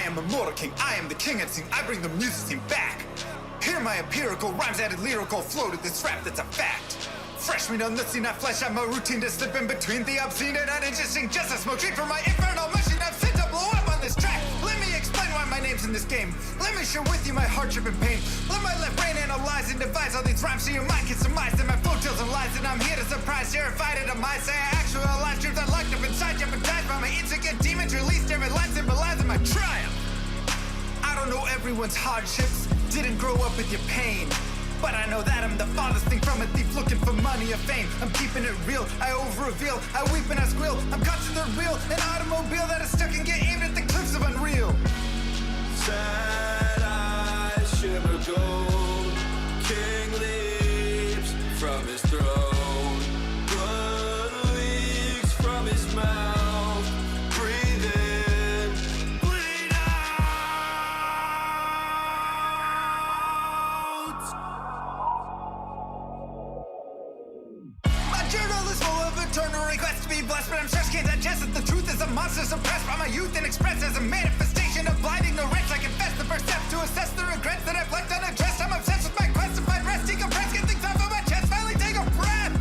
am immortal king, I am the king unseen, I bring the music scene back. Hear my empirical rhymes added lyrical flow to this rap that's a fact. Fresh meat on the scene, I flesh out my routine to slip in between the obscene and uninteresting. Just a smoke treat for my infernal machine I've sent to blow up on this track. Let me explain why my name's in this game. Let me share with you my hardship and pain. Let my left brain analyze and devise all these rhymes so your mind can surmise that my flow tells and lies. And I'm here to surprise, terrified at a mind. Say I actualize truths I locked up inside, jeopardized by my insecure demons. Released every line symbolizing my triumph. I don't know everyone's hardships, didn't grow up with your pain. But I know that I'm the farthest thing from a thief looking for money or fame. I'm keeping it real, I over-reveal, I weep and I squeal. I'm caught to the real, an automobile that is stuck and get aimed at the cliffs of unreal. Sad eyes shimmer gold, king leaps from his throne. Blood leaks from his mouth, breathe in, bleed out. My journal is full of eternal requests to be blessed, but I'm stressed, can't digest it. The truth is a monster suppressed by my youth and expressed as a manifestation of blind ignorance. I confess the first step to assess the regrets that I've left unaddressed. I'm obsessed with my quest to find rest, decompress, get things off of my chest, finally take a breath.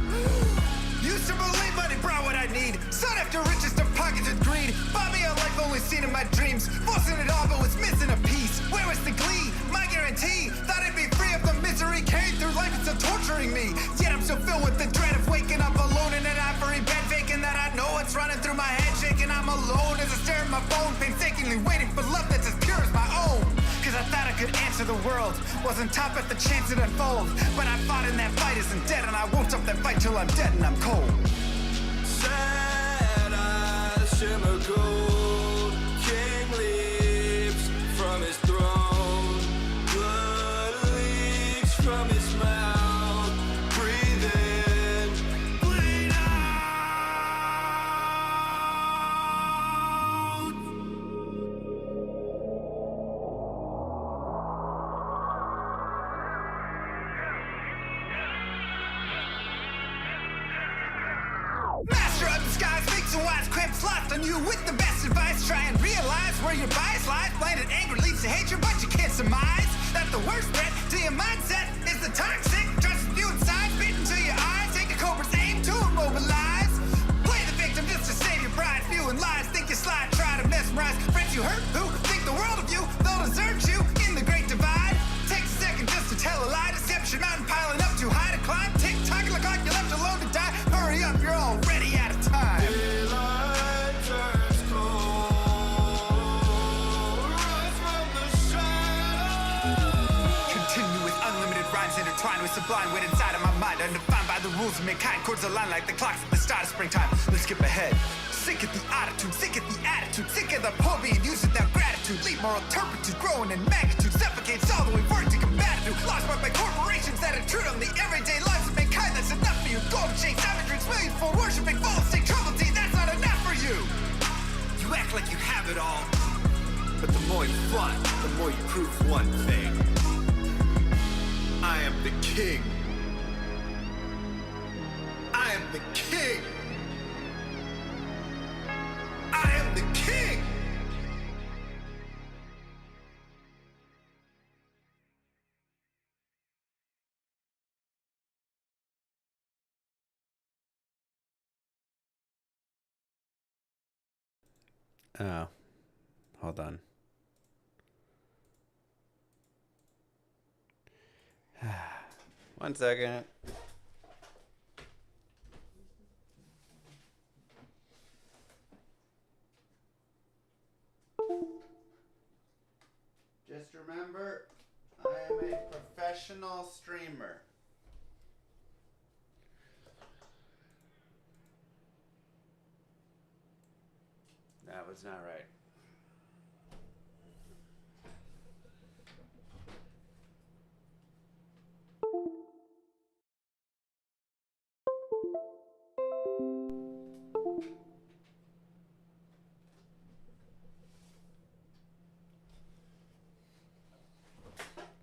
Used to believe money brought what I need, sought after riches to pockets with greed. Bought me a life only seen in my dreams, forcing it all but was missing a piece. Where was the glee? My guarantee, thought I'd be free of the misery carried through life, it's still torturing me. Yet I'm still filled with the dread of waking up alone in an ivory bed, faking that I know what's running through my head, shaking I'm alone as I stare at my phone, painstakingly waiting for love that's as pure as my own. Cause I thought I could answer the world, wasn't top at the chance it unfold. But I fought in that fight isn't dead, and I won't stop that fight till I'm dead and I'm cold. Sad eyes shimmer gold, king leaps from his throne. Blood leaks from his mouth, breathe in, bleed out. Master of the skies, makes a wise cramps lost on you with the best advice. Try and realize where your bias lies. Blinded anger leads to hatred, but you can't surmise that the worst threat to your mindset is the toxic trust you inside, beat into your eyes. Take a cobra's aim to immobilize. Play the victim just to save your pride. Spewing lies, think you slide, try to mesmerize friends you hurt who think the world of you. They'll desert you in the great divide. Takes a second just to tell a lie. Deception mountain piling up too high to climb. Tick tock, look like you're left alone to die. Hurry up, you're already out of time. Daylight turns cold, rise from the shadows. Continue with unlimited rhymes intertwined with sublime wit inside of my mind, undefined by the rules of mankind. Chords align like the clocks at the start of springtime. Let's skip ahead. Sick of the attitude, sick of the attitude, sick of the poor being used without gratitude. Leave moral turpitude growing in magnitude, suffocates all the way work to combat it. Lost by corporations that intrude on the everyday lives of mankind. That's enough for you. Golden shades, diamond drinks, millions for worshiping, full state trouble tea. That's not enough for you. You act like you have it all, but the more you fight, the more you prove one thing. I am the king. I am the king. I am the king. Oh, hold on. One second. Just remember, I am a professional streamer. That was not right.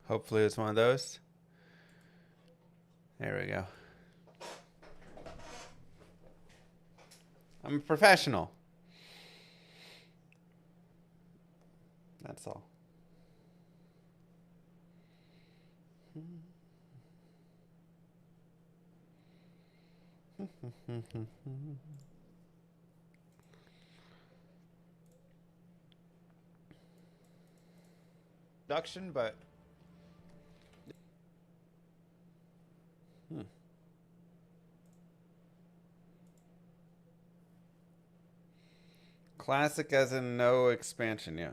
Hopefully it's one of those. There we go. I'm a professional. That's all. Production, but classic as in no expansion, yeah.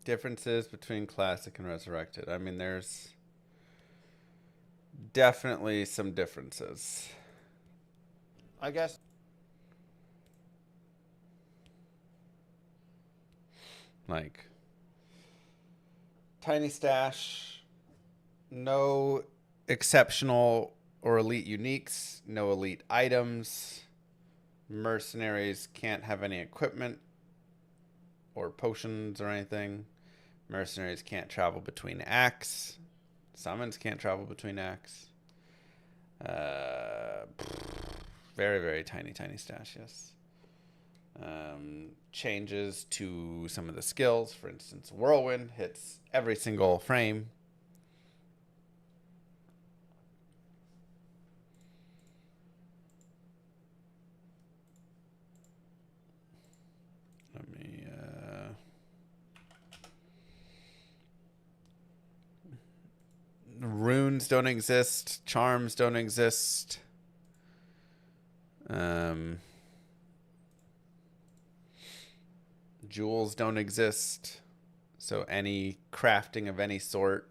Differences between classic and resurrected. I mean, there's definitely some differences. I guess. Like, tiny stash, no exceptional or elite uniques, no elite items. Mercenaries can't have any equipment or potions or anything. Mercenaries can't travel between acts. Summons can't travel between acts. Very, very tiny stash, yes. Changes to some of the skills. For instance, Whirlwind hits every single frame. Let me runes don't exist. Charms don't exist. Jewels don't exist. So any crafting of any sort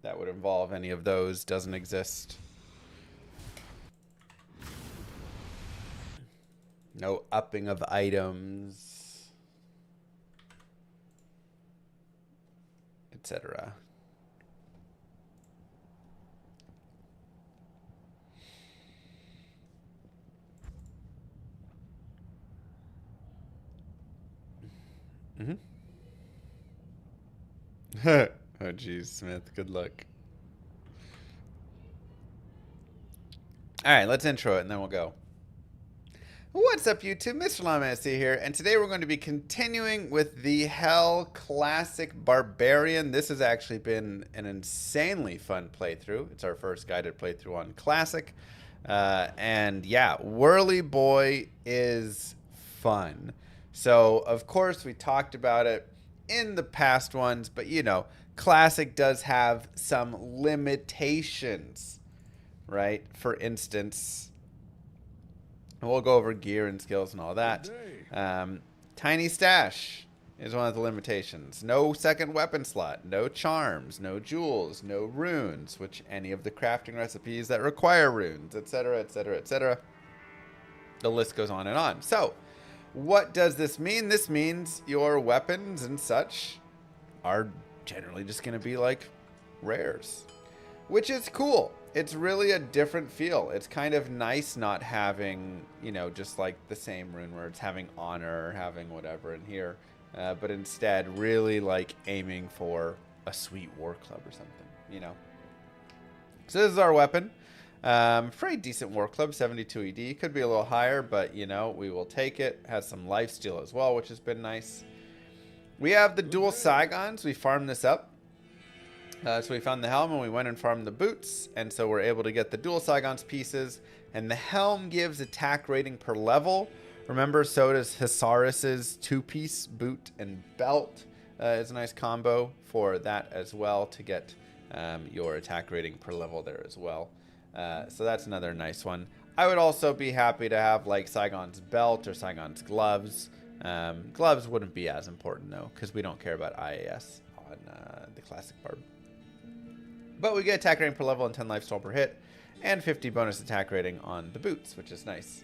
that would involve any of those doesn't exist. No upping of items, etc. Oh, geez, Smith. Good luck. All right, let's intro it and then we'll go. What's up, YouTube? Mr. Llama here, and today we're going to be continuing with the Hell Classic Barbarian. This has actually been an insanely fun playthrough. It's our first guided playthrough on Classic. And yeah, Whirly Boy is fun. So, of course, we talked about it in the past ones, but you know, Classic does have some limitations, right? For instance, we'll go over gear and skills and all that. Tiny stash is one of the limitations. No second weapon slot, no charms, no jewels, no runes, which any of the crafting recipes that require runes, etc., etc., etc. The list goes on and on. So, what does this mean? This means your weapons and such are generally just going to be like rares, which is cool. It's really a different feel. It's kind of nice not having, you know, just like the same rune words, having honor, having whatever in here, but instead really like aiming for a sweet war club or something, you know. So this is our weapon. Pretty decent war club, 72 ED. Could be a little higher, but you know, we will take it. Has some lifesteal as well, which has been nice. We have the dual Saigons. We farmed this up. So we found the helm and we went and farmed the boots. And so we're able to get the dual Saigons pieces. And the helm gives attack rating per level. Remember, so does Hisaris's 2-piece boot and belt. Is a nice combo for that as well to get your attack rating per level there as well. So that's another nice one. I would also be happy to have like Saigon's belt or Saigon's gloves. Gloves wouldn't be as important though, because we don't care about IAS on the Classic Barb. But we get attack rating per level and 10 lifesteal per hit, and 50 bonus attack rating on the boots, which is nice.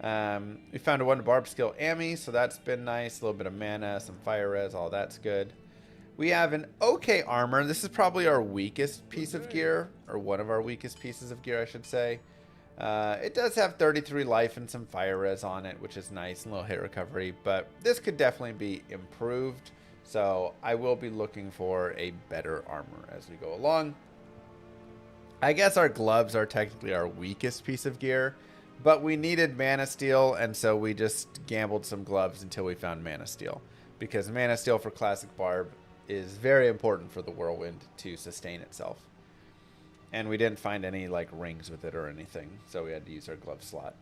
We found a 1 barb skill Ami, so that's been nice. A little bit of mana, some fire res, all that's good. We have an okay armor. This is probably our weakest piece of gear, or one of our weakest pieces of gear, I should say. It does have 33 life and some fire res on it, which is nice, and a little hit recovery, but this could definitely be improved. So I will be looking for a better armor as we go along. I guess our gloves are technically our weakest piece of gear, but we needed Mana Steel, and so we just gambled some gloves until we found Mana Steel. Because Mana Steel for Classic Barb is very important for the Whirlwind to sustain itself. And we didn't find any like rings with it or anything, so we had to use our glove slot.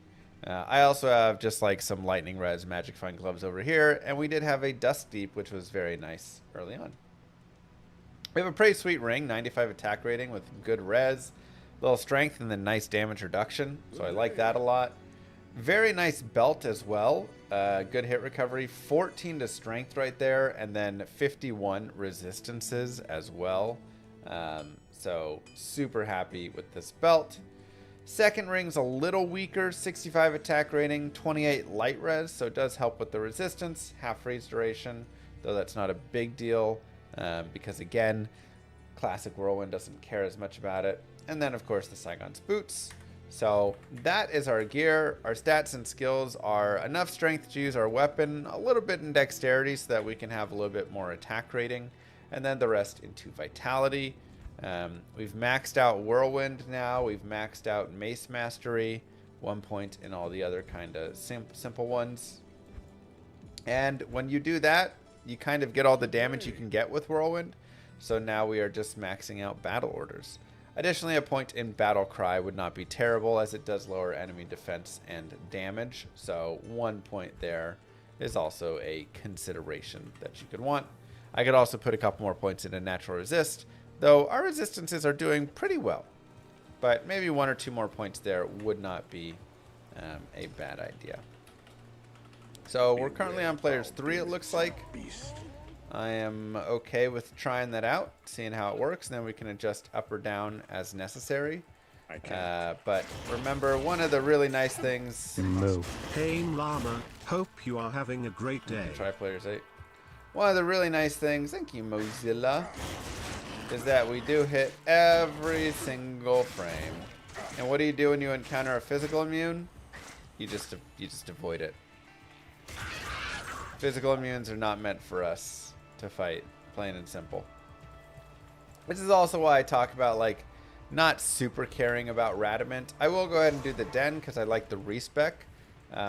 I also have just like some Lightning Res Magic Find gloves over here, and we did have a Dust Deep, which was very nice early on. We have a pretty sweet ring, 95 attack rating with good res, little strength, and then nice damage reduction, so I like that a lot. Very nice belt as well, good hit recovery, 14 to strength right there, and then 51 resistances as well. So super happy with this belt. Second ring's a little weaker, 65 attack rating, 28 light res, so it does help with the resistance, half freeze duration, though that's not a big deal because again, Classic Whirlwind doesn't care as much about it. And then of course the Saigon's boots. So that is our gear. Our stats and skills are enough strength to use our weapon, a little bit in dexterity so that we can have a little bit more attack rating, and then the rest into vitality. We've maxed out Whirlwind now. We've maxed out Mace Mastery, 1 point in all the other kind of simple ones. And when you do that, you kind of get all the damage you can get with Whirlwind. So now we are just maxing out Battle Orders. Additionally, a point in Battle Cry would not be terrible as it does lower enemy defense and damage. So 1 point there is also a consideration that you could want. I could also put a couple more points into Natural Resist, though our resistances are doing pretty well. But maybe 1 or 2 more points there would not be a bad idea. So we're currently on players 3, it looks like. I am okay with trying that out, seeing how it works, and then we can adjust up or down as necessary. But remember, one of the really nice things... Hey Llama, hope you are having a great day. Try players 8. One of the really nice things, thank you Mozilla, is that we do hit every single frame. And what do you do when you encounter a physical immune? You just avoid it. Physical immunes are not meant for us to fight, plain and simple. This is also why I talk about like not super caring about Radamant. I will go ahead and do the Den because I like the respec.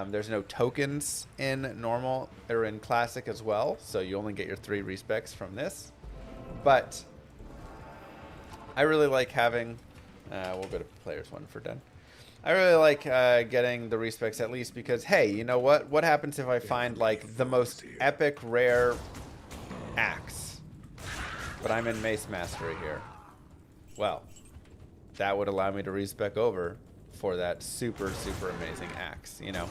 There's no tokens in normal or in classic as well, so you only get your 3 respecs from this. But I really like having we'll go to players 1 for Den. I really like getting the respecs at least because, hey, you know what? What happens if I find like the most epic rare axe, but I'm in Mace Mastery here? Well, that would allow me to respec over for that super amazing axe, you know?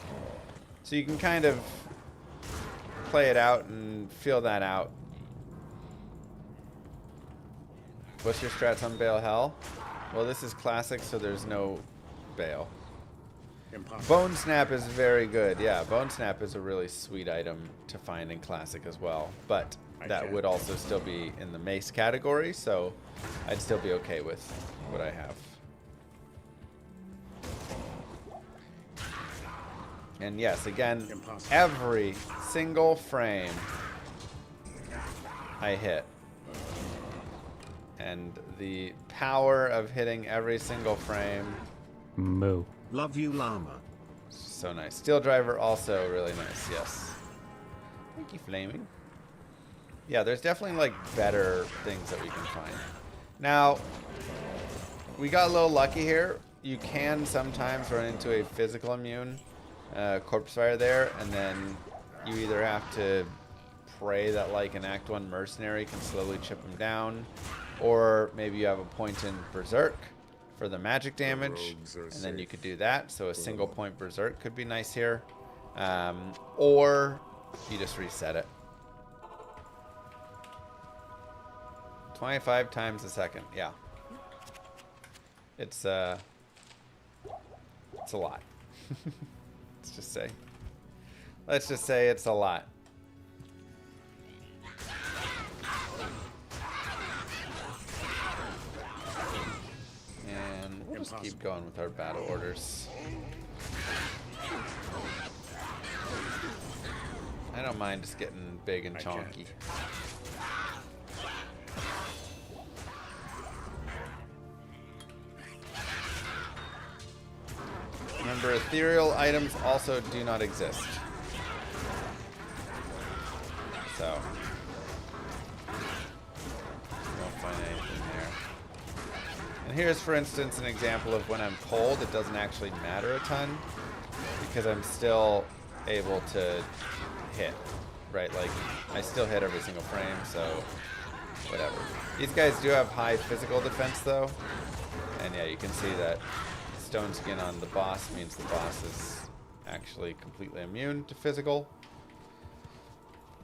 So you can kind of play it out and feel that out. What's your strats on Bale Hell? Well, this is classic, so there's no Bale. Bone Snap is very good. Yeah, Bone Snap is a really sweet item to find in classic as well, but that would also still be in the mace category, so I'd still be okay with what I have. And yes, again, every single frame I hit. And the power of hitting every single frame. Moo. Love you, Llama. So nice. Steel Driver also really nice, yes. Thank you, Flaming. Yeah, there's definitely like better things that we can find. Now, we got a little lucky here. You can sometimes run into a physical immune corpse fire there, and then you either have to pray that like an Act 1 mercenary can slowly chip them down, or maybe you have a point in Berserk for the magic damage, and then you could do that. So a single point Berserk could be nice here, or you just reset it. 25 times a second, yeah. It's a lot. Let's just say it's a lot. And we'll just keep going with our battle orders. I don't don't mind just getting big and chonky. Remember, ethereal items also do not exist. So, you won't find anything there. And here's, for instance, an example of when I'm cold, it doesn't actually matter a ton because I'm still able to hit, right? Like, I still hit every single frame, so whatever. These guys do have high physical defense, though. And yeah, you can see that stone skin on the boss means the boss is actually completely immune to physical.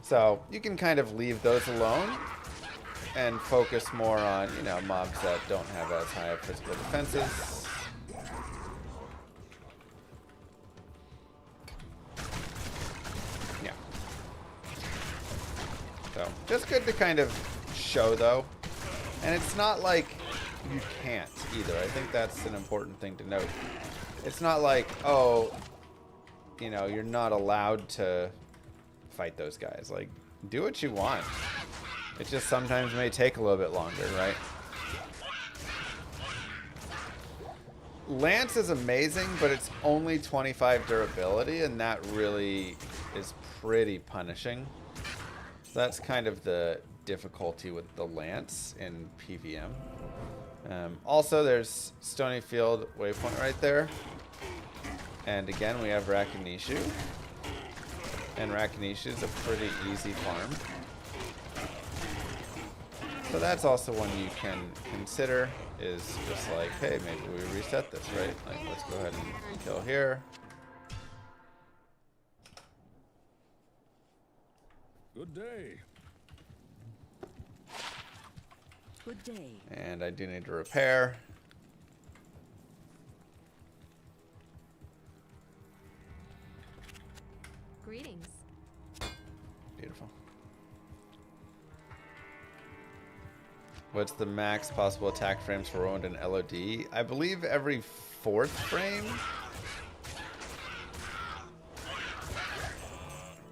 So you can kind of leave those alone and focus more on, you know, mobs that don't have as high physical defenses. Yeah. So just good to kind of show, though. And it's not like you can't either. I think that's an important thing to note. It's not like, oh, you know, you're not allowed to fight those guys. Like, do what you want. It just sometimes may take a little bit longer, right? Lance is amazing, but it's only 25 durability, and that really is pretty punishing. That's kind of the difficulty with the Lance in PVM. Also, there's Stony Field waypoint right there. And again, we have Rakinishu. And Rakinishu is a pretty easy farm. So that's also one you can consider, is just like, hey, maybe we reset this, right? Like, let's go ahead and kill here. Good day. Good day. And I do need to repair. Greetings. Beautiful. What's the max possible attack frames for Whirlwind and LOD? I believe every 4th frame.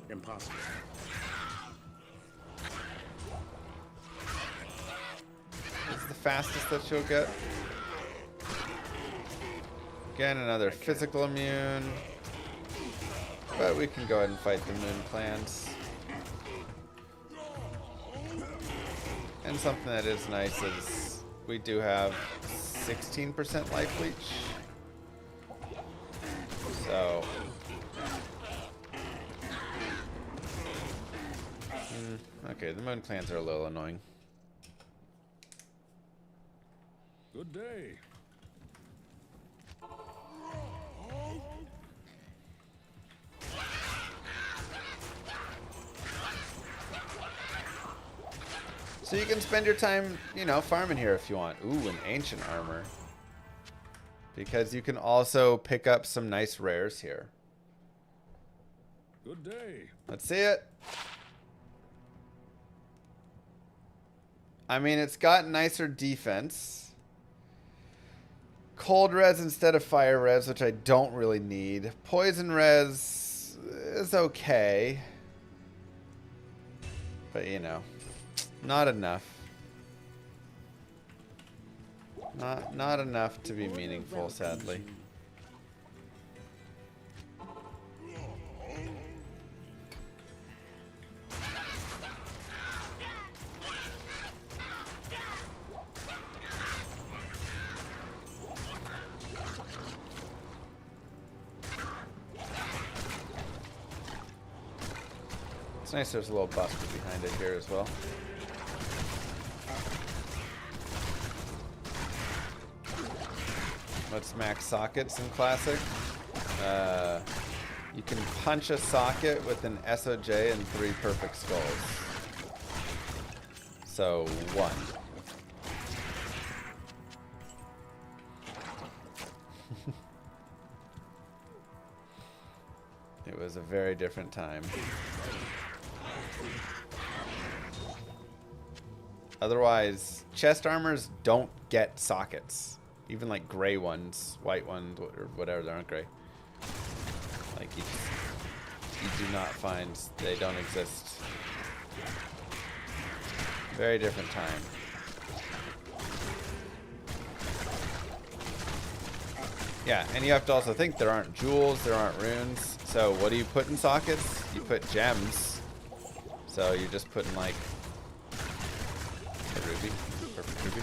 Impossible. This is the fastest that you'll get. Again, another physical immune. But we can go ahead and fight the moon clans. And something that is nice is we do have 16% life leech. So okay, the moon clans are a little annoying. Good day. So you can spend your time, you know, farming here if you want. Ooh, an ancient armor. Because you can also pick up some nice rares here. Good day. Let's see it. I mean, it's got nicer defense. Cold res instead of fire res, which I don't really need. Poison res is okay. But, you know, not enough. Not enough to be meaningful, sadly. It's nice there's a little buster behind it here as well. Let's max sockets in Classic. You can punch a socket with an SOJ and 3 perfect skulls. So, 1. It was a very different time. Otherwise, chest armors don't get sockets. Even like gray ones, white ones, or whatever, they aren't gray. Like, you just you do not find, they don't exist. Very different time. Yeah, and you have to also think there aren't jewels, there aren't runes. So what do you put in sockets? You put gems. So you're just putting like a ruby, perfect ruby.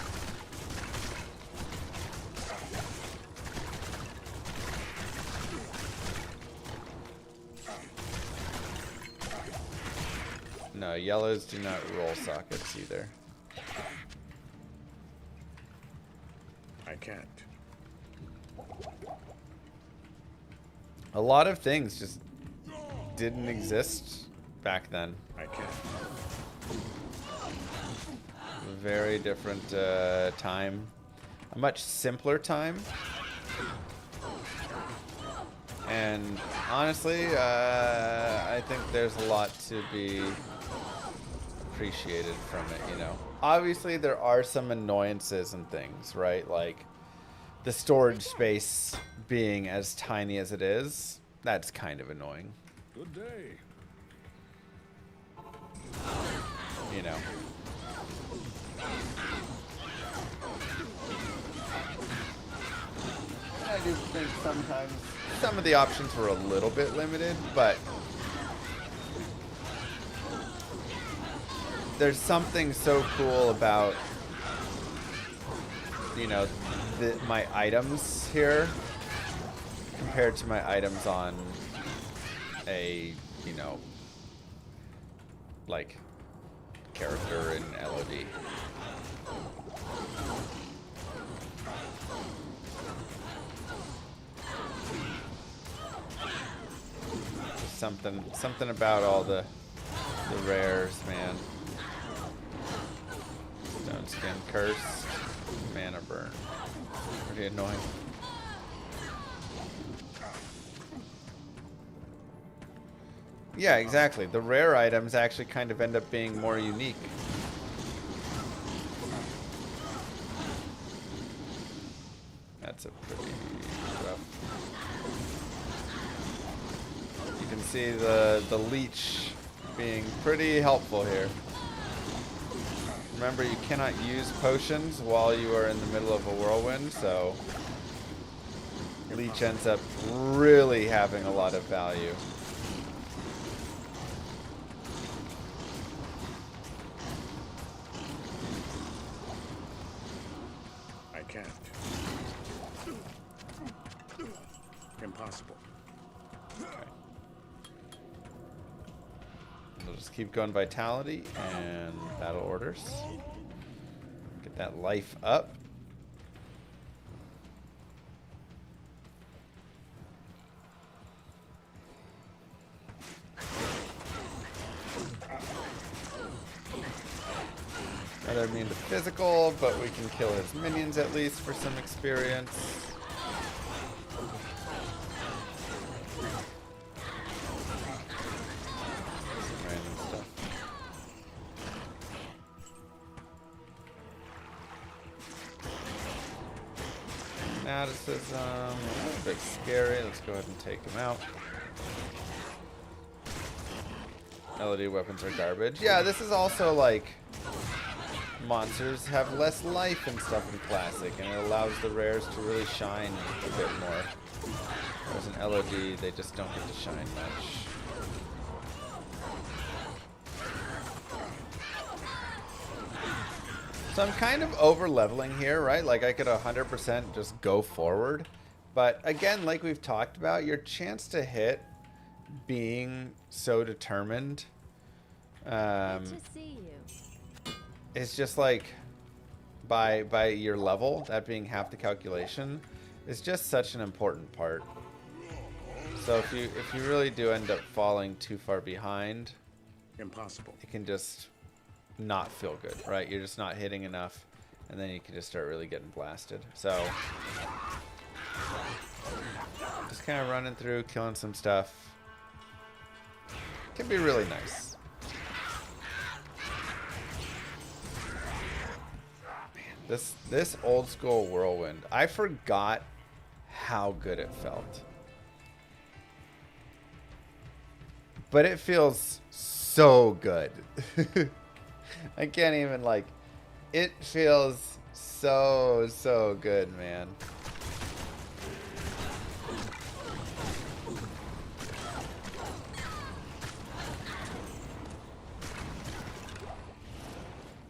No, yellows do not roll sockets either. I can't. A lot of things just didn't exist back then. I can't. Very different time. A much simpler time. And honestly, I think there's a lot to be appreciated from it, you know. Obviously, there are some annoyances and things, right? Like the storage space being as tiny as it is. That's kind of annoying. Good day. You know. I do think sometimes some of the options were a little bit limited, but there's something so cool about, you know, my items here compared to my items on a, you know, like character in LOD. Something about all the rares, man. Stone skin curse, mana burn. Pretty annoying. Yeah, exactly. The rare items actually kind of end up being more unique. That's a pretty rough. You can see the leech being pretty helpful here. Remember, you cannot use potions while you are in the middle of a whirlwind, so leech ends up really having a lot of value. I can't. Impossible. Okay. We'll just keep going vitality and battle orders. Get that life up. Rather immune to physical, but we can kill his minions at least for some experience. Fanaticism, a bit scary. Let's go ahead and take him out. LOD weapons are garbage. Yeah, this is also like monsters have less life and stuff in Classic, and it allows the rares to really shine a bit more. Whereas in LOD, they just don't get to shine much. So I'm kind of over leveling here, right? Like I could 100% just go forward. But again, like we've talked about, your chance to hit being so determined it's just like by your level, that being half the calculation, is just such an important part. So if you really do end up falling too far behind, Impossible. it can just not feel good, right? You're just not hitting enough, and then you can just start really getting blasted. So just kind of running through, killing some stuff can be really nice. Man, this old school Whirlwind, I forgot how good it felt. but it feels so good. I can't even, like, it feels so good, man.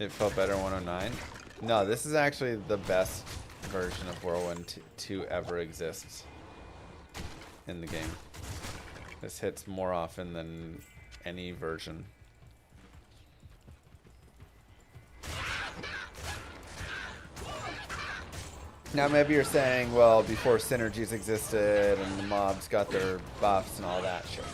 It felt better in 109. No, this is actually the best version of Whirlwind to ever exist in the game. This hits more often than any version. Now maybe you're saying, well, before synergies existed and the mobs got their buffs and all that shit.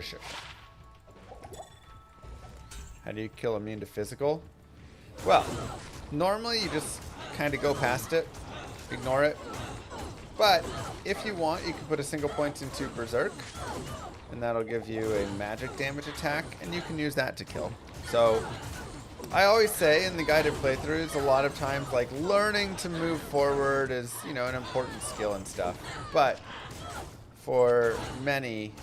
Sure. How do you kill immune to physical? Well, normally you just kind of go past it, ignore it. But if you want, you can put a single point into Berserk, and that'll give you a magic damage attack, and you can use that to kill. So I always say in the guided playthroughs, a lot of times, like, learning to move forward is, you know, an important skill and stuff. But for many,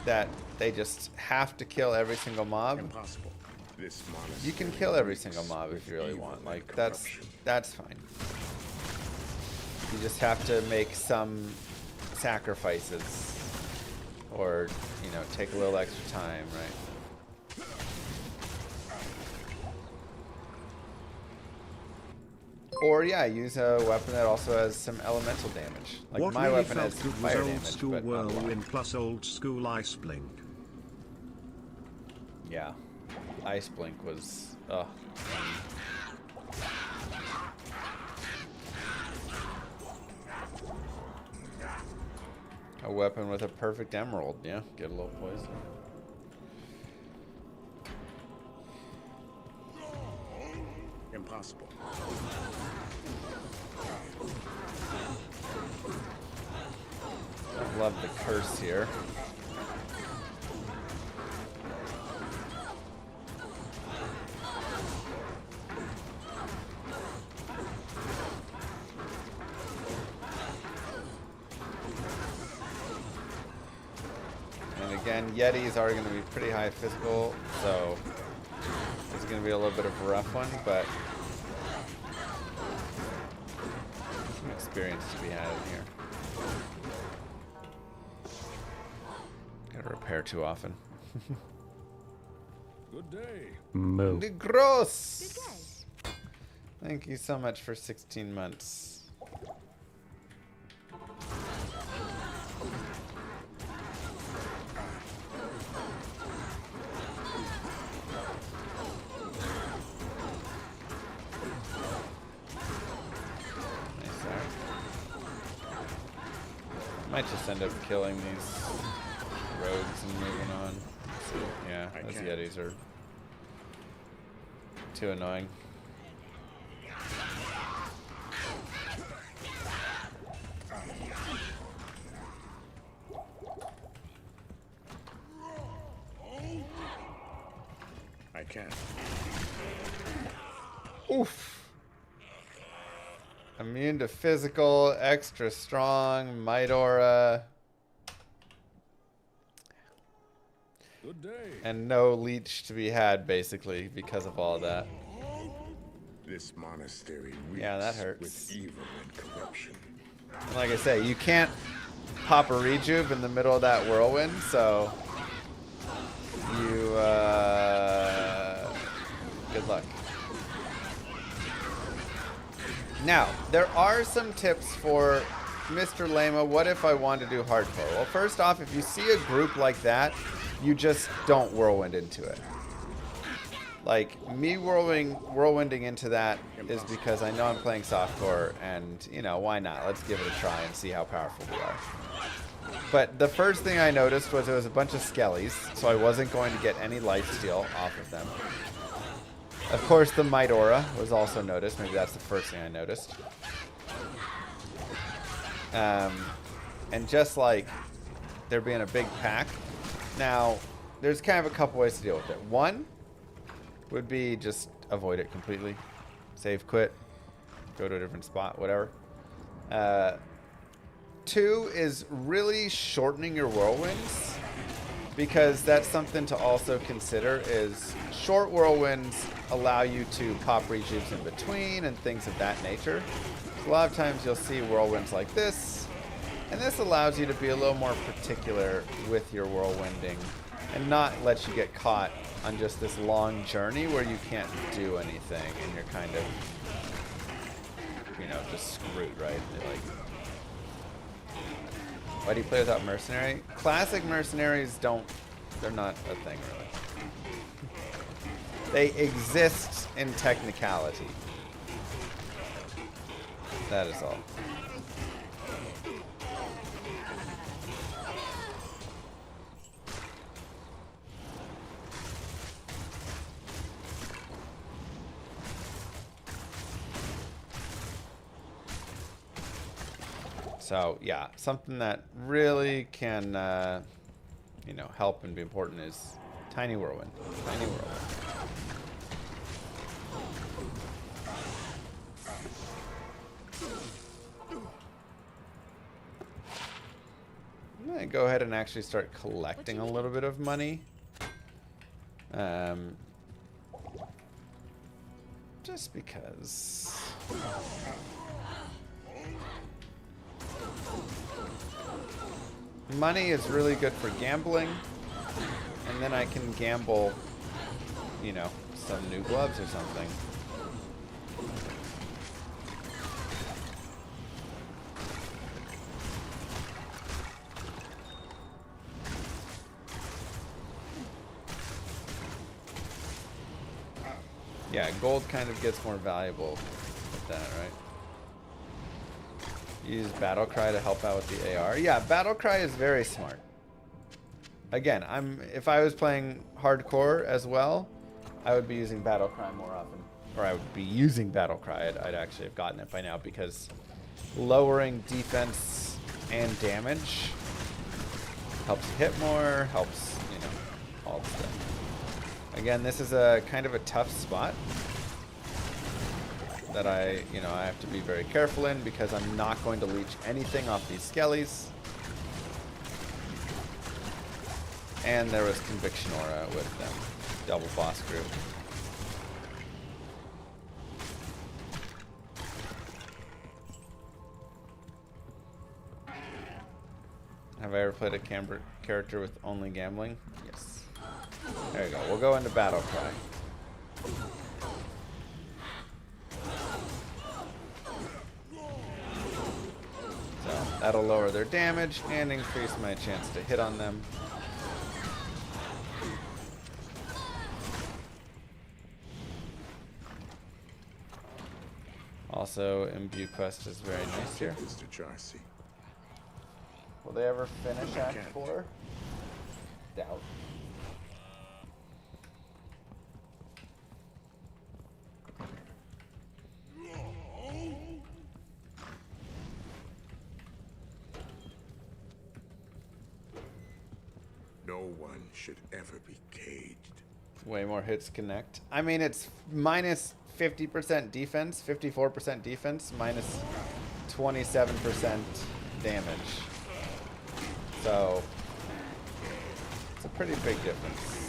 that they just have to kill every single mob. Impossible. This you can kill every single mob if you really want. Like, that's fine. You just have to make some sacrifices, or, you know, take a little extra time, right? Or yeah, use a weapon that also has some elemental damage. Like what my really weapon felt has good was fire old damage, school but not a lot. Whirlwind plus old school Ice Blink. Yeah, Ice Blink was a weapon with a perfect emerald. Yeah, get a little poison. Impossible. I love the curse here. And again, Yetis are going to be pretty high physical, so this is going to be a little bit of a rough one, but some experience to be had in here. Gotta repair too often. Good day. Moo. De Gross! Thank you so much for 16 months. Nice art. Might just end up killing these rogues and moving on. So, yeah, I those can't. Yetis are too annoying. I can't. Oof. Immune to physical, extra strong, might aura, Good day. and no leech to be had, basically, because of all that. This monastery reeks Yeah, that hurts. with evil and corruption. And like I say, you can't pop a rejuve in the middle of that whirlwind, so you, good luck. Now, there are some tips for Mr. Llama. What if I want to do hardcore? Well, first off, if you see a group like that, you just don't whirlwind into it. Like, me whirlwinding into that is because I know I'm playing softcore, and, you know, why not? Let's give it a try and see how powerful we are. But the first thing I noticed was there was a bunch of skellies, so I wasn't going to get any lifesteal off of them. Of course, the Might Aura was also noticed. Maybe that's the first thing I noticed. And just like there being a big pack. Now, there's kind of a couple ways to deal with it. One would be just avoid it completely. Save, quit, go to a different spot, whatever. Two is really shortening your whirlwinds, because that's something to also consider. Is short whirlwinds allow you to pop rejubes in between and things of that nature. So a lot of times you'll see whirlwinds like this, and this allows you to be a little more particular with your whirlwinding and not let you get caught on just this long journey where you can't do anything and you're kind of, you know, just screwed, right? Like, why do you play without mercenary? Classic mercenaries don't, they're not a thing really. They exist in technicality. That is all. So yeah, something that really can, you know, help and be important is tiny whirlwind. Tiny whirlwind. I'm gonna go ahead and actually start collecting a little bit of money. Just because. Money is really good for gambling, and then I can gamble, you know, some new gloves or something. Yeah, gold kind of gets more valuable with that, right? Use battle cry to help out with the AR. Yeah, battle cry is very smart. Again, if I was playing hardcore as well, I would be using battle cry more often, or I would be using battle cry. I'd actually have gotten it by now, because lowering defense and damage helps you hit more, helps, you know, all the stuff. Again, this is a kind of a tough spot that I have to be very careful in, because I'm not going to leech anything off these skellies. And there was Conviction Aura with them. Double boss group. Have I ever played a character with only gambling? Yes. There you go. We'll go into battle cry. So that'll lower their damage and increase my chance to hit on them. Also, Imbue Quest is very nice here. Will they ever finish Act 4? Doubt. No one should ever be caged. Way more hits connect. I mean, it's minus 50% defense, 54% defense, minus 27% damage. So, it's a pretty big difference.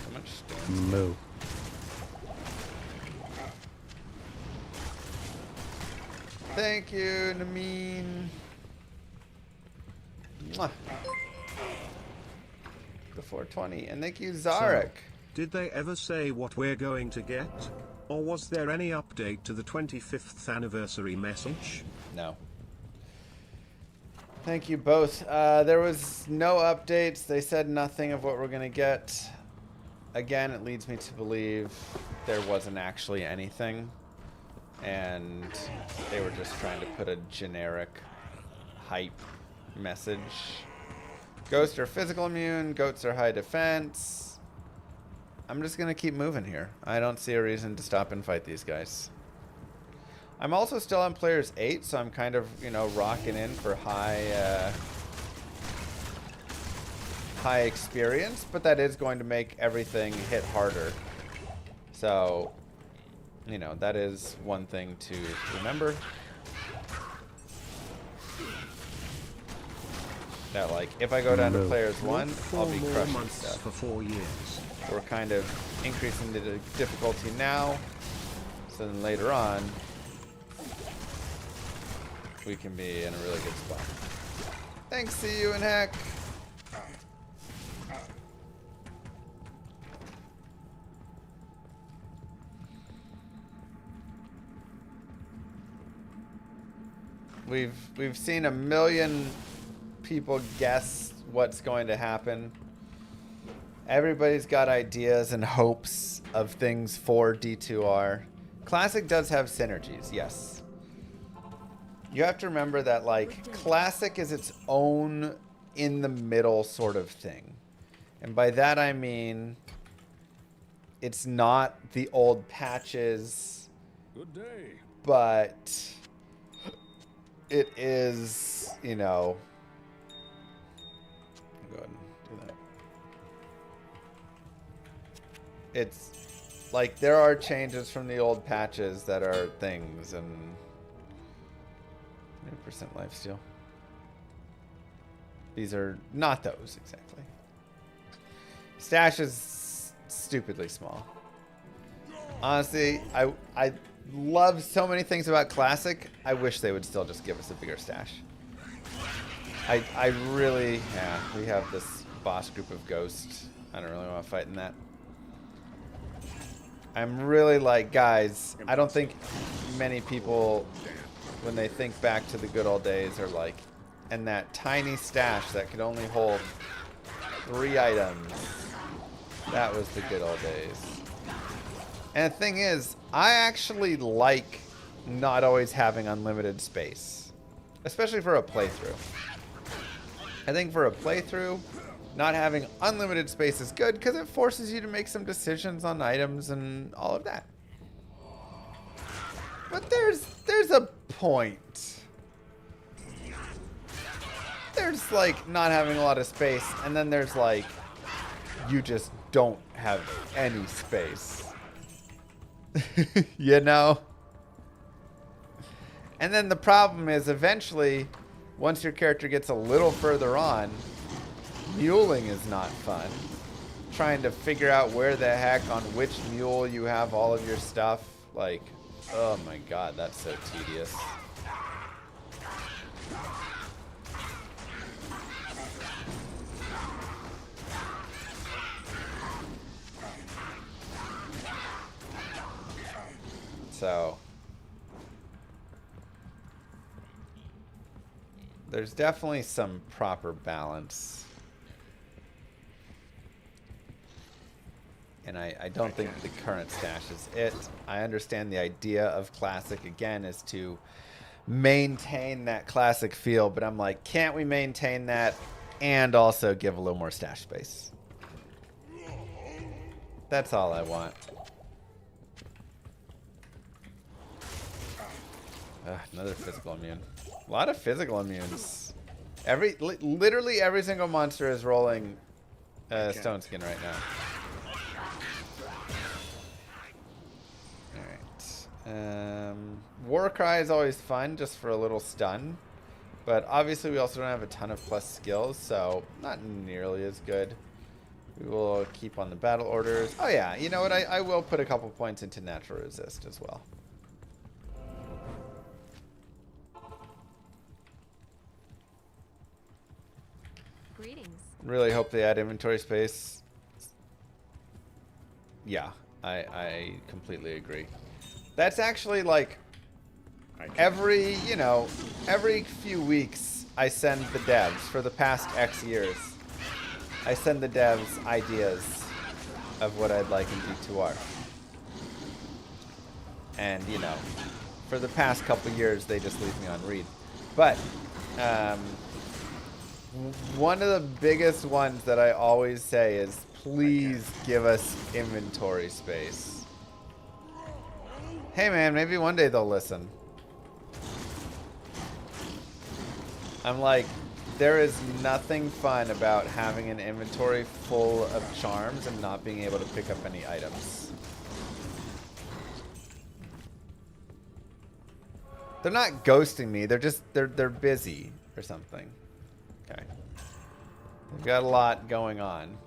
How much stance? Moo. Thank you, Nameen. Mwah. The 420. And thank you, Zarek. So, did they ever say what we're going to get? Or was there any update to the 25th anniversary message? No. Thank you both. There was no updates. They said nothing of what we're going to get. Again, it leads me to believe there wasn't actually anything. And they were just trying to put a generic hype message Ghosts are physical immune. Goats are high defense. I'm just going to keep moving here. I don't see a reason to stop and fight these guys. I'm also still on players 8, so I'm kind of, you know, rocking in for high experience, but that is going to make everything hit harder. So, you know, that is one thing to remember. That, like, if I go down to players 1, I'll be crushing stuff. For 4 years. We're kind of increasing the difficulty now, so then later on, we can be in a really good spot. Thanks to you and Heck. We've seen a million people guess what's going to happen. Everybody's got ideas and hopes of things for D2R. Classic does have synergies, yes. You have to remember that, like, Classic is its own in the middle sort of thing. And by that I mean it's not the old patches. Good day. But it is, you know, go ahead and do that. It's like there are changes from the old patches that are things, and 100% lifesteal. These are not those exactly. Stash is stupidly small. Honestly, I love so many things about Classic. I wish they would still just give us a bigger stash. I really, yeah, we have this boss group of ghosts. I don't really want to fight in that. I'm really like, guys, I don't think many people, when they think back to the good old days, are like, and that tiny stash that could only hold 3 items. That was the good old days. And the thing is, I actually like not always having unlimited space. Especially for a playthrough. I think for a playthrough, not having unlimited space is good because it forces you to make some decisions on items and all of that. But there's a point. There's like not having a lot of space, and then there's like you just don't have any space. You know? And then the problem is eventually, once your character gets a little further on, muling is not fun. Trying to figure out where the heck on which mule you have all of your stuff. Like, oh my god, that's so tedious. So there's definitely some proper balance. And I don't think the current stash is it. I understand the idea of Classic, again, is to maintain that Classic feel, but I'm like, can't we maintain that and also give a little more stash space? That's all I want. Another physical immune. A lot of physical immunes. Literally every single monster is rolling Stone Skin right now. Alright. Warcry is always fun, just for a little stun. But obviously we also don't have a ton of plus skills, so not nearly as good. We will keep on the battle orders. Oh yeah, you know what? I will put a couple points into natural resist as well. Greetings. Really hope they add inventory space. Yeah, I completely agree. That's actually like every few weeks I send the devs for the past X years. I send the devs ideas of what I'd like in D2R. And, you know, for the past couple years they just leave me on read. But One of the biggest ones that I always say is, please give us inventory space. Hey man, maybe one day they'll listen. I'm like, there is nothing fun about having an inventory full of charms and not being able to pick up any items. They're not ghosting me, they're just, they're busy or something. Okay. We've got a lot going on.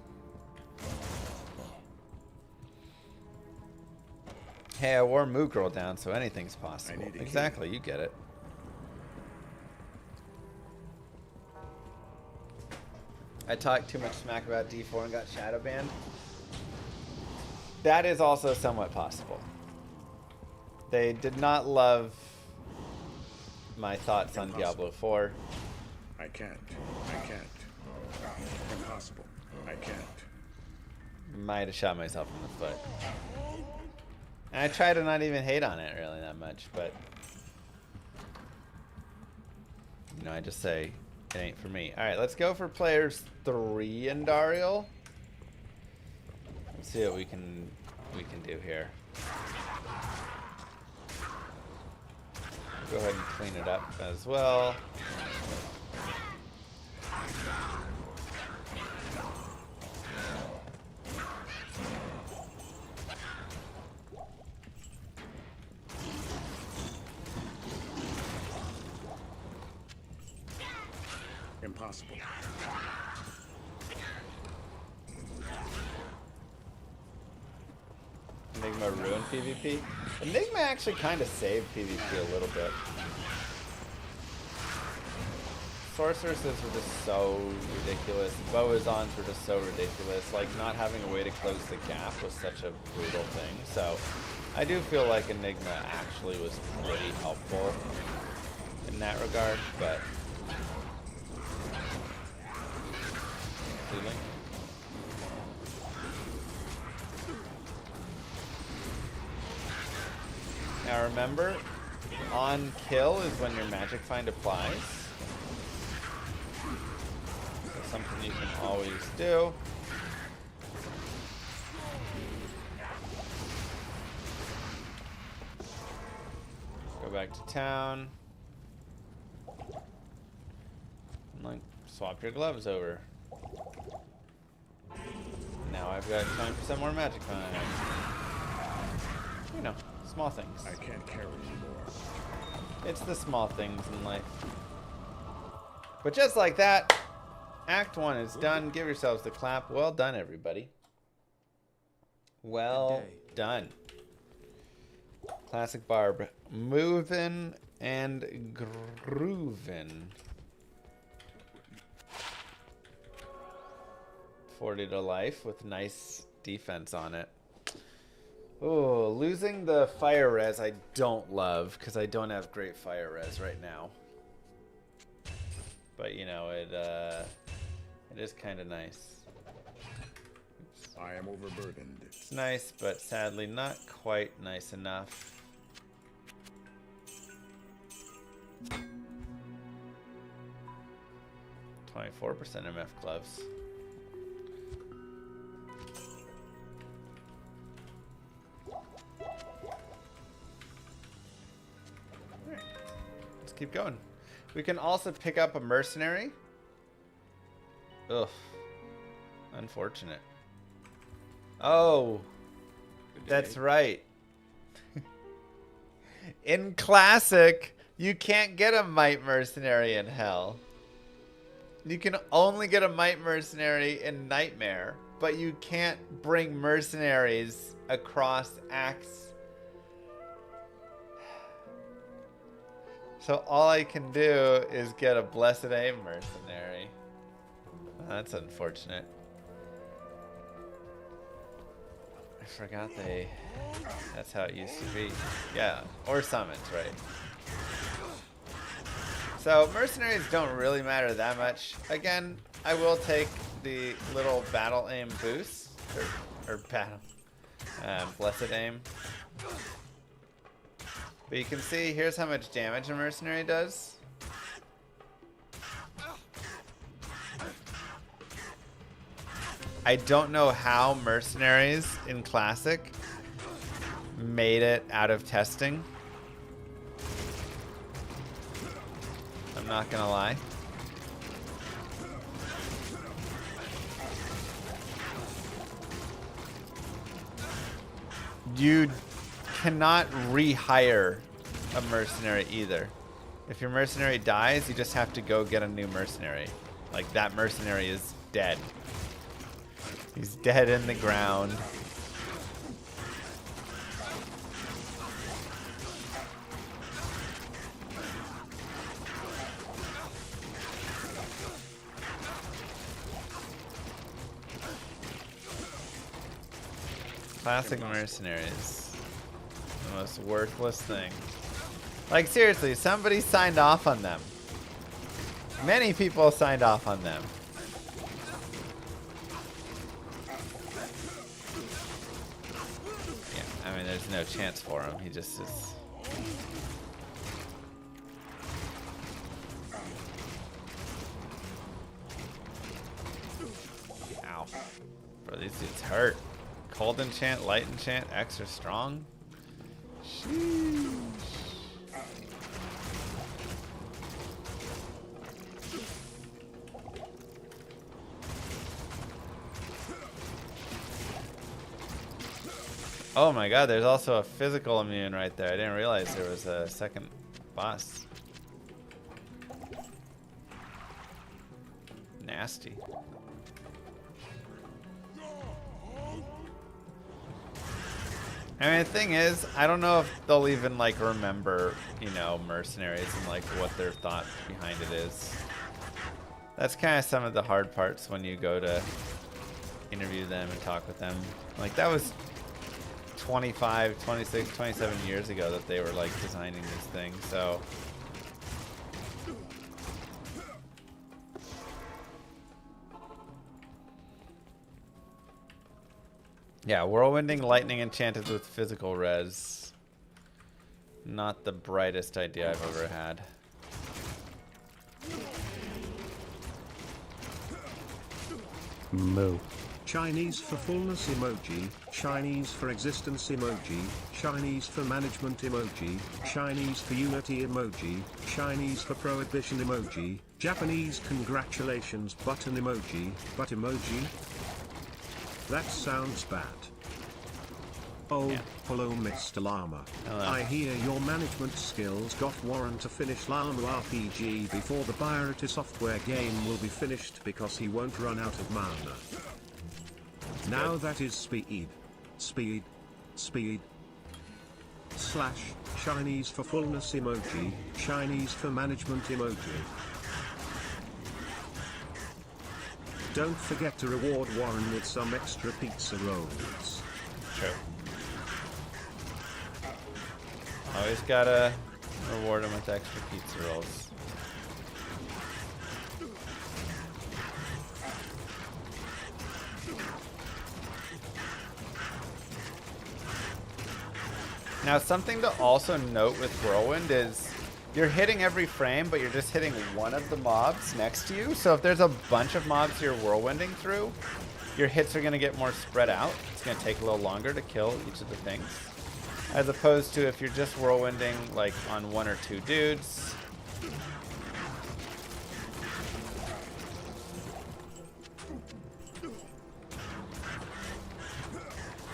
Hey, I wore Moo Girl down, so anything's possible. Exactly, you get it. I talked too much smack about D4 and got shadow banned. That is also somewhat possible. They did not love my thoughts on Diablo 4. I can't. Impossible. I can't. Might have shot myself in the foot. And I try to not even hate on it really that much, but you know, I just say it ain't for me. Alright, let's go for players 3 in Dariel. Let's see what we can do here. Go ahead and clean it up as well. Impossible. Enigma ruined PvP. Enigma actually kind of saved PvP a little bit. Sorceresses were just so ridiculous. Boazons were just so ridiculous. Like, not having a way to close the gap was such a brutal thing. So, I do feel like Enigma actually was pretty helpful in that regard, but... Feeling. Now remember, on kill is when your magic find applies. That's something you can always do. Go back to town. And like swap your gloves over. Now I've got 20% more magic find. You know. Small things. I can't carry anymore. It's the small things in life. But just like that, Act 1 is done. Give yourselves the clap. Well done, everybody. Well done. Classic Barb. Movin' and groovin'. 40 to life with nice defense on it. Oh, losing the fire res I don't love because I don't have great fire res right now. But you know, it is kind of nice. Oops. I am overburdened. It's nice, but sadly not quite nice enough. .24% MF gloves. Keep going. We can also pick up a mercenary. Ugh. Unfortunate. Oh. That's right. In Classic, you can't get a Might Mercenary in Hell. You can only get a Might Mercenary in Nightmare, but you can't bring mercenaries across acts. So all I can do is get a Blessed Aim mercenary. That's unfortunate. I forgot that's how it used to be. Yeah, or summons, right? So mercenaries don't really matter that much. Again, I will take the little battle aim boost, or battle, Blessed Aim. But you can see, here's how much damage a mercenary does. I don't know how mercenaries in Classic made it out of testing. I'm not gonna lie. You cannot rehire a mercenary either. If your mercenary dies, you just have to go get a new mercenary. Like, that mercenary is dead. He's dead in the ground. Classic mercenaries. The most worthless thing. Like, seriously, somebody signed off on them. Many people signed off on them. Yeah, I mean, there's no chance for him. He just is. Ow. Bro, these dudes hurt. Cold enchant, light enchant, extra strong. Sheesh. Oh my god, there's also a physical immune right there. I didn't realize there was a second boss. Nasty. I mean, the thing is, I don't know if they'll even, like, remember, you know, mercenaries and, like, what their thought behind it is. That's kind of some of the hard parts when you go to interview them and talk with them. Like, that was 25, 26, 27 years ago that they were, like, designing these things, so... Yeah, whirlwinding lightning enchanted with physical res. Not the brightest idea I've ever had. Moo. Chinese for fullness emoji, Chinese for existence emoji, Chinese for management emoji, Chinese for unity emoji, Chinese for prohibition emoji, Japanese congratulations button emoji, but emoji? That sounds bad. Oh, Yeah. hello Mr. Llama. Hello. I hear your management skills got Warren to finish Llama RPG before the Priority Software game will be finished because he won't run out of mana. Now that is speed. Speed. Speed. Slash, Chinese for fullness emoji, Chinese for management emoji. Don't forget to reward Warren with some extra pizza rolls. True. Always gotta reward him with extra pizza rolls. Now, something to also note with Whirlwind is you're hitting every frame, but you're just hitting one of the mobs next to you. So if there's a bunch of mobs you're whirlwinding through, your hits are going to get more spread out. It's going to take a little longer to kill each of the things. As opposed to if you're just whirlwinding like on one or two dudes.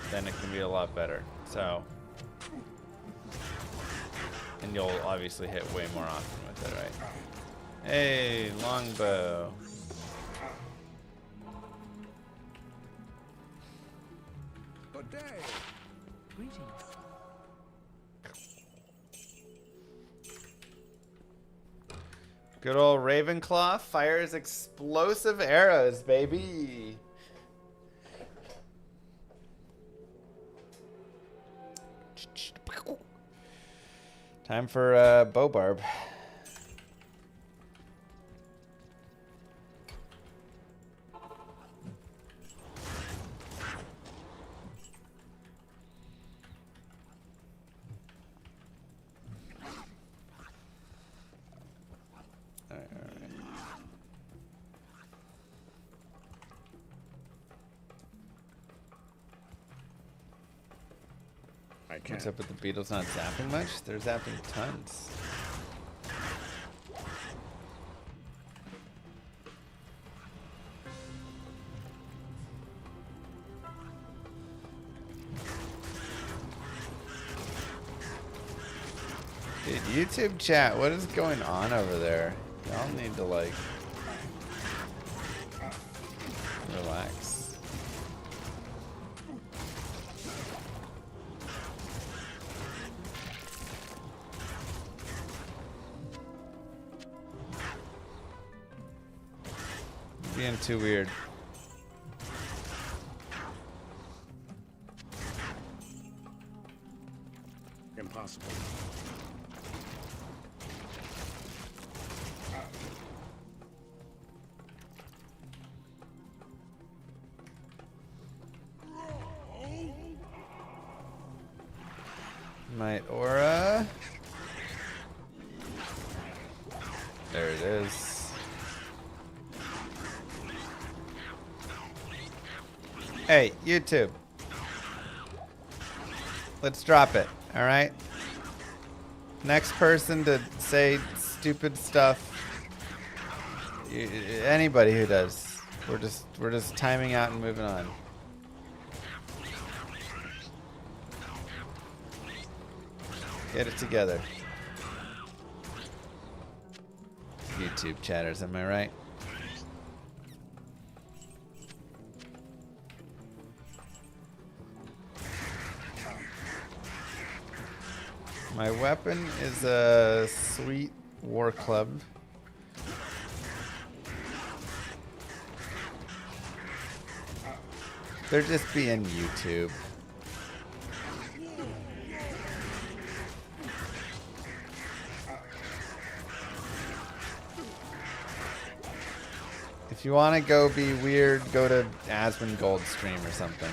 Then it can be a lot better. So, and you'll obviously hit way more often with it, right? Hey, longbow. Good day. Good old Ravenclaw fires explosive arrows, baby. Time for bow barb. I can't. What's up with the beetles not zapping much? They're zapping tons. Dude, YouTube chat, what is going on over there? Y'all need to, like, relax. Being too weird. Impossible. Might aura. There it is. Hey, YouTube. Let's drop it, alright? Next person to say stupid stuff. Anybody who does. We're just timing out and moving on. Get it together. YouTube chatters, am I right? My weapon is a sweet war club. They're just being YouTube. If you want to go be weird, go to Asmongold stream or something.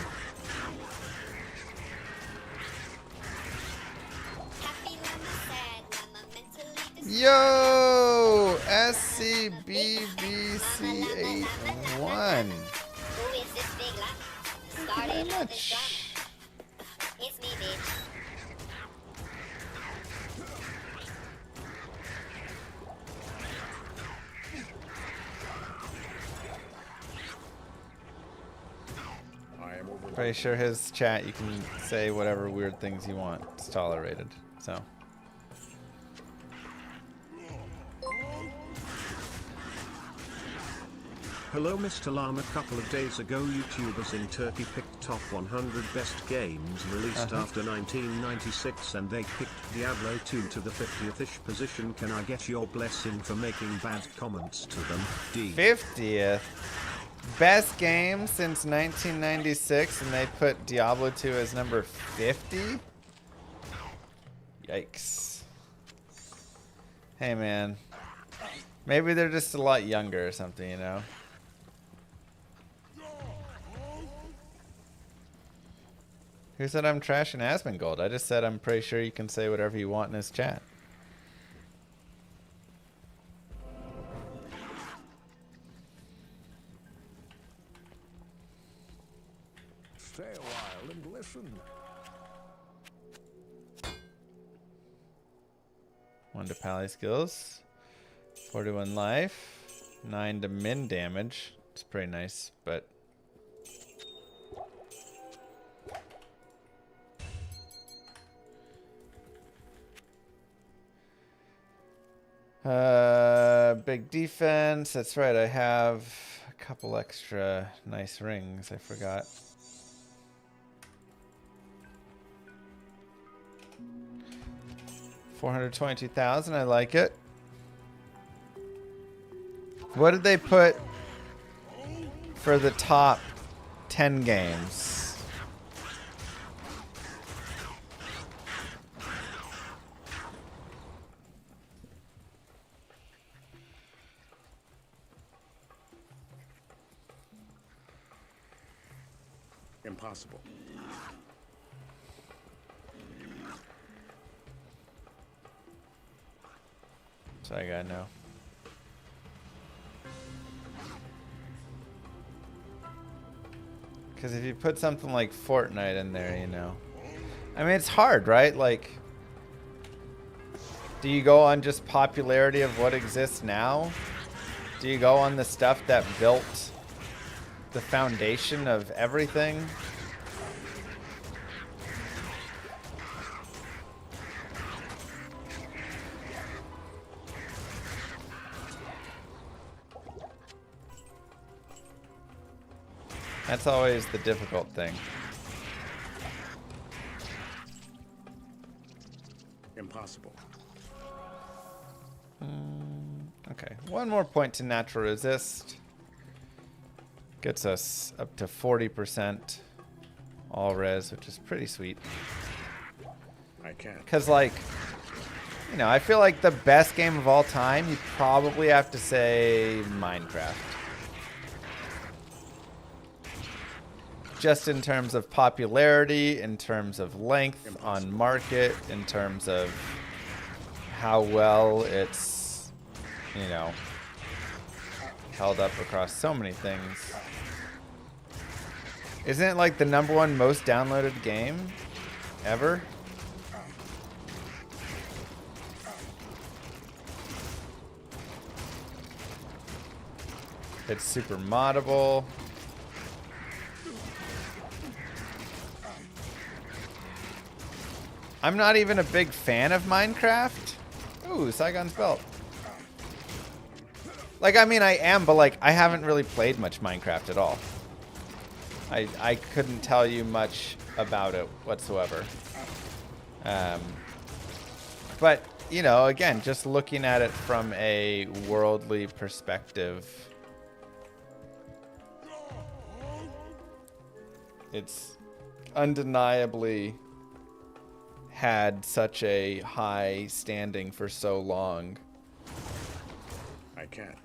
Yo! SCBBC81. Very much. It's me, bitch. Pretty sure his chat, you can say whatever weird things you want. It's tolerated. So. Hello Mr. Llama. Couple of days ago YouTubers in Turkey picked top 100 best games released after 1996 and they picked Diablo 2 to the 50th-ish position. Can I get your blessing for making bad comments to them? D. 50th. Best game since 1996 and they put Diablo 2 as number 50? Yikes. Hey man. Maybe they're just a lot younger or something, you know? Who said I'm trashing Asmongold? I just said I'm pretty sure you can say whatever you want in his chat. Stay a while and listen. 1 to pally skills. 41 life. 9 to min damage. It's pretty nice, but... big defense. That's right. I have a couple extra nice rings. I forgot. $422,000. I like it. What did they put for the top 10 games? Impossible. So I gotta know. Because if you put something like Fortnite in there, you know. I mean, it's hard, right? Like, do you go on just popularity of what exists now? Do you go on the stuff that built the foundation of everything? That's always the difficult thing. Impossible. Okay, one more point to natural resist. Gets us up to 40% all res, which is pretty sweet. I can't. Because, like, you know, I feel like the best game of all time, you probably have to say Minecraft. Just in terms of popularity, in terms of length on market, in terms of how well it's, you know, held up across so many things. Isn't it like the #1 most downloaded game ever? It's super moddable. I'm not even a big fan of Minecraft. Ooh, Saigon's belt. Like, I mean, I am, but like, I haven't really played much Minecraft at all. I couldn't tell you much about it whatsoever. But, you know, again, just looking at it from a worldly perspective, it's undeniably had such a high standing for so long. I can't.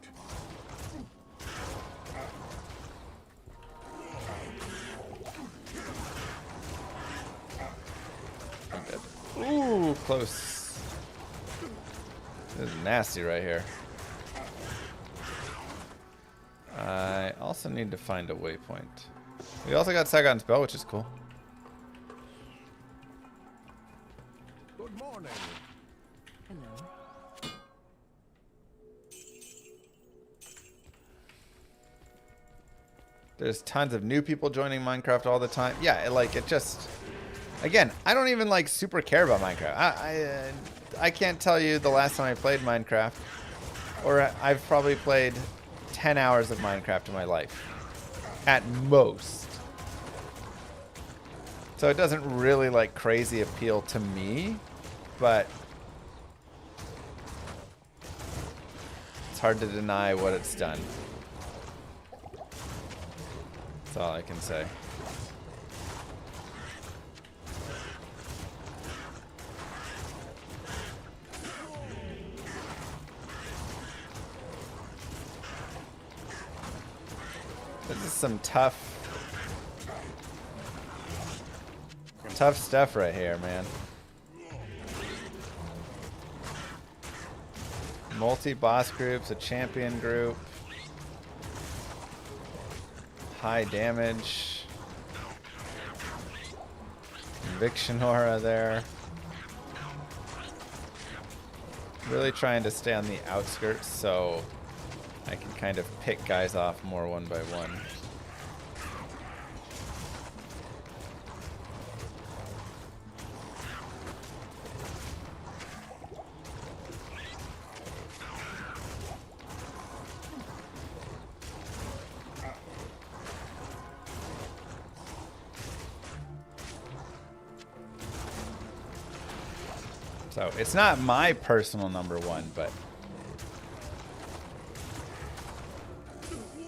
Ooh, close. This is nasty right here. I also need to find a waypoint. We also got Saigon's bell, which is cool. Good morning. Hello. There's tons of new people joining Minecraft all the time. Yeah, it just... Again, I don't even like super care about Minecraft. I can't tell you the last time I played Minecraft, or I've probably played 10 hours of Minecraft in my life, at most. So it doesn't really like crazy appeal to me, but it's hard to deny what it's done. That's all I can say. This is some tough stuff right here, man. Multi-boss groups, a champion group, high damage, conviction aura there. Really trying to stay on the outskirts so I can kind of pick guys off more one by one. So it's not my personal #1, but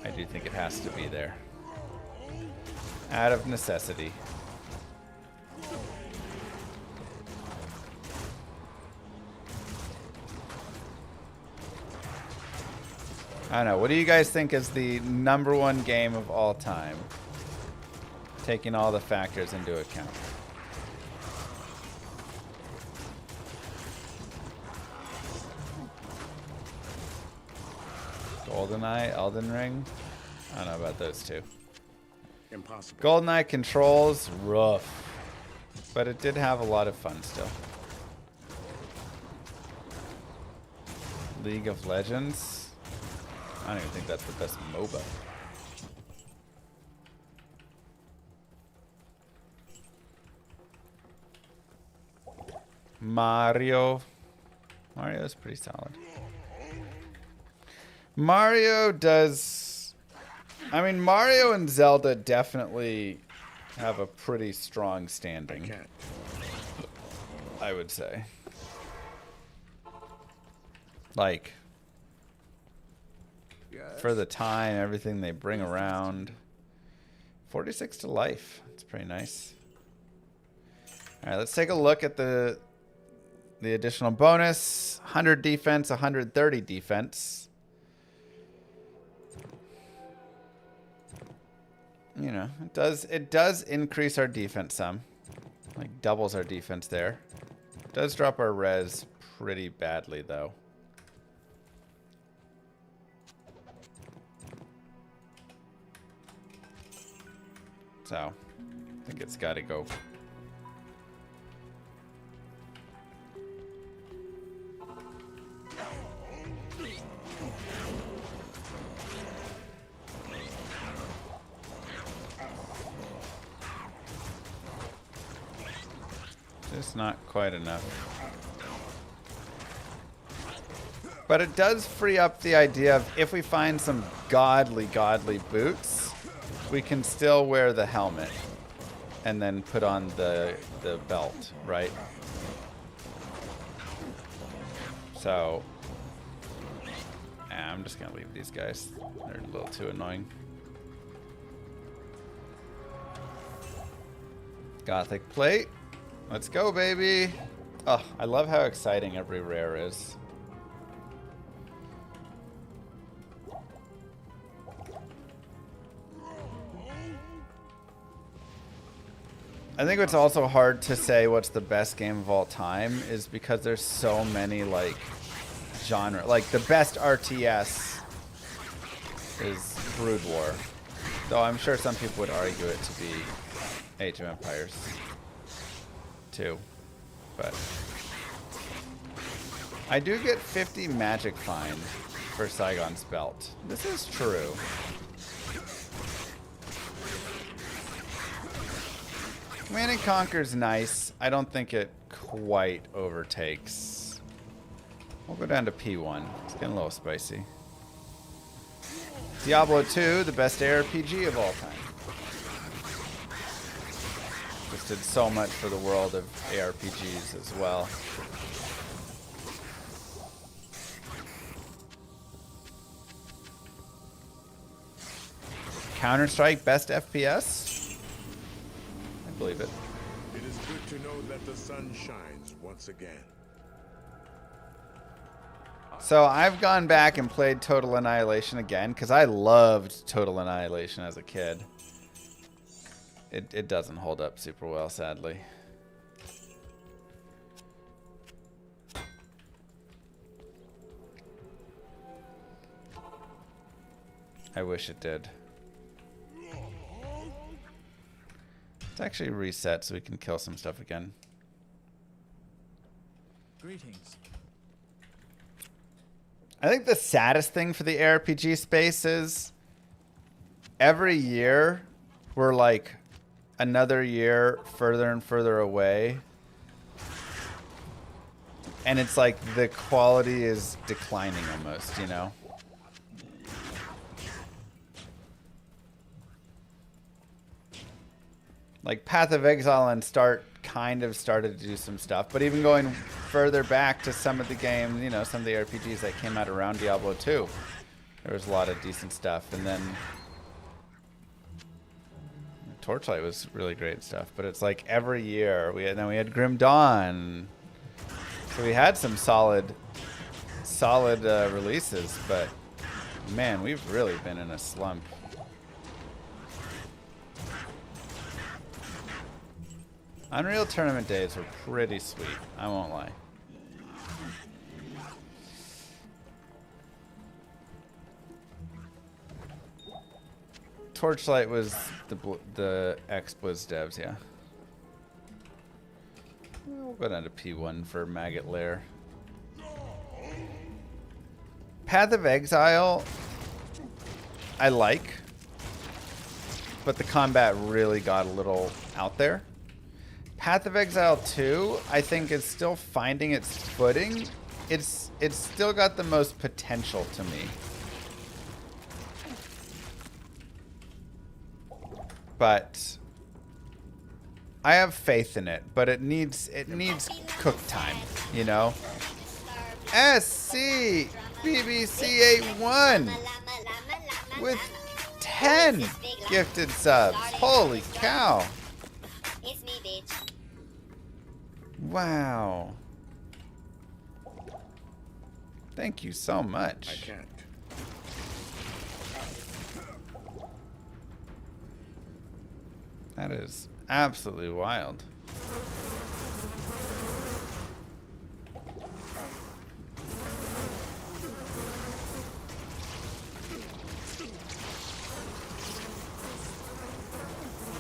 I do think it has to be there. Out of necessity. I don't know. What do you guys think is the #1 game of all time? Taking all the factors into account. GoldenEye, Elden Ring. I don't know about those two. Impossible. GoldenEye controls, rough. But it did have a lot of fun still. League of Legends. I don't even think that's the best MOBA. Mario. Mario's pretty solid. Mario does... I mean, Mario and Zelda definitely have a pretty strong standing, I would say. Like, for the time, everything they bring around. 46 to life. That's pretty nice. All right, let's take a look at the additional bonus. 100 defense, 130 defense. You know, it does increase our defense some. Like doubles our defense there. It does drop our res pretty badly though. So, I think it's got to go. Just not quite enough. But it does free up the idea of if we find some godly boots, we can still wear the helmet and then put on the belt, right? So, I'm just gonna leave these guys. They're a little too annoying. Gothic plate. Let's go, baby. Oh, I love how exciting every rare is. I think what's also hard to say what's the best game of all time is because there's so many, like, genre. Like, the best RTS is Brood War. Though I'm sure some people would argue it to be Age of Empires too. But I do get 50 magic fine for Saigon's belt. This is true. Command and Conquer's nice. I don't think it quite overtakes. We'll go down to P1. It's getting a little spicy. Diablo 2, the best ARPG of all time. Just did so much for the world of ARPGs as well. Counter-Strike, best FPS? I believe it. It is good to know that the sun shines once again. So I've gone back and played Total Annihilation again because I loved Total Annihilation as a kid. It doesn't hold up super well, sadly. I wish it did. Let's actually reset so we can kill some stuff again. Greetings. I think the saddest thing for the ARPG space is every year we're like another year further and further away. And it's like the quality is declining almost, you know? Like Path of Exile and Start kind of started to do some stuff, but even going further back to some of the games, you know, some of the RPGs that came out around Diablo 2, there was a lot of decent stuff. And then Torchlight was really great stuff, but it's like every year we had Grim Dawn, so we had some solid releases, but man, we've really been in a slump. Unreal Tournament days were pretty sweet, I won't lie. Torchlight was the ex-Blizz devs, yeah. We'll go down to P1 for Maggot Lair. Path of Exile, I like, but the combat really got a little out there. Path of Exile 2, I think it's still finding its footing. It's still got the most potential to me. But I have faith in it, but it needs cook time, you know? SC BBC 81 with 10 gifted subs. Holy cow. It's me, bitch. Wow. Thank you so much. I can't. That is absolutely wild.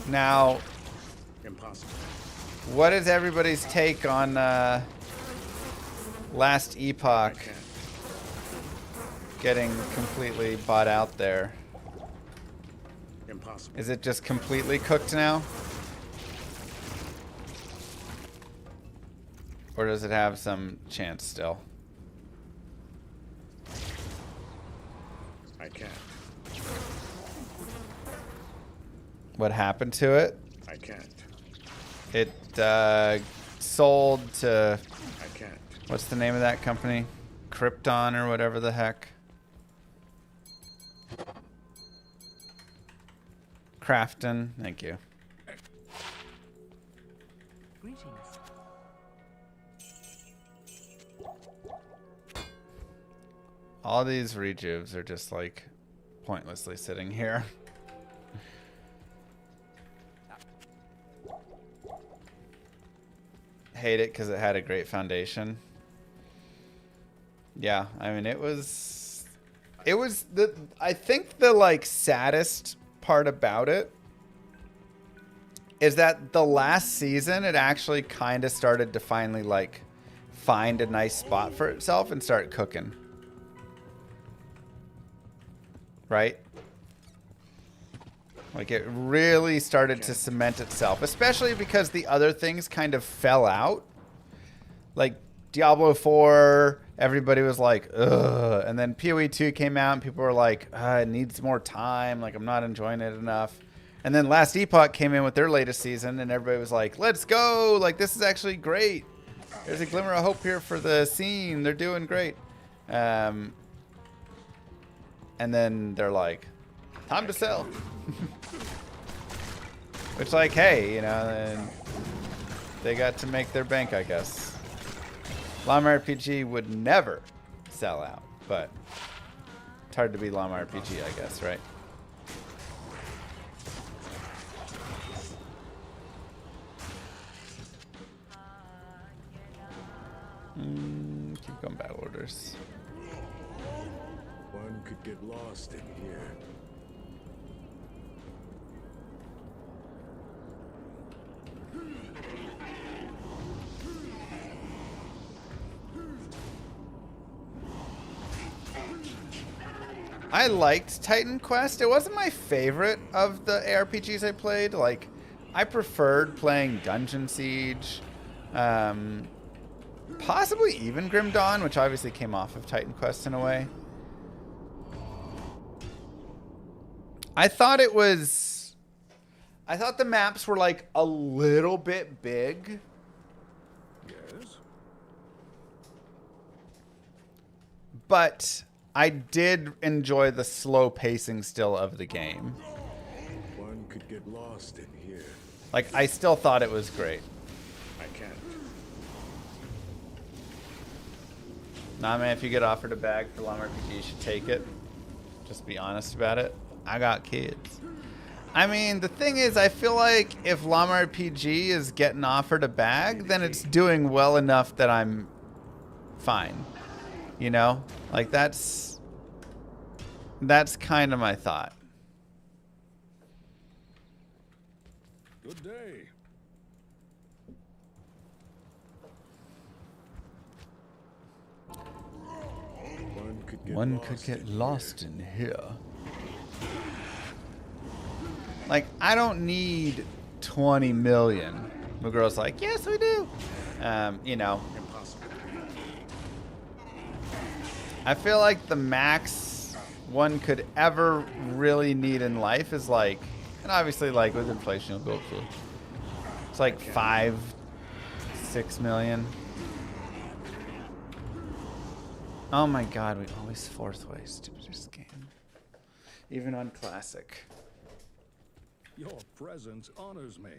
Now, Impossible. what is everybody's take on Last I Epoch can't. getting completely bought out there? Impossible. Is it just completely cooked now? Or does it have some chance still? I can't. What happened to it? I can't. It sold to, I can't. what's the name of that company? Krypton or whatever the heck. Crafton, thank you. All these rejuves are just like pointlessly sitting here. Hate it because it had a great foundation. Yeah, I mean it was the, I think the like saddest part about it is that the last season it actually kind of started to finally like find a nice spot for itself and start cooking. Right? Like it really started to cement itself, especially because the other things kind of fell out. Like Diablo 4, everybody was like, ugh. And then PoE 2 came out and people were like, it needs more time. Like I'm not enjoying it enough. And then Last Epoch came in with their latest season and everybody was like, let's go. Like this is actually great. There's a glimmer of hope here for the scene. They're doing great. And then they're like, time to sell. Which, like, hey, you know, they got to make their bank, I guess. Llama RPG would never sell out, but it's hard to be Llama RPG, I guess, right? Keep going battle orders. One could get lost in here. I liked Titan Quest. It wasn't my favorite of the ARPGs I played. Like, I preferred playing Dungeon Siege, possibly even Grim Dawn, which obviously came off of Titan Quest in a way. I thought the maps were like a little bit big. Yes. But I did enjoy the slow pacing still of the game. One could get lost in here. Like, I still thought it was great. I can't. Nah, man, if you get offered a bag for Llama RPG, you should take it. Just be honest about it. I got kids. I mean, the thing is, I feel like if Llama RPG is getting offered a bag, then it's doing well enough that I'm fine. You know? Like, that's kind of my thought. Good day. One could get lost in here. Like, I don't need 20 million. The girl's like, yes, we do. You know. Impossible. I feel like the max one could ever really need in life is like, and obviously like with inflation it'll go up to, it's like 5-6 million. Oh my god, we always fourth way, stupidest game. Even on classic. Your presence honors me.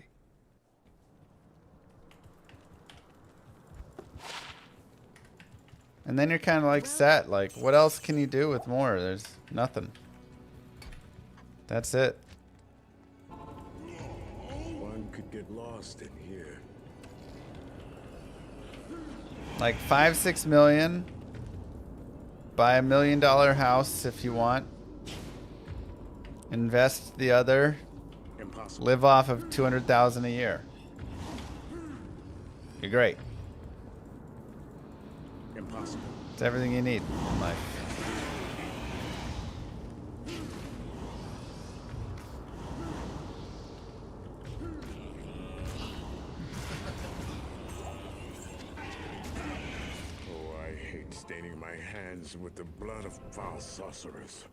And then you're kind of like set. Like, what else can you do with more? There's nothing. That's it. One could get lost in here. Like 5-6 million. Buy $1 million house if you want. Invest the other. Impossible. Live off of 200,000 a year. You're great. Impossible. It's everything you need in life. Oh, I hate staining my hands with the blood of foul sorcerers.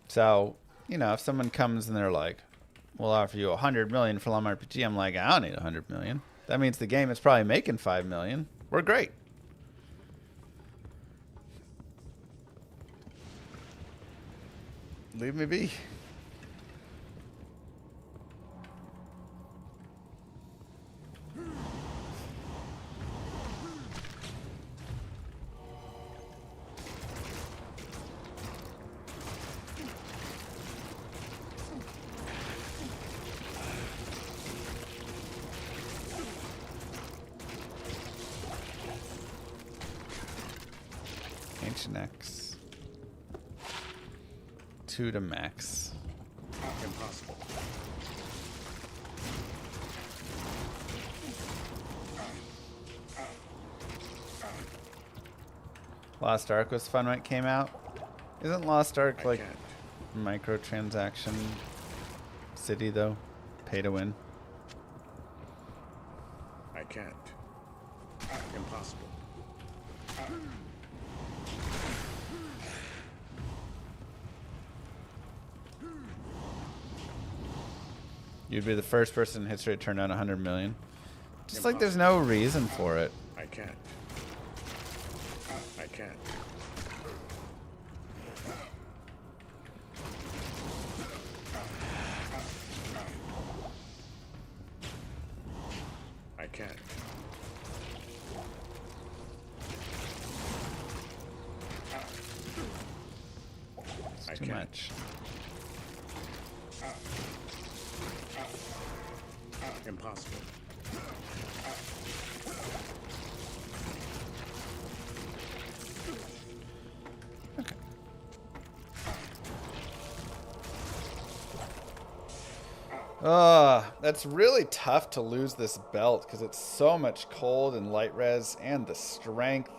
So, you know, if someone comes and they're like, we'll offer you 100 million for Llama RPG, I'm like, I don't need 100 million. That means the game is probably making 5 million. We're great. Leave me be. Ancient X. 2 to max. Impossible. Lost Ark was fun when it came out. Isn't Lost Ark like Can't. microtransaction city though? Pay to win. I can't. Impossible. You'd be the first person in history to turn down 100 million. Just like there's no reason for it. I can't. I can't. I can't. I Too can't. much. Impossible. That's really tough to lose this belt because it's so much cold and light res and the strength.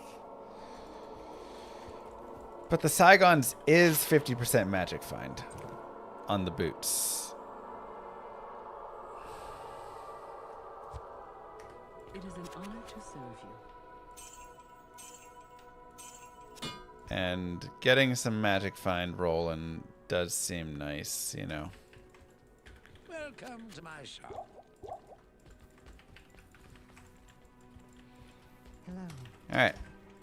But the Saigons is 50% magic find on the boots. It is an honor to serve you. And getting some magic find rolling does seem nice, you know. Welcome to my shop. Hello. Alright,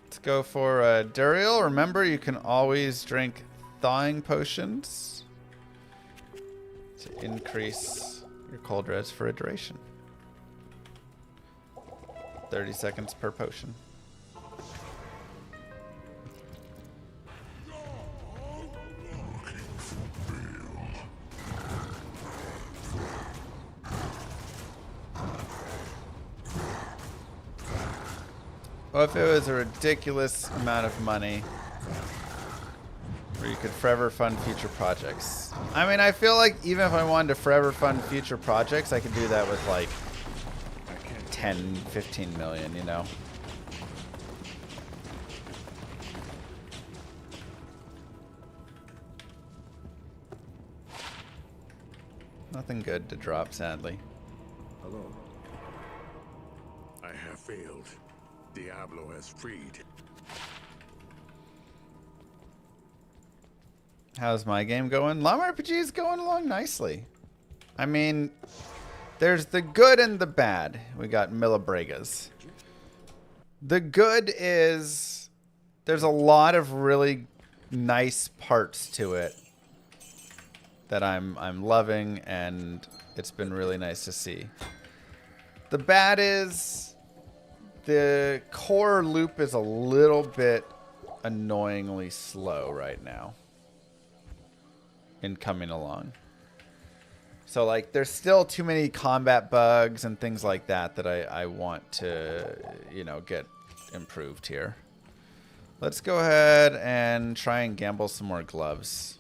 let's go for Duriel. Remember, you can always drink thawing potions to increase your cold res for a duration. 30 seconds per potion. Well, if it was a ridiculous amount of money where you could forever fund future projects. I mean, I feel like even if I wanted to forever fund future projects, I could do that with like 10, 15 million, you know? Nothing good to drop, sadly. Hello. I have failed. Diablo has freed. How's my game going? Llama RPG is going along nicely. I mean, there's the good and the bad. We got Millibregas. The good is there's a lot of really nice parts to it that I'm loving, and it's been really nice to see. The bad is the core loop is a little bit annoyingly slow right now in coming along. So, like, there's still too many combat bugs and things like that that I want to, you know, get improved here. Let's go ahead and try and gamble some more gloves.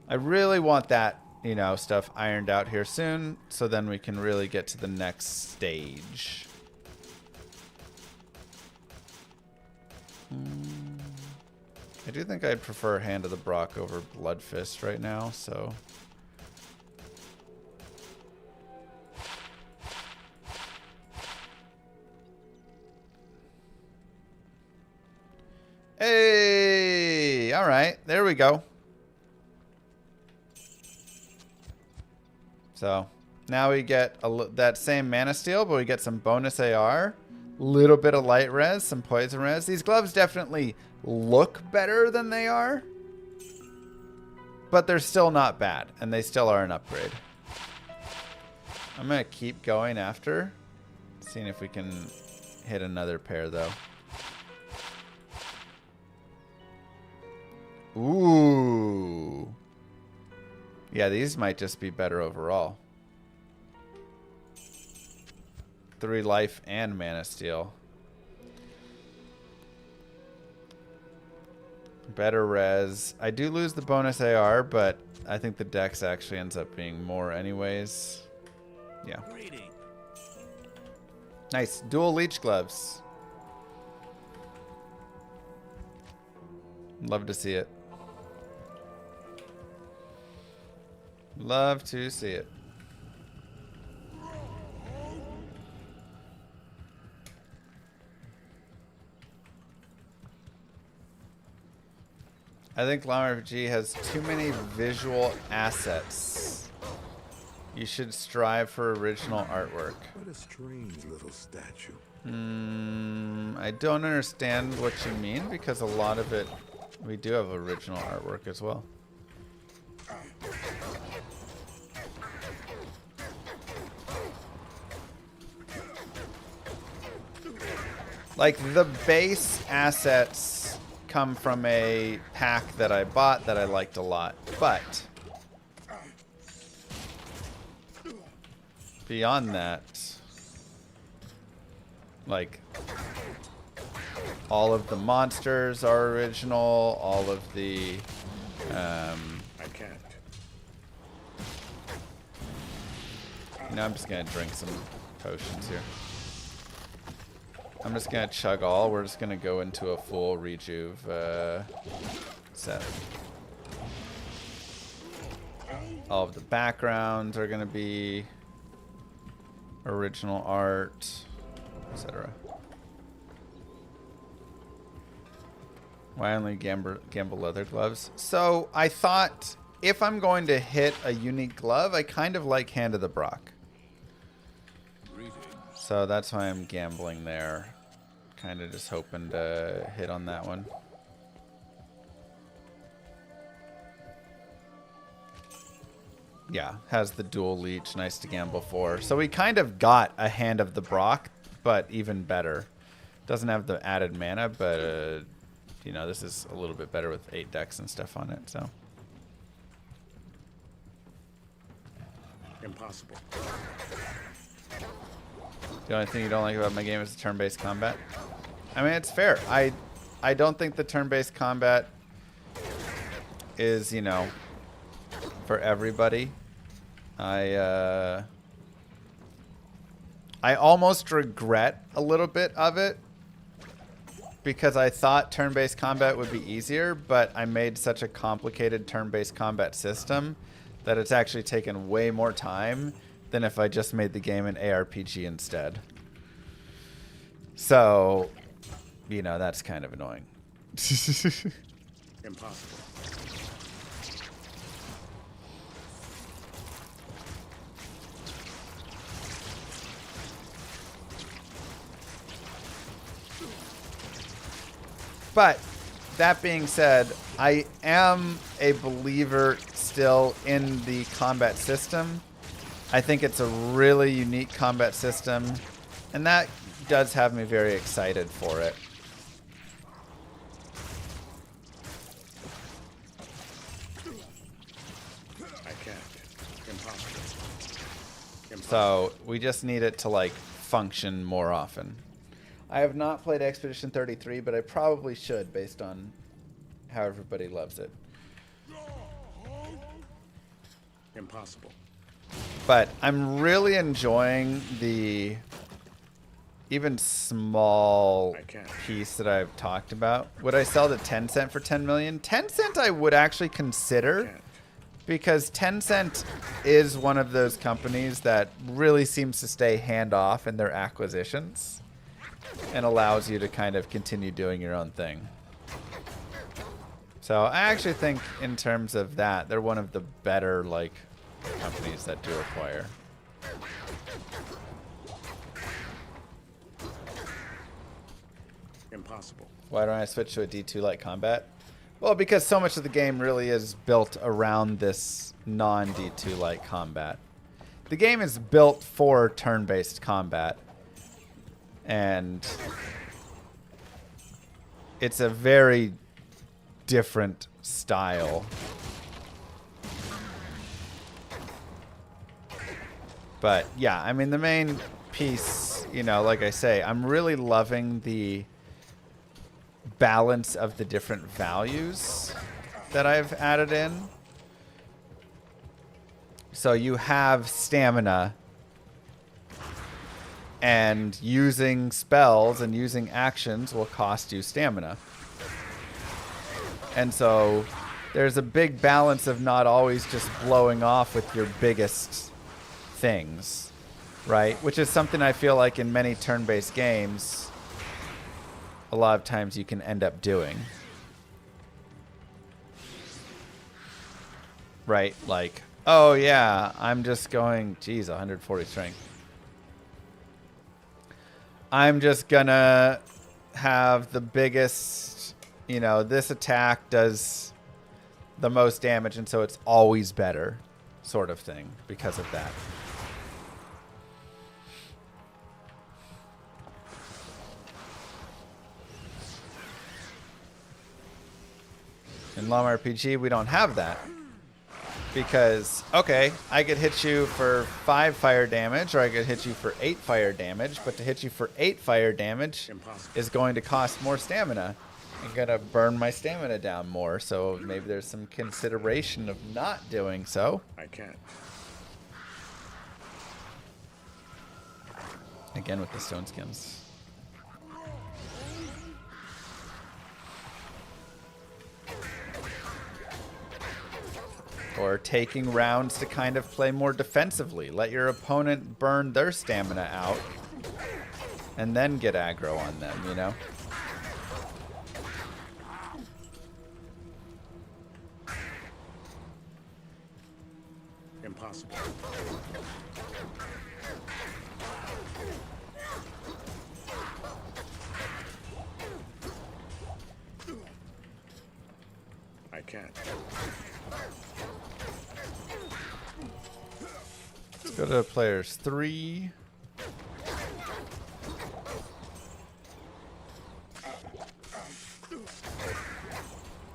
I really want that, you know, stuff ironed out here soon, so then we can really get to the next stage. I do think I'd prefer Hand of the Brock over Blood Fist right now, so... Hey! Alright, there we go. So, now we get that same Mana Steel, but we get some bonus AR, little bit of light res, some poison res. These gloves definitely look better than they are, but they're still not bad, and they still are an upgrade. I'm going to keep going after, seeing if we can hit another pair, though. Ooh. Yeah, these might just be better overall. 3 life and Mana Steel. Better res. I do lose the bonus AR, but I think the dex actually ends up being more anyways. Yeah. Nice. Dual leech gloves. Love to see it. Love to see it. I think Llama RPG has too many visual assets. You should strive for original artwork. What a strange little statue. I don't understand what you mean, because a lot of it, we do have original artwork as well. Like, the base assets come from a pack that I bought that I liked a lot, but beyond that, like, all of the monsters are original, all of the I can't. you know, I'm just gonna drink some potions here. I'm just gonna chug all. We're just gonna go into a full rejuve set. All of the backgrounds are gonna be original art, etc. Why only gamble leather gloves? So I thought if I'm going to hit a unique glove, I kind of like Hand of the Brock. So that's why I'm gambling there. Kind of just hoping to hit on that one. Yeah, has the dual leech. Nice to gamble for. So we kind of got a Hand of the Brock, but even better. Doesn't have the added mana, but you know, this is a little bit better with 8 decks and stuff on it. So Impossible. the only thing you don't like about my game is the turn-based combat. I mean, it's fair. I don't think the turn-based combat is, you know, for everybody. I almost regret a little bit of it because I thought turn-based combat would be easier, but I made such a complicated turn-based combat system that it's actually taken way more time than if I just made the game an ARPG instead. So, you know, that's kind of annoying. Impossible. But that being said, I am a believer still in the combat system. I think it's a really unique combat system, and that does have me very excited for it. I can't. Impossible. So we just need it to like function more often. I have not played Expedition 33, but I probably should based on how everybody loves it. Impossible. But I'm really enjoying the even small piece that I've talked about. Would I sell to Tencent for 10 million? Tencent I would actually consider, because Tencent is one of those companies that really seems to stay hands-off in their acquisitions and allows you to kind of continue doing your own thing. So I actually think in terms of that, they're one of the better like companies that do acquire. Impossible. Why don't I switch to a D2 like combat? Well, because so much of the game really is built around this non-D2 like combat. The game is built for turn-based combat, and it's a very different style. But yeah, I mean, the main piece, you know, like I say, I'm really loving the balance of the different values that I've added in. So you have stamina, and using spells and using actions will cost you stamina. And so there's a big balance of not always just blowing off with your biggest things, right? Which is something I feel like in many turn-based games, a lot of times you can end up doing. Right? Like, oh yeah, I'm just going, geez, 140 strength. I'm just gonna have the biggest, you know, this attack does the most damage, and so it's always better, sort of thing, because of that. In Llama RPG, we don't have that. Because, okay, I could hit you for 5 fire damage, or I could hit you for 8 fire damage, but to hit you for 8 fire damage is going to cost more stamina. I'm going to burn my stamina down more, so maybe there's some consideration of not doing so. I can't. Again with the stone skins. Or taking rounds to kind of play more defensively. Let your opponent burn their stamina out and then get aggro on them, you know? Impossible. I can't. Let's go to players 3.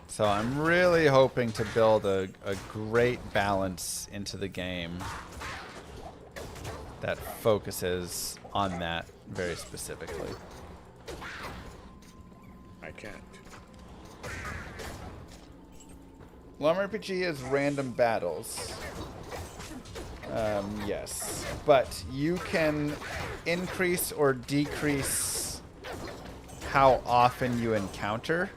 So I'm really hoping to build a great balance into the game that focuses on that very specifically. I can't. Llama RPG is random battles. Yes, but you can increase or decrease how often you encounter.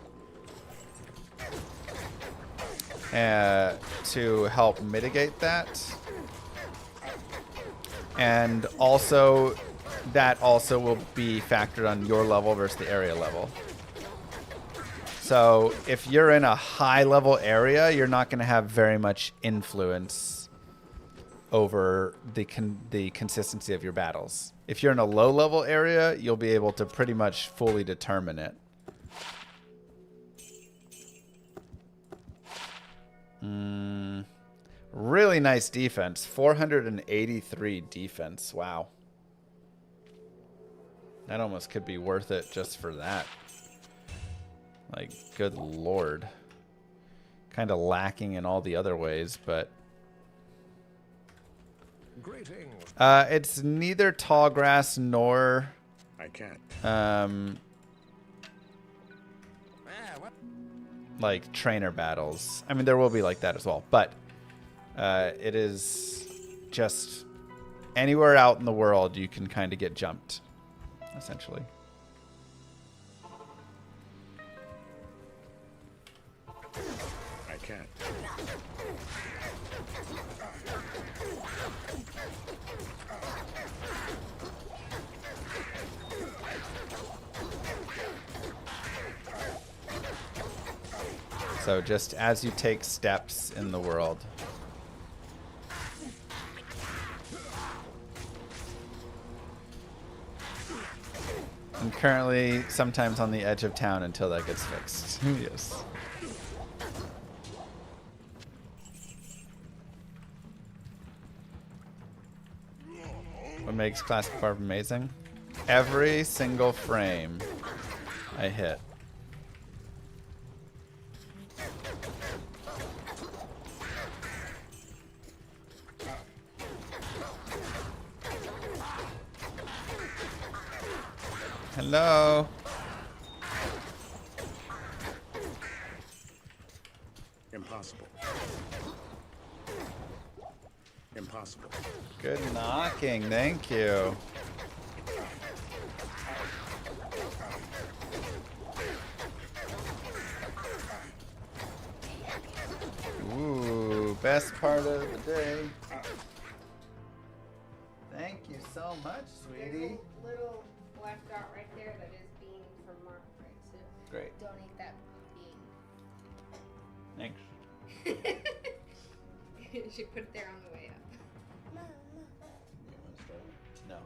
to help mitigate that. And also, that also will be factored on your level versus the area level. So if you're in a high level area, you're not going to have very much influence over the consistency of your battles. If you're in a low level area, you'll be able to pretty much fully determine it. Really nice defense. 483 defense. Wow. That almost could be worth it just for that. Like, good lord. Kind of lacking in all the other ways, but... Greetings. It's neither tall grass nor... I can't. like, trainer battles. I mean, there will be like that as well, but... it is just... anywhere out in the world you can kind of get jumped, essentially. I can't. So just as you take steps in the world. I'm currently sometimes on the edge of town until that gets fixed. Yes. What makes Classic Barb amazing? Every single frame I hit. Hello. Impossible. Impossible. Good knocking, thank you. Ooh, best part of the day. Thank you so much, sweetie. Little black dot right there that is bean from Mark, right? So Great. donate that bean. Thanks. You should put it there on the way up. No.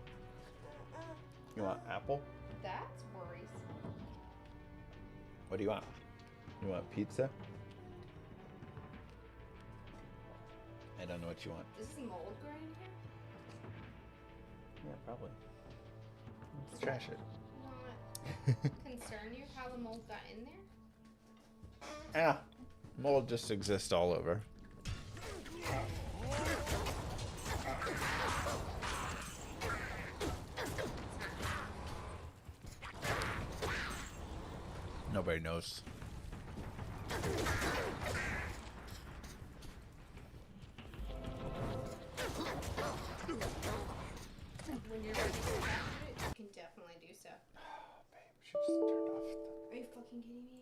You want apple? That's worrisome. What do you want? You want pizza? I don't know what you want. Is this mold growing here? Yeah, probably. Let's trash it. Not concern you how the mold got in there? Yeah. Mold just exists all over. Nobody knows. When you're ready to capture it, you can definitely do so. Oh, babe, she just turned off the... Are you fucking kidding me?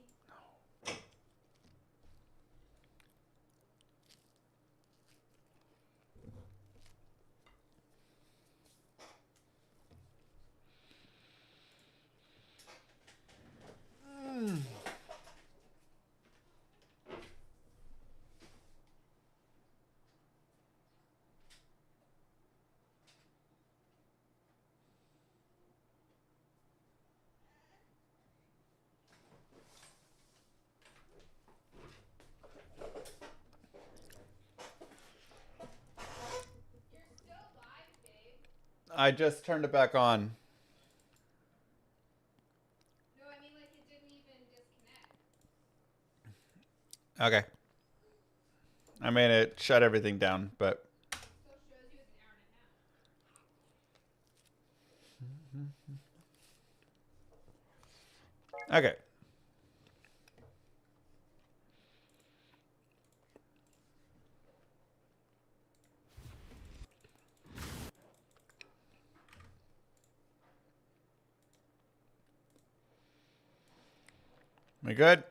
I just turned it back on. No, I mean like it didn't even disconnect. Okay. I mean, it shut everything down, but... So it shows you it's an hour and a half. Okay. We good?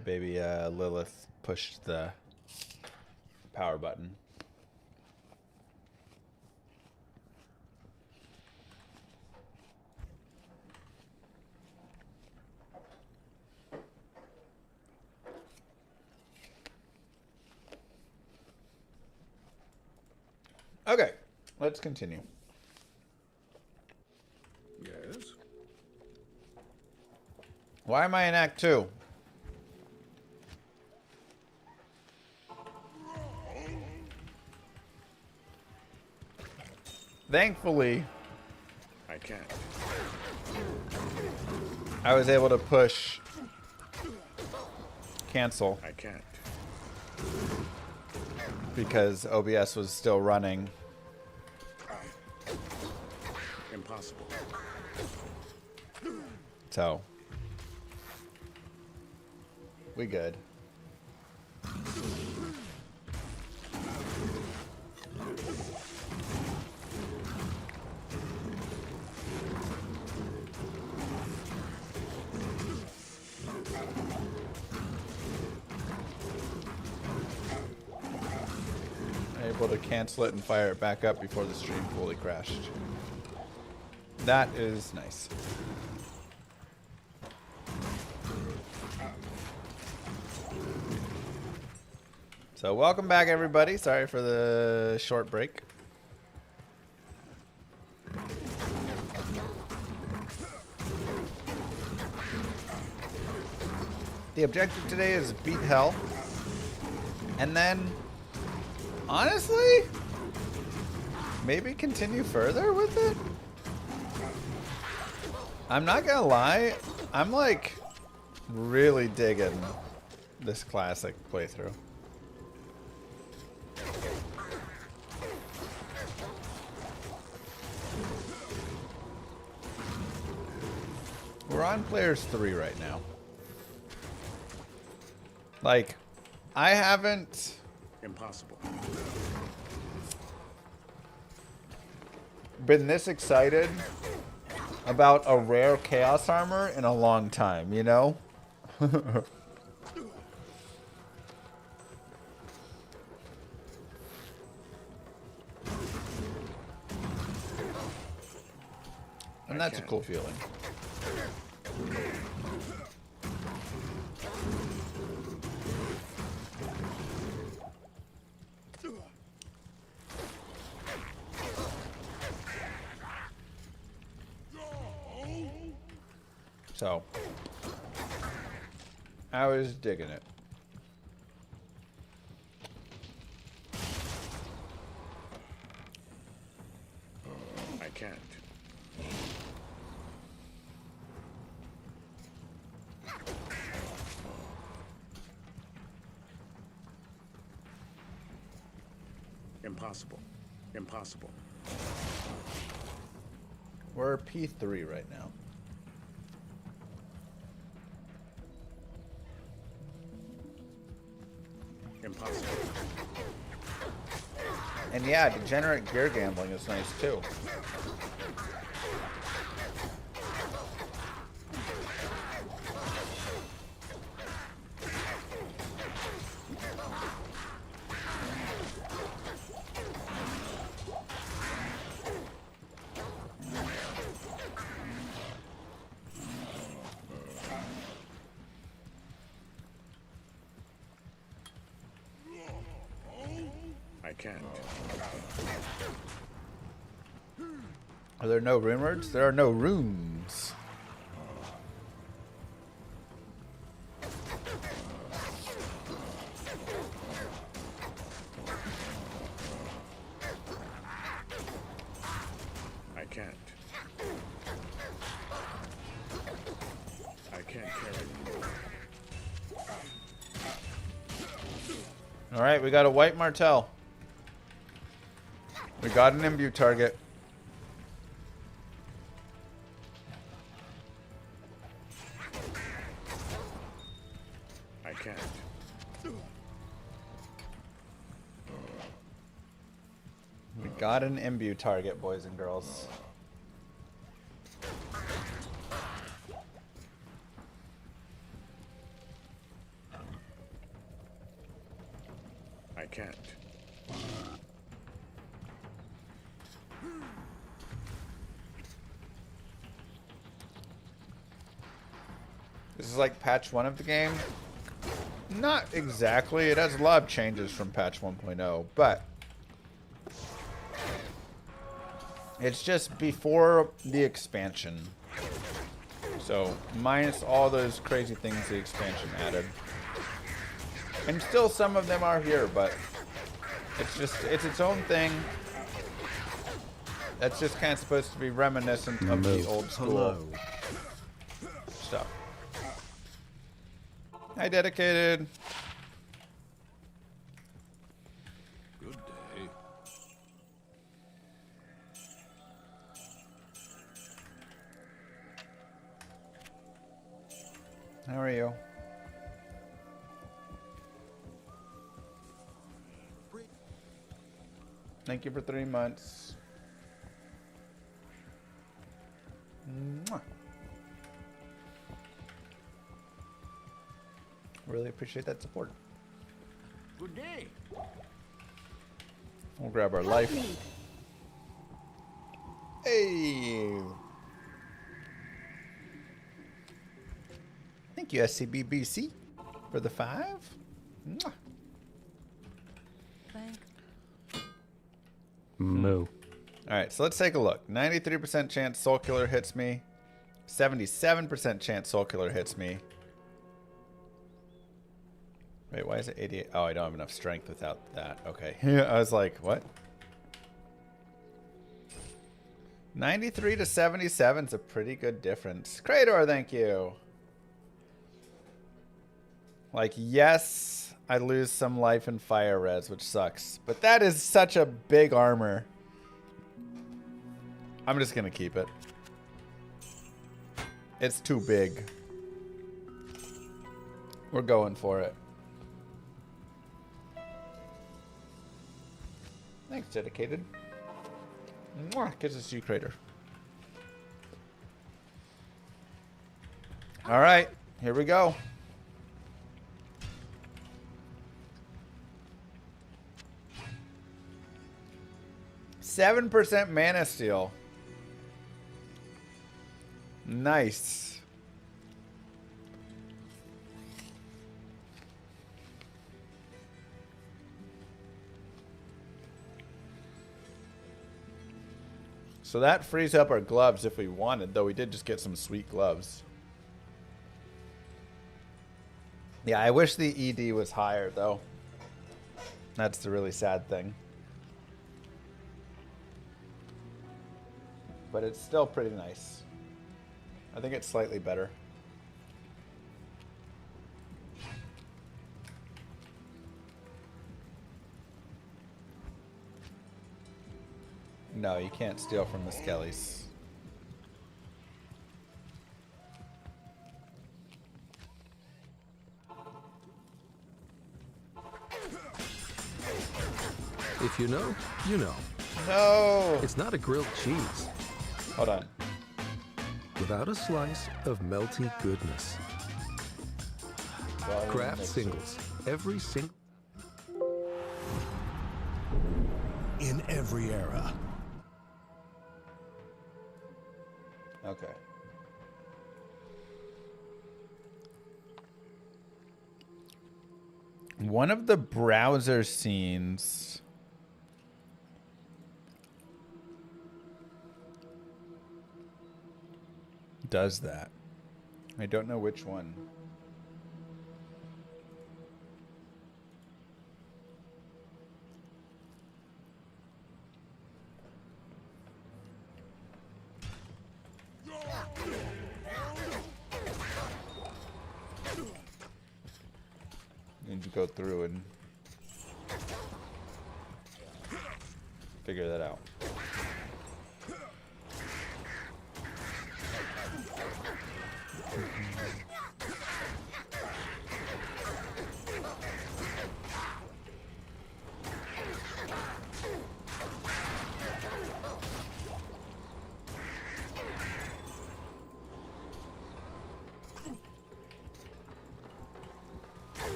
Alright, baby Lilith pushed the power button. Okay, let's continue. Yes? Why am I in Act 2? Thankfully, I can't. I was able to push cancel I can't. because OBS was still running. Impossible. So, we good. Able to cancel it and fire it back up before the stream fully crashed. That is nice. So welcome back, everybody. Sorry for the short break. The objective today is beat hell. And then, honestly, maybe continue further with it? I'm not gonna lie, I'm like really digging this classic playthrough. We're on players 3 right now. Like, I haven't... Impossible. been this excited about a rare chaos armor in a long time, you know? And that's a cool feeling. So, I was digging it. I can't. Impossible. Impossible. We're P3 right now. Impossible. And yeah, degenerate gear gambling is nice too. I can't. Are there no rune words? There are no runes. I can't. I can't carry. All right, we got a white martel. We got an imbue target. I can't. We got an imbue target, boys and girls. I can't. This is like patch 1 of the game. Not exactly. It has a lot of changes from patch 1.0, but it's just before the expansion. So minus all those crazy things the expansion added. And still some of them are here, but it's its own thing. That's just kind of supposed to be reminiscent of the old school stuff. Hi, Dedicated. Good day. How are you? Thank you for 3 months. Mwah. Really appreciate that support. Good day. We'll grab our life. Hey! Thank you, SCBBC, for the 5. Mwah. Thank. Moo. Alright, so let's take a look. 93% chance Soul Killer hits me. 77% chance Soul Killer hits me. Wait, why is it 88? Oh, I don't have enough strength without that. Okay. I was like, what? 93 to 77 is a pretty good difference. Krator, thank you. Like, yes, I lose some life in fire res, which sucks. But that is such a big armor. I'm just going to keep it. It's too big. We're going for it. Thanks, Dedicated. Mwah, gives us you, Crater. All right, here we go. %7 mana steal. Nice. So that frees up our gloves if we wanted, though we did just get some sweet gloves. Yeah, I wish the ED was higher, though. That's the really sad thing. But it's still pretty nice. I think it's slightly better. No, you can't steal from the skellies. If you know, you know. No! It's not a grilled cheese Hold on. without a slice of melty goodness. Craft singles. Every single. In every era. Okay. One of the browser scenes does that. I don't know which one. Need to go through and figure that out.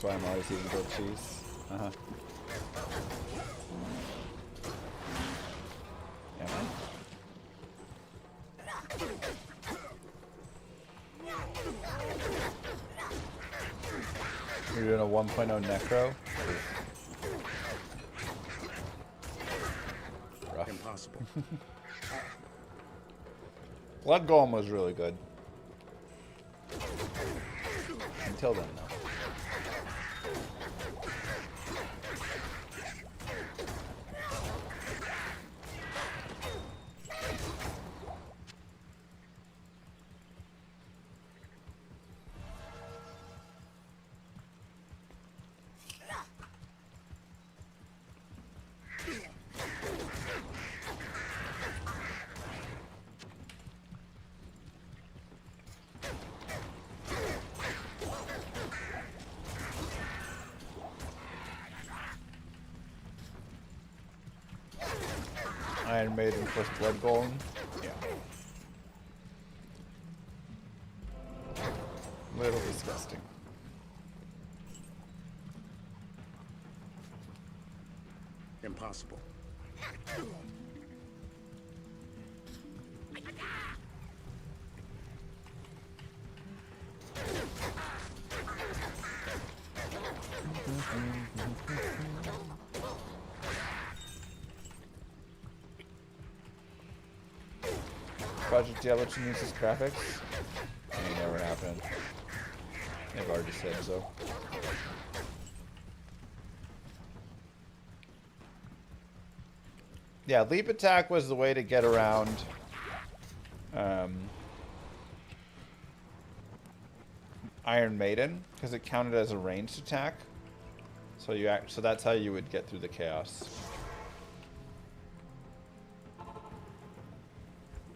That's why I'm always eating grilled cheese. Uh-huh. Am I? You're doing a 1.0 necro? Rough. Impossible. Blood Golem was really good. Until then, though. Iron Maiden plus Blood Golem. Yeah. Little disgusting. Impossible. Project Gelatin uses graphics? Ain't never happened. They've already said so. Yeah, leap attack was the way to get around Iron Maiden because it counted as a ranged attack. So so that's how you would get through the chaos.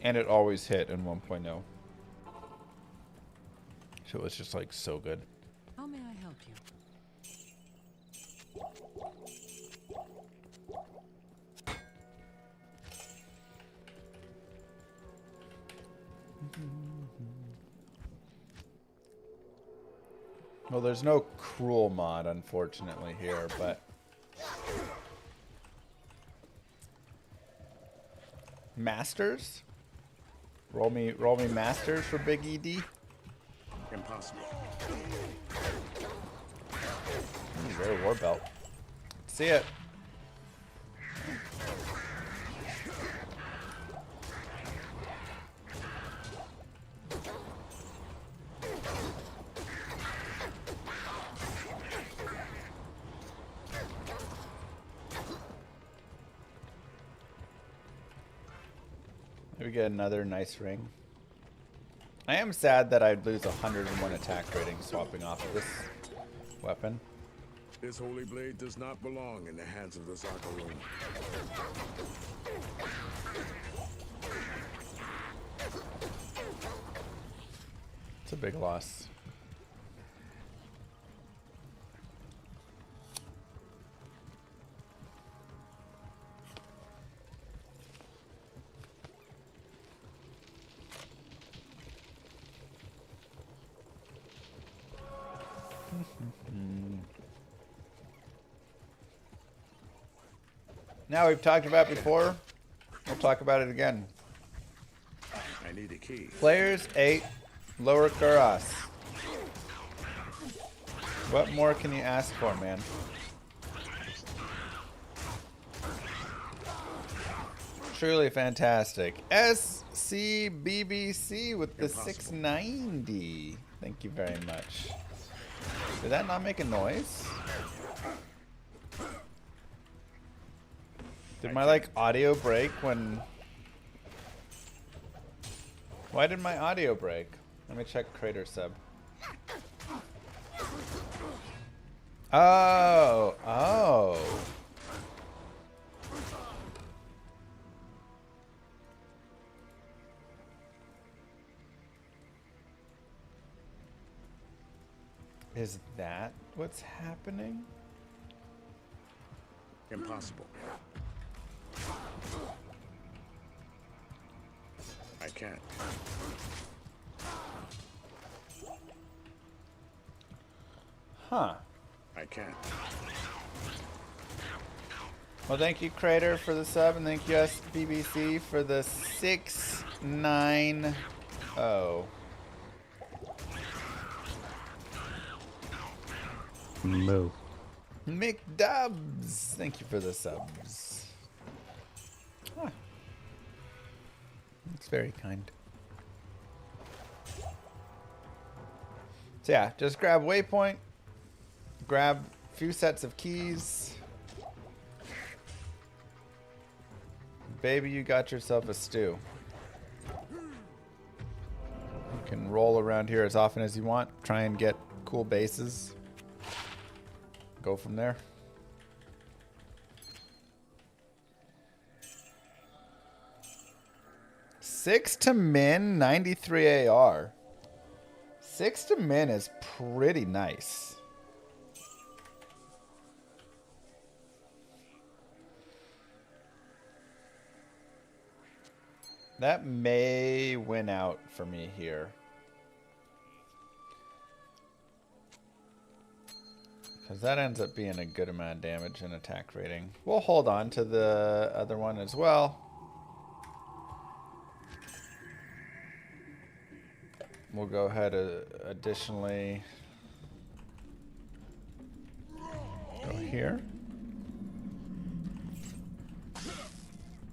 And it always hit in 1.0. So it was just like so good. How may I help you? Well, there's no cruel mod, unfortunately, here, but Masters? Roll me Masters for Big ED. Impossible. Rare War Belt. See it. We get another nice ring. I am sad that I'd lose 101 attack rating swapping off of this weapon. This holy blade does not belong in the hands of the Zakaroon. It's a big loss. Now we've talked about it before. We'll talk about it again. I need a key. Players 8, lower Kuras. What more can you ask for, man? Truly fantastic. SCBBC with the 690. Thank you very much. Did that not make a noise? Did my audio break when... Why did my audio break? Let me check Crater sub. Oh, oh. Is that what's happening? Impossible. I can't. Huh. I can't. Well, thank you, Crater, for the sub, and thank you, SBBC, for the 690. Moo. McDubs, thank you for the subs. Huh. It's very kind. So yeah, just grab waypoint, grab a few sets of keys. Baby, you got yourself a stew. You can roll around here as often as you want. Try and get cool bases. Go from there. Six to min, 93 AR. 6 to min is pretty nice. That may win out for me here. Because that ends up being a good amount of damage and attack rating. We'll hold on to the other one as well. We'll go ahead additionally go here.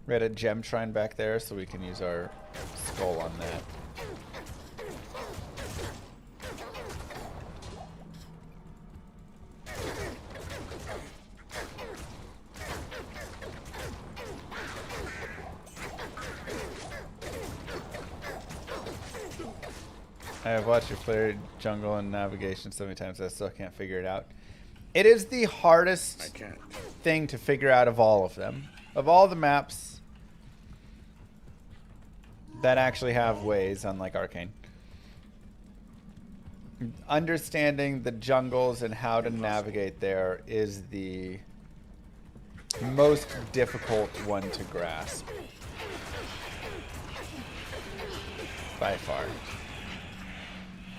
We had a gem shrine back there, so we can use our skull on that. I have watched you play jungle and navigation so many times I still can't figure it out. It is the hardest thing to figure out of all of them. Of all the maps that actually have ways, unlike Arcane. Understanding the jungles and how to navigate there is the most difficult one to grasp. By far.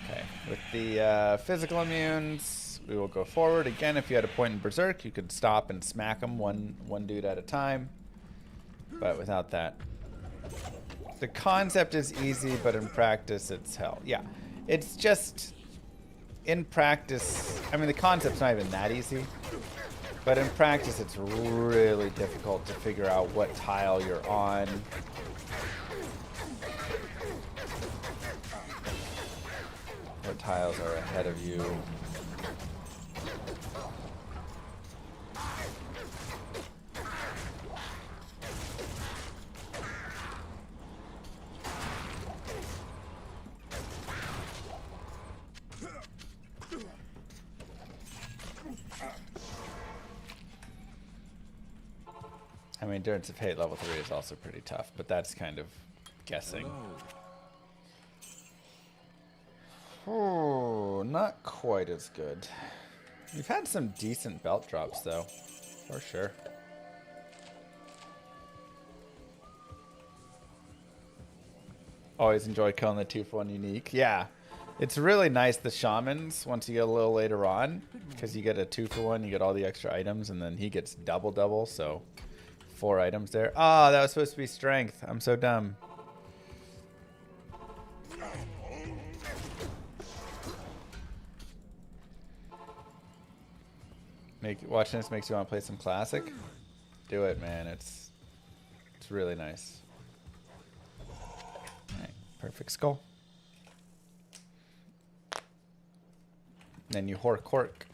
Okay, with the physical immunes, we will go forward. Again, if you had a point in Berserk, you could stop and smack them one dude at a time. But without that, the concept is easy, but in practice, it's hell. Yeah, it's just in practice. I mean, the concept's not even that easy, but in practice, it's really difficult to figure out what tile you're on. What tiles are ahead of you. I mean, Endurance of Hate level 3 is also pretty tough, but that's kind of guessing. Oh, not quite as good. We've had some decent belt drops, though, for sure. Always enjoy killing the 2-for-1 unique. Yeah, it's really nice, the shamans, once you get a little later on, because you get a 2-for-1, you get all the extra items, and then he gets double, so 4 items there. Ah, that was supposed to be strength. I'm so dumb. Watching this makes you want to play some classic. Do it, man. It's really nice. Alright, perfect skull. Then you cork.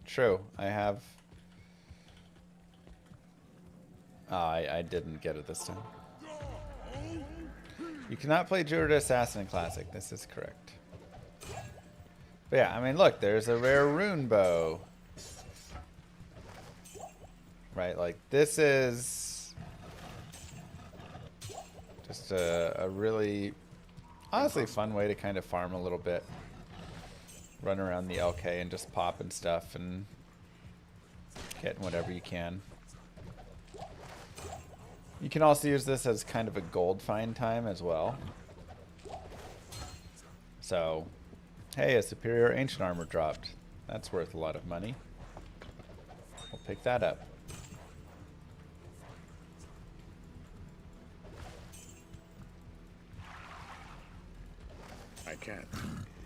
True, I have. Oh, I didn't get it this time. You cannot play Druid Assassin in Classic. This is correct. But yeah, I mean, look, there's a rare rune bow. Right, like, this is just a really, honestly, fun way to kind of farm a little bit. Run around the LK and just popping stuff and getting whatever you can. You can also use this as kind of a gold find time as well. So, Hey, a superior ancient armor dropped. That's worth a lot of money. We'll pick that up. I can't.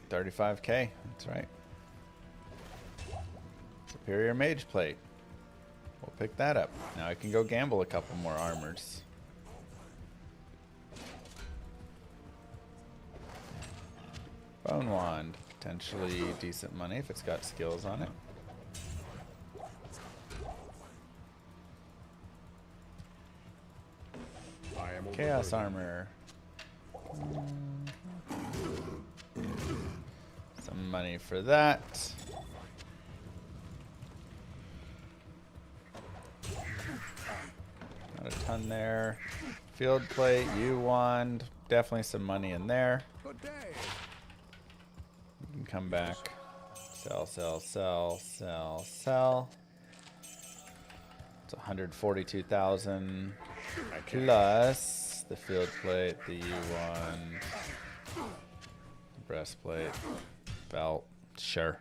35k. That's right. Superior mage plate. We'll pick that up. Now I can go gamble a couple more armors. Bone wand. Potentially decent money if it's got skills on it. I am Chaos armor. Some money for that. Not a ton there. Field plate, U-wand. Definitely some money in there. Good day. You can come back. Sell, sell, sell, sell, sell. It's 142,000 plus the field plate, the U-wand, breastplate, belt. Sure.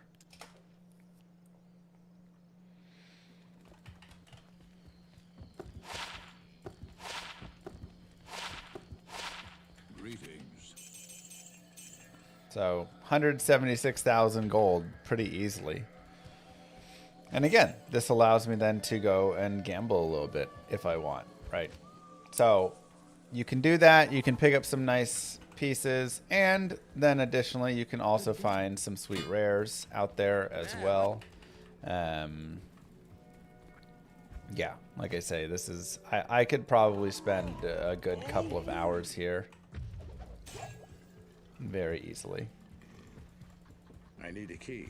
Greetings. So 176,000 gold pretty easily. And again, this allows me then to go and gamble a little bit if I want, right? So you can do that. You can pick up some nice pieces. And then additionally, you can also find some sweet rares out there as well. Yeah, like I say, this is... I could probably spend a good couple of hours here. Very easily. I need a key.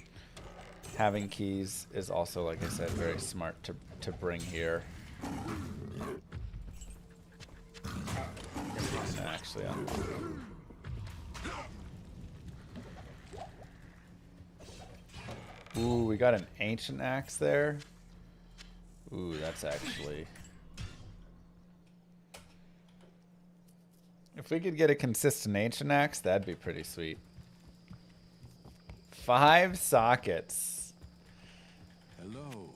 Having keys is also, like I said, very smart to bring here. And actually unlock. Ooh, we got an ancient axe there. Ooh, that's actually... If we could get a consistent ancient axe, that'd be pretty sweet. 5 sockets. Hello.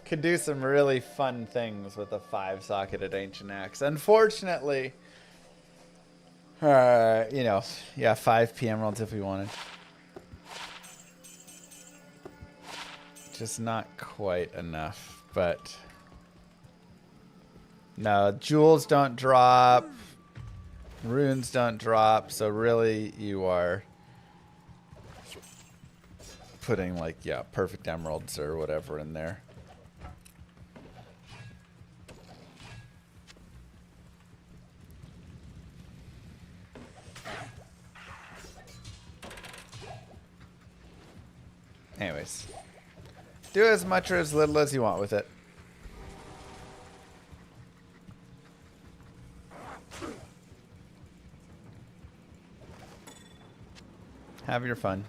Could do some really fun things with a 5-socketed ancient axe. Unfortunately, you know, yeah, 5 PM rolls if we wanted. Just not quite enough, but no, jewels don't drop, runes don't drop, so really you are putting like, yeah, perfect emeralds or whatever in there. Anyways, do as much or as little as you want with it. Have your fun.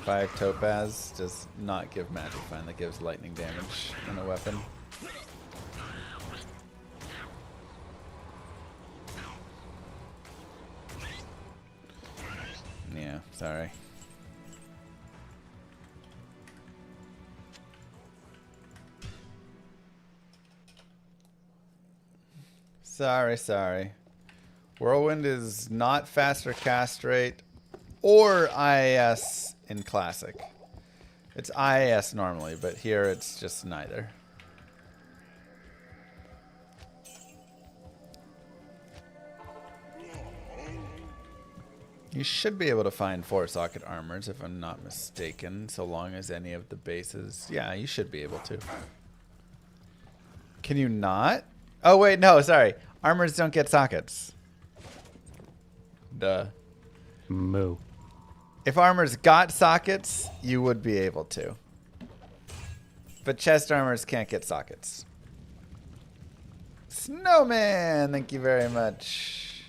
Five topaz does not give magic find, that gives lightning damage in a weapon. Yeah, sorry. Sorry. Whirlwind is not faster cast rate or IAS in Classic. It's IAS normally, but here it's just neither. You should be able to find 4-socket armors if I'm not mistaken, so long as any of the bases... Yeah, you should be able to. Can you not? Oh, wait, no, sorry. Armors don't get sockets. Duh. Moo. If armors got sockets, you would be able to. But chest armors can't get sockets. Snowman, thank you very much.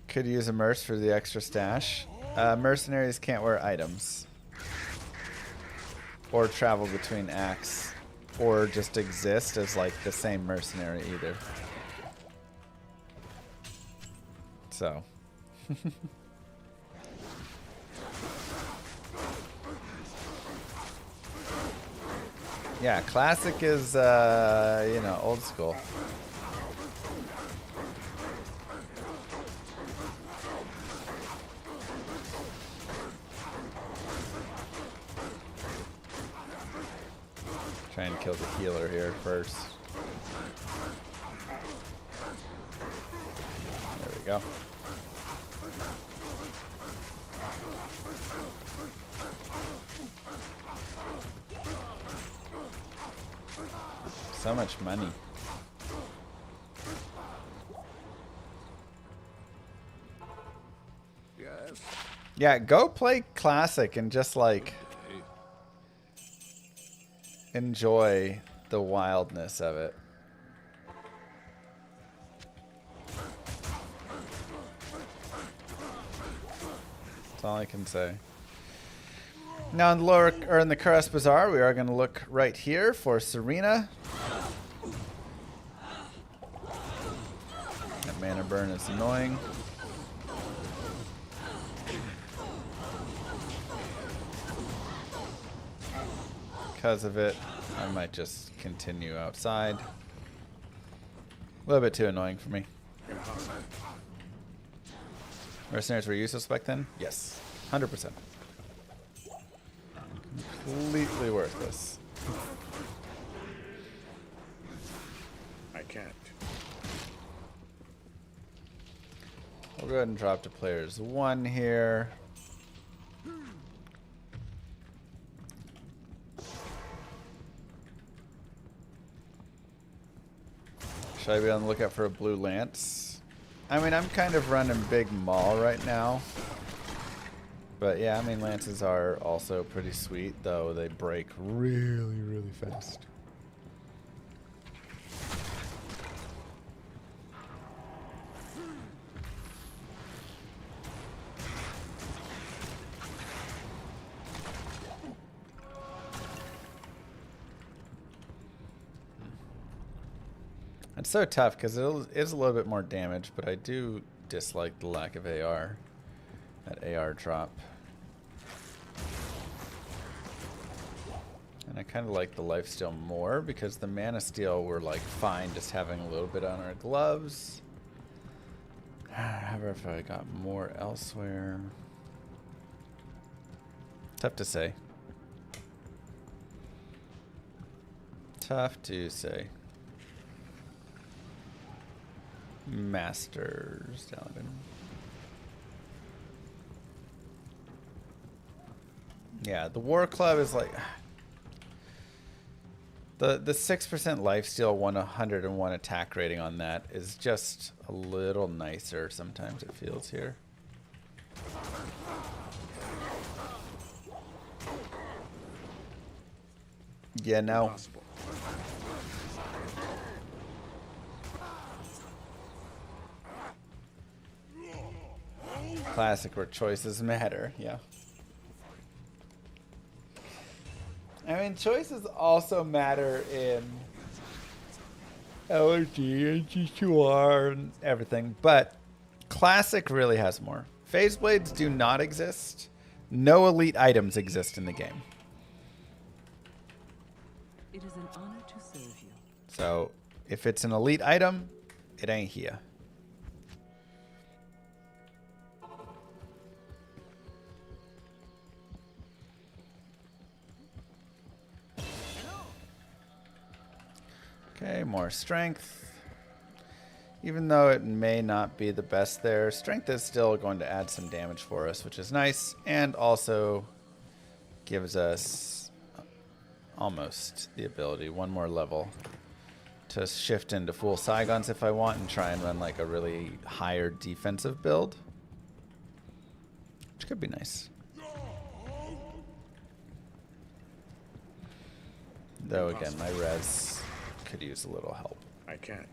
Could use a merc for the extra stash. Mercenaries can't wear items. Or travel between acts. Or just exist as like the same mercenary either. So. Yeah, classic is, you know, old school. Try and kill the healer here first. There we go. So much money. Yes. Yeah, go play classic and just like enjoy the wildness of it. That's all I can say. Now in the lower or in the Caress Bazaar, we are going to look right here for Serena. That mana burn is annoying. Because of it, I might just continue outside. A little bit too annoying for me. Mercenaries were useless back then? Yes. 100%. Completely worthless. I can't. We'll go ahead and drop to players 1 here. Should I be on the lookout for a blue lance? I mean, I'm kind of running big maul right now. But yeah, I mean, lances are also pretty sweet, though they break really, really fast. It's so tough because it is a little bit more damage, but I do dislike the lack of AR. That AR drop. And I kind of like the lifesteal more because the mana steal we're like fine just having a little bit on our gloves. However, if I got more elsewhere. Tough to say. Tough to say. Masters Paladin. Yeah, the War Club is like the 6% lifesteal 101 attack rating on that is just a little nicer sometimes it feels here. Yeah, no. Classic where choices matter, yeah. I mean, choices also matter in LRG and G2R and everything, but Classic really has more. Phase Blades do not exist. No elite items exist in the game. It is an honor to serve you. So, if it's an elite item, it ain't here. Okay, more strength. Even though it may not be the best there, strength is still going to add some damage for us, which is nice, and also gives us almost the ability, one more level, to shift into full Saigons if I want and try and run like a really higher defensive build. Which could be nice. Though again, my res could use a little help. I can't.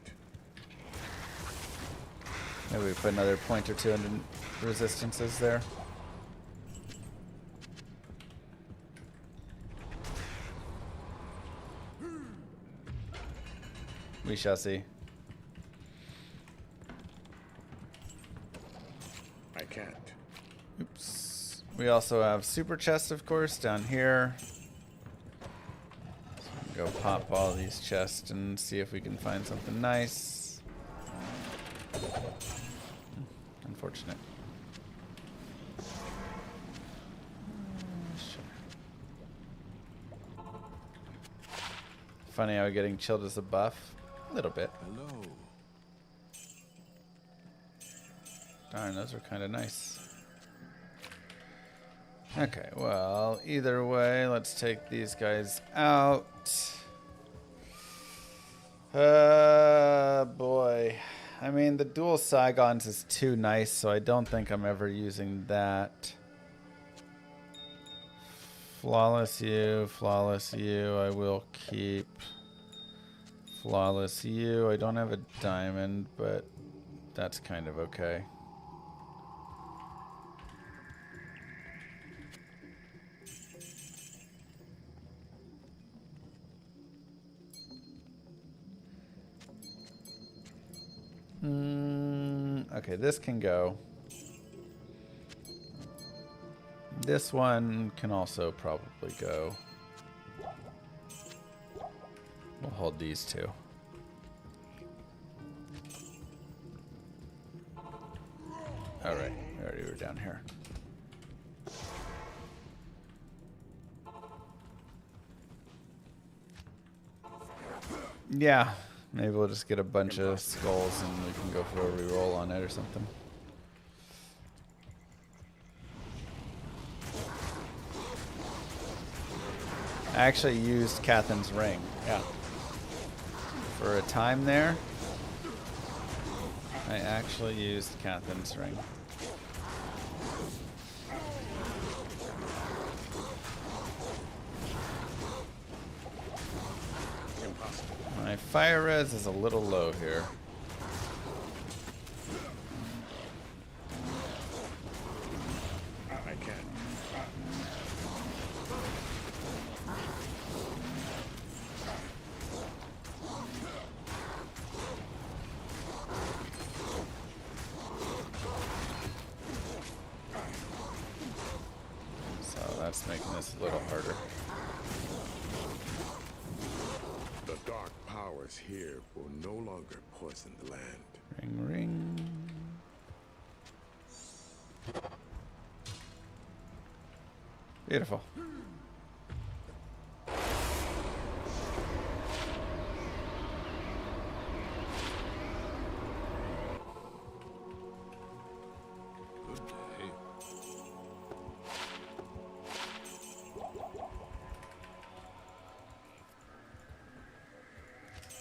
Maybe we put another point or two into resistances there. We shall see. I can't. Oops. We also have super chests, of course, down here. So we can go pop all these chests and see if we can find something nice. Unfortunate. Sure. Funny how getting chilled is a buff. A little bit. Hello. Darn, those are kind of nice. Okay, well, either way, let's take these guys out. Boy. I mean, the dual Saigons is too nice, so I don't think I'm ever using that. Flawless you, I will keep. Flawless you. I don't have a diamond, but that's kind of okay. Okay, this can go. This one can also probably go. We'll hold these two. Alright, we already were down here. Yeah, maybe we'll just get a bunch of skulls and we can go for a reroll on it or something. I actually used Cathan's ring. Yeah. For a time there, I actually used Cathan's ring. My fire res is a little low here. I can't. So that's making this a little harder. The dark powers here will no longer poison the land. Ring, ring. Beautiful. Good day.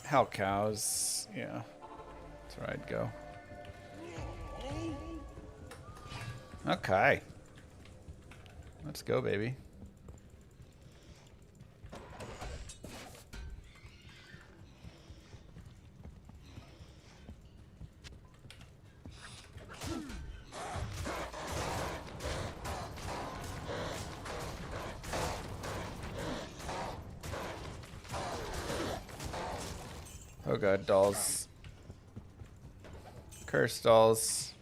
Hell cows. Yeah. That's where I'd go. Okay. Let's go, baby. Oh god, dolls. Curse dolls.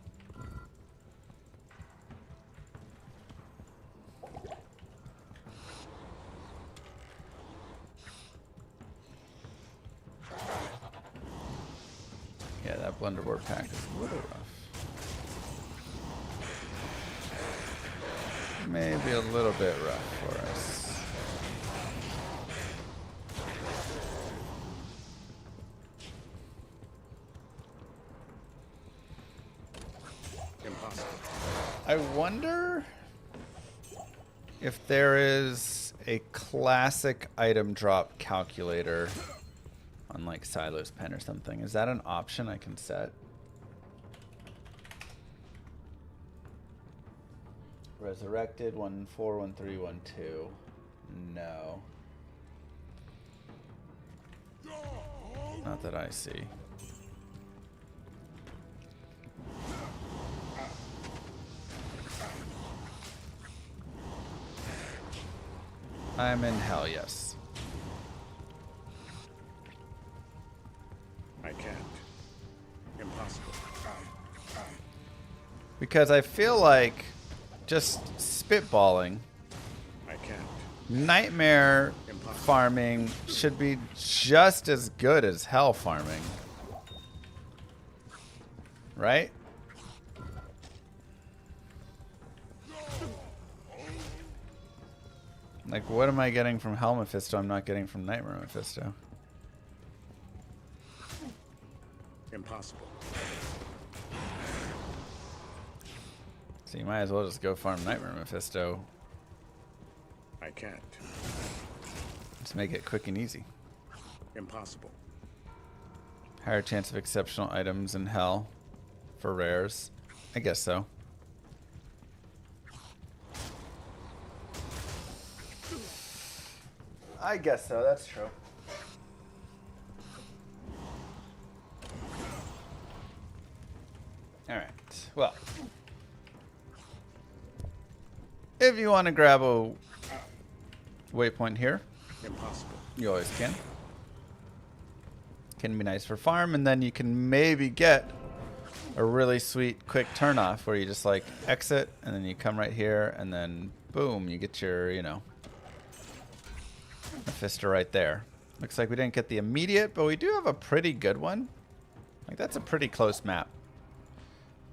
Yeah, that Blunderboard pack is a little rough. Maybe a little bit rough for us. I wonder if there is a classic item drop calculator on like Silo's Pen or something. Is that an option I can set? Resurrected, 1-4, 1-3, 1-2. No. Not that I see. I'm in hell, yes. I can't. Impossible. Because I feel like just spitballing, I can't. nightmare farming should be just as good as hell farming. Right? Like, what am I getting from Hell Mephisto I'm not getting from Nightmare Mephisto? Impossible. So you might as well just go farm Nightmare Mephisto. I can't. Just make it quick and easy. Impossible. Higher chance of exceptional items in Hell for rares. I guess so. I guess so, that's true. Alright, well. If you want to grab a waypoint here, Impossible. you always can. Can be nice for farm, and then you can maybe get a really sweet quick turn off where you just like exit, and then you come right here, and then boom, you get your, you know, Mephisto right there. Looks like we didn't get the immediate, but we do have a pretty good one. Like, that's a pretty close map.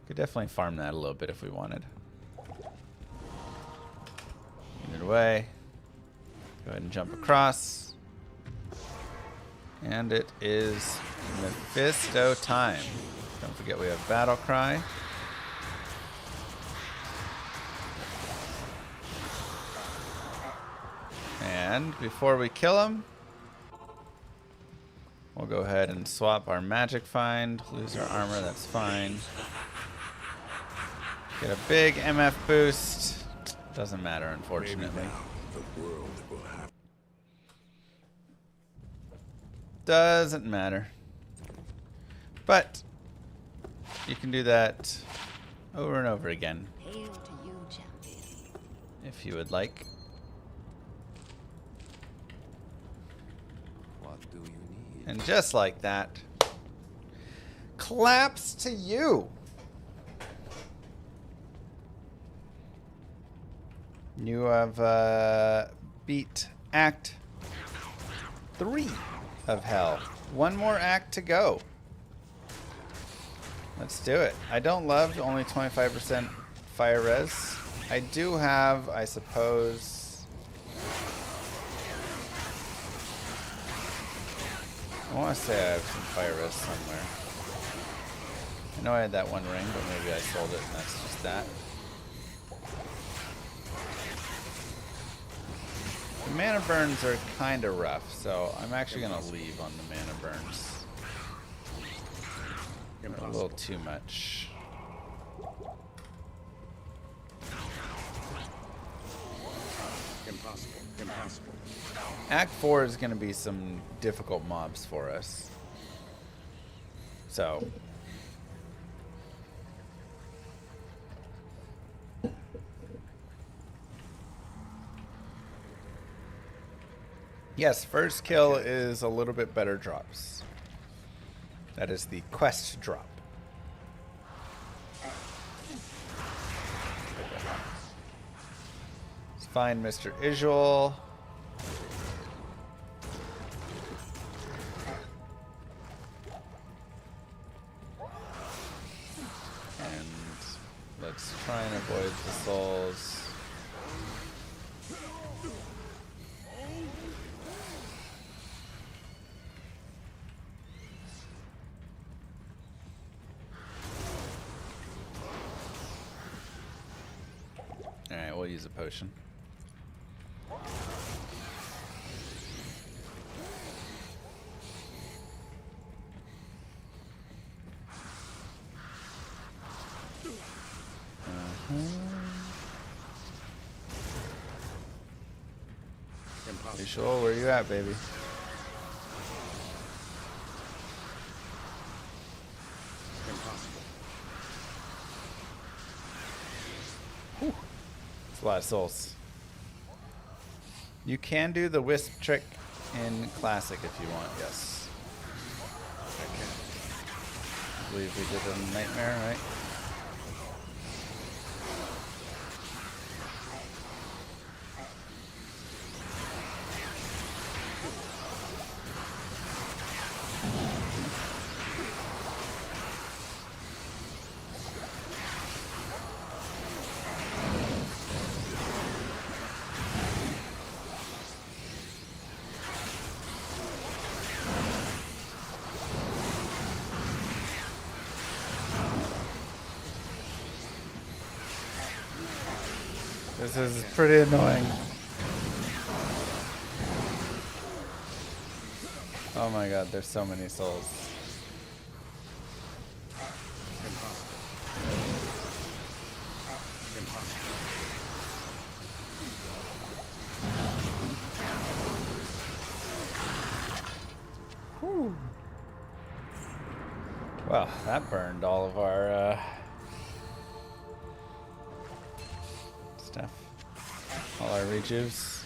Could definitely farm that a little bit if we wanted. Get it away. Go ahead and jump across. And it is Mephisto time. Don't forget we have Battle Cry. And before we kill him, we'll go ahead and swap our magic find. Lose our armor, that's fine. Get a big MF boost. Doesn't matter, unfortunately. The world will have. Doesn't matter. But you can do that over and over again. Hail to you, champion. If you would like. What do you need? And just like that, claps to you. You have beat Act 3 of Hell. One more act to go. Let's do it. I don't love only 25% fire res. I do have, I suppose, I want to say I have some fire res somewhere. I know I had that one ring, but maybe I sold it and that's just that. The mana burns are kind of rough, so I'm actually going to leave on the mana burns. They're a little too much. Impossible. Impossible. Act 4 is going to be some difficult mobs for us. So. Yes, first kill is a little bit better drops. That is the quest drop. Let's find Mr. Isual. And let's try and avoid the souls. Alright, we'll use a potion. Visual, where you at, baby? Impossible. Whew. That's a lot of souls. You can do the wisp trick in classic if you want, yes. I can't. I believe we did a nightmare, right? This is pretty annoying. Oh my god, there's so many souls. Impossible. Impossible. Whew. Well, that burned all of our stuff. All our rejuves.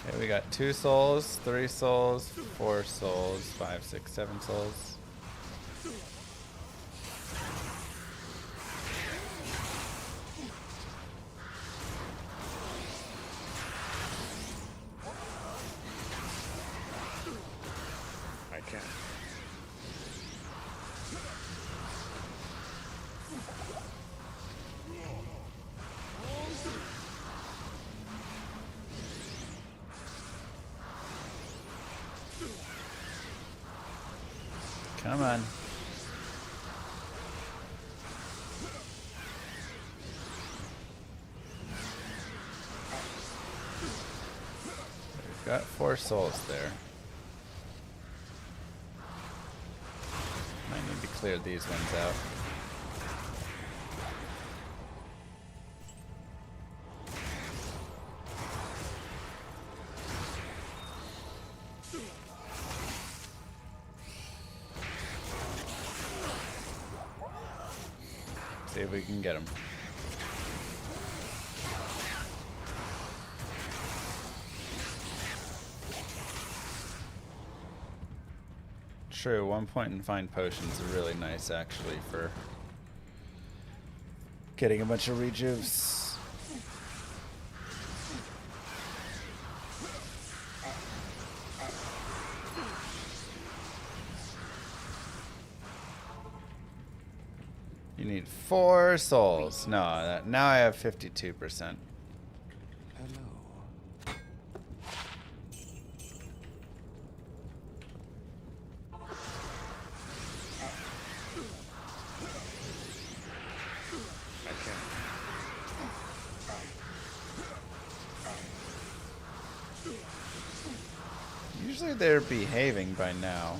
Okay, we got 2 souls, 3 souls, 4 souls, 5, 6, 7 souls. I can't. Come on. We've got 4 souls there. Might need to clear these ones out. See if we can get him. True, 1 point in find potions are really nice actually for getting a bunch of rejuves. You need 4 souls. No, now I have 52%. I can't. Usually they're behaving by now.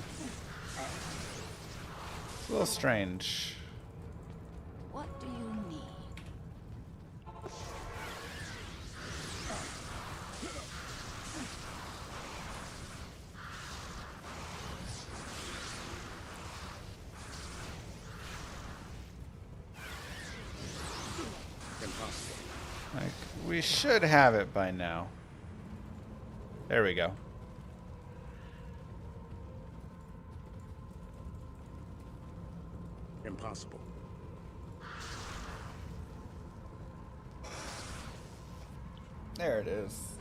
It's a little strange. What do you need? Impossible. Like, we should have it by now. There we go. Impossible. There it is.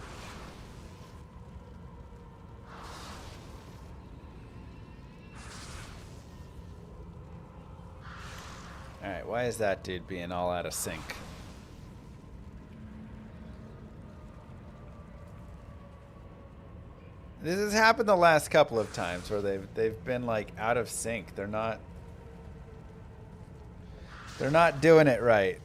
Alright, why is that dude being all out of sync? This has happened the last couple of times where they've been like out of sync. They're not doing it right.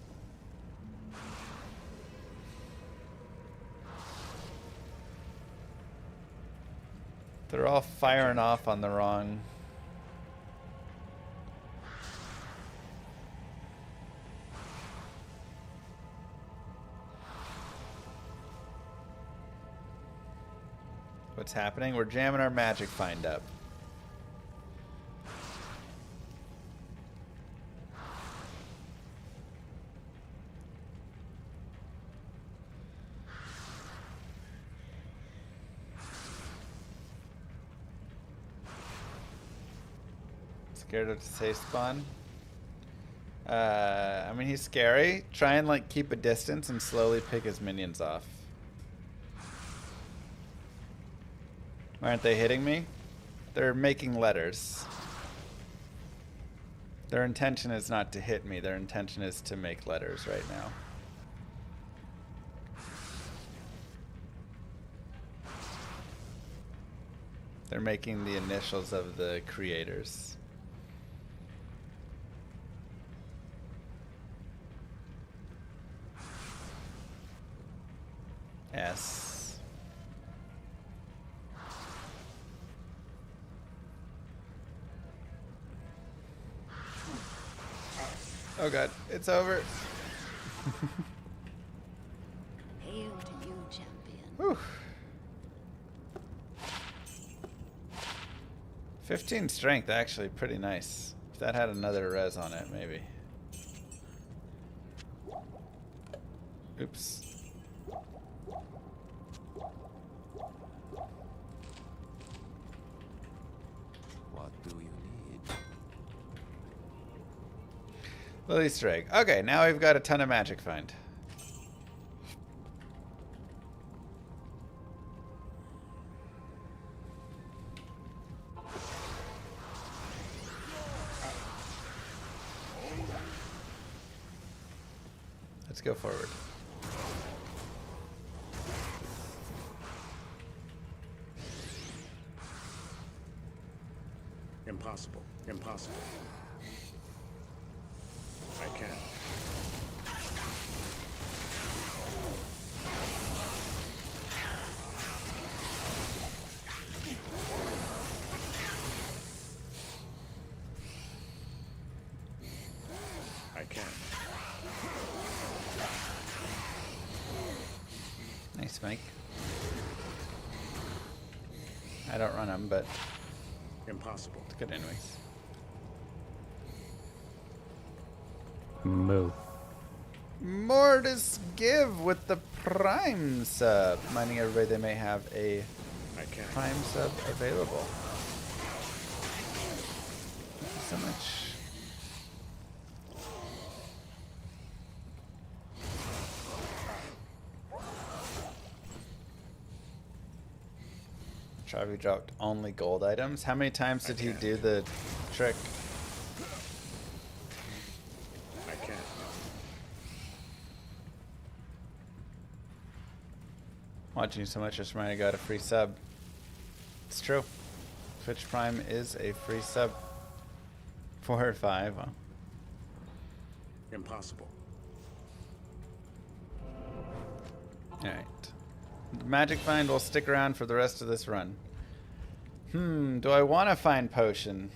They're all firing off on the wrong. What's happening? We're jamming our magic find up. Scared of to say spawn? I mean, he's scary. Try and like keep a distance and slowly pick his minions off. Why aren't they hitting me? They're making letters. Their intention is not to hit me. Their intention is to make letters right now. They're making the initials of the creators. S. Oh god, it's over. Hail to you, champion. Whew. 15 strength, actually, pretty nice. If that had another res on it, maybe. Oops. What do you need? Little Easter egg. Okay, now we've got a ton of magic find. Let's go forward. Impossible. Impossible. I can't. I can't. Nice, Mike. I don't run them, but Impossible. it's good anyways. Moo. Mortis give with the Prime sub. Reminding everybody they may have a I can't. Prime sub available. Thank you so much. Travi dropped only gold items. How many times did he do the trick? I can't. Watching you so much just reminded I got a free sub. It's true. Twitch Prime is a free sub. 4 or 5. Well. Impossible. Alright. Magic Find will stick around for the rest of this run. Do I want to find Potion?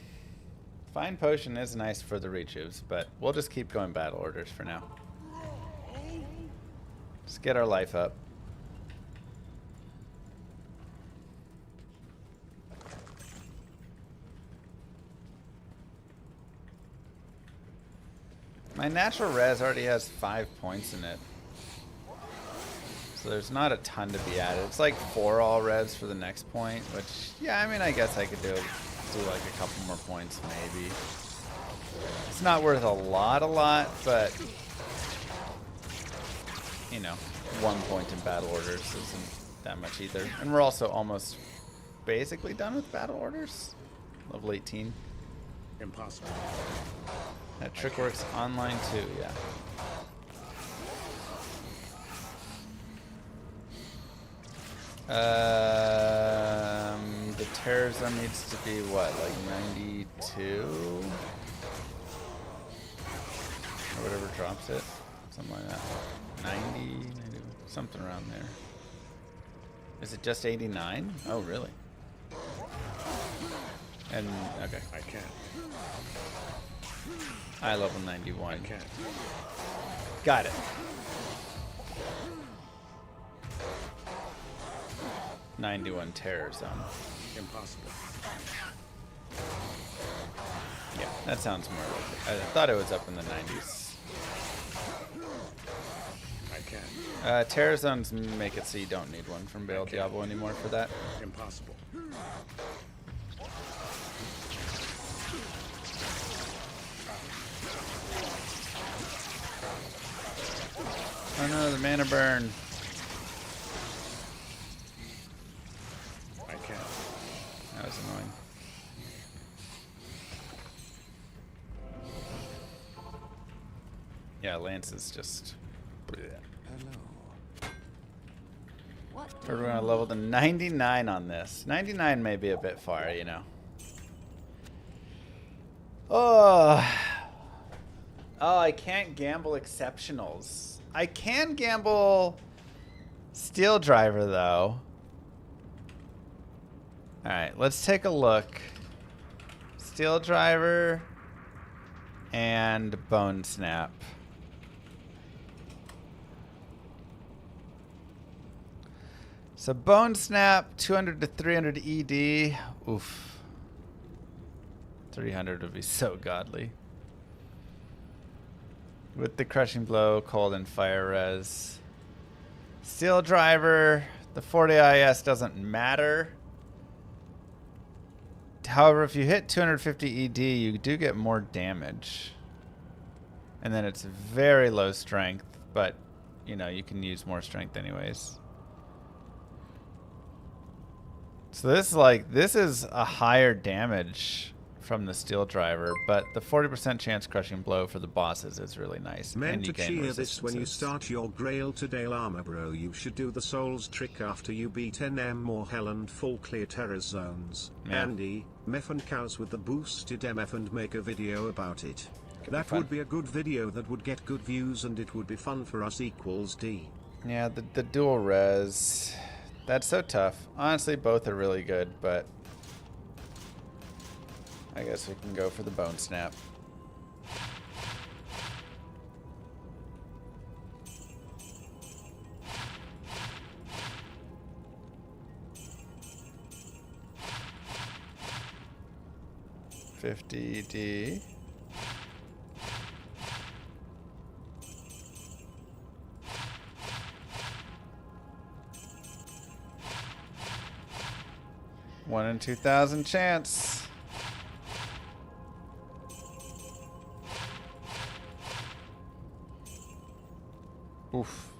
Find Potion is nice for the reaches, but we'll just keep going battle orders for now. Just get our life up. My natural res already has 5 points in it. So there's not a ton to be added. It's like 4 all res for the next point, which, yeah, I mean, I guess I could do like a couple more points, maybe. It's not worth a lot, but, you know, 1 point in battle orders isn't that much either. And we're also almost basically done with battle orders. Level 18. Impossible. That trick works online too, yeah. The terrorism needs to be what, like 92? Or whatever drops it. Something like that. 90, 90, something around there. Is it just 89? Oh, really? And, okay. I can't. I level 91. I can't. Got it. 91 terror zone. Impossible. Yeah, that sounds more like it. I thought it was up in the 90s. I can't. Terror zones make it so you don't need one from Bail Diablo anymore for that. Impossible. Oh no, the mana burn. I can't. That was annoying. Yeah, Lance is just... Hello. What We're going to level to 99 on this. 99 may be a bit far, you know. Oh, I can't gamble exceptionals. I can gamble Steel Driver, though. Alright, let's take a look. Steel Driver and Bone Snap. So Bone Snap, 200 to 300 ED. Oof. 300 would be so godly. With the Crushing Blow, Cold and Fire Res. Steel Driver, the 40 IS doesn't matter. However, if you hit 250 ED, you do get more damage. And then it's very low strength, but, you know, you can use more strength anyways. So this is a higher damage from the Steel Driver, but the 40% chance Crushing Blow for the bosses is really nice. Meant and you to gain cheer this when you resistances. start your Grail today, Llama bro. You should do the Souls trick after you beat NM or Hell and full clear terror zones. Yeah. Andy, Mef and cows with the boosted MF and make a video about it. That fun. would be a good video that would get good views and it would be fun for us equals D. Yeah, the dual res. That's so tough. Honestly, both are really good, but I guess we can go for the Bone Snap. $50 ED. One in 2,000 chance. Oof.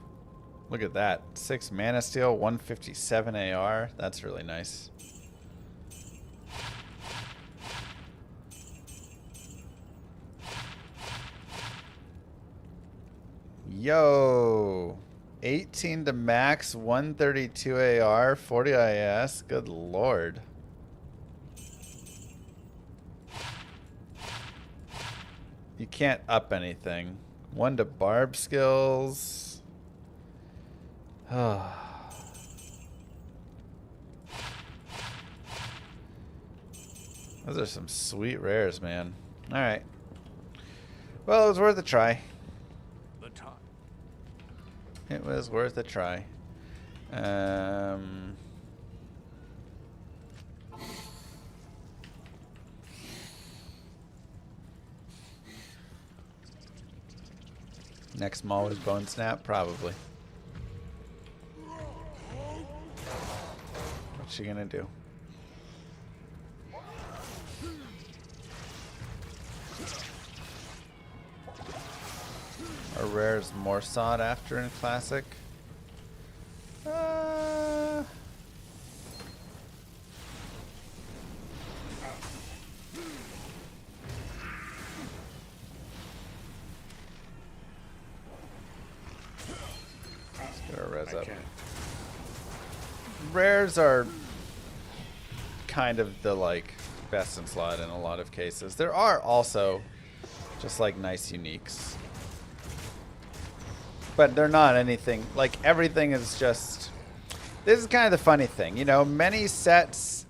Look at that. 6 mana steal, 157 AR. That's really nice. Yo. 18 to max, 132 AR, 40 IS. Good lord. You can't up anything. 1 to barb skills. Those are some sweet rares, man. Alright. Well, it was worth a try. It was worth a try. Next mall is Bone Snap? Probably. What's she gonna do? Are rares more sought after in Classic? Let's get our res up. Rares are kind of the like best in slot in a lot of cases. There are also just like nice uniques. But they're not anything, like everything is just, this is kind of the funny thing, you know, many sets,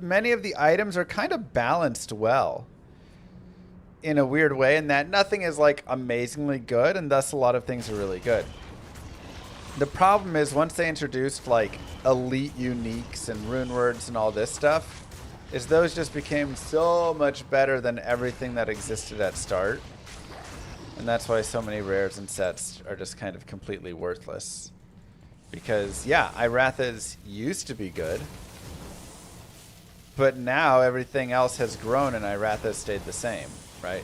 many of the items are kind of balanced well in a weird way, in that nothing is like amazingly good, and thus a lot of things are really good. The problem is once they introduced like elite uniques and rune words and all this stuff, is those just became so much better than everything that existed at start. And that's why so many rares and sets are just kind of completely worthless. Because yeah, Iratha's used to be good, but now everything else has grown and Iratha stayed the same, right?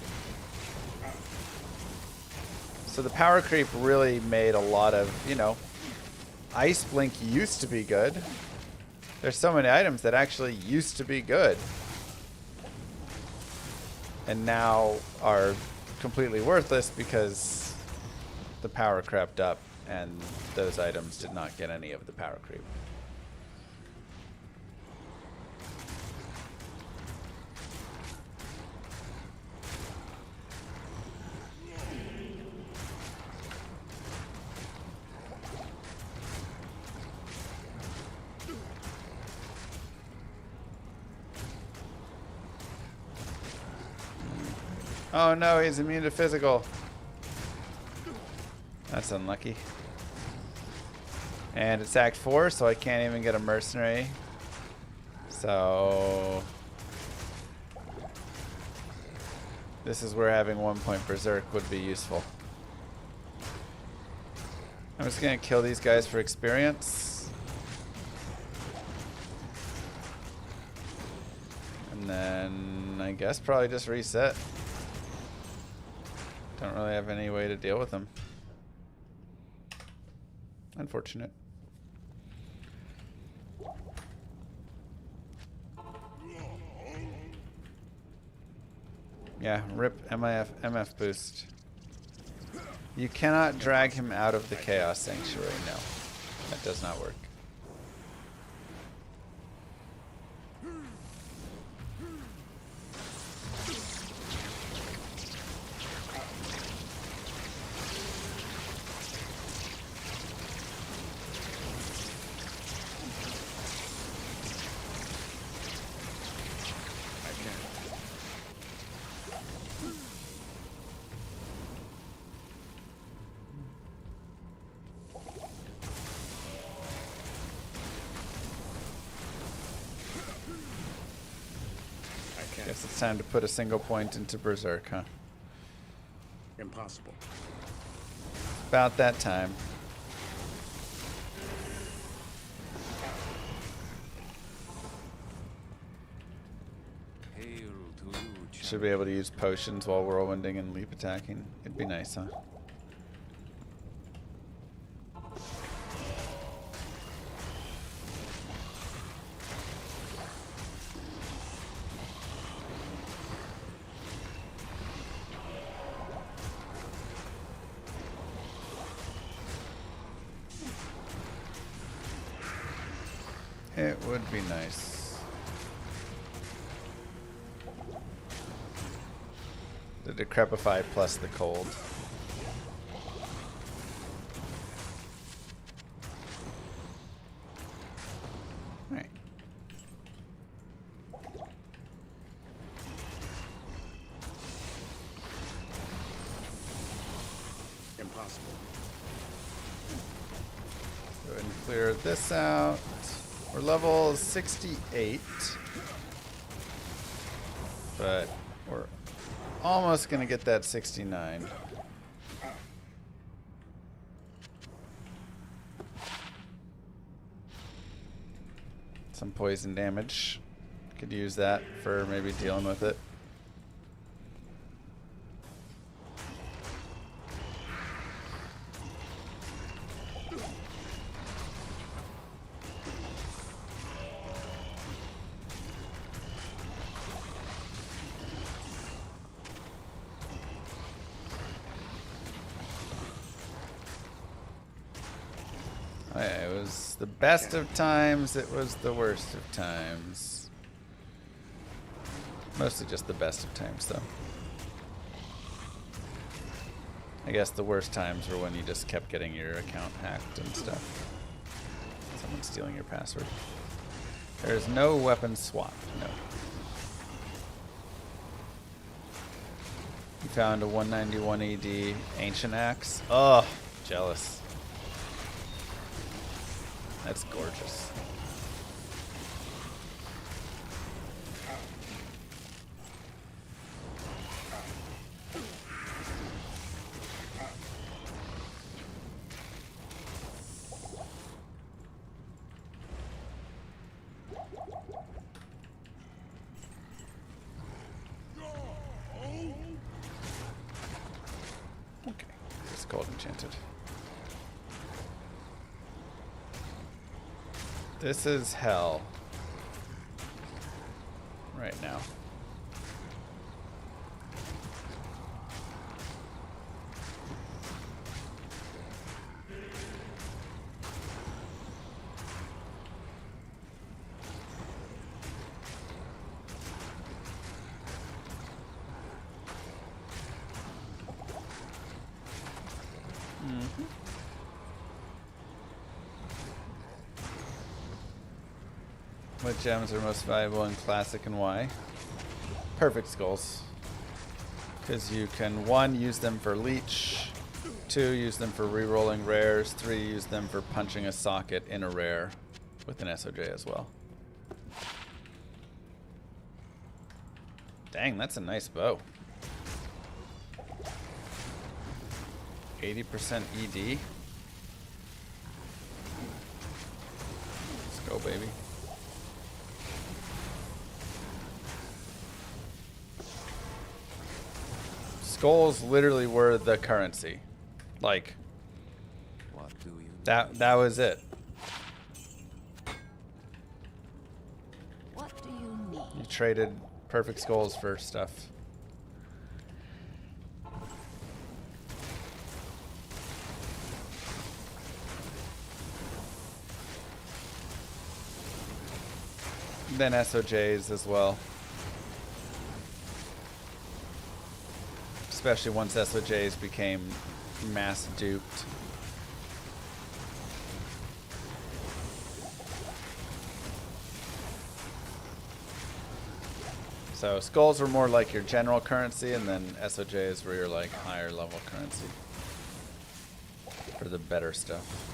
So the power creep really made a lot of, you know, Ice Blink used to be good. There's so many items that actually used to be good and now are completely worthless because the power crept up and those items did not get any of the power creep. Oh no, he's immune to physical. That's unlucky. And it's Act 4, so I can't even get a mercenary. So this is where having 1 point Berserk would be useful. I'm just gonna kill these guys for experience. And then I guess probably just reset. Don't really have any way to deal with them. Unfortunate. Yeah, rip MF boost. You cannot drag him out of the Chaos Sanctuary, no. That does not work. Guess it's time to put a single point into Berserk, huh? Impossible. About that time. Hail to you, Should be able to use potions while whirlwinding and leap attacking. It'd be nice, huh? It would be nice. The Decrepify plus the cold. Alright. Impossible. Go ahead and clear this out. We're level 68, but we're almost gonna get that 69. Some poison damage. Could use that for maybe dealing with it. It was the best of times, it was the worst of times. Mostly just the best of times, though. I guess the worst times were when you just kept getting your account hacked and stuff. Someone stealing your password. There's no weapon swap, no. You found a 191 ED ancient axe. Oh, jealous. That's gorgeous. Okay, it's gold enchanted. This is hell right now. What gems are most valuable in Classic and why? Perfect Skulls. Because you can, 1, use them for leech, 2, use them for re-rolling rares, 3, use them for punching a socket in a rare with an SOJ as well. Dang, that's a nice bow. 80% ED. Let's go, baby. Skulls literally were the currency. Like, What do you that was it. What do you need? You traded perfect skulls for stuff. Then SOJs as well. Especially once SOJs became mass duped. So skulls were more like your general currency, and then SOJs were your like higher level currency for the better stuff.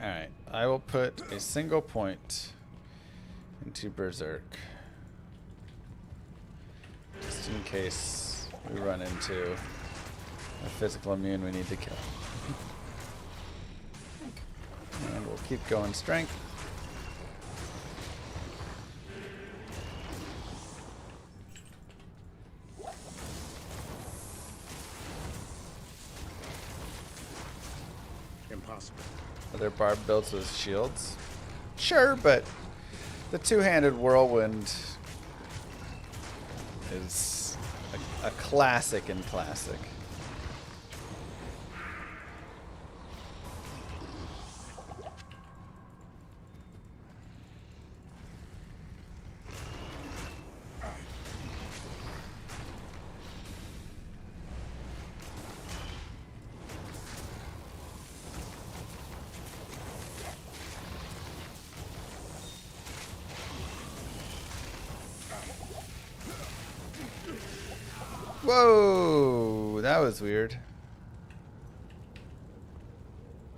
Alright, I will put a single point into Berserk. Just in case we run into a physical immune we need to kill. And we'll keep going strength. Impossible. Are there barb builds with shields? Sure, but the two-handed Whirlwind is a classic in Classic. Whoa, that was weird.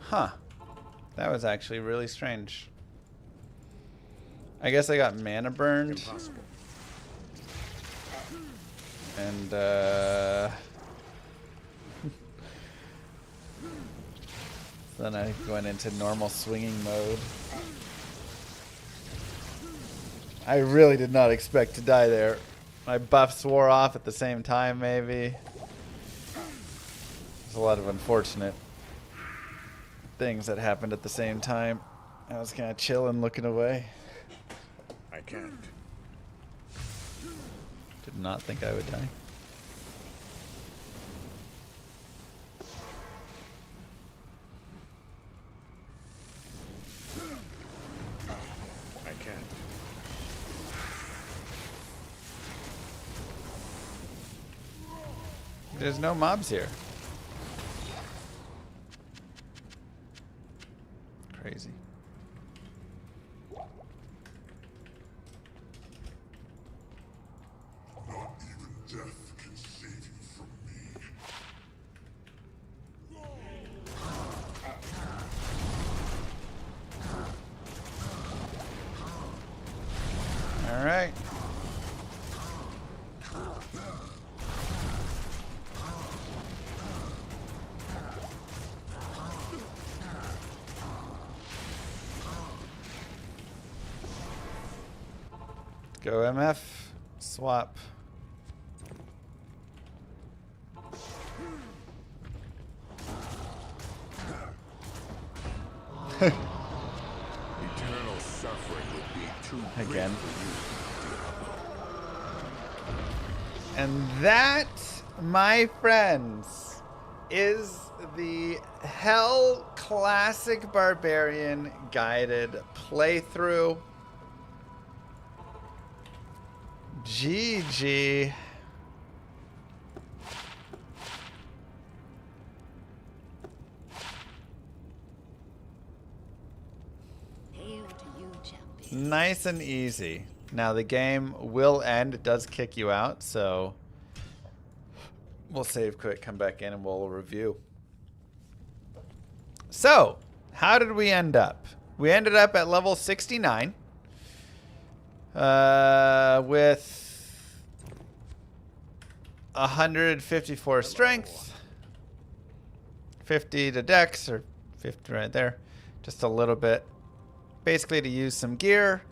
Huh. That was actually really strange. I guess I got mana burned. Impossible. And, then I went into normal swinging mode. I really did not expect to die there. My buffs wore off at the same time, maybe. There's a lot of unfortunate things that happened at the same time. I was kind of chilling, looking away. I can't. Did not think I would die. I can't. There's no mobs here. Crazy. Not even death can save you from me. All right. Go MF. Swap. Eternal suffering would be too Again. great for you. And that, my friends, is the Hell Classic Barbarian guided playthrough. GG. Hail to you, champion. Nice and easy. Now the game will end. It does kick you out, so we'll save quick, come back in, and we'll review. So, how did we end up? We ended up at level 69 with 154 strength, 50 to dex, or 50 right there, just a little bit. Basically to use some gear,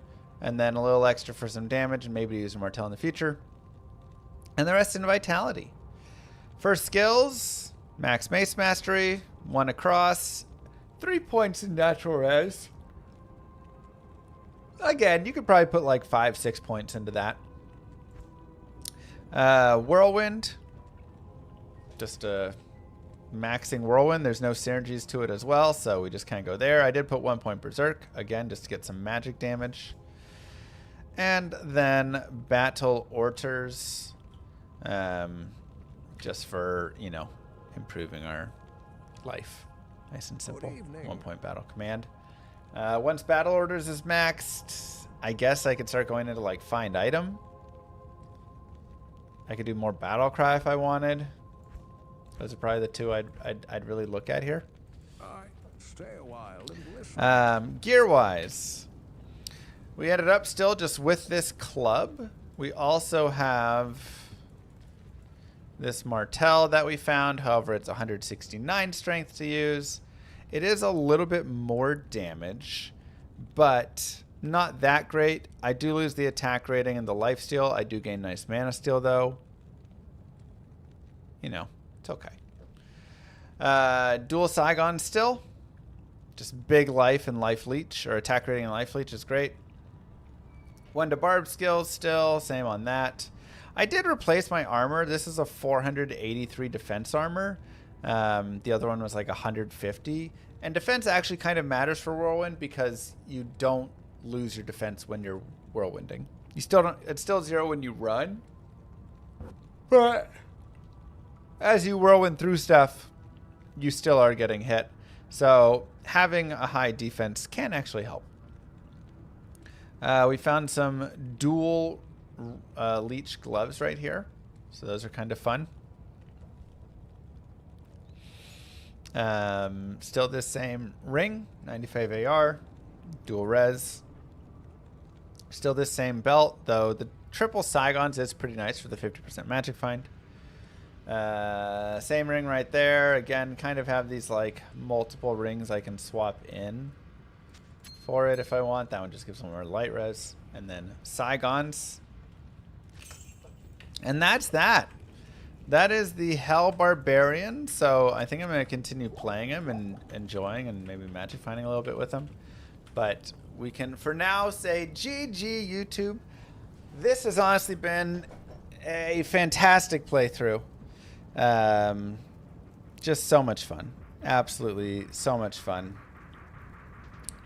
and then a little extra for some damage, and maybe to use a martell in the future. And the rest in vitality. For skills, max mace mastery, 1 across, 3 points in natural res. Again, you could probably put like 5-6 points into that. Whirlwind, just maxing Whirlwind. There's no synergies to it as well, so we just kind of go there. I did put 1 point Berserk, again, just to get some magic damage. And then Battle Orters, just for, you know, improving our life. Nice and simple. 1 point battle command. Once Battle Orders is maxed, I guess I could start going into like find item. I could do more Battle Cry if I wanted. Those are probably the two I'd really look at here. Stay a while and listen. Gear wise, we ended up still just with this club. We also have this martell that we found. However, it's 169 strength to use. It is a little bit more damage, but not that great. I do lose the attack rating and the life steal. I do gain nice mana steal though. You know, it's okay. Dual Saigon still. Just big life and life leech, or attack rating and life leech is great. 1 to barb skills still, same on that. I did replace my armor. This is a 483 defense armor. The other one was like 150. And defense actually kind of matters for Whirlwind because you don't lose your defense when you're whirlwinding. You still don't. It's still 0 when you run. But as you whirlwind through stuff, you still are getting hit. So having a high defense can actually help. We found some dual leech gloves right here. So those are kind of fun. Still this same ring, 95 AR, dual res. Still this same belt, though the triple Saigons is pretty nice for the 50% magic find. Same ring right there. Again, kind of have these like multiple rings I can swap in for it if I want. That one just gives them more light res. And then Saigons. And that's that. That is the Hell Barbarian. So I think I'm going to continue playing him and enjoying and maybe magic finding a little bit with him. But we can, for now, say GG YouTube. this has honestly been a fantastic playthrough. Just so much fun. Absolutely so much fun.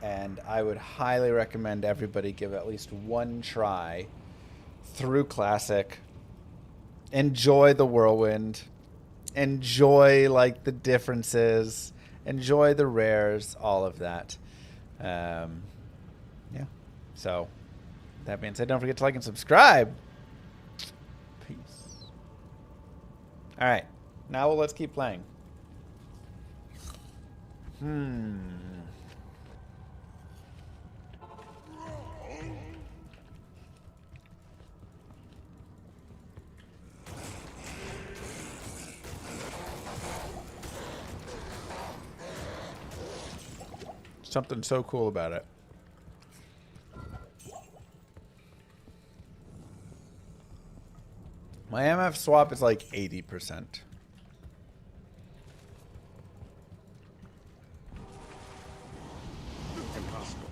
And I would highly recommend everybody give at least one try through Classic. Enjoy the Whirlwind. Enjoy like the differences. Enjoy the rares, all of that. Yeah. So, that being said, don't forget to like and subscribe. Peace. All right. Now let's keep playing. Something so cool about it. My MF swap is like 80%. Impossible.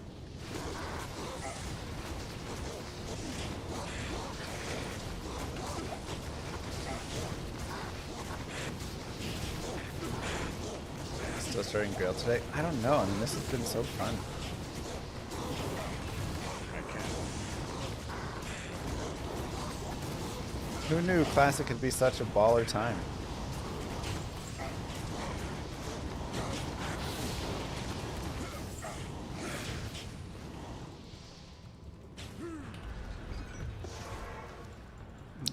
Still starting Grail today? I don't know. I mean, this has been so fun. Who knew Classic could be such a baller time?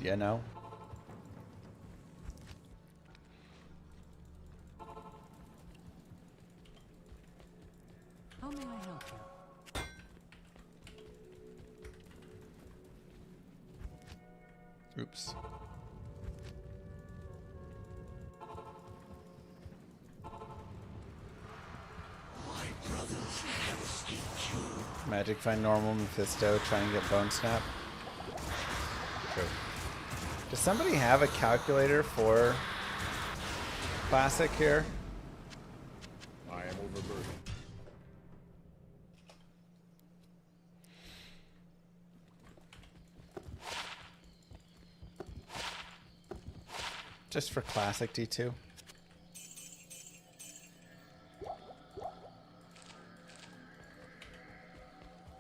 You know? How may I help you? Oops. Magic find normal Mephisto, try and get Bone Snap. True. Does somebody have a calculator for Classic here? I am overburdened. Just for Classic D2?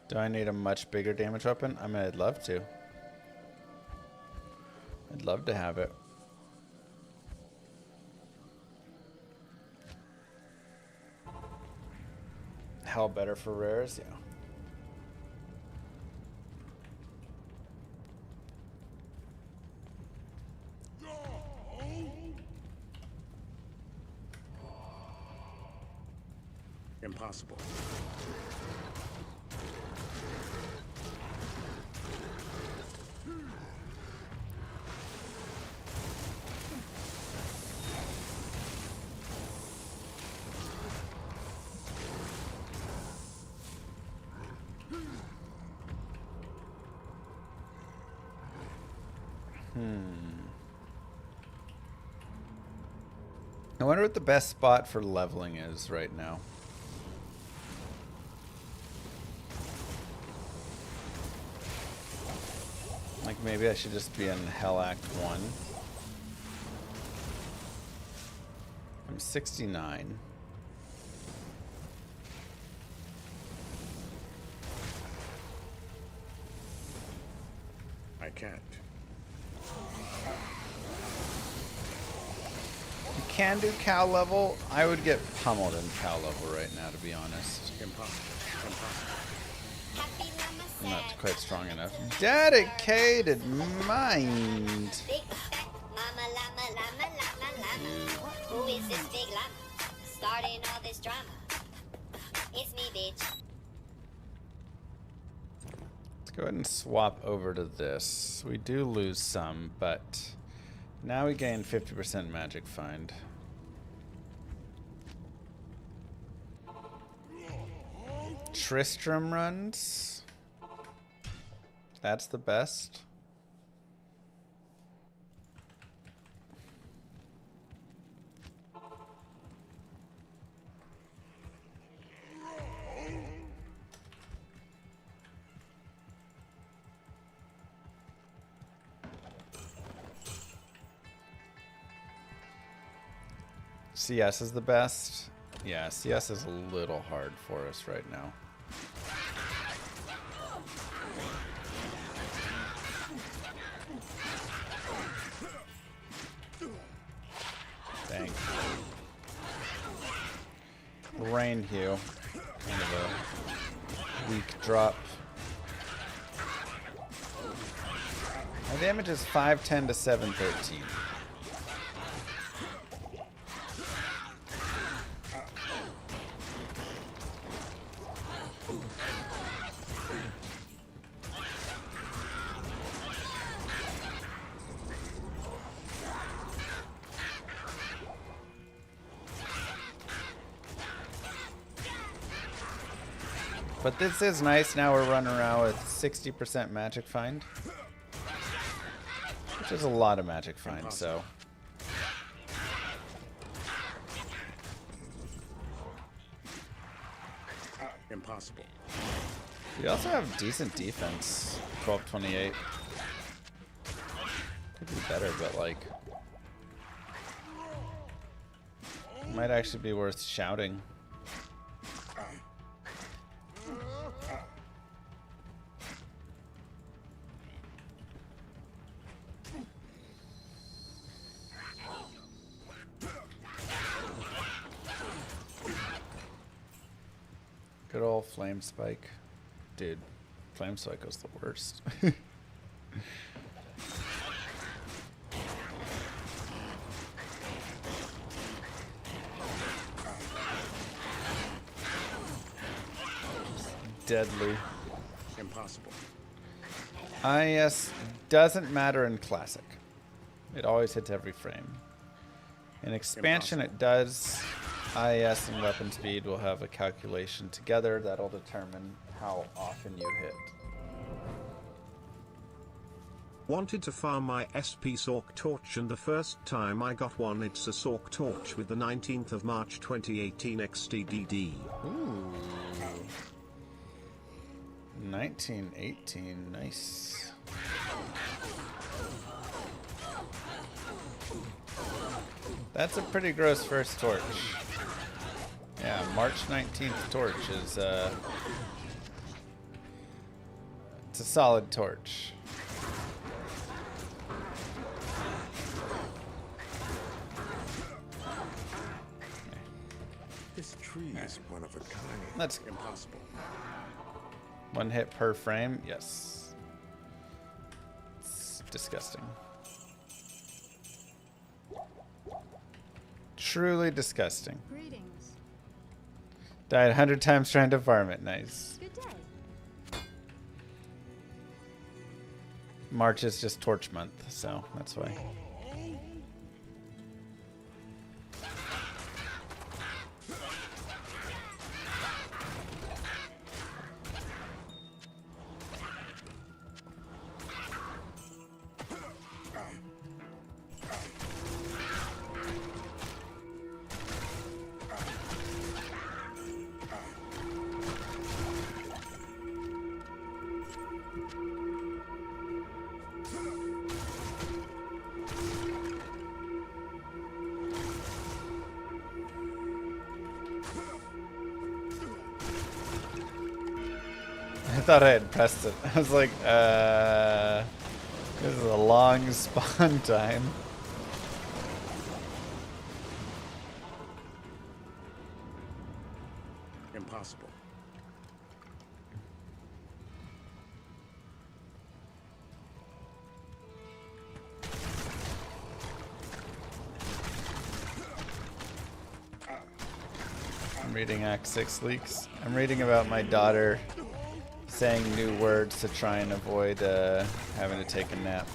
Do I need a much bigger damage weapon? I mean, I'd love to. I'd love to have it. Hell better for rares, yeah. Impossible. I wonder what the best spot for leveling is right now. Like maybe I should just be in Hell Act 1. I'm 69. I can't. You can do cow level. I would get pummeled in cow level right now, to be honest. Impossible. Happy Llama I'm not sad. quite strong enough. Dedicated mind. Big fat mama llama, llama, llama, llama. Who is this big llama? Starting all this drama. It's me, bitch. Let's go ahead and swap over to this. We do lose some, but now we gain 50% magic find. Tristram runs. That's the best. CS is the best. Yeah, CS is a little hard for us right now. Dang. Rain Hue. Kind of a weak drop. My damage is 510 to 713. But this is nice. Now we're running around with 60% magic find. Which is a lot of magic find, so. Impossible. We also have decent defense. 1228. Could be better, but like. Might actually be worth shouting. Good old Flame Spike. Dude, Flame Spike was the worst. Deadly. Impossible. IS doesn't matter in Classic. It always hits every frame. In Expansion, it does. IS and weapon speed will have a calculation together that'll determine how often you hit. Wanted to farm my SP Sork Torch, and the first time I got one, it's a Sork Torch with the 19th of March 2018 XTDD. Ooh. 1918, nice. That's a pretty gross first torch. Yeah, March 19th torch is it's a solid torch. This tree is one of a kind. That's impossible. One hit per frame, yes. It's disgusting. Truly disgusting. Greetings. Died 100 times trying to farm it. Nice. Good day. March is just torch month, so that's why. I thought I had pressed it. I was like, this is a long spawn time. Impossible. I'm reading Act 6 leaks. I'm reading about my daughter saying new words to try and avoid having to take a nap.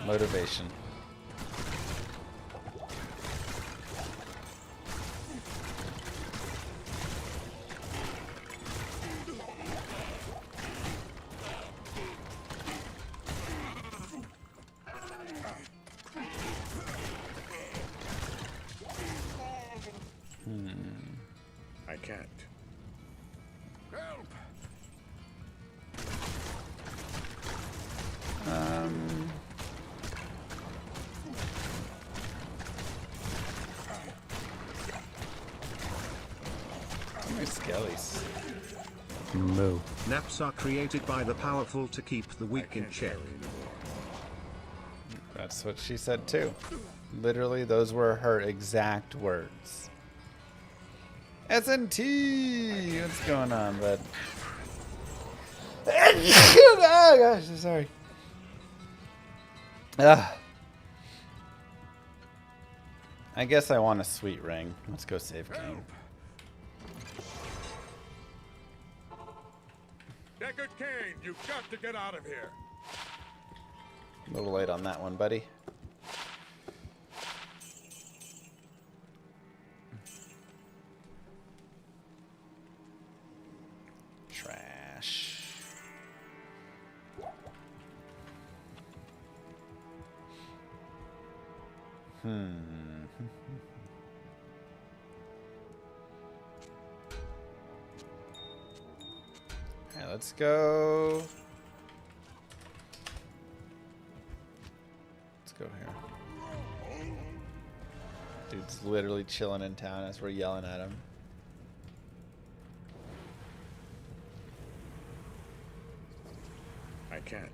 Motivation. I can't. Help. Nice. Moo. Naps are created by the powerful to keep the weak in check. That's what she said too. Literally, those were her exact words. SNT! What's going on, bud? Oh gosh, I'm sorry. I guess I want a sweet ring. Let's go save King. Deckard Cain, you've got to get out of here. A little late on that one, buddy. Trash. Alright, let's go. Let's go here. Dude's literally chilling in town as we're yelling at him. I can't.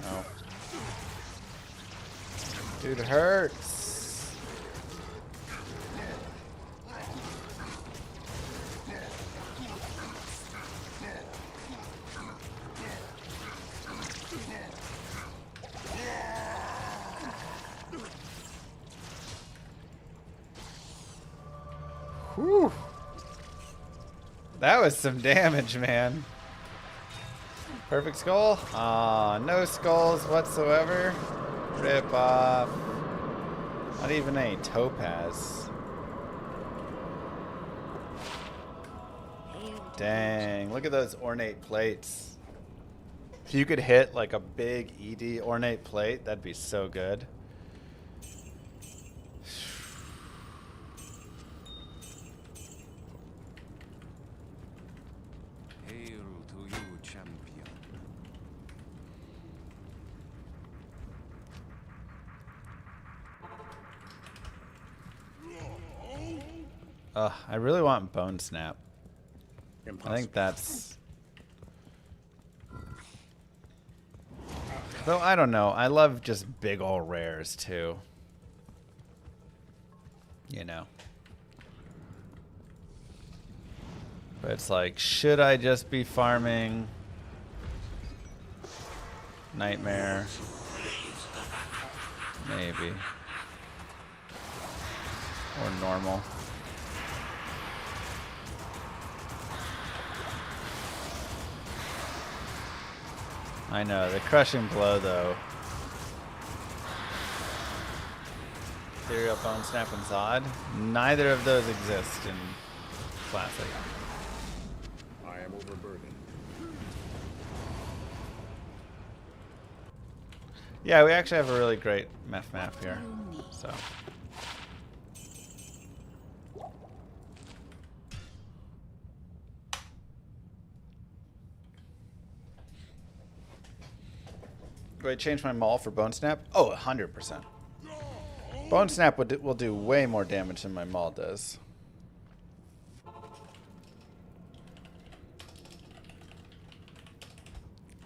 Oh. Dude hurts. Whew. That was some damage, man. Perfect skull? Aw, no skulls whatsoever. Rip off. Not even a topaz. Dang, look at those ornate plates. If you could hit like a big ED ornate plate, that'd be so good. Hail to you, champion. I really want Bone Snap. Impossible. I think that's... Though, I don't know. I love just big ol' rares, too. You know. But it's like, should I just be farming Nightmare? Maybe. Or normal. I know, the crushing blow though. Ethereal Bone Snap and Zod. Neither of those exist in Classic. I am overburdened. Yeah, we actually have a really great map here. So. Do I change my maul for Bone Snap? Oh, 100%. Bone Snap will do way more damage than my maul does.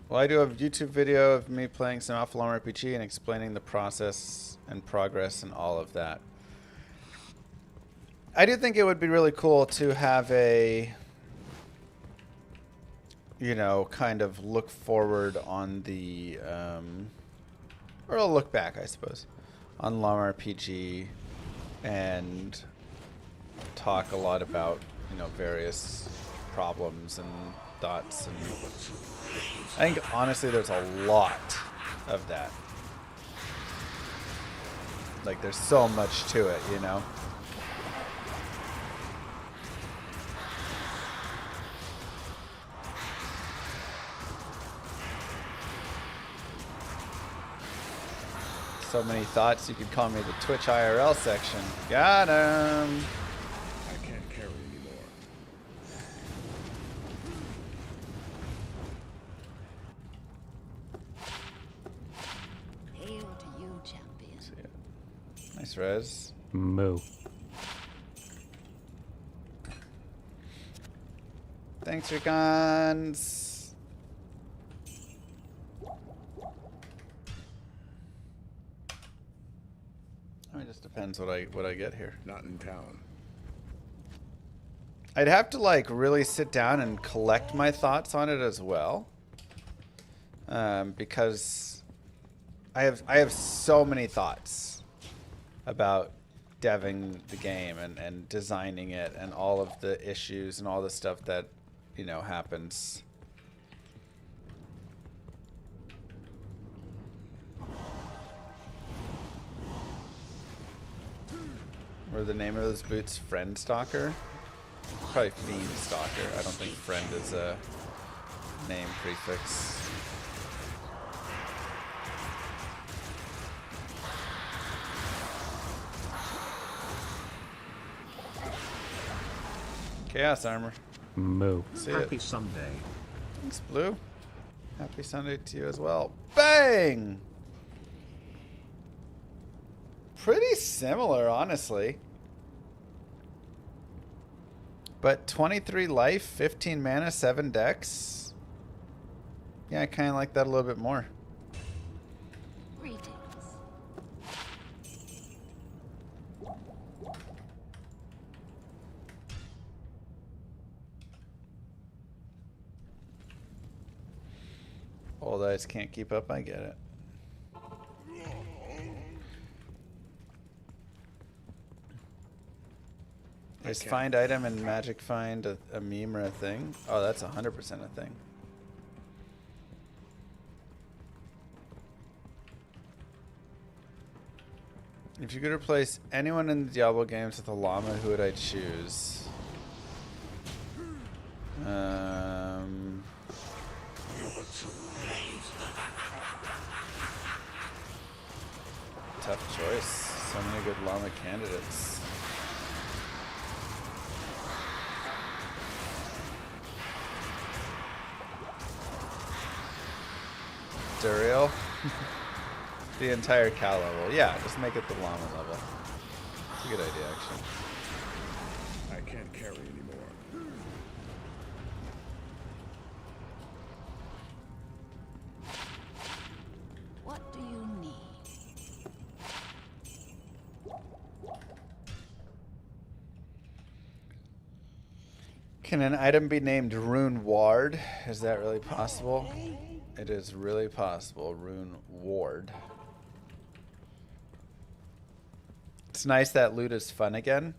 Well, I do a YouTube video of me playing some Alpha Llama RPG and explaining the process and progress and all of that. I do think it would be really cool to have a, you know, kind of look forward on the, or a look back, I suppose, on Llama RPG and talk a lot about, you know, various problems and thoughts. And I think, honestly, there's a lot of that. Like, there's so much to it, you know? So many thoughts, you could call me the Twitch IRL section. Got him. I can't carry anymore. Hail to you, champion. See it. Nice res. Moo. Thanks, Recons. It just depends what I get here. Not in town. I'd have to like really sit down and collect my thoughts on it as well, because I have so many thoughts about deving the game and designing it and all of the issues and all the stuff that, you know, happens. Or the name of those boots, Friend Stalker? Probably Fiend Stalker. I don't think Friend is a name prefix. Chaos Armor. Moo. See Happy it. Sunday. Thanks, Blue. Happy Sunday to you as well. Bang! Pretty similar, honestly. But 23 life, 15 mana, 7 decks. Yeah, I kind of like that a little bit more. Greetings. Old eyes can't keep up, I get it. Is find item and magic find a meme or a thing? Oh, that's 100% a thing. If you could replace anyone in the Diablo games with a llama, who would I choose? Tough choice. So many good llama candidates. Duriel. The entire cow level. Yeah, just make it the llama level. It's a good idea, actually. I can't carry anymore. What do you need? Can an item be named Rune Ward? Is that really possible? It is really possible. Rune Ward. It's nice that loot is fun again.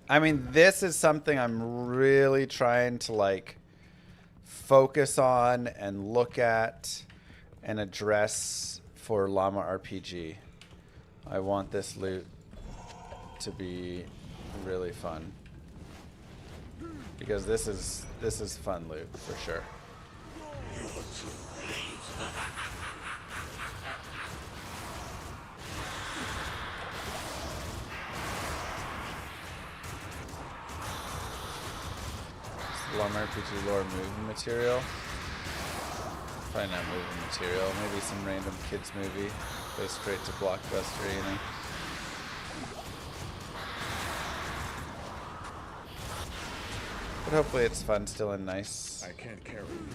I mean, this is something I'm really trying to like focus on and look at and address for Llama RPG. I want this loot to be really fun, because this is fun loot for sure. Llama RPG lore movie material. Probably not movie material. Maybe some random kids movie. Go straight to Blockbuster, you know. But hopefully it's fun still and nice. I can't carry anymore.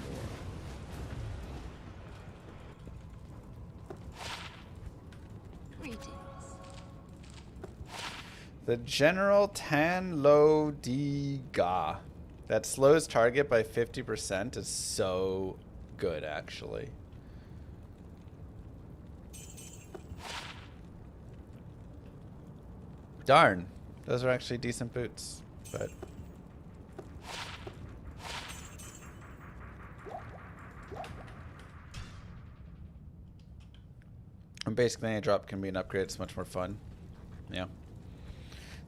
Greetings. The General Tan Lo Di Ga. That slows target by 50% is so good, actually. Darn. Those are actually decent boots, but... And basically any drop can be an upgrade. It's much more fun. Yeah.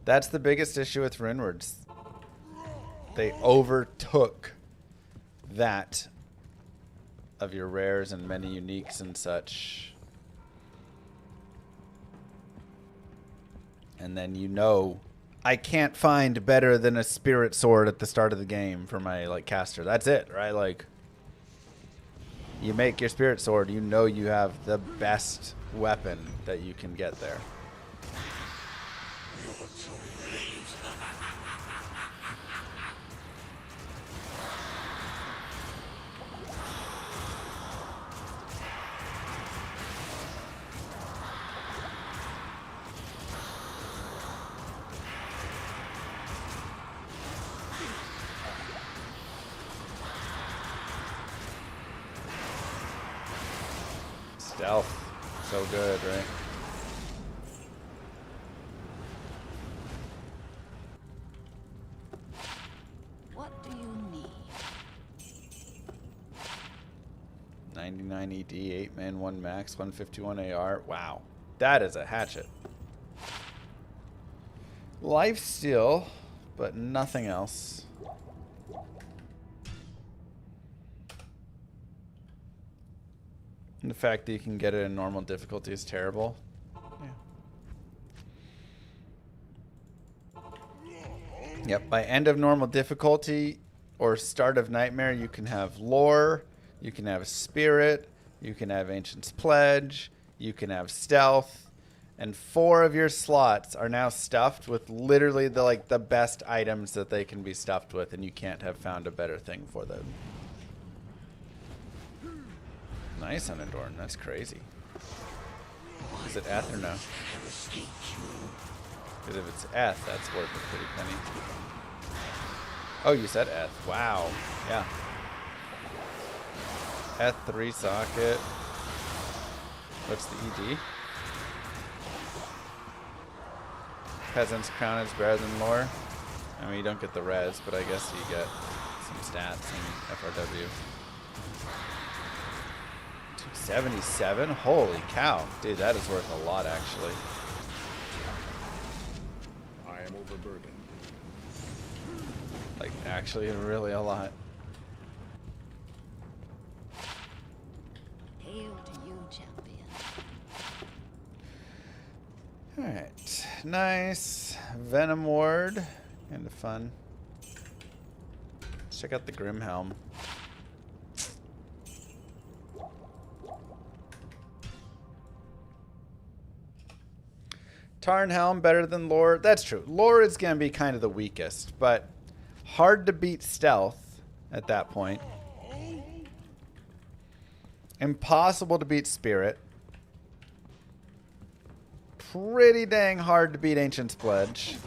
That's the biggest issue with Runewords. They overtook that of your rares and many uniques and such. And then you know I can't find better than a spirit sword at the start of the game for my like caster. That's it, right? Like you make your spirit sword, you know you have the best weapon that you can get there. Stealth. So good, right? What do you need? 99 ED, 8 man, 1 max, 151 AR. Wow. That is a hatchet. Lifesteal, but nothing else. And the fact that you can get it in normal difficulty is terrible. Yeah. Yep, by end of normal difficulty or start of nightmare, you can have lore, you can have spirit, you can have ancient's pledge, you can have stealth, and 4 of your slots are now stuffed with literally the best items that they can be stuffed with, and you can't have found a better thing for them. Nice unadorned. That's crazy. Is it Eth or no? Because if it's Eth, that's worth a pretty penny. Oh, you said Eth. Wow. Yeah. Eth 3 socket. What's the ED? Peasant's crown is better than lore. I mean, you don't get the res, but I guess you get some stats in FRW. 277? Holy cow. Dude, that is worth a lot, actually. I am overburdened. Like, actually, really a lot. Hail to you, champion. Alright. Nice. Venom Ward. Kind of fun. Let's check out the Grim Helm. Tarn Helm better than lore. That's true. Lore is going to be kind of the weakest, but hard to beat stealth at that point. Impossible to beat spirit. Pretty dang hard to beat Ancient's Pledge.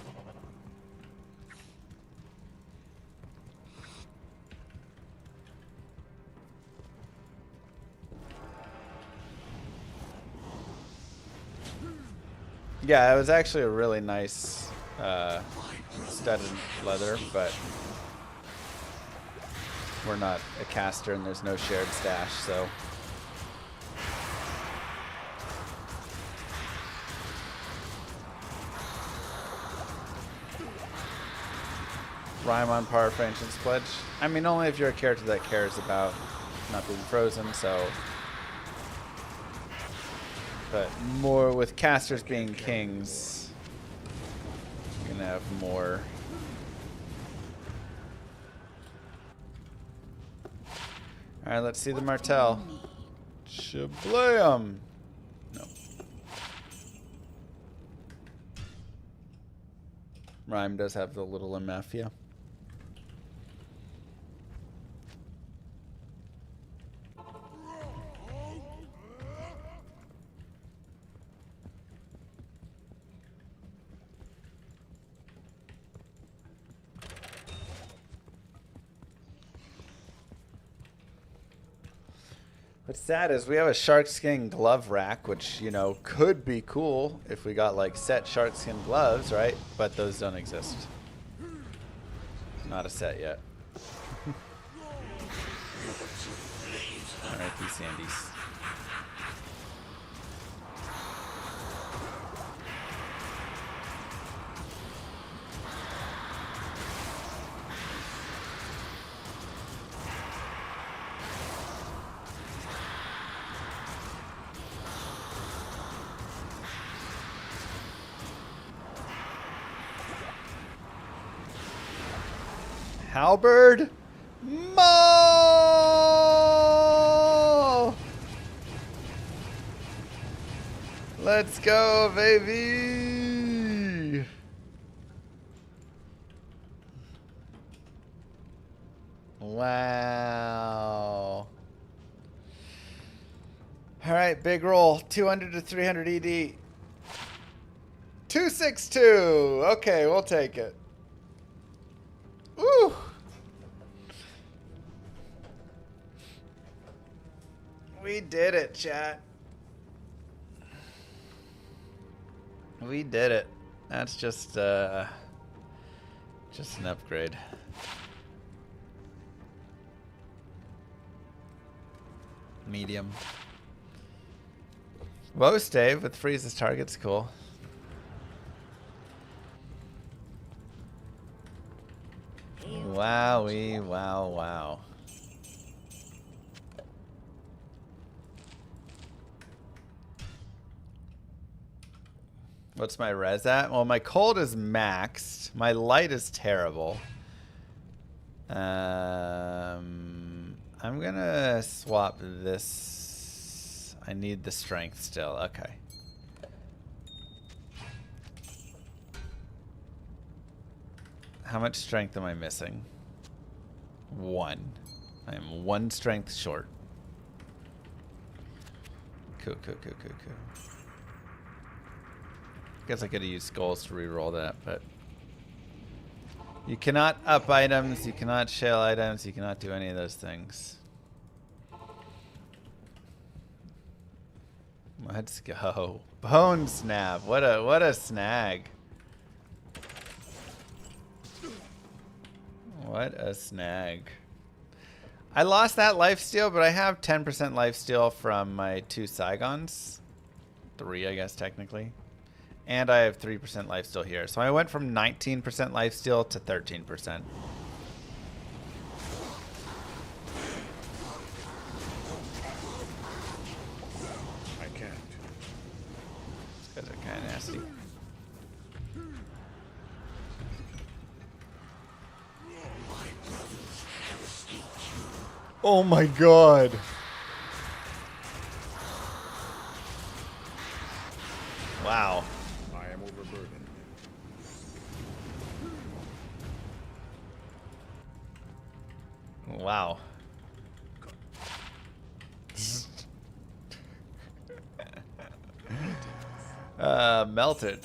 Yeah, it was actually a really nice studded leather, but we're not a caster and there's no shared stash, so. Rhyme on par for Ancient's Pledge. I mean, only if you're a character that cares about not being frozen, so. But more with casters being kings, you're gonna have more. Alright, let's see the Martell. Shablam! No. Rhyme does have the little MF, yeah. What's sad is we have a sharkskin glove rack, which, you know, could be cool if we got, like, set sharkskin gloves, right? But those don't exist. Not a set yet. Alright, these Sandys. Halberd. Mo! Let's go, baby! Wow. Alright, big roll. 200 to 300 ED. 262! Okay, we'll take it. Woo! We did it, chat. We did it. That's just an upgrade. Medium. Whoa, stave with freezes targets, cool. Wowie, wow, wow. What's my res at? Well, my cold is maxed. My light is terrible. I'm gonna swap this. I need the strength still. Okay. How much strength am I missing? 1. I am 1 strength short. Cool. Guess I could have used skulls to reroll that, but you cannot up items, you cannot shell items, you cannot do any of those things. Let's go. Bone snap. What a snag. What a snag. I lost that lifesteal, but I have 10% lifesteal from my 2 Saigons. 3, I guess, technically. And I have 3% lifesteal here. So I went from 19% lifesteal to 13%. I can't. These guys are kind of nasty. Oh my god. Wow. I am overburdened. Wow. Melted.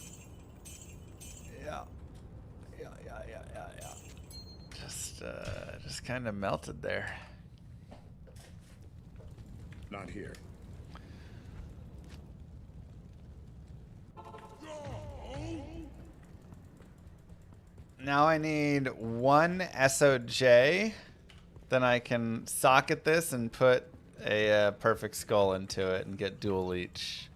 Yeah. Just kind of melted there. Not here. Now I need 1 SOJ. Then I can socket this and put a perfect skull into it and get dual leech.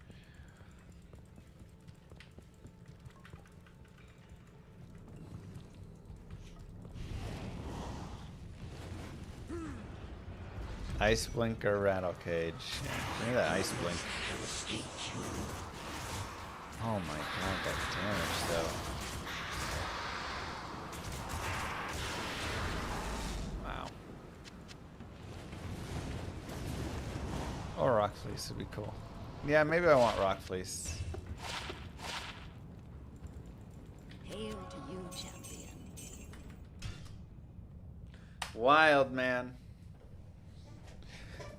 Ice blink or rattle cage. Yeah, give me that ice blink. Oh my god, that damage though. Wow. Or rock fleece would be cool. Yeah, maybe I want rock fleece. Hail to you, champion. Wild, man.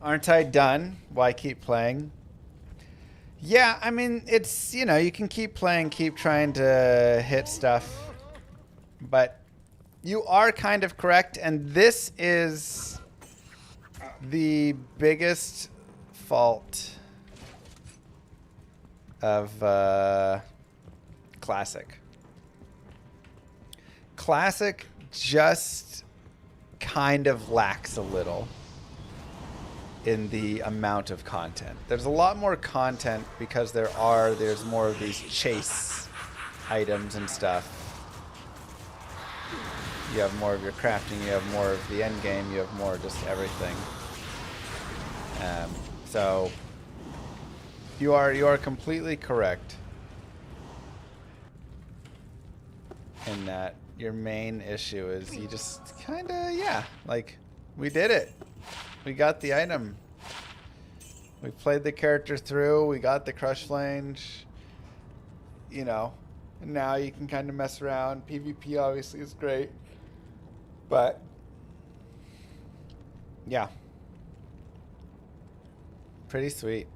Aren't I done? Why keep playing? Yeah, I mean, it's, you know, you can keep playing, keep trying to hit stuff. But you are kind of correct, and this is the biggest fault of Classic. Classic just kind of lacks a little in the amount of content. There's a lot more content because there's more of these chase items and stuff. You have more of your crafting, you have more of the end game, you have more just everything. So you are completely correct in that your main issue is you just kind of, yeah, like, we did it. We got the item. We played the character through. We got the crush flange. You know, and now you can kind of mess around. PvP obviously is great. But, yeah. Pretty sweet.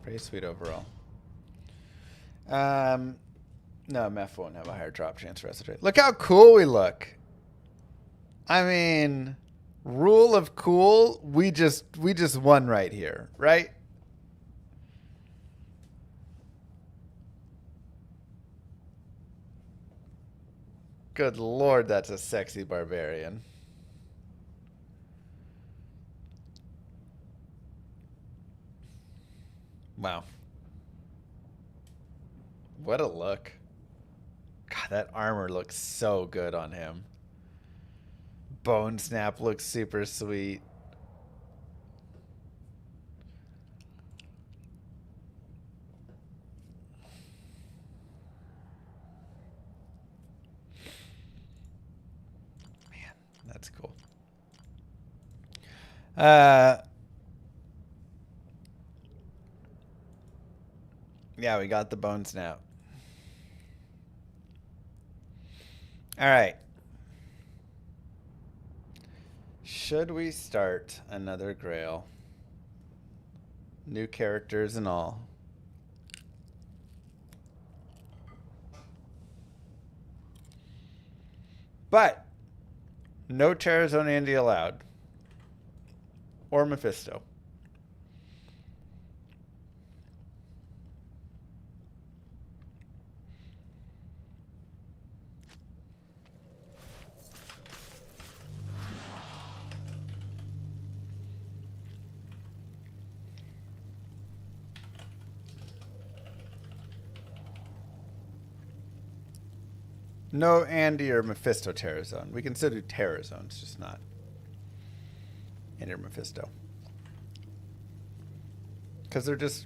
Pretty sweet overall. No, Meph won't have a higher drop chance for rate. Look how cool we look. I mean, rule of cool, we just won right here, right? Good lord, that's a sexy barbarian. Wow. What a look. God, that armor looks so good on him. Bone snap looks super sweet. Man, that's cool. Yeah, we got the bone snap. All right. Should we start another Grail? New characters and all. But no Terrazone Andy allowed. Or Mephisto. No Andy or Mephisto Terrazone. We can still do Terrazones, just not Andy or Mephisto. Because they're just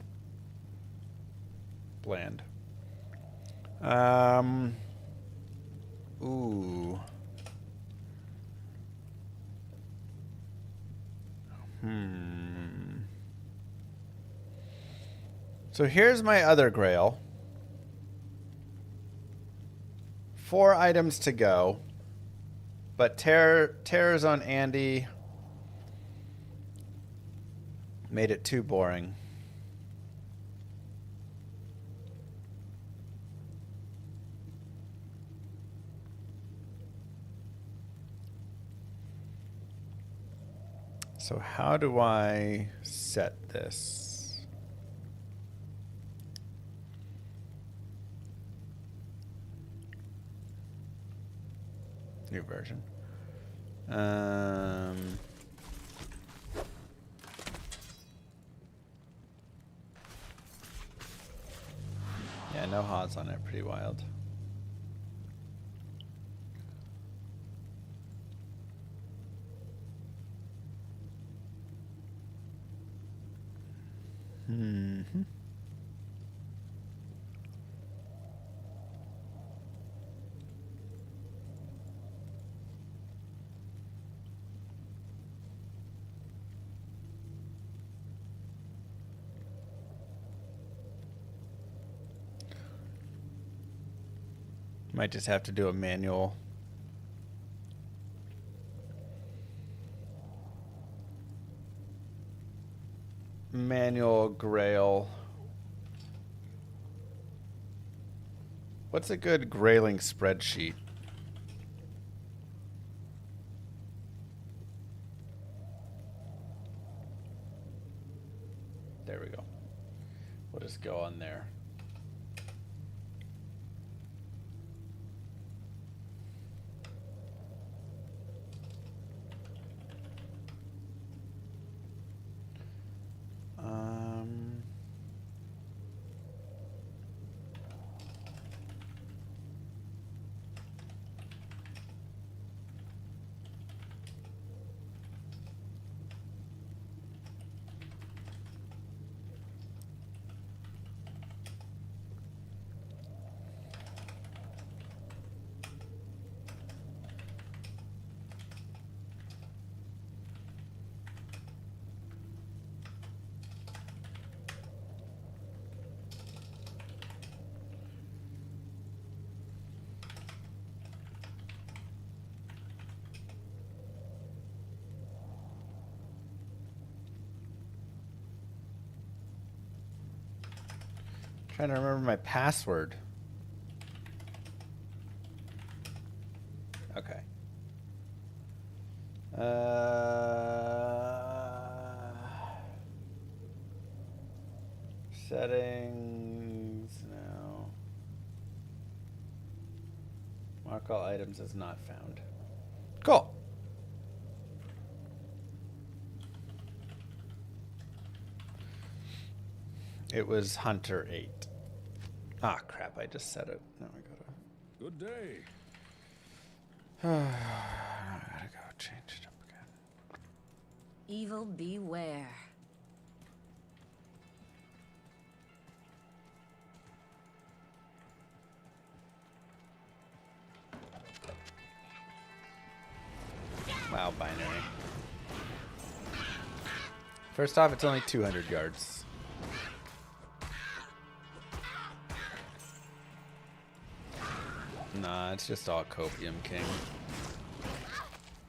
bland. Ooh. So here's my other Grail. 4 items to go. But terrors on Andy made it too boring. So how do I set this? New version. Yeah, no HOTS on it. Pretty wild. Might just have to do a manual. Manual Grail. What's a good grailing spreadsheet? There we go. We'll just go on there. Trying to remember my password. Okay. Settings now. Mark all items as not found. Cool. It was Hunter 8. Ah, crap, I just said it. Now I gotta... Good day. I gotta go change it up again. Evil beware. Wow, binary. First off, it's only 200 yards. Nah, it's just all Copium King.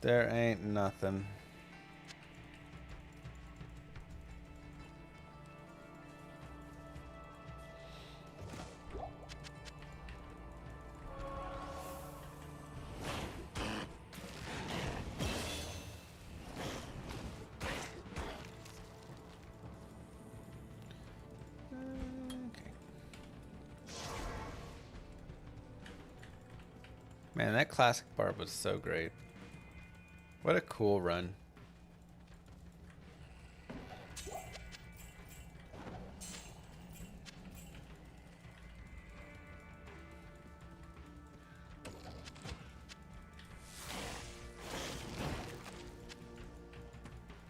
There ain't nothing. Man, that classic barb was so great. What a cool run.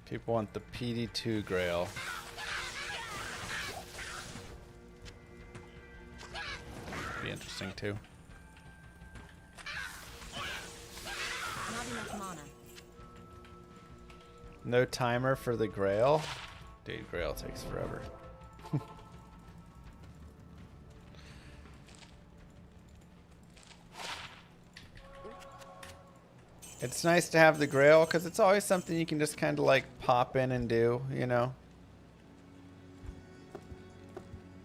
People want the PD2 Grail. Be interesting too. Not enough mana. No timer for the Grail? Dude, Grail takes forever. It's nice to have the Grail because it's always something you can just kind of like pop in and do, you know?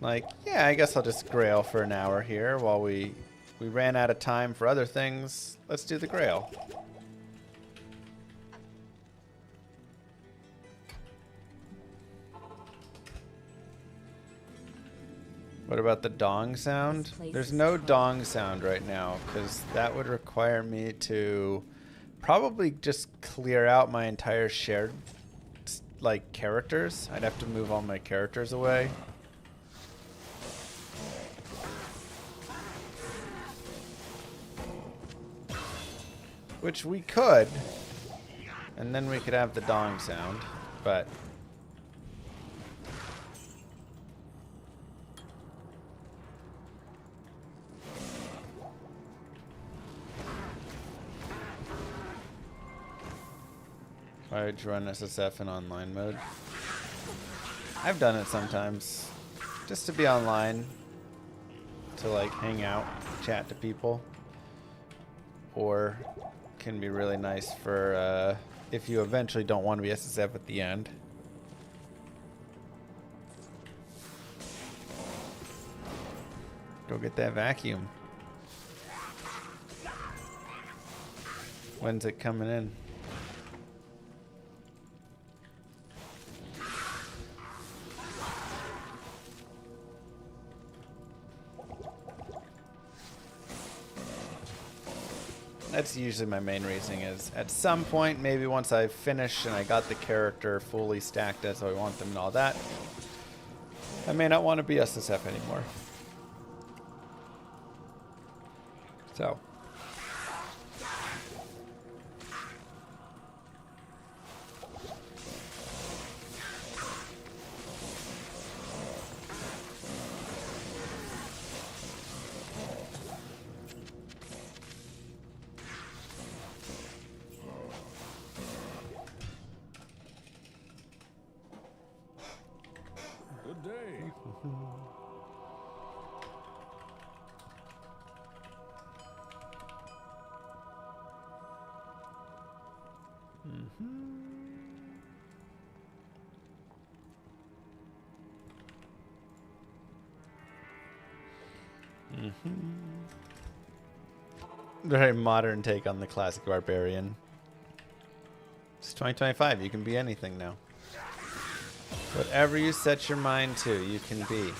Like, yeah, I guess I'll just Grail for an hour here while we ran out of time for other things. Let's do the Grail. What about the dong sound? There's no dong sound right now because that would require me to probably just clear out my entire shared like characters. I'd have to move all my characters away. Which we could, and then we could have the dong sound, but why would you run SSF in online mode? I've done it sometimes, just to be online, to like hang out, chat to people, or can be really nice for if you eventually don't want to be SSF at the end. Go get that vacuum. When's it coming in? That's usually my main reasoning is at some point, maybe once I finish and I got the character fully stacked as I want them and all that, I may not want to be SSF anymore. So. Good day. Very modern take on the classic barbarian. It's 2025. You can be anything now. Whatever you set your mind to, you can be.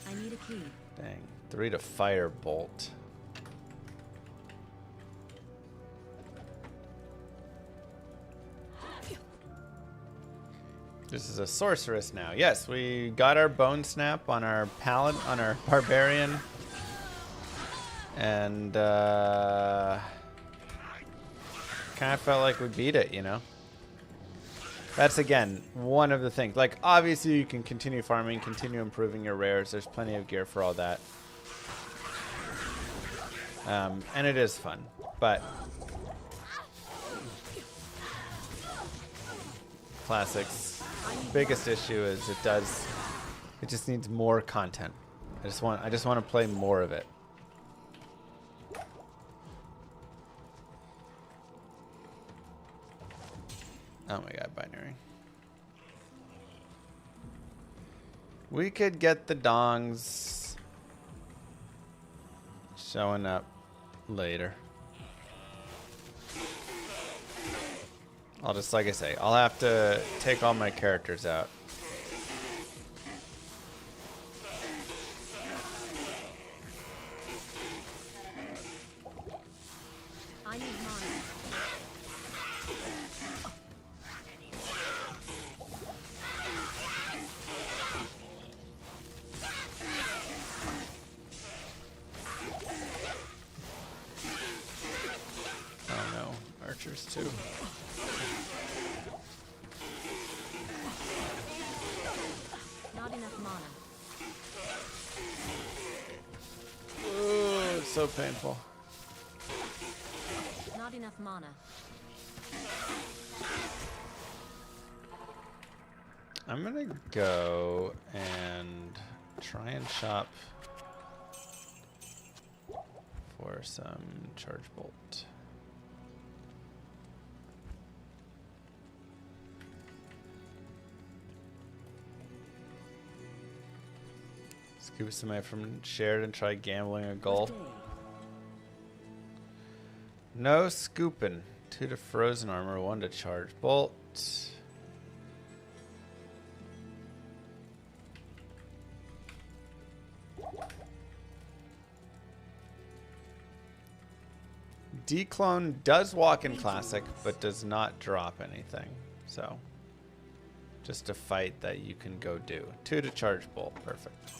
I need a key. Dang. 3 to firebolt. This is a sorceress now. Yes, we got our bone snap on our on our barbarian. And kind of felt like we beat it, you know? That's, again, one of the things. Like, obviously you can continue farming, continue improving your rares. There's plenty of gear for all that. And it is fun. But classics. Biggest issue is it just needs more content. I just want to play more of it. Oh my god, binary. We could get the dongs showing up later. I'll just, like I say, I'll have to take all my characters out. I need mana. Oh no, archers too. Not enough mana. Ooh, it's so painful. Not enough mana. I'm gonna go and try and shop for some charge bolt. Scoop some money from shared and try gambling a goal. No scooping. 2 to frozen armor, 1 to charge bolt. Declone does walk in classic, but does not drop anything. So, just a fight that you can go do. 2 to charge bolt, perfect.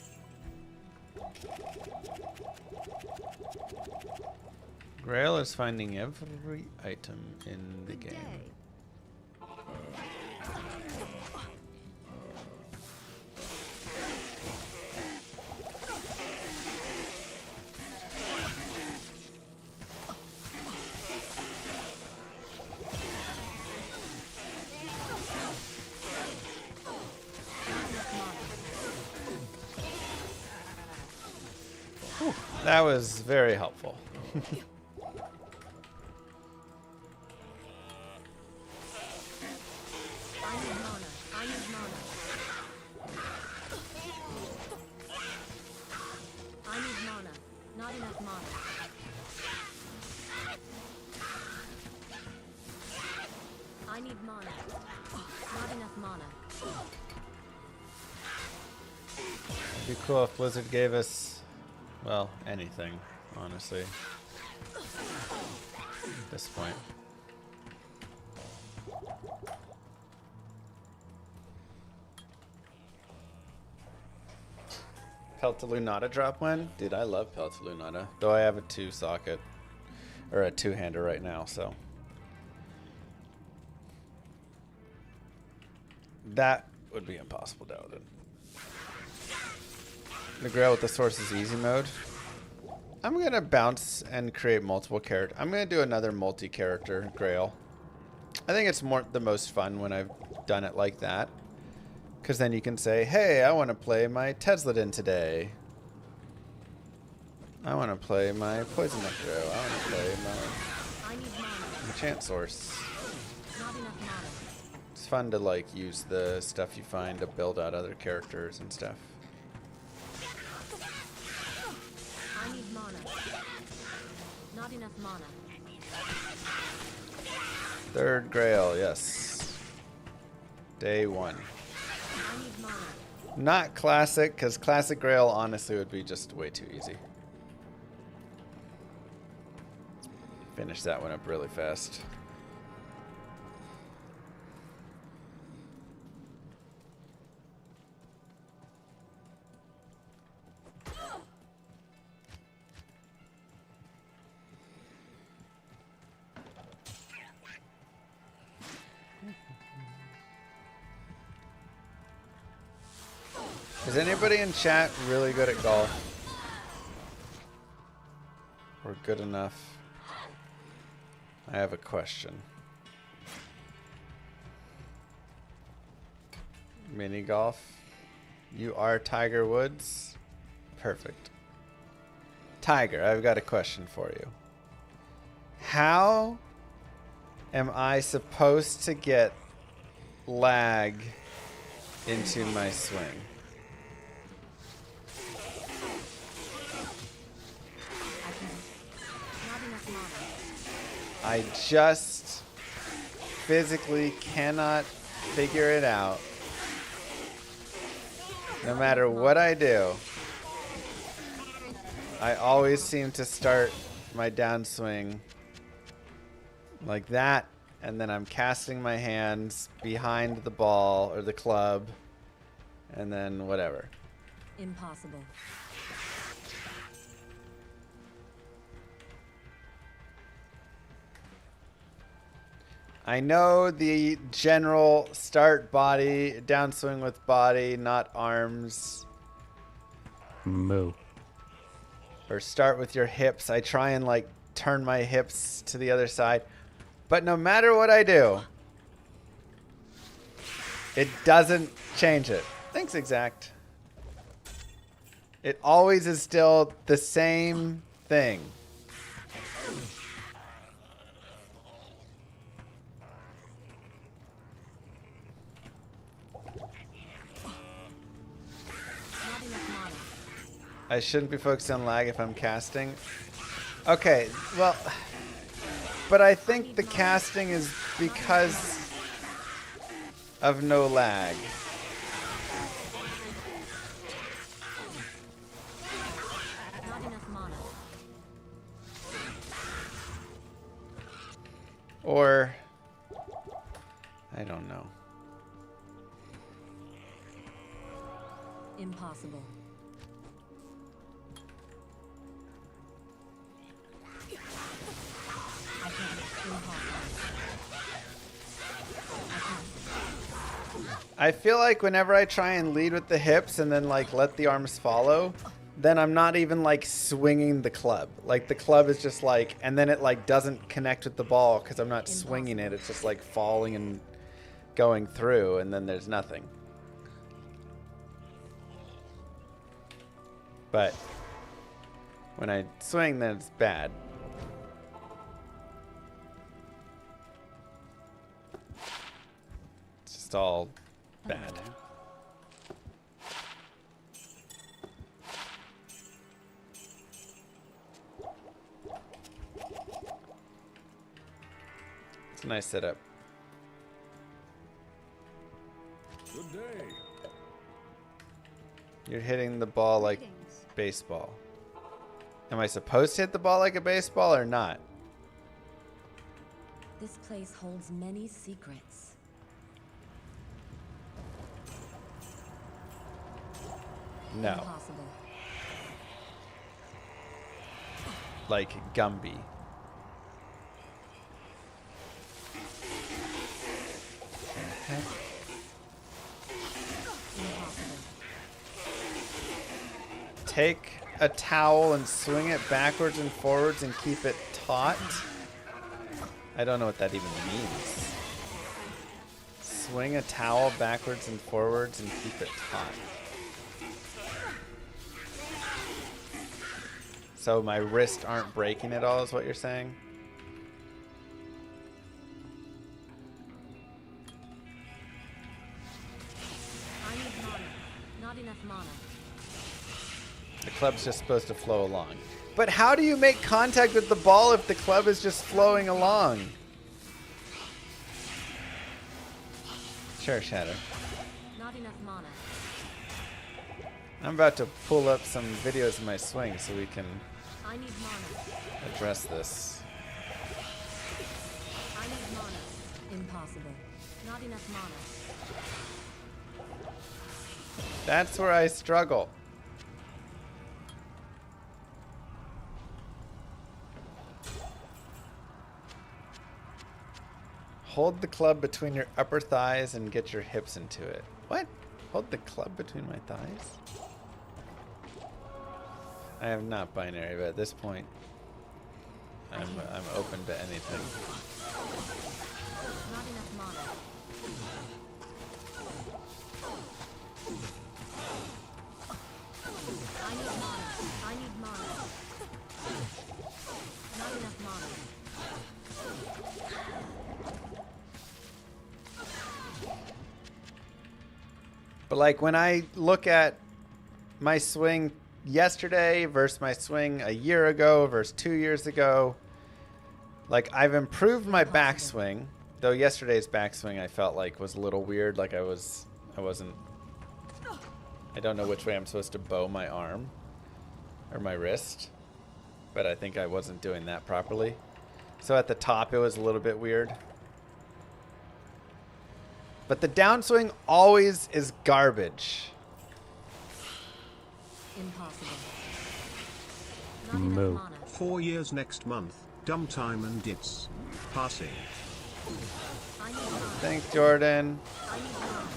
Grail is finding every item in the game. Whew, that was very helpful. It'd be cool if Blizzard gave us, well, anything, honestly, at this point. Pelta Lunata drop when? Dude, I love Pelta Lunata, though I have a 2-socket, or a 2-hander right now, so. That would be impossible to outdo. The Grail with the Sources Easy mode. I'm going to bounce and create multiple characters. I'm going to do another multi-character Grail. I think it's the most fun when I've done it like that. Because then you can say, hey, I want to play my Tesladin today. I want to play my Poison Necro. I want to play my Enchant Source. It's fun to like use the stuff you find to build out other characters and stuff. Not enough mana. Third Grail, yes. Day 1. I need mana. Not classic, because classic Grail honestly would be just way too easy. Finish that one up really fast. Is anybody in chat really good at golf? Or good enough? I have a question. Mini golf? You are Tiger Woods? Perfect. Tiger, I've got a question for you. How am I supposed to get lag into my swing? I just physically cannot figure it out. No matter what I do, I always seem to start my downswing like that, and then I'm casting my hands behind the ball or the club, and then whatever. Impossible. I know the general start body, downswing with body, not arms. Moo. Or start with your hips. I try and like turn my hips to the other side. But no matter what I do, it doesn't change it. Thanks, Exact. It always is still the same thing. I shouldn't be focused on lag if I'm casting. Okay, well, but I think the casting is because of no lag. Not enough mana. Or, I don't know. Impossible. I feel like whenever I try and lead with the hips and then like let the arms follow, then I'm not even like swinging the club. Like the club is just like, and then it like doesn't connect with the ball because I'm not swinging it. It's just like falling and going through, and then there's nothing. But when I swing, then it's bad. It's just all bad. It's a nice setup. Good day. You're hitting the ball like baseball. Am I supposed to hit the ball like a baseball or not? This place holds many secrets. No. Impossible. Like Gumby. Impossible. Take a towel and swing it backwards and forwards and keep it taut. I don't know what that even means. Swing a towel backwards and forwards and keep it taut. So my wrists aren't breaking at all is what you're saying? I need mana. Not enough mana. The club's just supposed to flow along. But how do you make contact with the ball if the club is just flowing along? Sure, Shadow. Not enough mana. I'm about to pull up some videos of my swing so we can I need mana. address this. I need mana. Impossible. Not enough mana. That's where I struggle. Hold the club between your upper thighs and get your hips into it. What? Hold the club between my thighs? I am not binary, but at this point, I'm open to anything. Not enough mana. I need mana. I need mana. Not enough mana. But like when I look at my swing yesterday versus my swing a year ago versus 2 years ago, like I've improved my backswing. Though yesterday's backswing I felt like was a little weird. Like I don't know which way I'm supposed to bow my arm or my wrist, but I think I wasn't doing that properly. So at the top it was a little bit weird. But the downswing always is garbage. Impossible. Moo. 4 years next month. Dumb time and it's passing. I need mana. Thanks, Jordan. I need mana.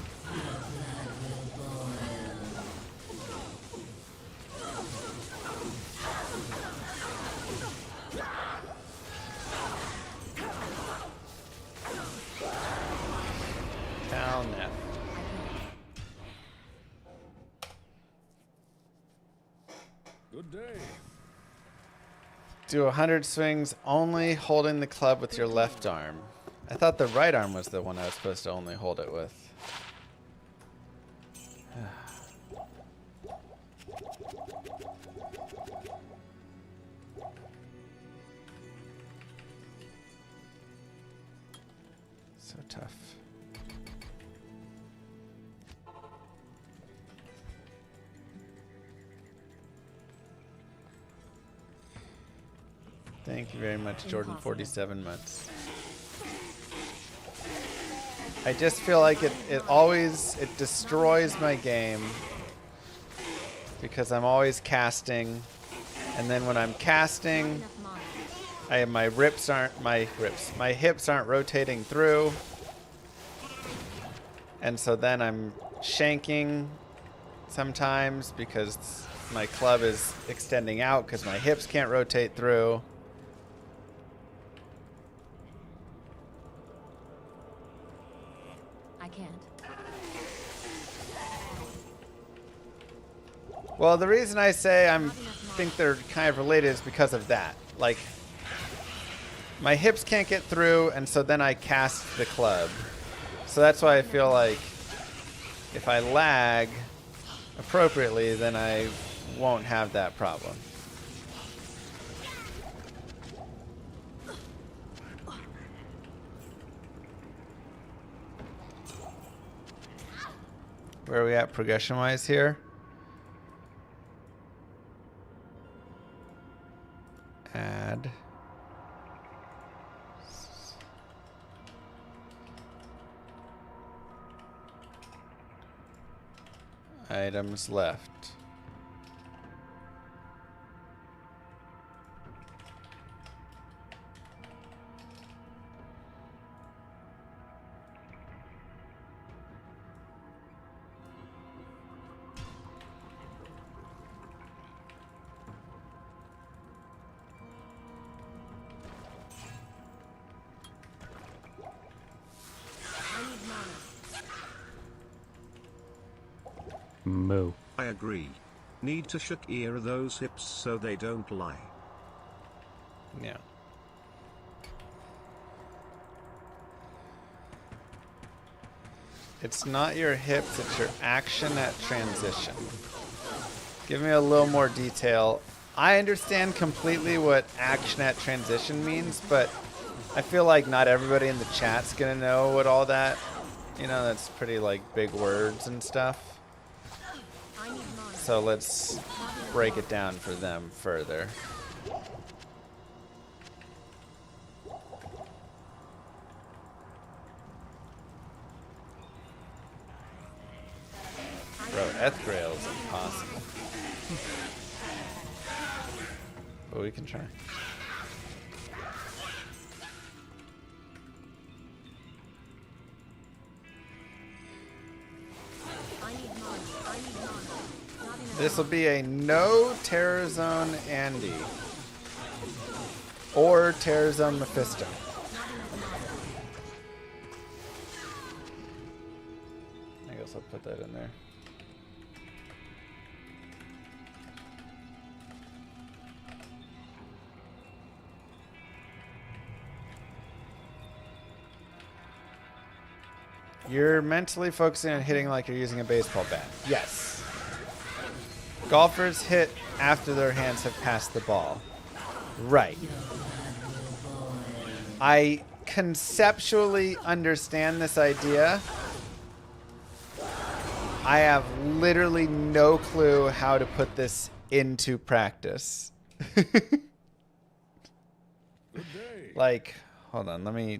Down there. Good day. Do 100 swings only holding the club with your left arm. I thought the right arm was the one I was supposed to only hold it with. So tough. Thank you very much, Jordan. 47 months. I just feel like it destroys my game because I'm always casting, and then when I'm casting, my hips aren't rotating through, and so then I'm shanking sometimes because my club is extending out because my hips can't rotate through. I can't. Well, the reason I say think they're kind of related is because of that. Like, my hips can't get through, and so then I cast the club. So that's why I feel like if I lag appropriately, then I won't have that problem. Where are we at progression-wise here? Add. Items left. Moo. I agree. Need to shook ear those hips so they don't lie. Yeah. It's not your hips, it's your action at transition. Give me a little more detail I understand completely what action at transition means, but I feel like not everybody in the chat's gonna know what all that, you know, that's pretty like big words and stuff. So let's break it down for them further. Bro, A Grail is impossible. But we can try. This will be a no Terror Zone Andy or Terror Zone Mephisto. I guess I'll put that in there. You're mentally focusing on hitting like you're using a baseball bat. Yes. Golfers hit after their hands have passed the ball. Right. I conceptually understand this idea. I have literally no clue how to put this into practice. Like, hold on, let me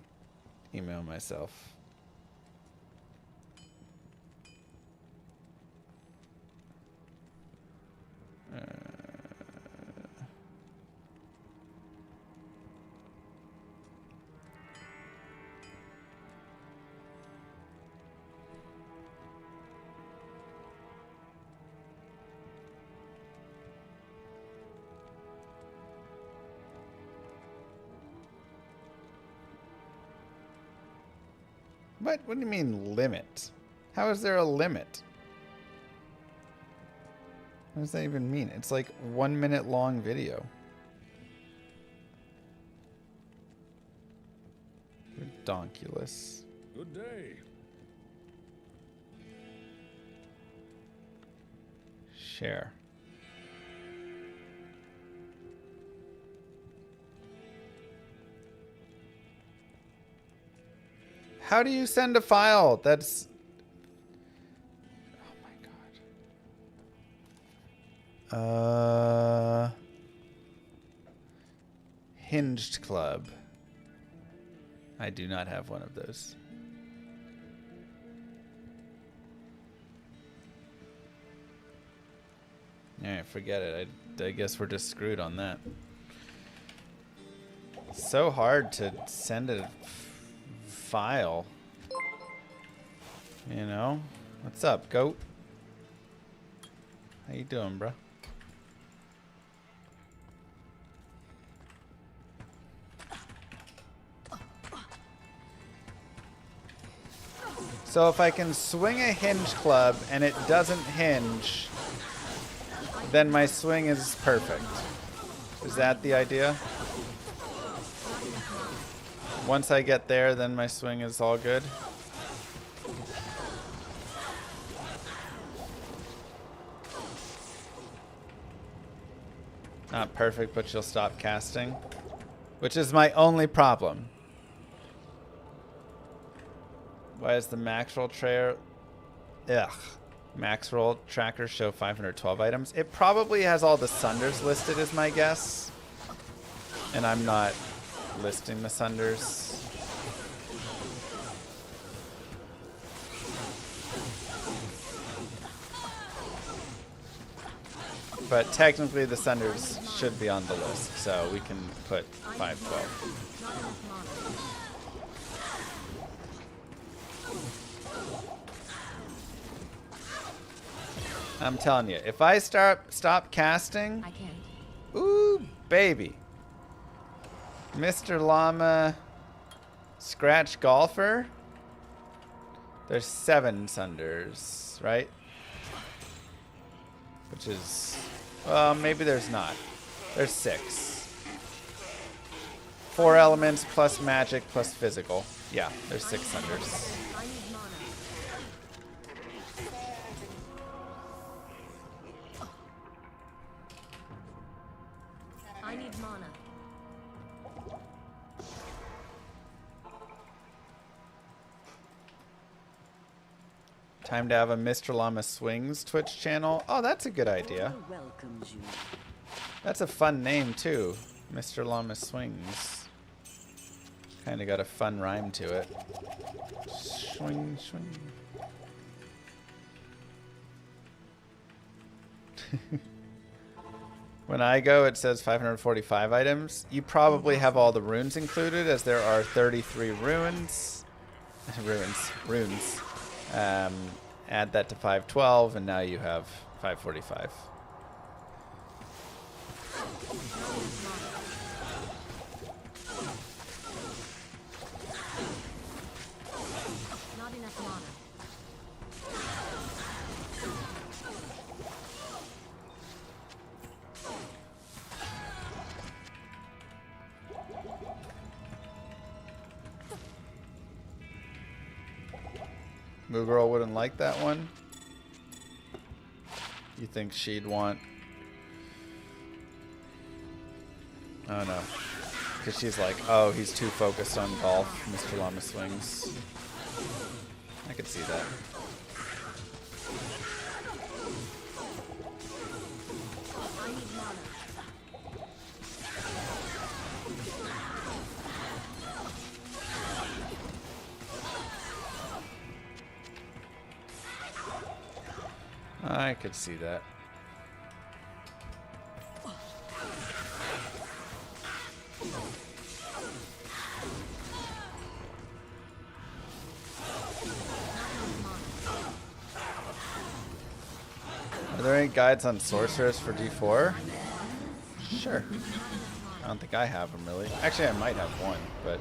email myself. What do you mean limit? How is there a limit? What does that even mean? It's like 1 minute long video. Redonkulous. Good day. Share. How do you send a file? That's... Oh my god. Hinged Club. I do not have one of those. Alright, forget it. I guess we're just screwed on that. So hard to send a file. You know? What's up, goat? How you doing, bro? So if I can swing a hinge club and it doesn't hinge, then my swing is perfect. Is that the idea? Once I get there, then my swing is all good. Not perfect, but you'll stop casting. Which is my only problem. Why is the max roll max roll tracker show 512 items? It probably has all the sunders listed is my guess. And I'm not listing the sunders. But technically the sunders should be on the list, so we can put 512. I'm telling you, if I stop casting, I can't. Ooh, baby. Mr. Llama Scratch Golfer. There's 7 sunders, right? Which is, well, maybe there's not. There's 6. 4 elements plus magic plus physical. Yeah, there's 6 sunders. need mana. Time to have a Mr. Llama Swings Twitch channel. Oh, that's a good idea. Welcomes you. That's a fun name too. Mr. Llama Swings. Kind of got a fun rhyme to it. Swing, swing. When I go, it says 545 items. You probably have all the runes included, as there are 33 runes. runes. Add that to 512, and now you have 545. Not enough mana. Moo Girl wouldn't like that one. You think she'd want... Oh no. Because she's like, oh, he's too focused on golf, Mr. Llama Swings. I could see that. I need mana. I could see that. Are there any guides on sorceress for D4? Sure. I don't think I have them really. Actually, I might have one, but...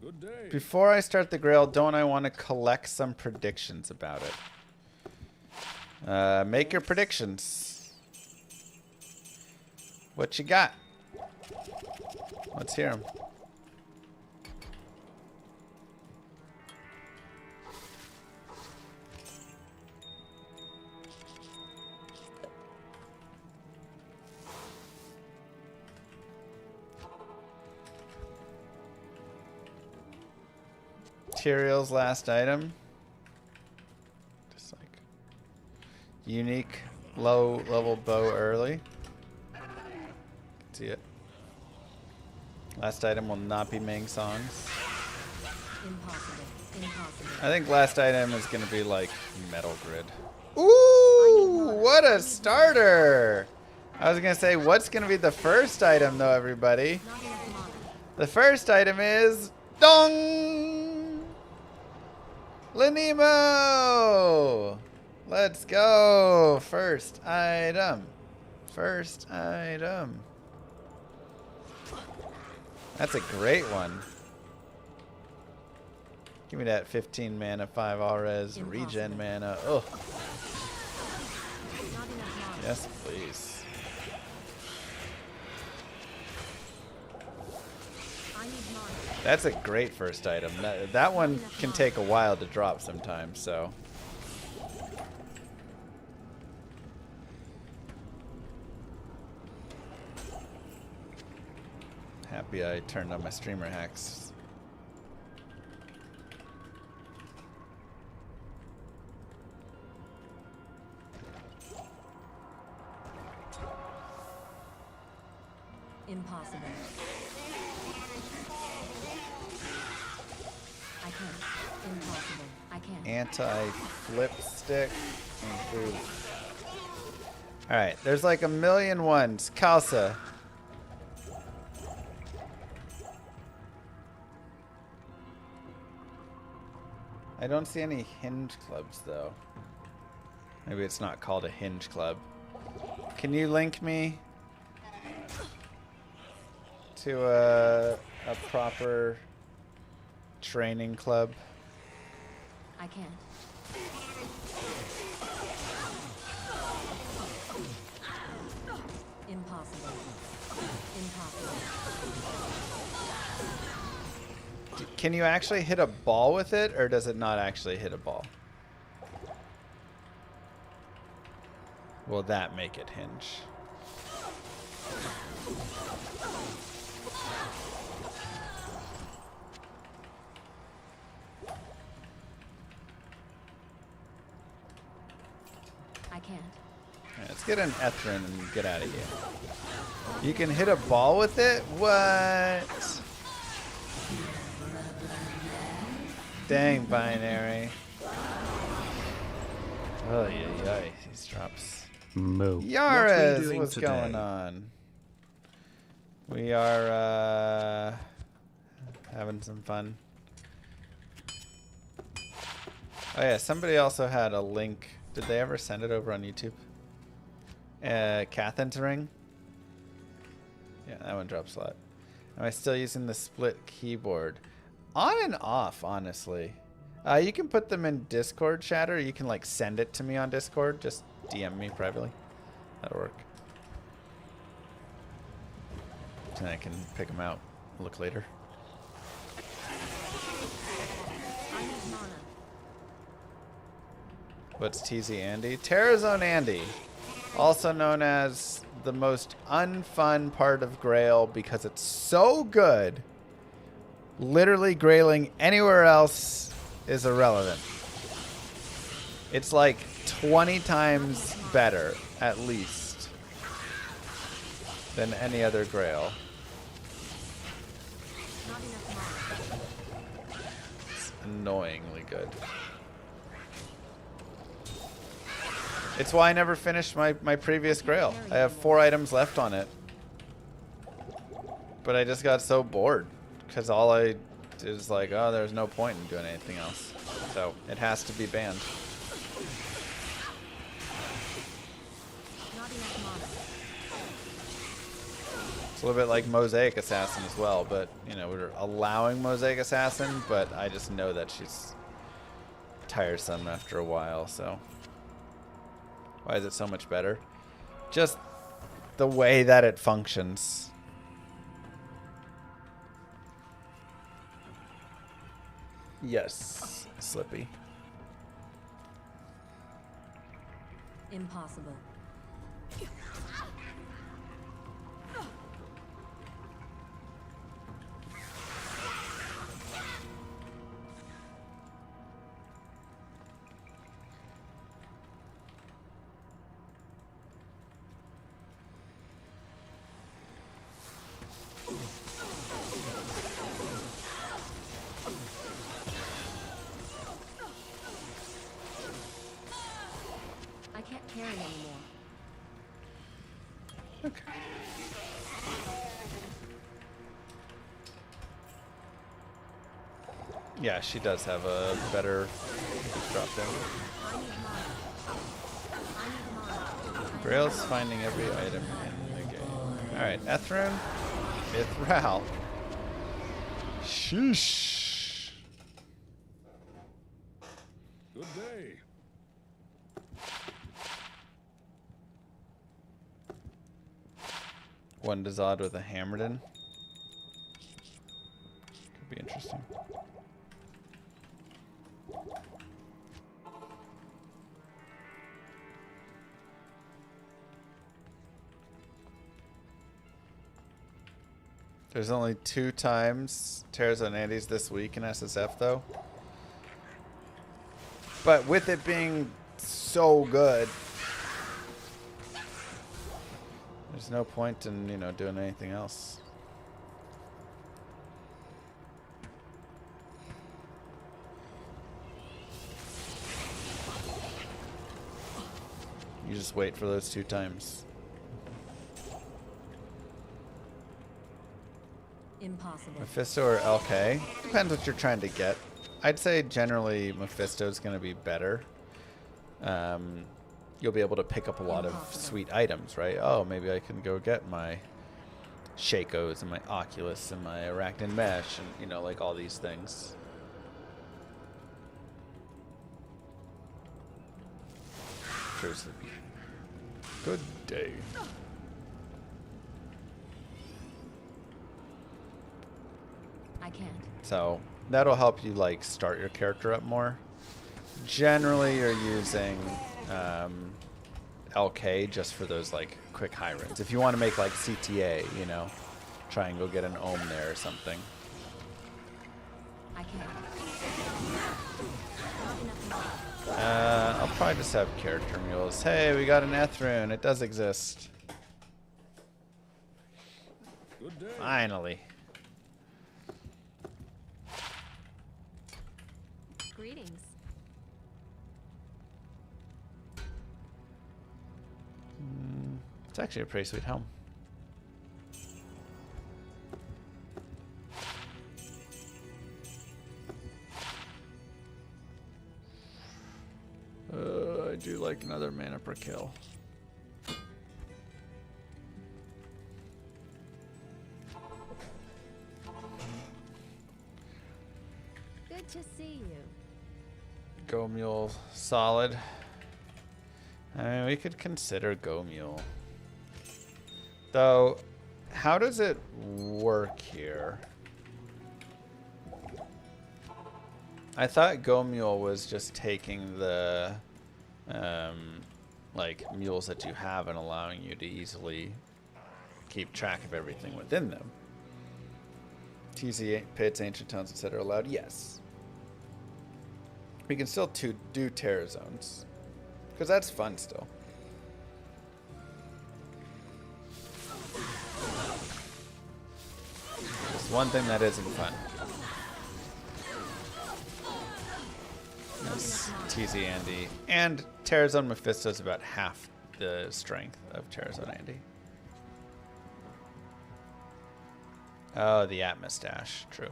Good day. Before I start the Grail, don't I want to collect some predictions about it? Make your predictions. What you got? Let's hear them. Materials, last item. Just like unique low level bow early. See it. Last item will not be Ming songs. Impossible. Impossible. I think last item is gonna be like Metal Grid. Ooh, what a starter! I was gonna say, what's gonna be the first item though, everybody? Not enough mana. The first item is Dong! Lenimo! Let's go! First item. First item. That's a great one. Give me that 15 mana, 5 all-res, regen mana. Oh. Not enough mana. Yes, please. I need mana. That's a great first item. That one can take a while to drop sometimes, so. Happy I turned on my streamer hacks. Impossible. I can't. Impossible. I can't. Anti-flip stick. Improve. Alright, there's like a million ones. Kalsa. I don't see any hinge clubs though. Maybe it's not called a hinge club. Can you link me to a proper training club? I can't. Impossible. Impossible. Can you actually hit a ball with it, or does it not actually hit a ball? Will that make it hinge? I can't. Alright, let's get an Ethrin and get out of here. You can hit a ball with it? What? Dang, binary. Oh, yeah. These drops. Moo. Yaras, what's going on? We are having some fun. Oh yeah, somebody also had a link. Did they ever send it over on YouTube? Cathan's ring? Yeah, that one drops a lot. Am I still using the split keyboard? On and off, honestly. You can put them in Discord chat, or you can like send it to me on Discord. Just DM me privately. That'll work. And I can pick them out. Look later. What's TZ Andy? Terrazone Andy. Also known as the most unfun part of Grail because it's so good. Literally grailing anywhere else is irrelevant. It's like 20 times better, at least, than any other Grail. It's annoyingly good. It's why I never finished my previous Grail. I have 4 items left on it. But I just got so bored. Because all I did is like, oh, there's no point in doing anything else. So it has to be banned. It's a little bit like Mosaic Assassin as well. But, you know, we're allowing Mosaic Assassin. But I just know that she's tiresome after a while, so... Why is it so much better? Just the way that it functions. Yes, Slippy. Impossible. Carry anymore. Okay. Yeah, she does have a better drop down. Grail's finding every item in the game. Alright, Ethrin. Ithral. Sheesh. Good day. One Dazad with a Hammerden. Could be interesting. There's only 2 times Terrazone Andes this week in SSF though. But with it being so good, there's no point in, you know, doing anything else. You just wait for those 2 times. Impossible. Mephisto or LK? Depends what you're trying to get. I'd say generally Mephisto's going to be better. You'll be able to pick up a lot of sweet items, right? Oh, maybe I can go get my Shakos and my Oculus and my Arachnid Mesh and, you know, like all these things. True Sleepy. Good day. I can't. So that'll help you like start your character up more. Generally, you're using LK just for those like quick high runs. If you want to make like CTA, you know, try and go get an ohm there or something. I can't. I'll probably just have character mules. Hey, we got an Ethrune. It does exist. Finally. Greetings. It's actually a pretty sweet helm. I do like another mana per kill. Good to see you. Go Mule, solid. I mean, we could consider Go Mule. Though, how does it work here? I thought Go Mule was just taking the, like, mules that you have and allowing you to easily keep track of everything within them. TZ pits, ancient tones, etc. allowed? Yes. We can still do terror zones. Because that's fun still. Just one thing that isn't fun. That's TZ Andy. And Terrazone Mephisto is about half the strength of Terrazone Andy. Oh, the Atmos dash. True.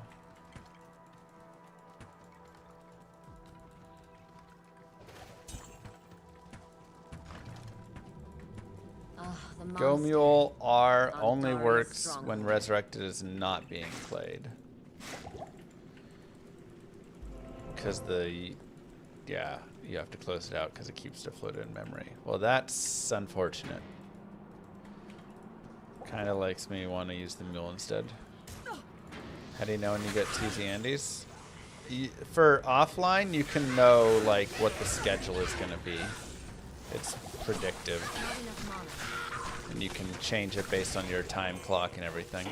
Go Mule R only works when Resurrected is not being played. Because yeah, you have to close it out because it keeps the float in memory. Well, that's unfortunate. Kind of likes me want to use the Mule instead. How do you know when you get TZ Andes? For offline, you can know like what the schedule is going to be. It's predictive. And you can change it based on your time clock and everything.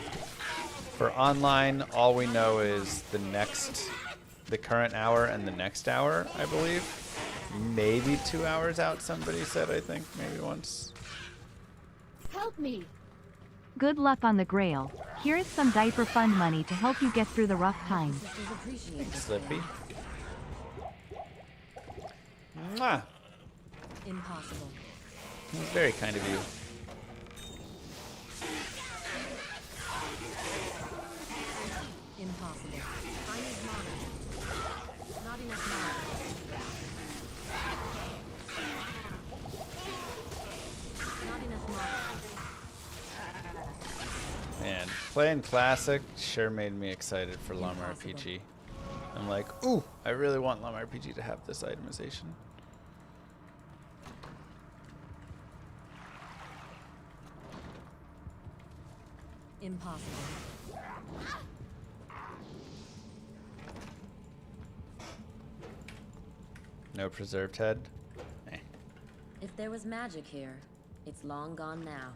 For online, all we know is the current hour and the next hour, I believe. Maybe 2 hours out, somebody said, I think, maybe once. Help me. Good luck on the Grail. Here is some diaper fund money to help you get through the rough times. Thanks, Slippy. Mwah. Impossible. That was very kind of you. Impossible. I need mana. Not enough mana. Not enough mana. Man, playing Classic sure made me excited for Llama RPG. I'm like, ooh, I really want Llama RPG to have this itemization. Impossible. No preserved head? Eh. If there was magic here, it's long gone now.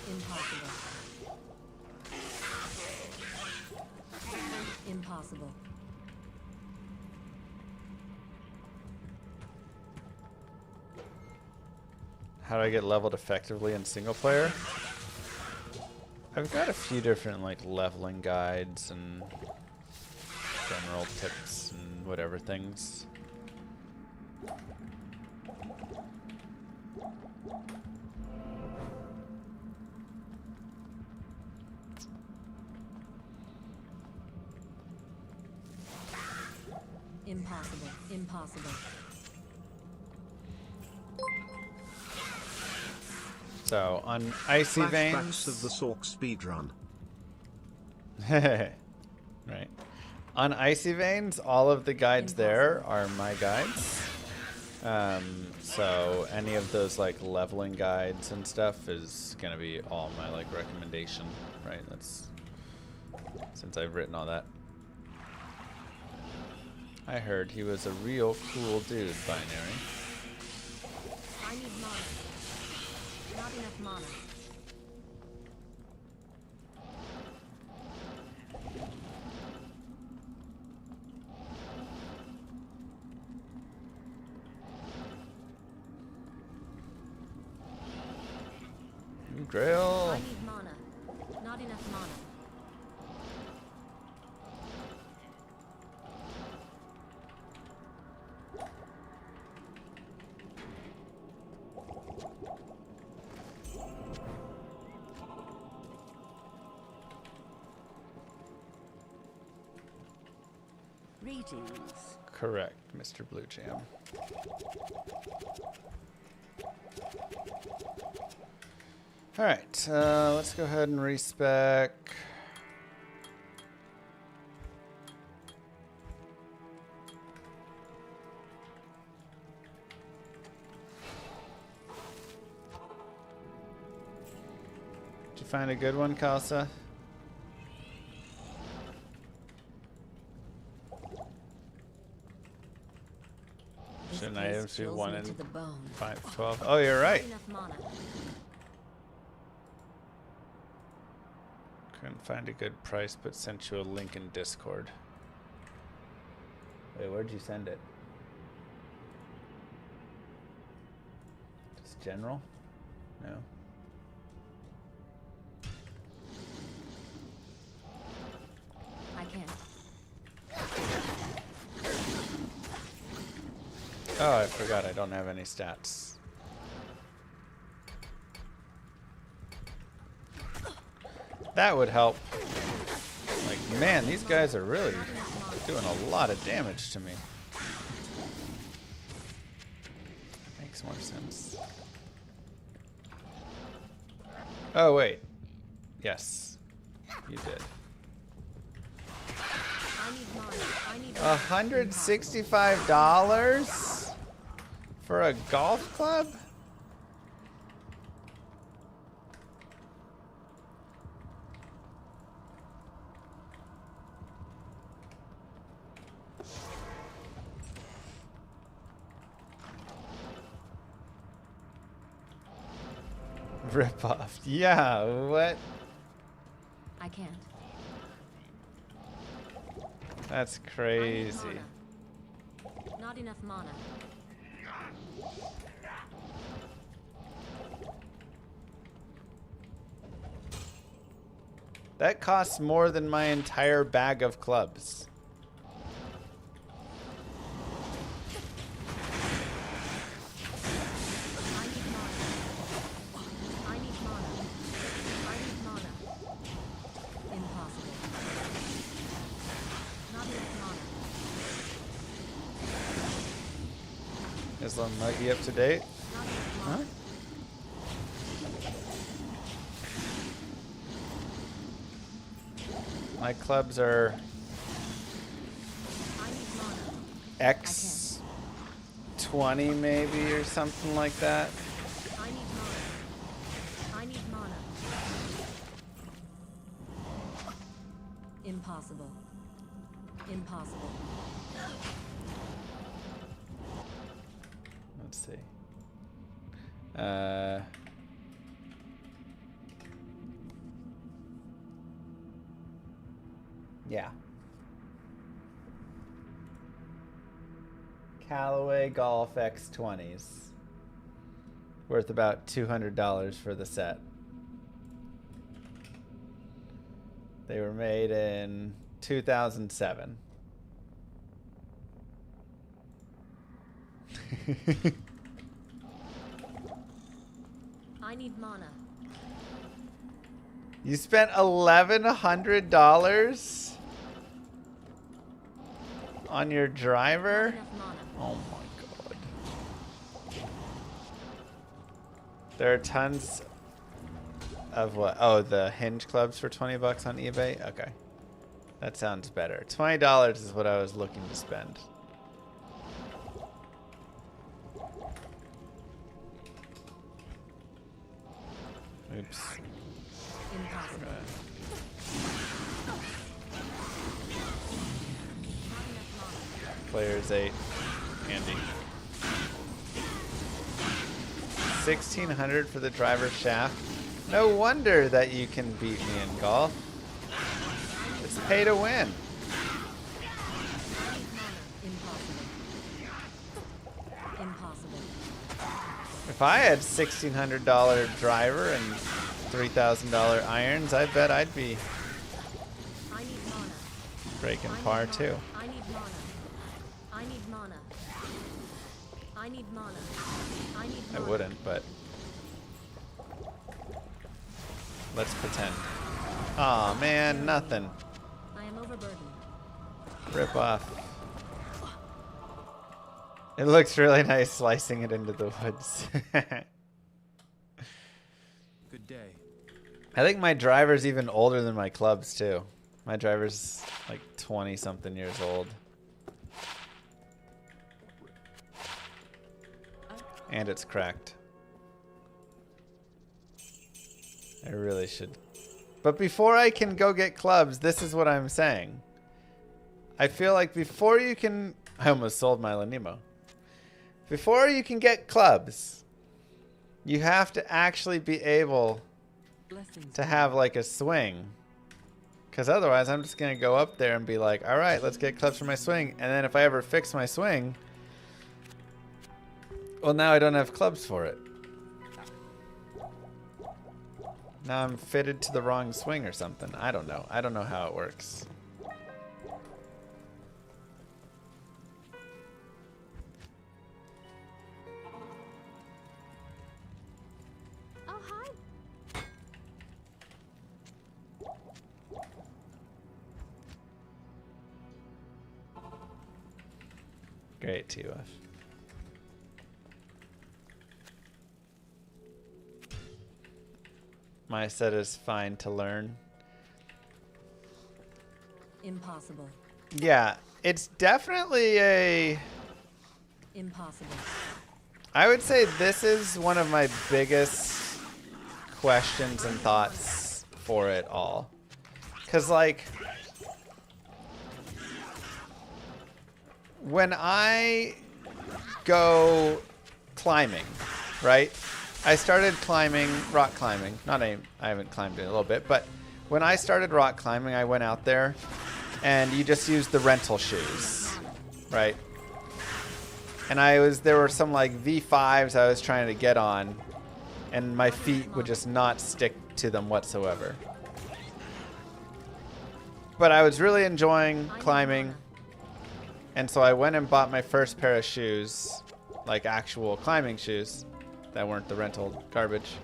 Impossible. Impossible. How do I get leveled effectively in single player? I've got a few different like leveling guides and general tips and whatever things. Impossible. Impossible. So on Icy Veins, Flashbacks of the Sork speedrun. right. On Icy Veins, all of the guides there are my guides. So any of those like leveling guides and stuff is gonna be all my like recommendation, right? That's since I've written all that. I heard he was a real cool dude, Binary. I need mana. Not enough mana. New Grail. I need mana. Not enough mana. Greetings. Correct, Mr. Blue Jam. Alright, let's go ahead and respec. Did you find a good one, Kalsa? Shouldn't I have to 1 and 5, 12? Oh, you're right. Couldn't find a good price, but sent you a link in Discord. Wait, where'd you send it? Just general? No. I can't. Oh, I forgot I don't have any stats. That would help. Like, man, these guys are really doing a lot of damage to me. Makes more sense. Oh, wait. Yes. You did. $165 for a golf club? Rip off. Yeah, what? I can't. That's crazy. Not enough mana. That costs more than my entire bag of clubs. Is the Muggy up to date? Huh? My clubs are X20 maybe or something like that. I need mana. Impossible. Impossible. Let's see. Yeah. Callaway Golf X20s. Worth about $200 for the set. They were made in 2007. I need mana. You spent $1,100 on your driver? Oh my god. There are tons of what? Oh, the hinge clubs for 20 bucks on eBay? Okay. That sounds better. $20 is what I was looking to spend. Oops. Players 8. Andy. 1600 for the driver's shaft. No wonder that you can beat me in golf. It's pay to win. If I had $1,600 driver and $3,000 irons, I bet I'd be breaking par too. I need mana. I need mana. I need mana. I need I mana. wouldn't, but let's pretend. Aw, man, nothing. I am overburdened. Rip off. It looks really nice slicing it into the woods. Good day. I think my driver's even older than my clubs too. My driver's like 20 something years old. And it's cracked. I really should. But before I can go get clubs, this is what I'm saying. I feel like before you can... I almost sold my Lanimo. Before you can get clubs, you have to actually be able to have like a swing. Because otherwise I'm just going to go up there and be like, all right, let's get clubs for my swing. And then if I ever fix my swing, well, now I don't have clubs for it. Now I'm fitted to the wrong swing or something. I don't know. I don't know how it works. Oh, hi. Great, TUF. My set is fine to learn. Impossible. Yeah, it's definitely a... Impossible. I would say this is one of my biggest questions and thoughts for it all. Because, like, when I go climbing, right? I started climbing, rock climbing. I haven't climbed in a little bit, but when I started rock climbing, I went out there and you just used the rental shoes, right? And there were some like V5s I was trying to get on, and my feet would just not stick to them whatsoever. But I was really enjoying climbing, and so I went and bought my first pair of shoes, like actual climbing shoes that weren't the rental garbage.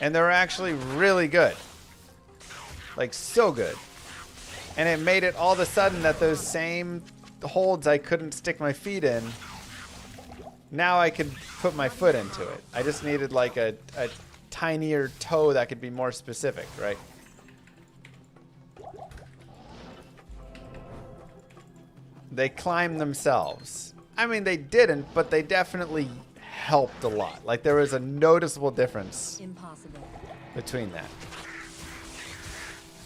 And they were actually really good. Like, so good. And it made it all of a sudden that those same holds I couldn't stick my feet in, now I could put my foot into it. I just needed like a tinier toe that could be more specific, right? They climbed themselves. I mean, they didn't, but they definitely helped a lot. Like, there was a noticeable difference between that.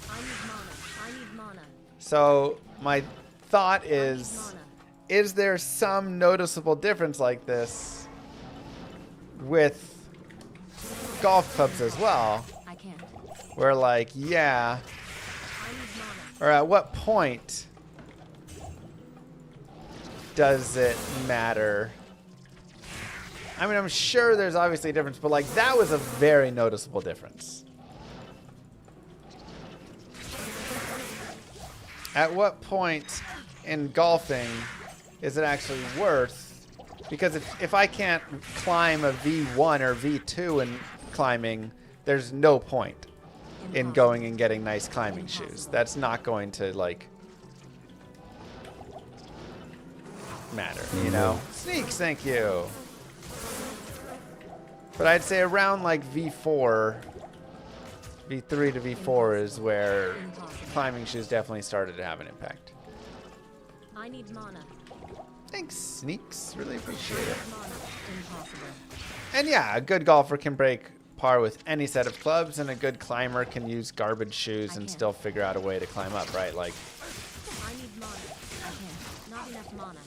I need mana. I need mana. So my thought is there some noticeable difference like this with golf clubs as well? I can't. Where, like, yeah, or at what point does it matter? I mean, I'm sure there's obviously a difference, but like that was a very noticeable difference. At what point in golfing is it actually worth? Because if I can't climb a V1 or V2 in climbing, there's no point in going and getting nice climbing shoes. That's not going to like matter, you know? Sneaks, thank you. But I'd say around like V4, V3 to V4 is where climbing shoes definitely started to have an impact. I need mana. Thanks, Sneaks. Really appreciate it. And yeah, a good golfer can break par with any set of clubs, and a good climber can use garbage shoes and still figure out a way to climb up, right? Like, I need mana. I can't. Not enough mana.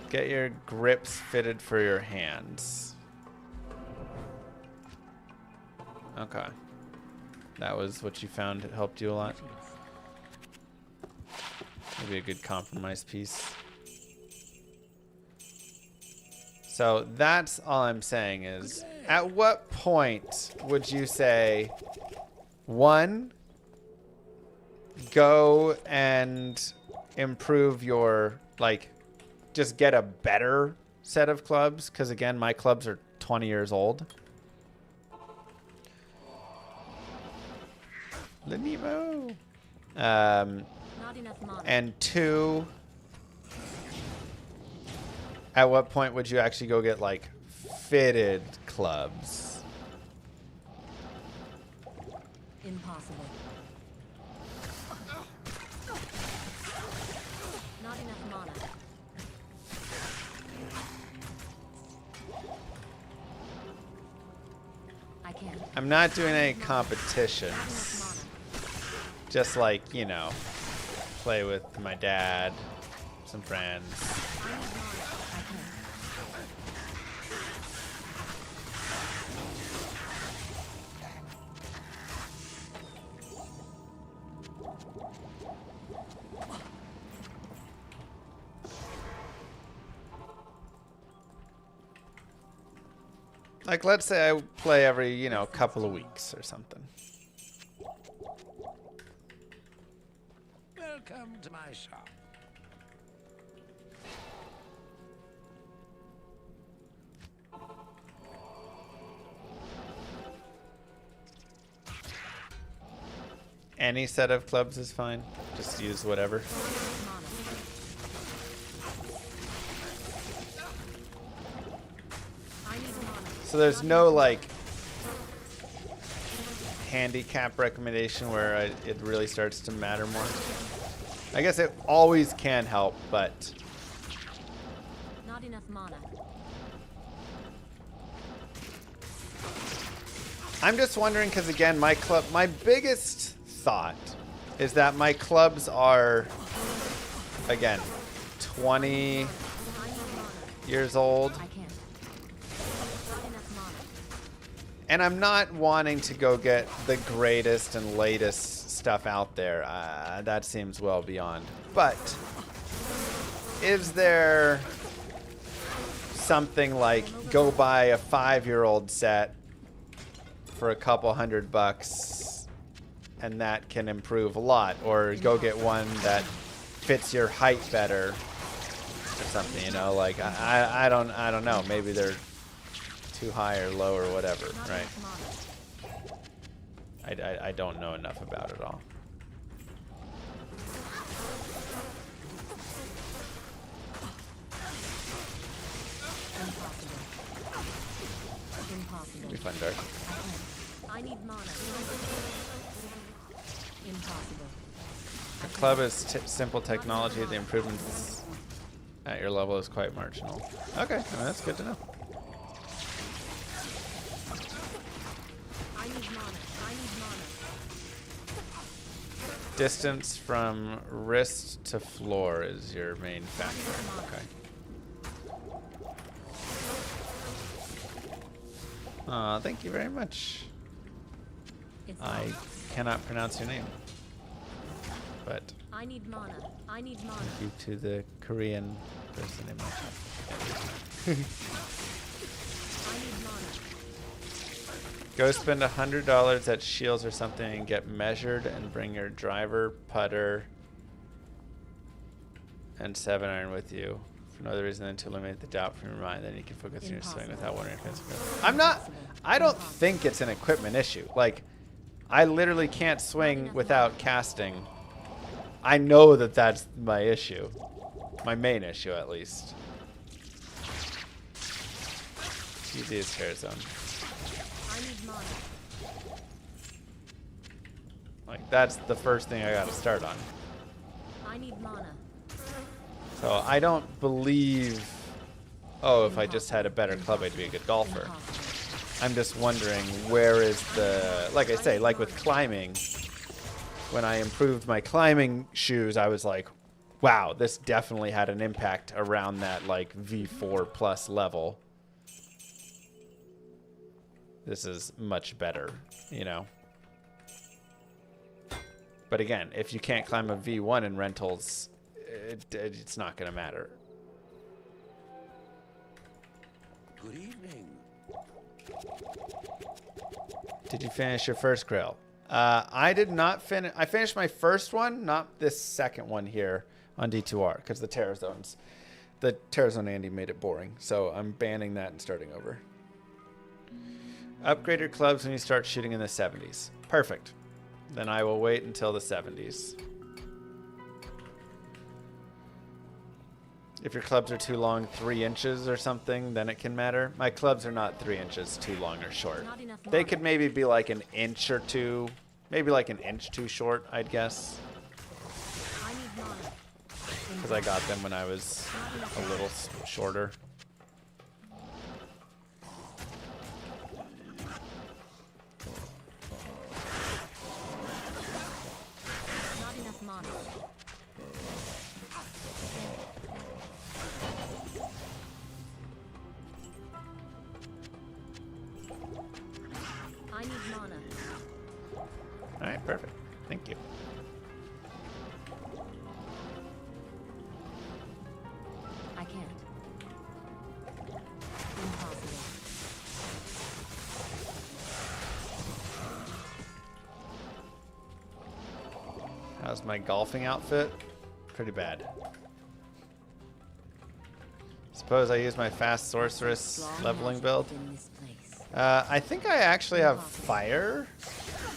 Get your grips fitted for your hands. Okay. That was what you found helped you a lot. Maybe a good compromise piece. So that's all I'm saying is, at what point would you say, one, go and improve your, like, just get a better set of clubs? Because again, my clubs are 20 years old. The Nemo. Not enough mana. And two, at what point would you actually go get like fitted clubs? Impossible. Not enough mana. I can't. I'm not doing any competitions. Just like, you know, play with my dad, some friends. Like, let's say I play every, you know, couple of weeks or something. Welcome to my shop. Any set of clubs is fine. Just use whatever. So there's no like handicap recommendation where it really starts to matter more. I guess it always can help, but Not enough mana. I'm just wondering because again, my biggest thought is that my clubs are again 20 years old. And I'm not wanting to go get the greatest and latest stuff out there. That seems well beyond. But is there something like go buy a 5-year-old set for a couple $100 and that can improve a lot? Or go get one that fits your height better or something, you know? Like, I don't know. Maybe they're too high or low or whatever, right? I don't know enough about it all. It'll be fun, Dark. I need mana. Impossible. The club is simple technology. The improvements at your level is quite marginal. Okay, well, that's good to know. Distance from wrist to floor is your main factor. Okay. Thank you very much. I cannot pronounce your name, but I need mana. I need mana. thank you to the Korean person in my shop. I need mana. Go spend $100 at Shields or something and get measured and bring your driver, putter, and 7-iron with you. For no other reason than to eliminate the doubt from your mind, then you can focus on your swing without wondering if it's good. I don't think it's an equipment issue. Like, I literally can't swing without casting. I know that that's my issue. My main issue, at least. Easy as Terror Zone. Like, that's the first thing I gotta start on. I need mana. So I don't believe oh, if I just had a better club, I'd be a good golfer. I'm just wondering where is the, like I say, like with climbing, when I improved my climbing shoes, I was like, wow, this definitely had an impact around that like V4 plus level. This is much better, you know. But again, if you can't climb a V1 in rentals, it's not going to matter. Good evening. Did you finish your first grail? I did not finish. I finished my first one, not this second one here on D2R, because the Terror Zone Andy made it boring. So I'm banning that and starting over. Upgrade your clubs when you start shooting in the 70s. Perfect. Then I will wait until the 70s. If your clubs are too long, 3 inches or something, then it can matter. My clubs are not 3 inches too long or short. They could maybe be like an inch or two, maybe like an inch too short, I'd guess. Because I got them when I was a little shorter. I need mana. Alright, perfect. Thank you. I can't. Impossible. How's my golfing outfit? Pretty bad. Suppose I use my fast sorceress leveling build. I think I actually have fire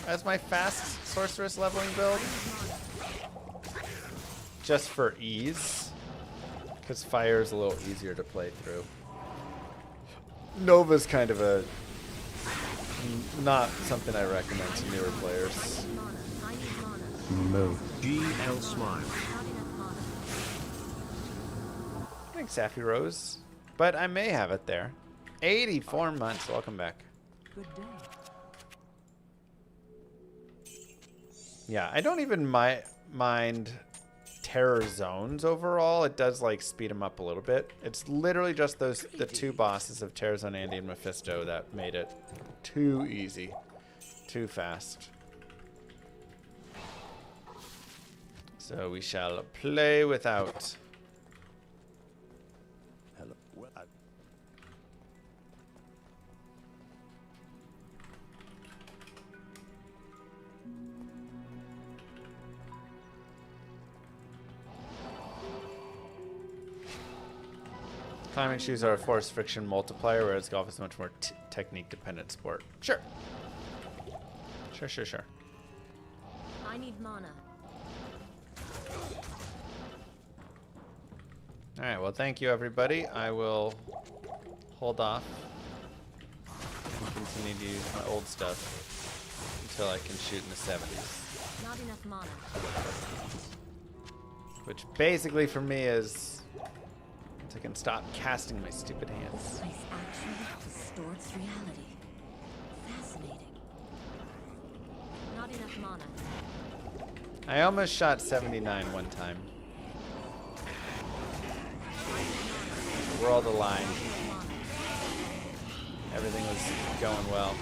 as my fast sorceress leveling build. Just for ease. Because fire is a little easier to play through. Nova's kind of a... not something I recommend to newer players. Move. GL Smile. Thanks, Sappy Rose. But I may have it there. 84 months. Welcome back. Good day. Yeah, I don't even mind terror zones overall. It does like speed them up a little bit. It's literally just the 2 bosses of Terror Zone Andy and Mephisto that made it too easy, too fast. So we shall play without. Hello. Well, Climbing shoes are a force friction multiplier, whereas golf is a much more technique-dependent sport. Sure. Sure. I need mana. Alright, well, thank you, everybody. I will hold off and continue to use my old stuff until I can shoot in the 70s. Not enough mana. Which basically for me is I can stop casting my stupid hands. This place actually distorts reality. Fascinating. Not enough mana. I almost shot 79 one time. World aligned. Everything was going well.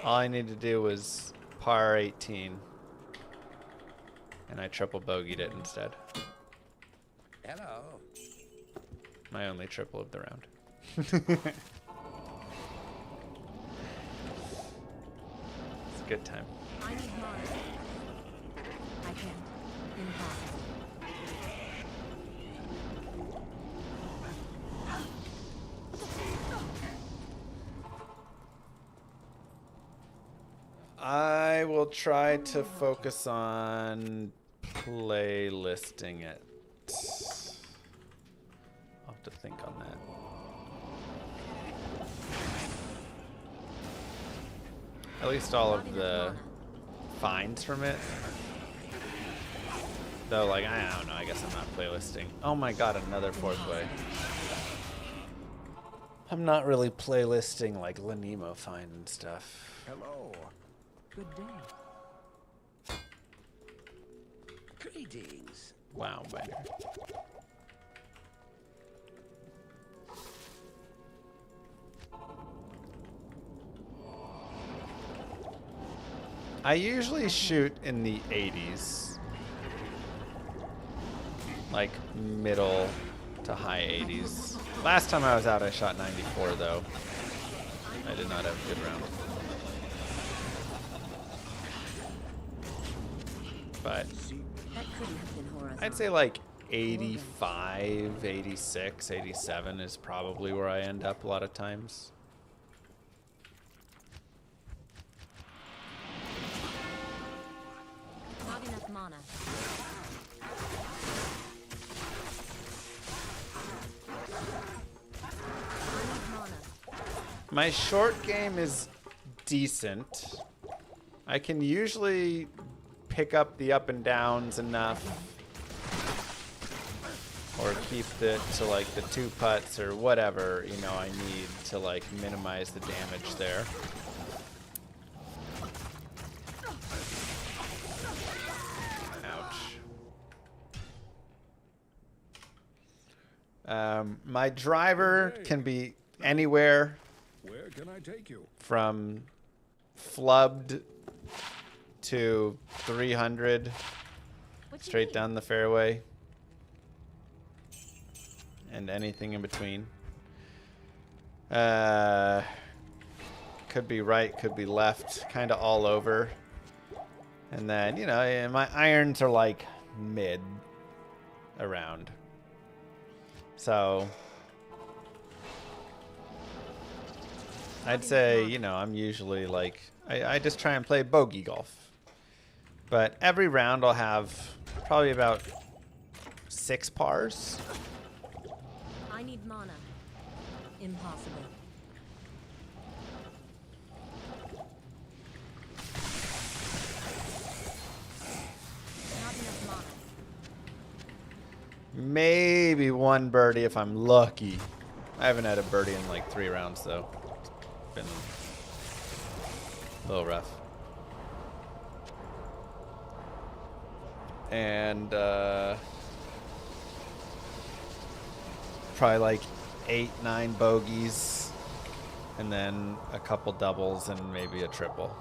All I needed to do was par 18. And I triple bogeyed it instead. Hello. My only triple of the round. It's a good time. I need mana. I can't. Impossible. I will try to focus on playlisting it. I'll have to think on that. At least all of the finds from it. Though, like, I don't know. I guess I'm not playlisting. Oh my god, another 4th way. I'm not really playlisting like Lanemo Find and stuff. Hello. Good day. Greetings. Wow, minor. I usually shoot in the 80s. Like middle to high 80s. Last time I was out, I shot 94 though. I did not have a good round. But I'd say like 85, 86, 87 is probably where I end up a lot of times. Not enough mana. My short game is decent. I can usually pick up the up and downs enough, or keep it to like the 2 putts or whatever, you know, I need to like minimize the damage there. Ouch. My driver can be anywhere. Where can I take you? From flubbed to 300 straight down the fairway and anything in between. Could be right, could be left, kind of all over. And then, you know, my irons are like mid around. So I'd say, you know, I'm usually like, I just try and play bogey golf. But every round I'll have probably about 6 pars. I need mana. Impossible. Not enough mana. Maybe 1 birdie if I'm lucky. I haven't had a birdie in like 3 rounds though. It's been a little rough. And probably like 8, 9 bogeys, and then a couple doubles and maybe a triple.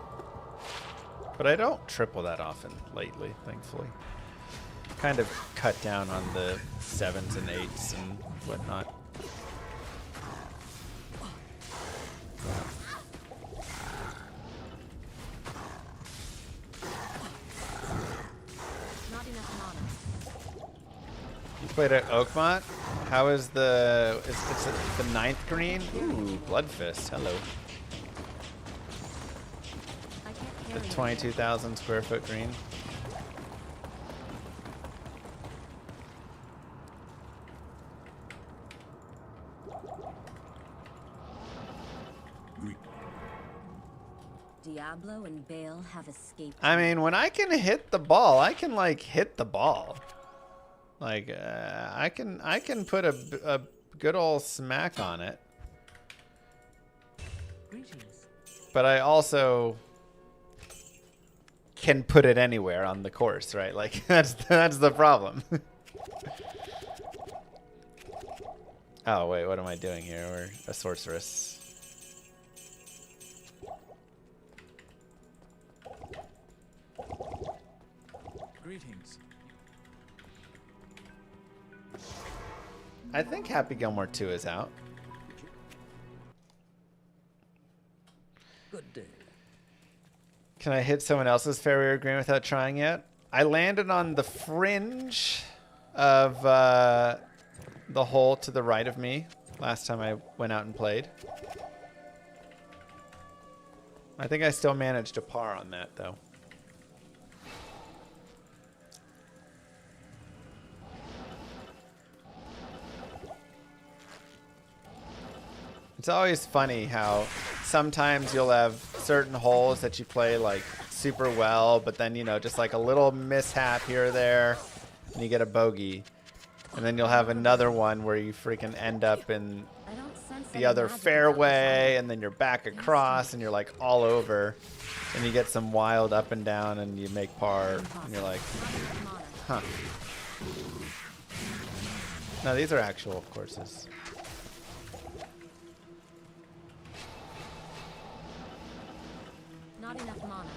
But I don't triple that often lately, thankfully. Kind of cut down on the 7s and 8s and whatnot. You played at Oakmont? How is the... It's the 9th green? Ooh, Bloodfist. Hello. The 22,000 square foot green. Diablo and Bale have escaped. I mean, when I can hit the ball, I can like hit the ball. Like I can put a good old smack on it. Greetings. But I also can put it anywhere on the course, right? Like that's the problem. Oh wait, what am I doing here? We're a sorceress. Greetings. I think Happy Gilmore 2 is out. Good day. Can I hit someone else's fairway or green without trying yet? I landed on the fringe of the hole to the right of me last time I went out and played. I think I still managed a par on that though. It's always funny how sometimes you'll have certain holes that you play like super well, but then, you know, just like a little mishap here or there and you get a bogey. And then you'll have another one where you freaking end up in the other fairway, and then you're back across, and you're like all over, and you get some wild up and down, and you make par, and you're like, huh. No, these are actual courses. Not enough mana.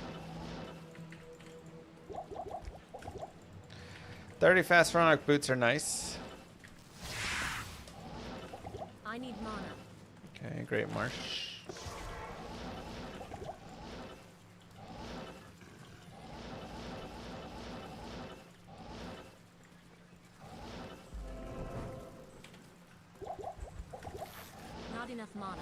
30 fast Pharaonic boots are nice. I need mana. Okay, Great Marsh. Not enough mana.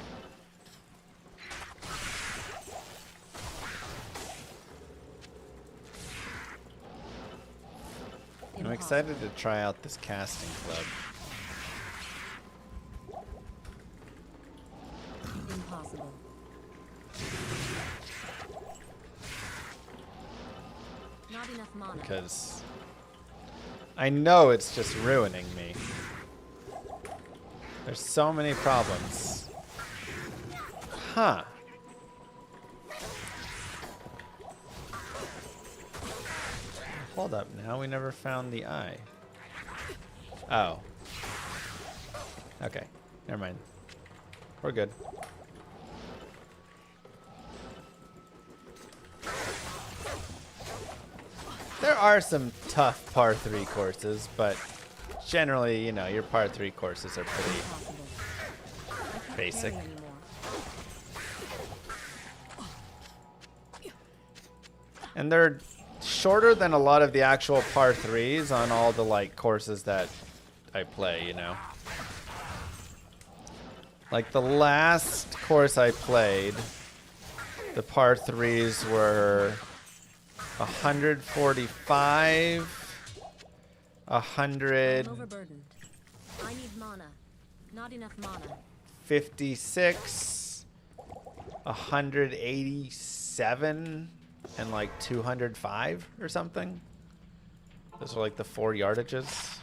I'm excited to try out this casting club. Impossible. Not enough mana. Because I know it's just ruining me. There's so many problems. Huh. Hold up, now we never found the eye. Oh. Okay, never mind. We're good. There are some tough par 3 courses, but generally, you know, your par 3 courses are pretty basic. And they're shorter than a lot of the actual par 3s on all the like courses that I play, you know. Like the last course I played, the par 3s were 145, 100. I'm overburdened. I need mana. Not enough mana. 56, 187, and like 205 or something. Those are like the 4 yardages.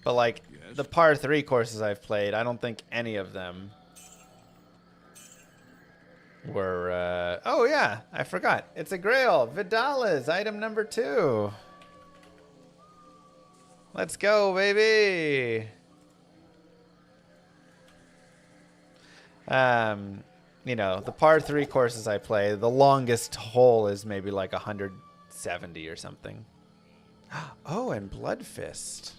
But like the par 3 courses I've played, I don't think any of them were, oh yeah, I forgot. It's a grail. Vidala's item number 2. Let's go, baby. You know, the par 3 courses I play, the longest hole is maybe like 170 or something. Oh, and Blood Fist.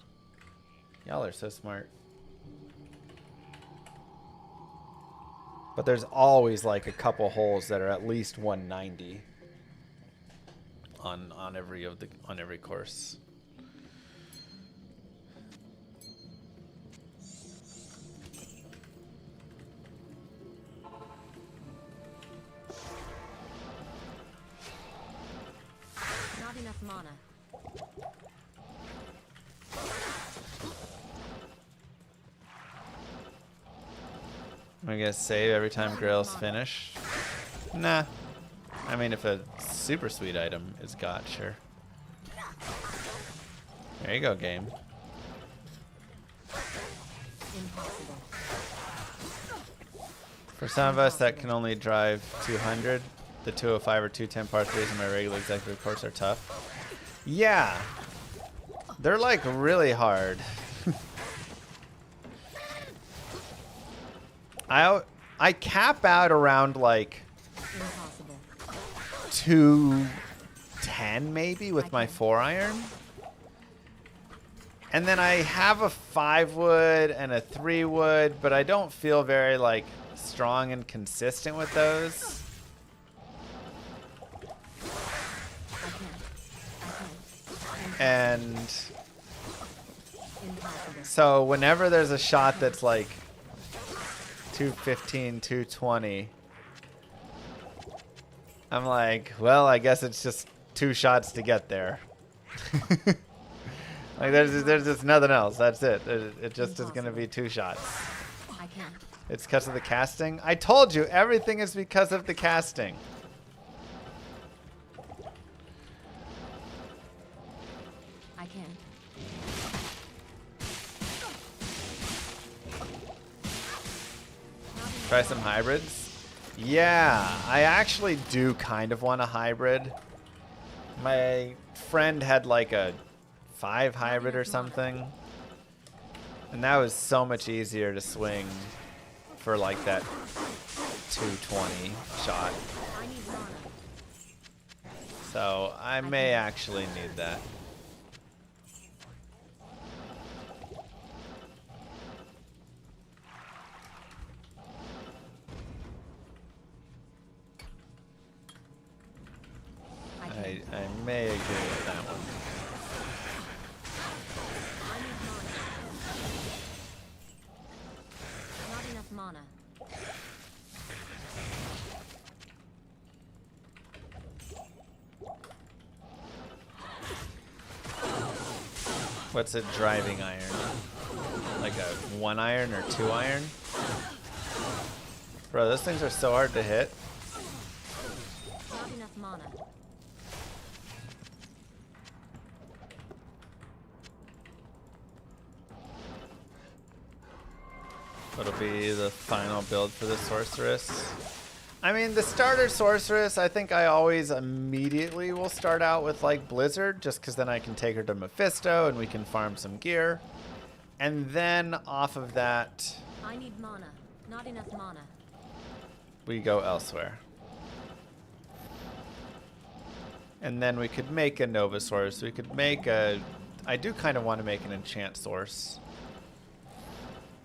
Y'all are so smart. But there's always like a couple holes that are at least 190 on every course. Not enough mana. I guess save every time Grail's finished. Nah. I mean, if a super sweet item is got, sure. There you go, game. Impossible. For some of us that can only drive 200, the 205 or 210 par 3s in my regular executive course are tough. Yeah. They're like really hard. I cap out around like 210 maybe with my 4-iron. And then I have a 5-wood and a 3-wood, but I don't feel very like strong and consistent with those. And so whenever there's a shot that's like 215, 220, I'm like, well, I guess it's just 2 shots to get there. Like there's just nothing else. That's it. It just is gonna be 2 shots. I can't. It's because of the casting. I told you, everything is because of the casting. I can't. Try some hybrids? Yeah, I actually do kind of want a hybrid. My friend had like a 5 hybrid or something. And that was so much easier to swing for like that 220 shot. So I may actually need that. I may agree with that one. Not enough mana. What's a driving iron? Like a 1 iron or 2 iron? Bro, those things are so hard to hit. Not enough mana. What'll be the final build for the sorceress? I mean, the starter sorceress, I think I always immediately will start out with like Blizzard, just because then I can take her to Mephisto and we can farm some gear. And then off of that, I need mana. Not enough mana. we go elsewhere. And then we could make a Nova Source. We could make a... I do kind of want to make an enchant source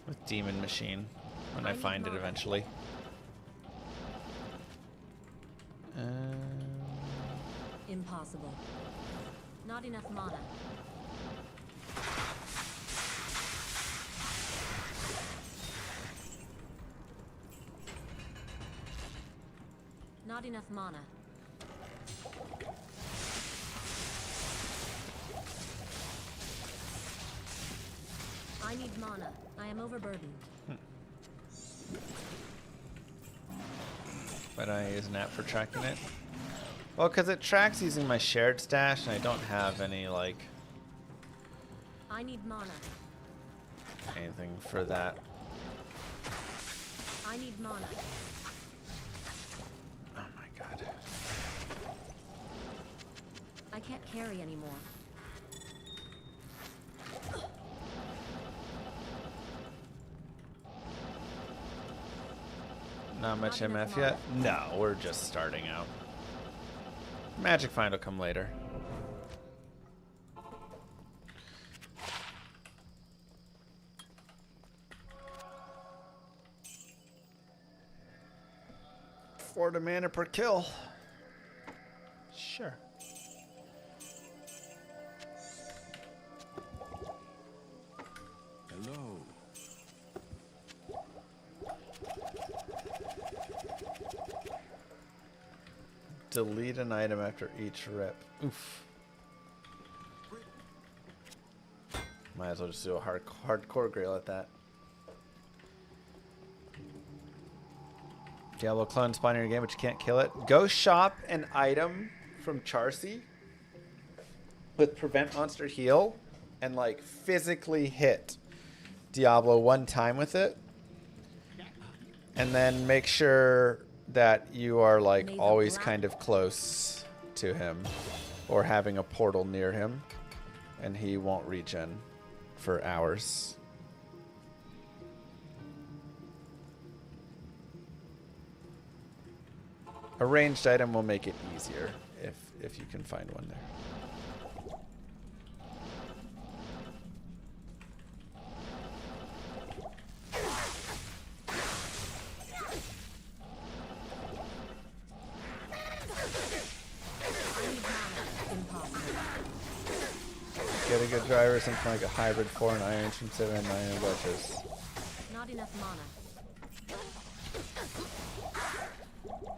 with Demon Machine when I find it eventually. Impossible. Not enough mana. Not enough mana. I need mana. I am overburdened. Why don't I use an app for tracking it? Well, because it tracks using my shared stash, and I don't have any, like, I need mana. anything for that. I need mana. Oh my god. I can't carry anymore. Not much MF yet? No, we're just starting out. Magic Find will come later. Four mana per kill. Sure. Hello. Delete an item after each rip. Oof. Might as well just do a hardcore grail at that. Diablo clone spawn in your game, but you can't kill it. Go shop an item from Charcy with prevent monster heal and like physically hit Diablo one time with it. And then make sure that you are like always kind of close to him or having a portal near him and he won't regen for hours. A ranged item will make it easier if you can find one there. Get a good driver, something like a hybrid 4 and iron from 7 and 9 and wedges. Not enough mana.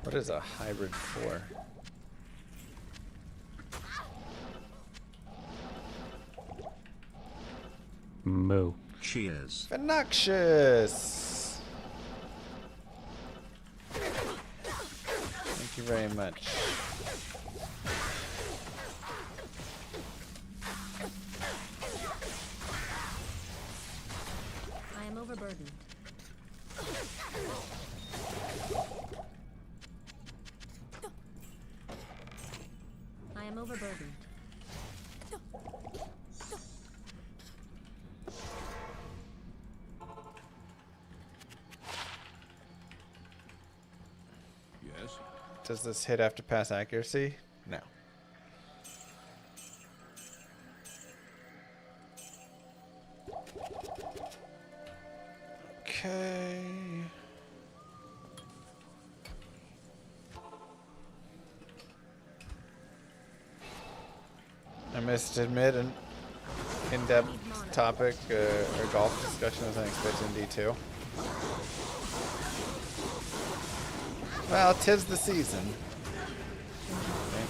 What is a hybrid 4? Moo. Cheers. Obnoxious! Thank you very much. I am overburdened. Does this hit have to pass accuracy? No. Okay. I must admit an in-depth topic or golf discussion as unexpected in D2. Well, 'tis the season. Okay.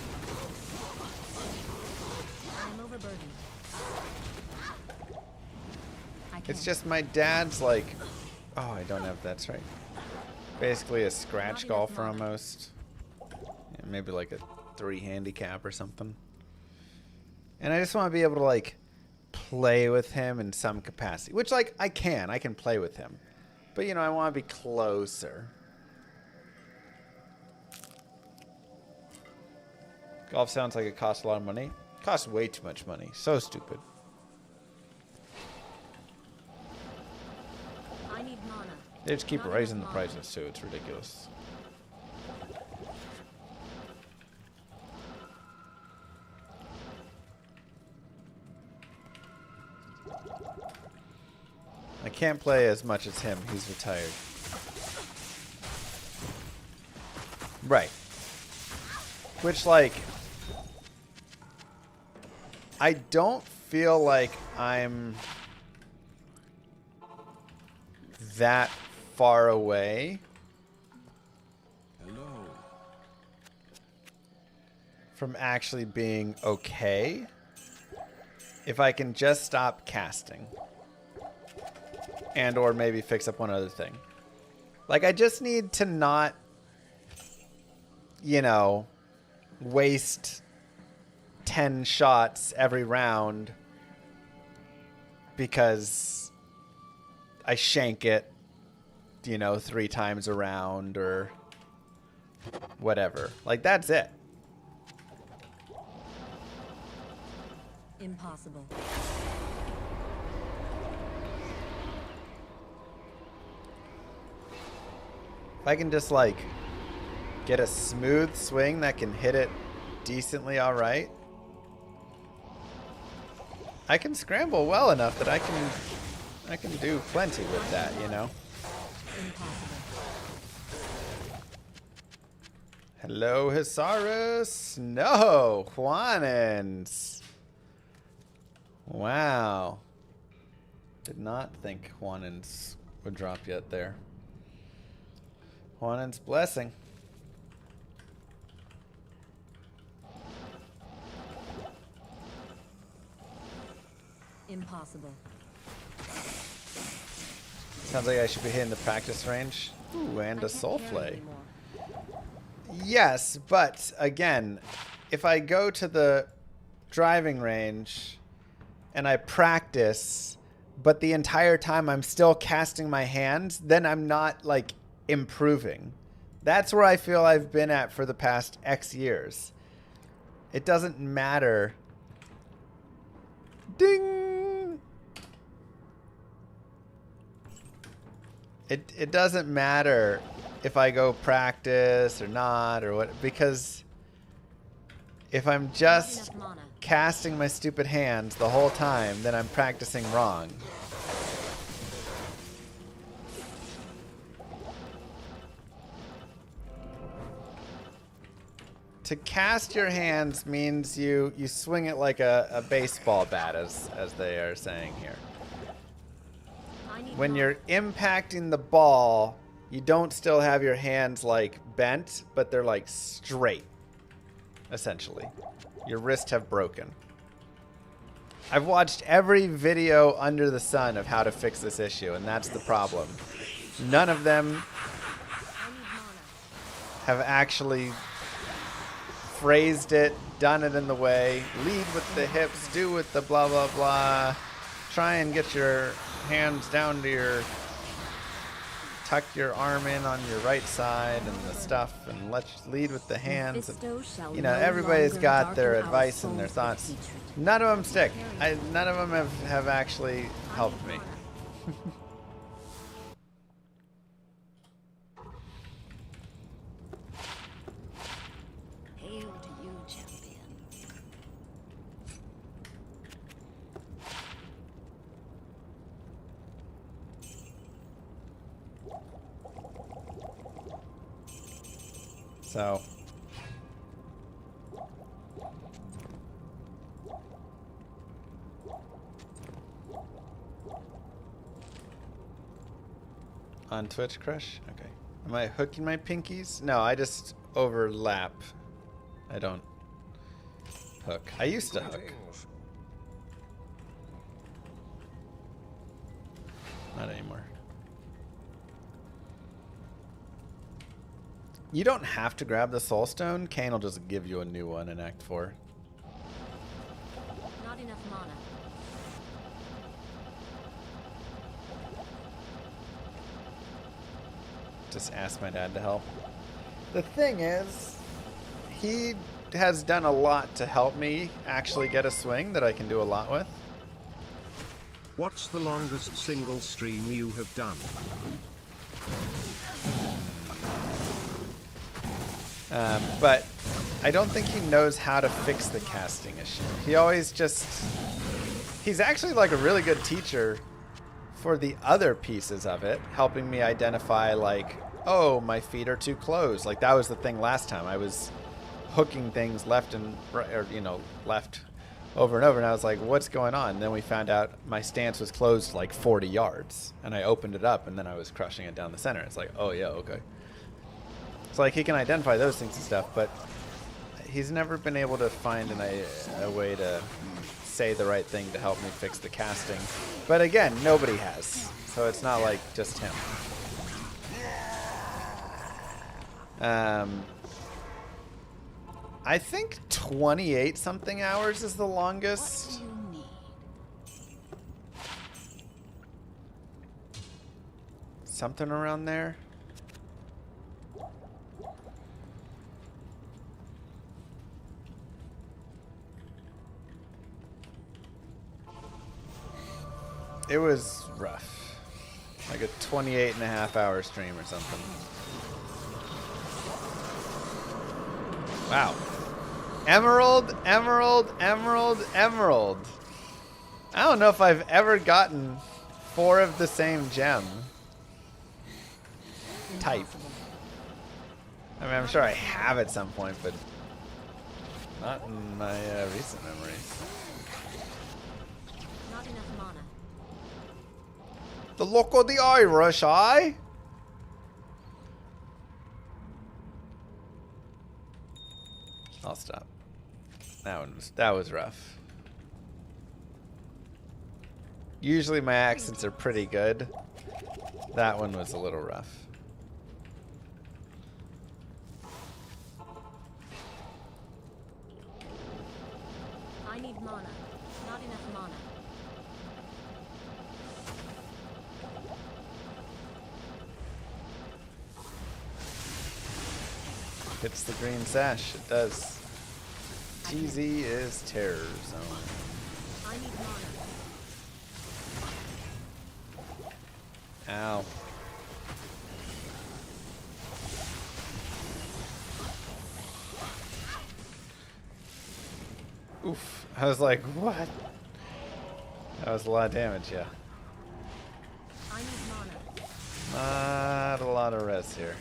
I'm overburdened. It's just my dad's like, oh, I don't have, that's right. Basically a scratch golfer almost. Yeah, maybe like a 3 handicap or something. And I just want to be able to like play with him in some capacity, which like I can play with him, but you know, I want to be closer. Golf sounds like it costs a lot of money. It costs way too much money. So stupid. I need mana. They just keep raising the prices too. It's ridiculous. I can't play as much as him. He's retired. Right. Which, like, I don't feel like I'm that far away from actually being okay if I can just stop casting. And or maybe fix up one other thing. Like, I just need to not, you know, waste 10 shots every round because I shank it, you know, 3 times around or whatever. Like, that's it. Impossible. If I can just, like, get a smooth swing that can hit it decently all right, I can scramble well enough that I can do plenty with that, you know? Hello, Hisaurus. No, Juanins. Wow. Did not think Juanins would drop yet there. Juanin's blessing. Impossible. Sounds like I should be hitting the practice range. Ooh, and a soul flay. Yes, but again, if I go to the driving range and I practice, but the entire time I'm still casting my hands, then I'm not like improving. That's where I feel I've been at for the past X years. It doesn't matter. Ding! It doesn't matter if I go practice or not or what, because if I'm just casting my stupid hands the whole time, then I'm practicing wrong. To cast your hands means you swing it like a baseball bat, as they are saying here. When you're impacting the ball, you don't still have your hands like bent, but they're like straight, essentially. Your wrists have broken. I've watched every video under the sun of how to fix this issue, and that's the problem. None of them have actually phrased it, done it in the way, lead with the hips, do with the blah, blah, blah. Try and get your hands down to your, tuck your arm in on your right side and the stuff, and let's lead with the hands. And, you know, everybody's got their advice and their thoughts. None of them stick. None of them have actually helped me. So on Twitch Crush? Okay. Am I hooking my pinkies? No, I just overlap. I don't hook. I used to hook. Not anymore. You don't have to grab the soul stone. Kane will just give you a new one in Act 4. Not enough mana. Just ask my dad to help. The thing is, he has done a lot to help me actually get a swing that I can do a lot with. What's the longest single stream you have done? But I don't think he knows how to fix the casting issue. He always just... He's actually like a really good teacher for the other pieces of it, helping me identify like, oh, my feet are too closed. Like that was the thing last time. I was hooking things left and right, or left over and over, and I was like, what's going on? And then we found out my stance was closed like 40 yards, and I opened it up, and then I was crushing it down the center. It's like, oh yeah, okay. So like he can identify those things and stuff, but he's never been able to find a way to say the right thing to help me fix the casting. But again, nobody has, so it's not like just him. I think 28 something hours is the longest. Something around there. It was rough. Like a 28.5-hour stream or something. Wow. Emerald, emerald, emerald, emerald. I don't know if I've ever gotten 4 of the same gem type. I mean, I'm sure I have at some point, but not in my recent memories. Not enough mana. The look of the Irish, aye? I'll stop. That was rough. Usually my accents are pretty good. That one was a little rough. I need mana. Not enough mana. Hits the green sash. It does. TZ is terror zone. I need mana. Ow. Oof. I was like, what? That was a lot of damage, yeah. I need mana. Not a lot of res here.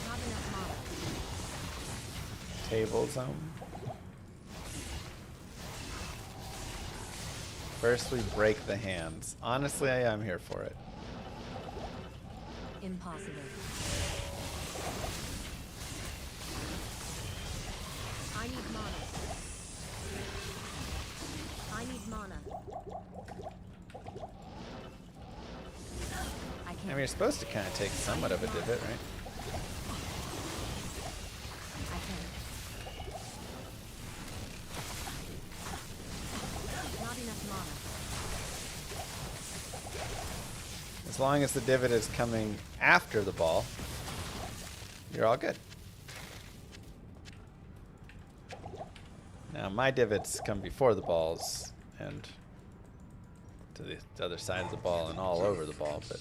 Not enough mana. Table zone. First we break the hands. Honestly, I am here for it. Impossible. I need mana. I need mana. I mean, you're supposed to kind of take somewhat of a divot, right? Not enough mana. As long as the divot is coming after the ball, you're all good. Now my divots come before the balls and to the other side of the ball and all over the ball, but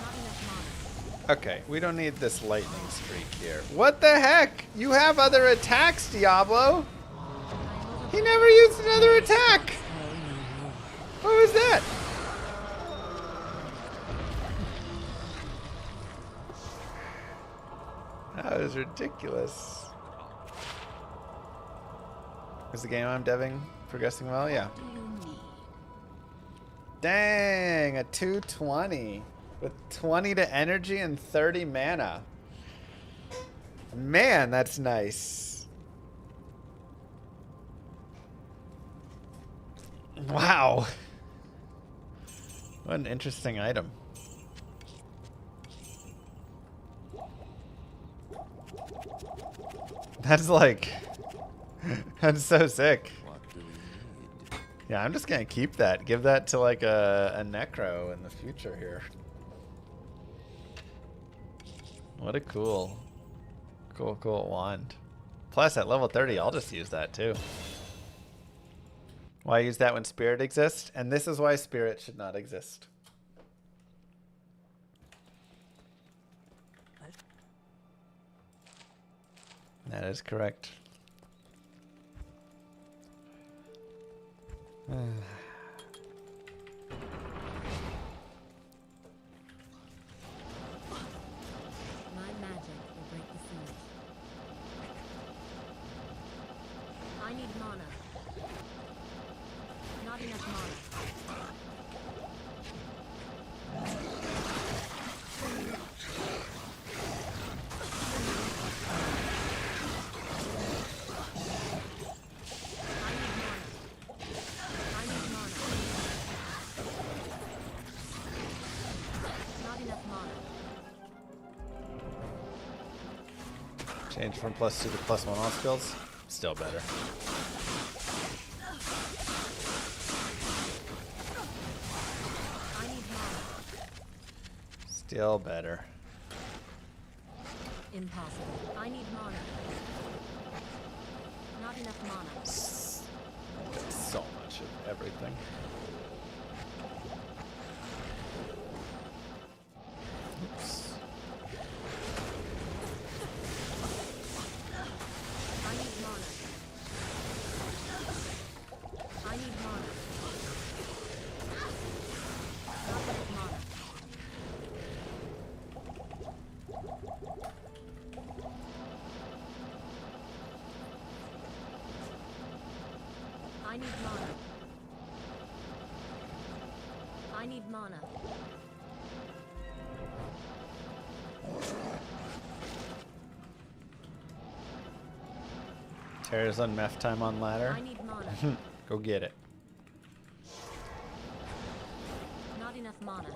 Not enough mana. Okay, we don't need this lightning streak here. What the heck? You have other attacks, Diablo. He never used another attack. What was that? That was ridiculous. Is the game I'm deving progressing well? Yeah. Dang, a 220 with 20 to energy and 30 mana. Man, that's nice. Wow. What an interesting item. That's like... That's so sick. Yeah, I'm just gonna keep that. Give that to like a necro in the future here. What a cool wand. Plus at level 30, I'll just use that too. Why use that when spirit exists? And this is why spirit should not exist. That is correct. My magic will break the siege. I need mana. Not enough mana. Change from +2 to +1 all skills. Still better. Still better. Impossible. I need mana. Not enough mana. So much of everything. Oops. I need mana. I need mana. Terra's on meth time on ladder. I need mana. Go get it. Not enough mana.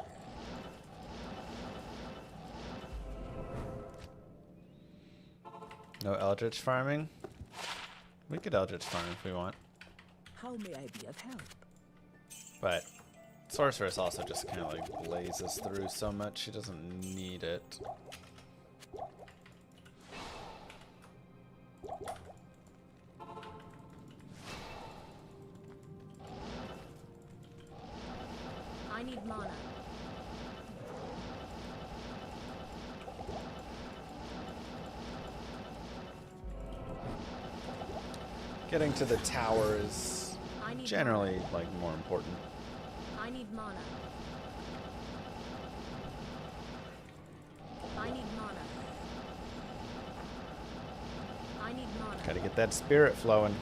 No Eldritch farming? We could Eldritch farm if we want. How may I be of help? But Sorceress also just kind of like blazes through so much, she doesn't need it. I need mana. Getting to the tower is generally like more important. I need mana. I need mana. I need mana. Gotta get that spirit flowing.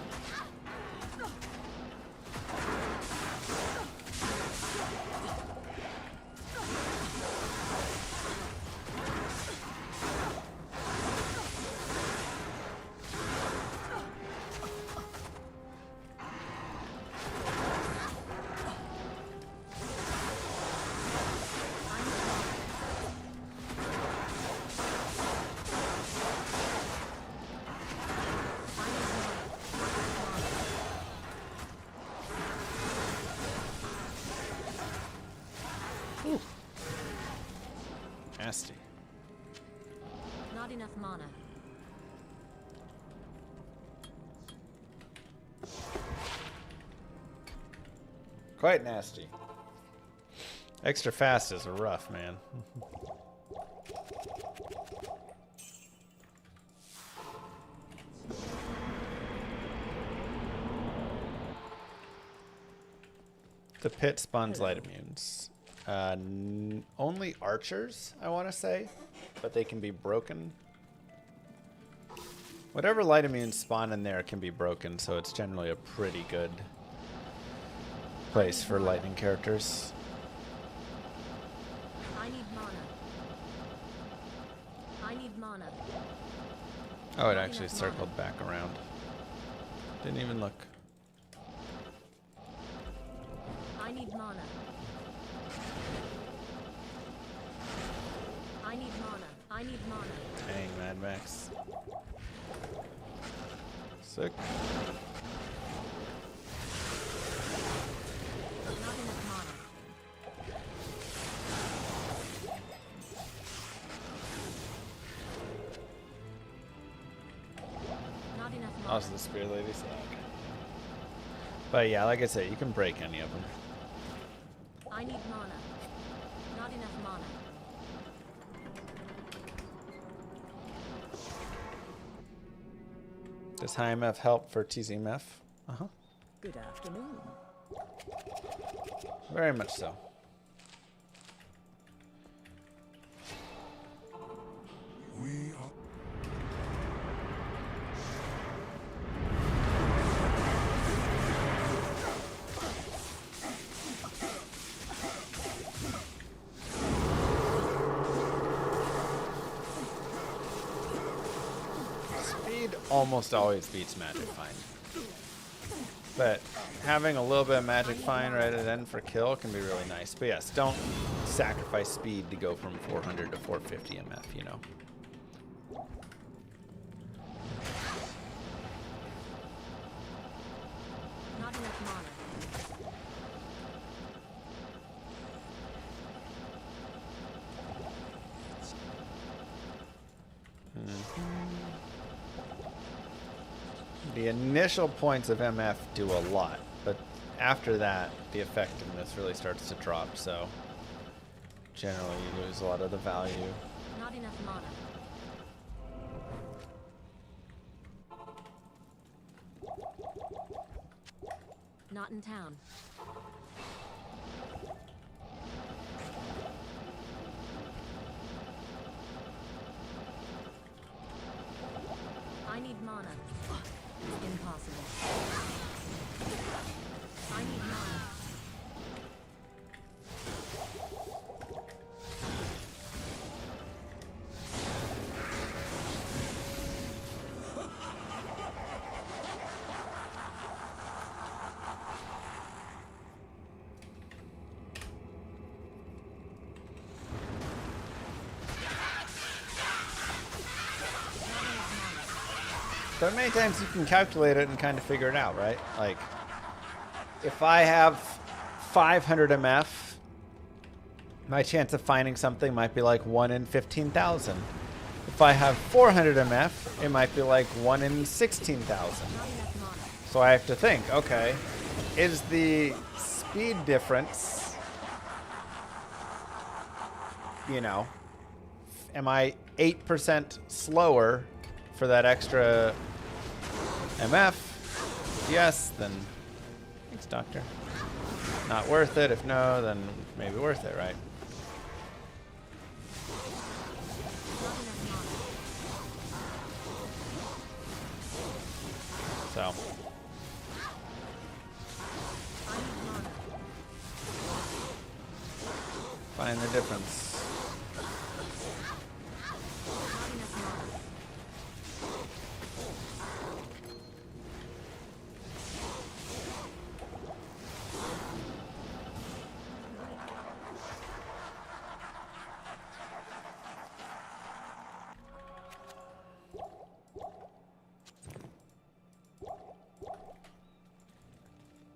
Ooh. Nasty. Not enough mana. Quite nasty. Extra fast is rough, man. The pit spawns light immunes. Only archers, I want to say, but they can be broken. Whatever light immunes spawn in there can be broken, so it's generally a pretty good place for lightning characters. I need mana. I need mana. Oh, it actually circled back around. Didn't even look. I need mana. I need mana. I need mana. Dang, Mad Max. Sick. Not enough mana. Not enough mana. Also the Spear Lady. So okay. But yeah, like I said, you can break any of them. I need mana. Not enough mana. Does high MF help for TZMF? Uh-huh. Good afternoon. Very much so. We are. Speed almost always beats Magic Find. But having a little bit of Magic Find right at the end for kill can be really nice. But yes, don't sacrifice speed to go from 400 to 450 MF, you know. Not enough mana. The initial points of MF do a lot, but after that, the effectiveness really starts to drop, so generally you lose a lot of the value. Not enough mana. Not in town. I need mana. Impossible. I need mana. But many times you can calculate it and kind of figure it out, right? Like, if I have 500 MF, my chance of finding something might be like 1 in 15,000. If I have 400 MF, it might be like 1 in 16,000. So I have to think, okay, is the speed difference, you know, am I 8% slower for that extra MF? Yes, then thanks, doctor. Not worth it. If no, then maybe worth it, right? So find the difference.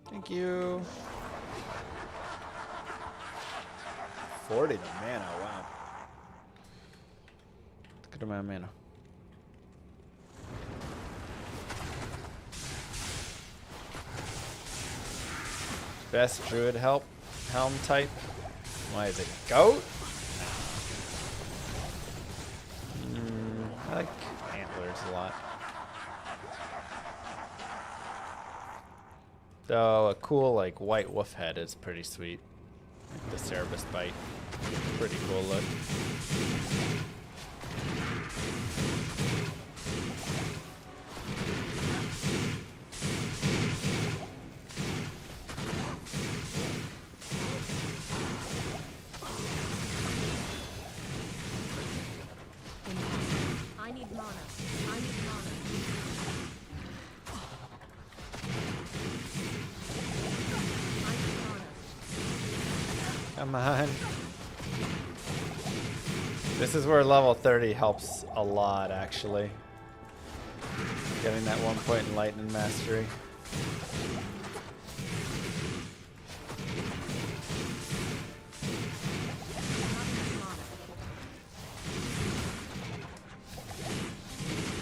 Thank you. 40 to mana, wow. Good amount of mana. Best druid helm type. Why is it goat? I like antlers a lot. Though a cool like white wolf head is pretty sweet. Like the Cerebus bite. Pretty cool look. I need mana. I need mana. I need mana. Come on. This is where level 30 helps a lot, actually. Getting that 1 point in Lightning Mastery.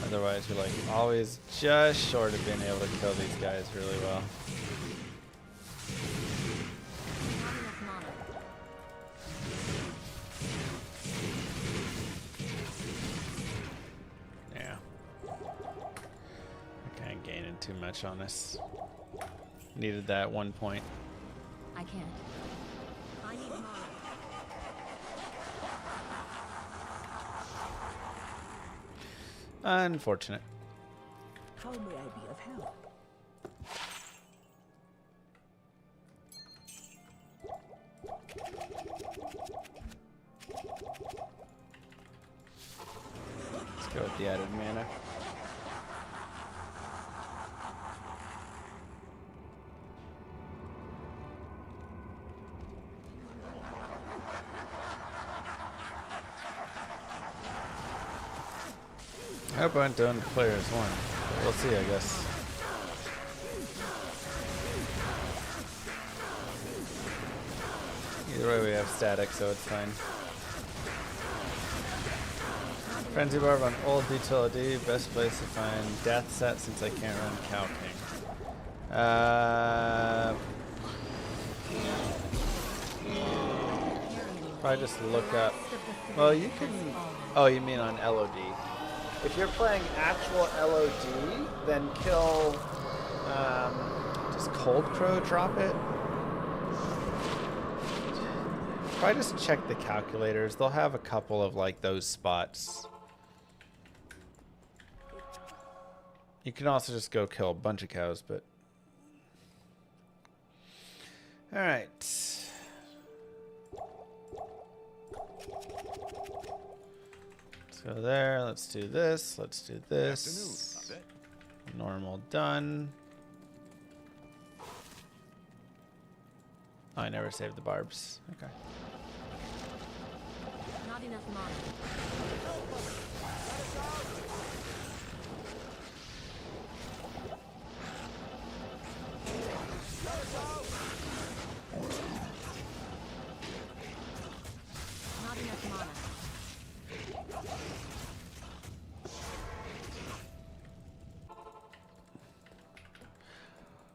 Otherwise, you're like always just short of being able to kill these guys really well. Yeah. I can't gain in too much on this. Needed that 1 point. I can't. I need mana. Unfortunate. How may I be of help? Let's go with the added mana. I hope I went down to players one. But we'll see, I guess. Either way, we have static, so it's fine. Frenzy Barb on old utility. Best place to find Death Set since I can't run Cow King. Probably just look up. Well, you can. Oh, you mean on LOD? If you're playing actual LOD, then kill. Does Cold Crow drop it? Probably just check the calculators. They'll have a couple of like those spots. You can also just go kill a bunch of cows, but. Alright. Let's go there. Let's do this. Let's do this. Normal done. Oh, I never saved the barbs. Okay. Not enough mana. Not enough mana.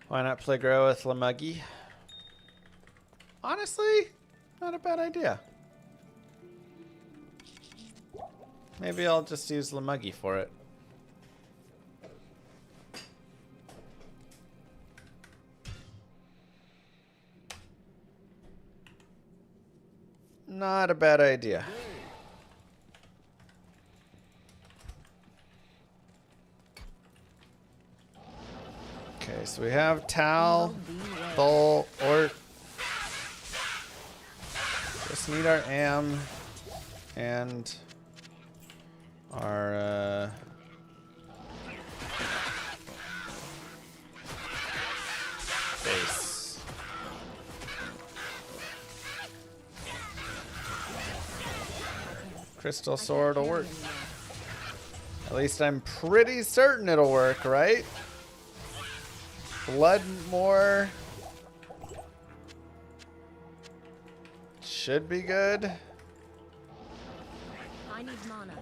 Why not play Grow with Lamuggy? Honestly, not a bad idea. Maybe I'll just use Lamuggy for it. Not a bad idea. Okay, so we have Tal, Thol, Ort. Just need our Am and our base. Crystal Sword will work. At least I'm pretty certain it'll work, right? Bloodmore should be good. I need mana.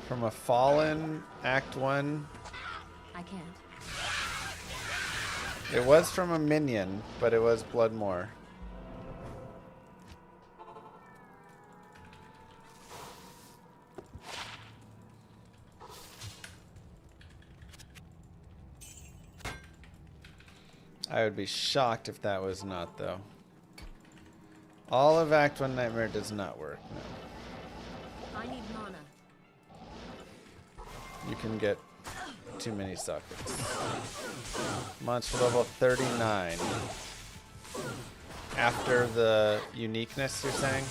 From a Fallen, Act 1. I can't. It was from a minion, but it was Bloodmore. I would be shocked if that was not, though. All of Act 1 Nightmare does not work, no. I need mana. You can get too many sockets. Monster level 39. After the uniqueness, you're saying?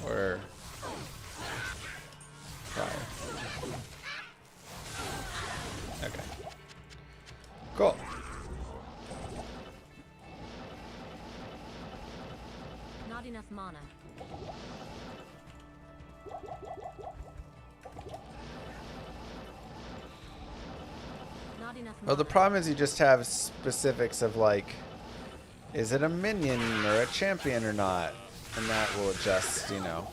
Or prior? Okay. Cool. Not enough mana. Not enough mana. Well, the problem is you just have specifics of like, is it a minion or a champion or not? And that will adjust, you know,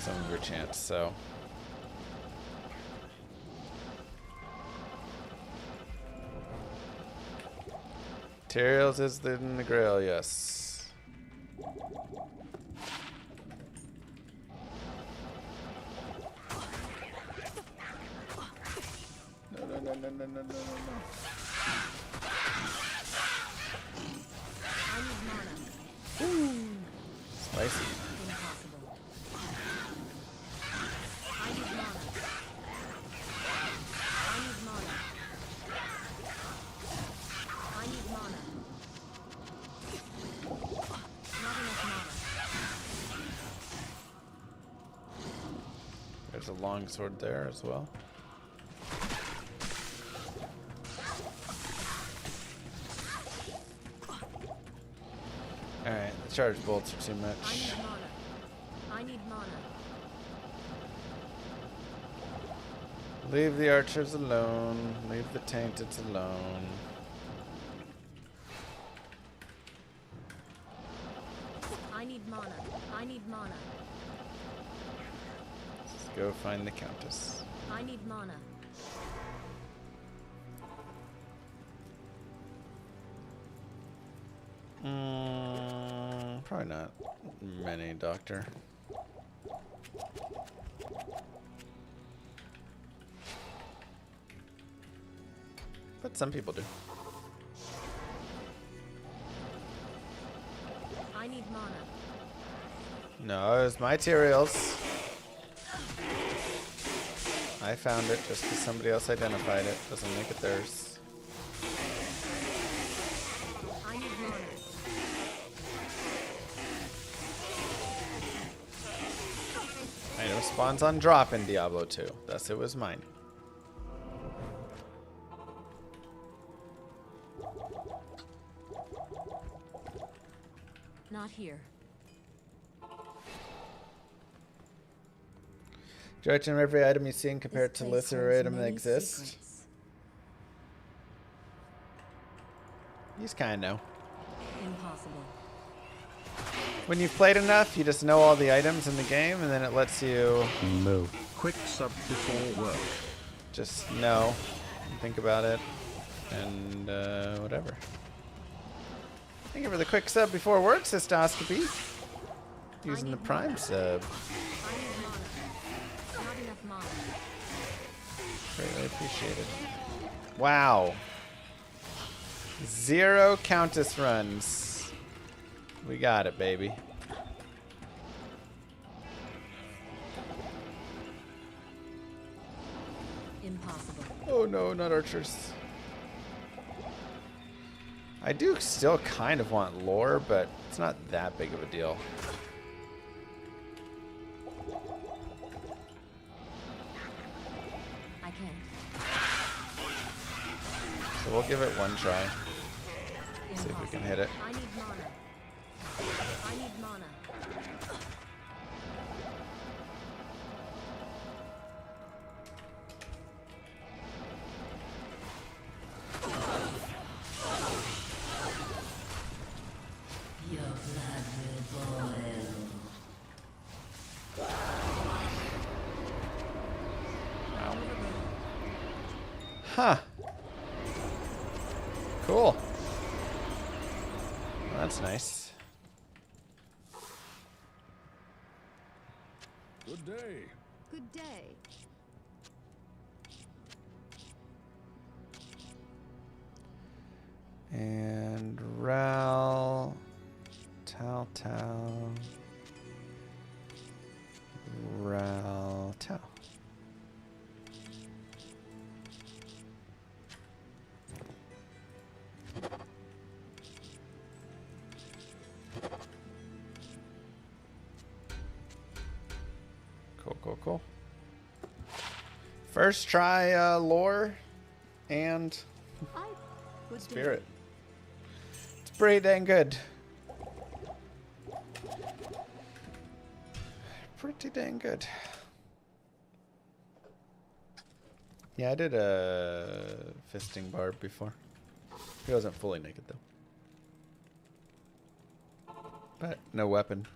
some of your chance, so. Materials is in the Grail, yes. No. I need mana. Spicy. Impossible. I need mana. I need mana. I need mana. Not enough mana. There's a long sword there as well. Alright, the charge bolts are too I much. need mana. I need mana. Leave the archers alone. Leave the tainted alone. I need mana. I need mana. Let's go find the Countess. I need mana. Probably not many, Doctor. But some people do. I need mana. No, it was my materials. I found it just because somebody else identified it. Doesn't make it theirs. I need mana. Item spawns on drop in Diablo 2. Thus it was mine. Not here. Judge on every item you see and compare it to This lesser place holds item that many exists. secrets. You just kind of know. Impossible. When you've played enough, you just know all the items in the game, and then it lets you Move. Quick sub before work. just know and think about it, and whatever. Thank you for the quick sub before work, Cystoscopy. Using the Prime sub. I need mana. Not enough mana. Greatly appreciated. Wow. 0 Countess runs. We got it, baby. Impossible. Oh no, not archers. I do still kind of want lore, but it's not that big of a deal. I can't. So we'll give it one try. See if we can hit it. I need mana. I need mana. Your blood will boil. Wow. Huh. Cool. Well, that's nice. Good day. Good day. First try lore and Good spirit. It's pretty dang good. Pretty dang good. Yeah, I did a fisting barb before. He wasn't fully naked though. But no weapon.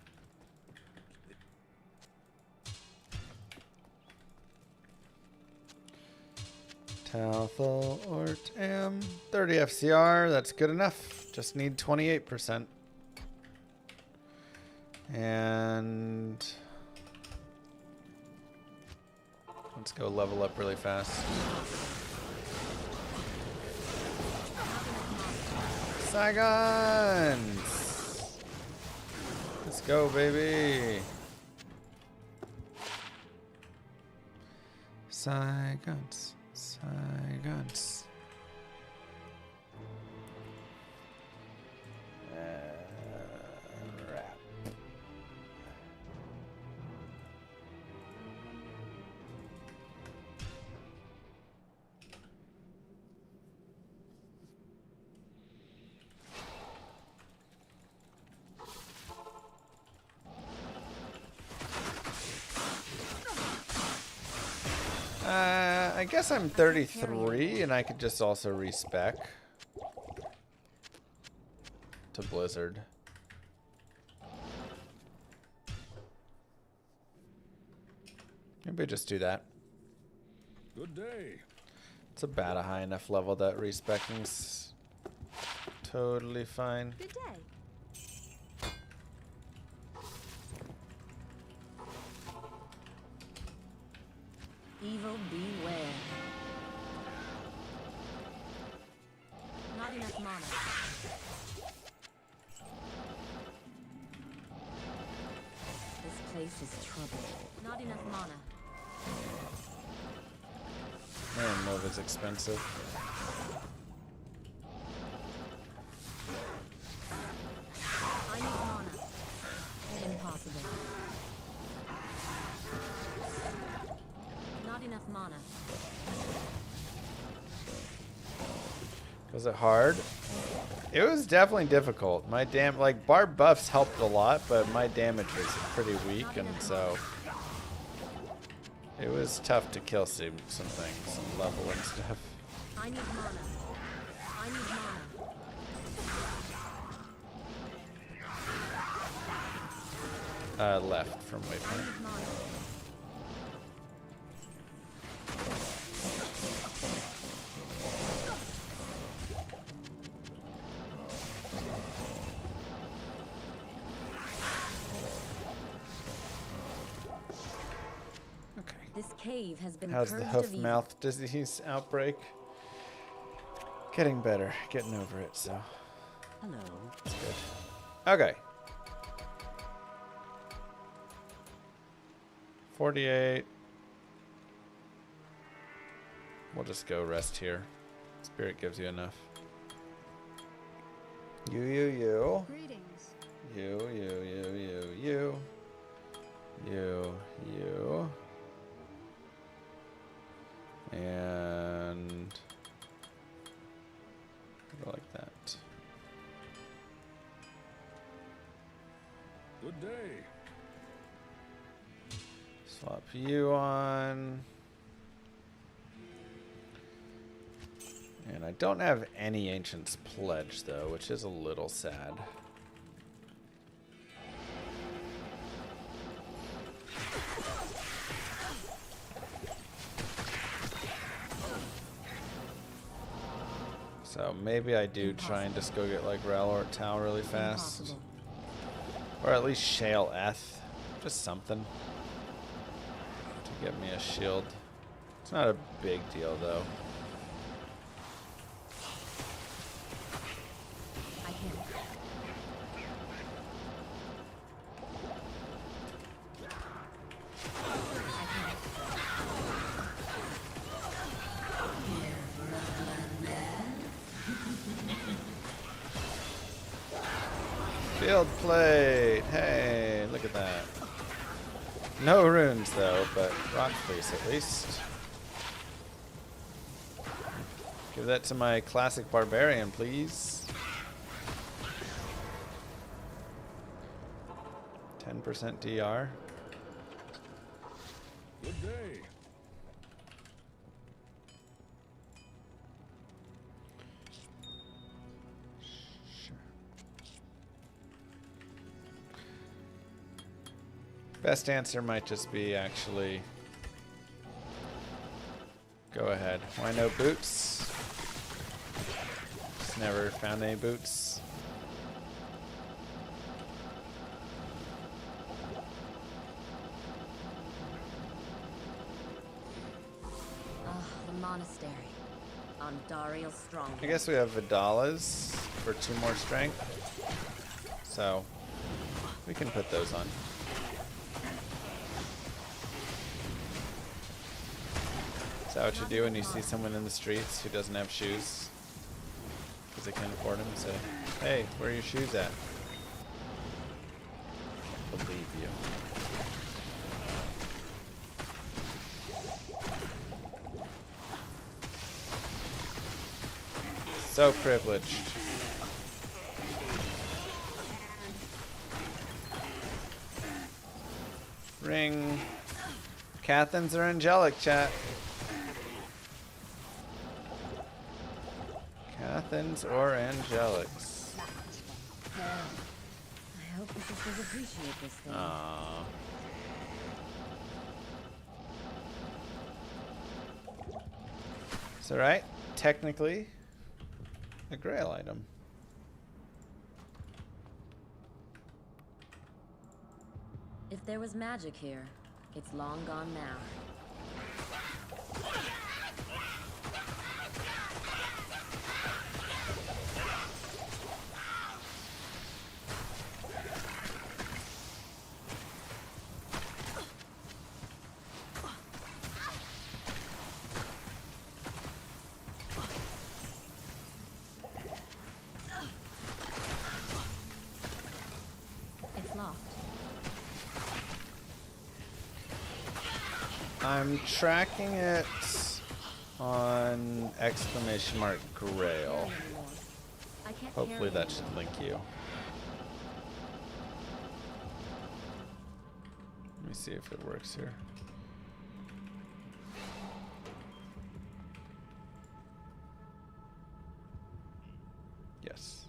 Talthal Ort M 30 FCR, that's good enough. Just need 28%. And let's go level up really fast. Saigons! Let's go, baby! Saigons. Saigons. Wrap. I guess I'm 33 and I could just also respec to Blizzard. Maybe just do that. Good day. It's about a high enough level that respecing's totally fine. Good day. Evil beware. Not enough mana. This place is trouble. Not enough mana. Man, move is expensive. I need mana. Impossible. Not enough mana. Was it hard? It was definitely difficult. My barb buffs helped a lot, but my damage was pretty weak, and so it was tough to kill some things, some level and stuff. I need mana. I need mana. Left from waypoint. This cave has been How's the purged hoof of evil. mouth disease outbreak? Getting better, getting over it, so Hello. that's good. Okay. 48. We'll just go rest here. Spirit gives you enough. You. Greetings. You. And go like that. Good day. Swap you on. And I don't have any Ancient's Pledge though, which is a little sad. So maybe I do try and just go get like Rel or Tau really fast. Impossible. Or at least Shale Eth. Just something to get me a shield. It's not a big deal though. I can't. Field plate. Hey, look at that. No runes though, but rock face at least. Give that to my classic barbarian, please. 10% DR. Good day. Sure. Best answer might just be actually go ahead. Why no boots? Just never found any boots. The monastery. Ondariel's strong. I guess we have Vidalas for 2 more strength. So we can put those on. Is that what you do when you see someone in the streets who doesn't have shoes? Because they can't afford them? Say, hey, where are your shoes at? Believe you. So privileged. Ring. Cathans are angelic, chat. Cathans or angelics. I hope the sisters appreciate this thing. Aww. It's alright. Technically, a grail item. If there was magic here, it's long gone now. It's locked. I'm tracking it on !Grail. I can't Hopefully carry that anymore. should link you. Let me see if it works here. Yes.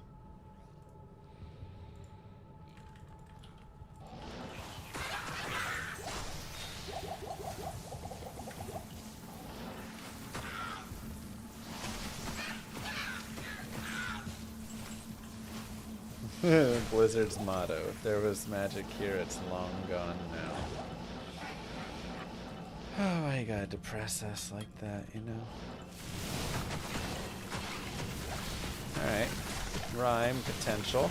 Blizzard's motto. If there was magic here, it's long gone now. Oh, why you gotta depress us like that, you know? Alright. Rhyme potential.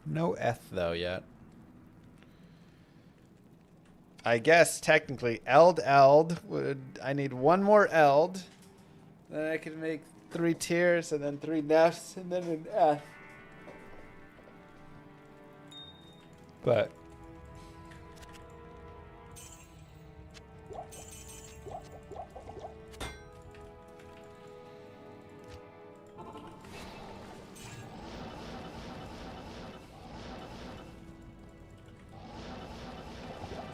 No Eth though yet. I guess technically Eld would. I need 1 more Eld. Then I can make 3 tiers and then 3 Nefs and then an Eth. But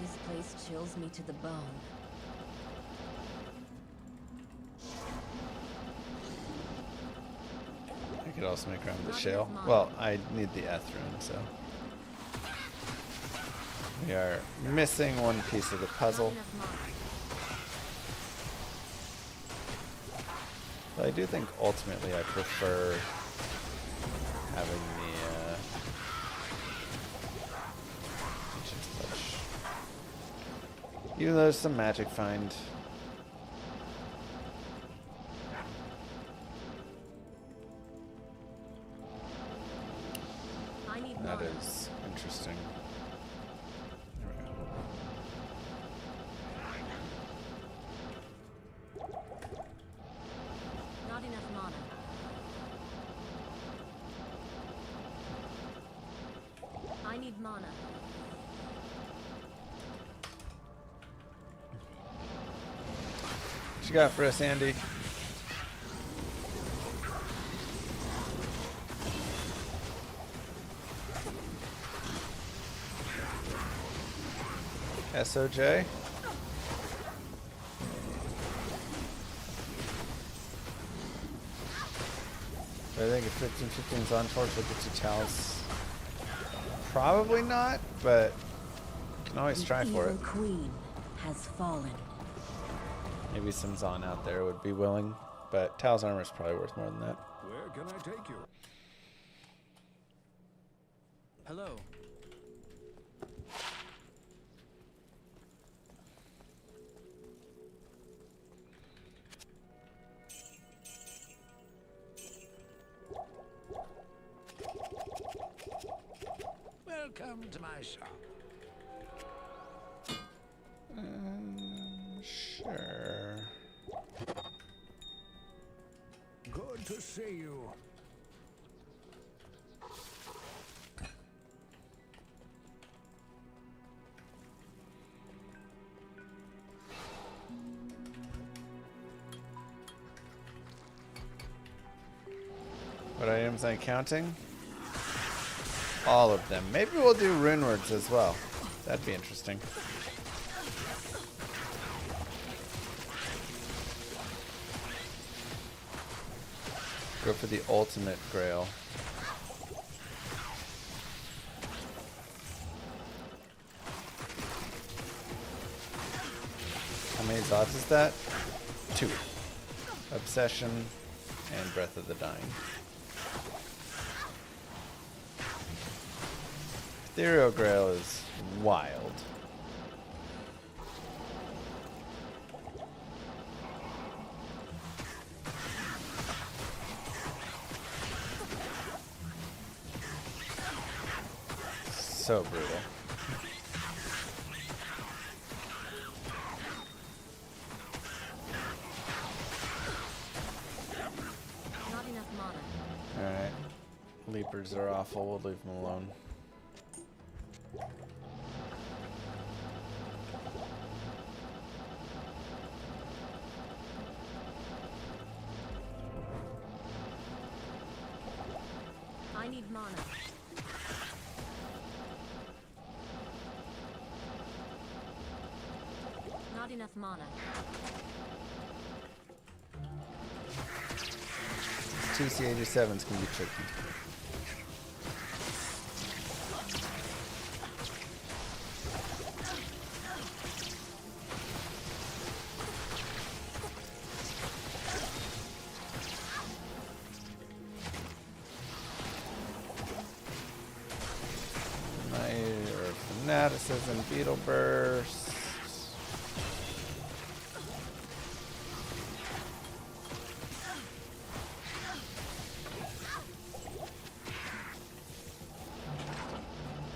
This place chills me to the bone. I could also make around the shale. Well, I need the Eth rune, so we are missing 1 piece of the puzzle. But I do think ultimately I prefer having the Ancient's Touch. Even though there's some magic find. I need That mana. is interesting. There we go. Not enough mana. I need mana. What you got for us, Andy? SOJ. I think if 15-15's on torch, we'll get you Talus. Probably not, but you can always try for it. The queen has fallen. Maybe some Zon out there would be willing, but Tal's armor is probably worth more than that. Where can I take you? Hello. Welcome to my shop. Sure. Good to see you. What items am I counting? All of them. Maybe we'll do rune words as well. That'd be interesting. Go for the ultimate grail. How many Zots is that? 2. Obsession and Breath of the Dying. Ethereal Grail is wild. So brutal. Not enough mana. Alright. Leapers are awful. We'll leave them alone. I need mana. Not enough mana. TC-87s can be tricky. Fanaticism, Beetle Burst.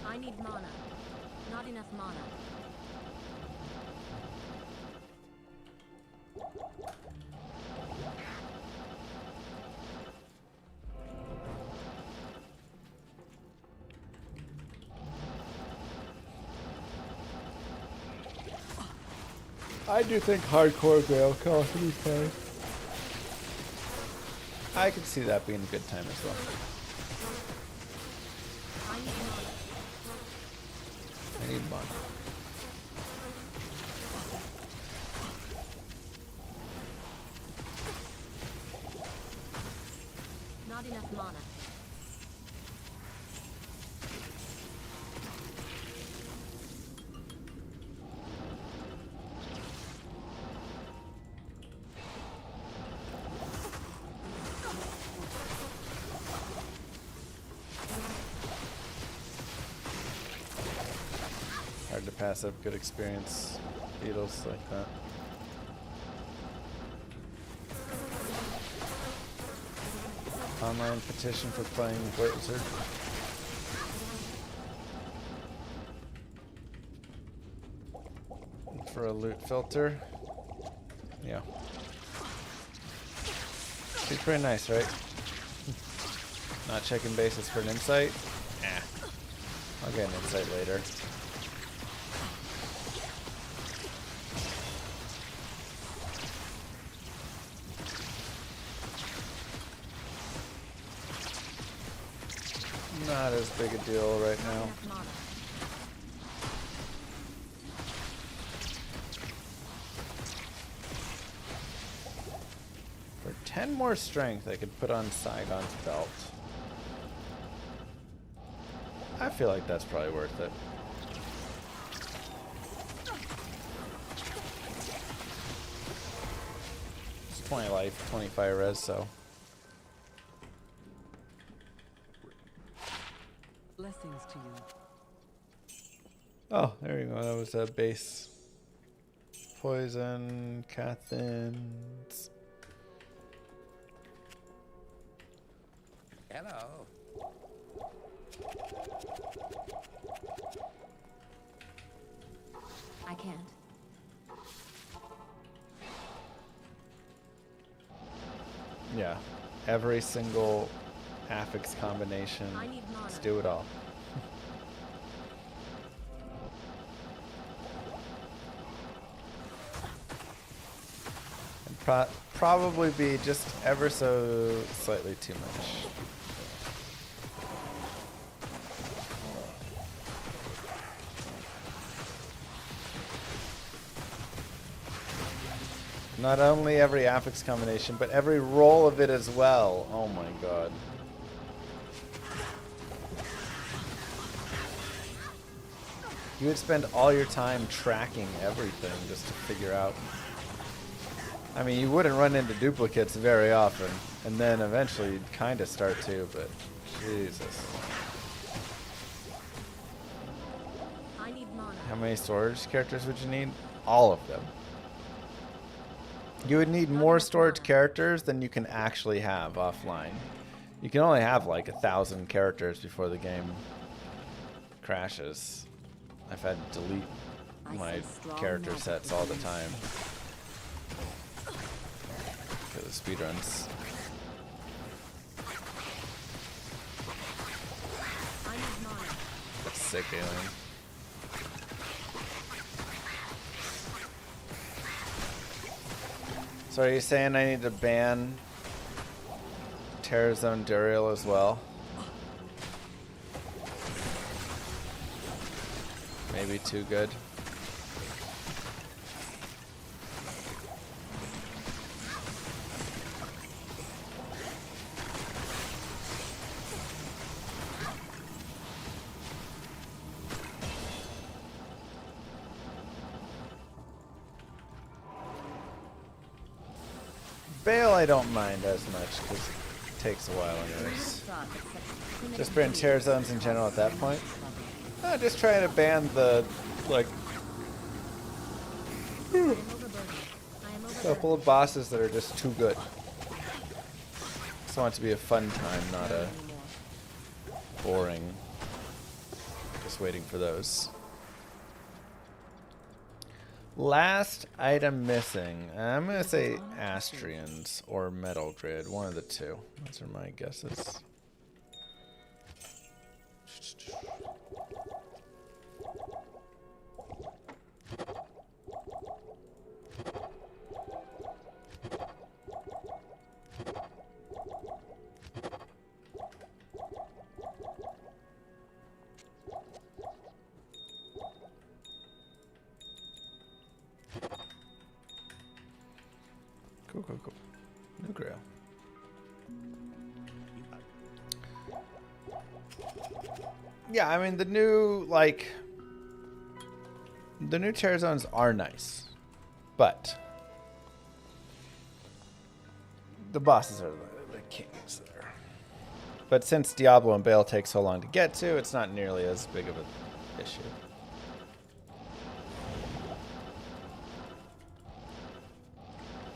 I need mana. Not enough mana. I do think hardcore grail costs me fine. I could see that being a good time as well. I need mana. I need mana. Not enough mana. Hard to pass up good experience beetles like that. Online petition for playing Wizard. For a loot filter. Yeah. She's pretty nice, right? Not checking bases for an insight? Eh. I'll get an insight later. Not as big a deal right now. For 10 more strength, I could put on Saigon's belt. I feel like that's probably worth it. It's 20 life, 25 res, so. Blessings to you. Oh, there you go. That was a base. Poison, Cathins. Hello. I can't. Yeah, every single affix combination. Let's do it all. And probably be just ever so slightly too much. Not only every affix combination, but every roll of it as well. Oh my god. You would spend all your time tracking everything just to figure out. I mean, you wouldn't run into duplicates very often, and then eventually you'd kind of start to, but Jesus. I need mana. How many storage characters would you need? All of them. You would need more storage characters than you can actually have offline. You can only have like 1,000 characters before the game crashes. I've had to delete my character sets all the time because of speedruns. That's sick, alien. So are you saying I need to ban Terrazone Duriel as well? Maybe too good. Bale I don't mind as much because it takes a while anyways. Just ban Terrazones in general at that point. Just trying to ban the, like, couple of bosses that are just too good. Just want it to be a fun time, not a boring, just waiting for those. Last item missing. I'm going to say Astrians or Metal Grid, one of the two. Those are my guesses. Cool. New Grail. Yeah, I mean the new Terrazones are nice, but the bosses are the kings there. But since Diablo and Bale take so long to get to, it's not nearly as big of an issue.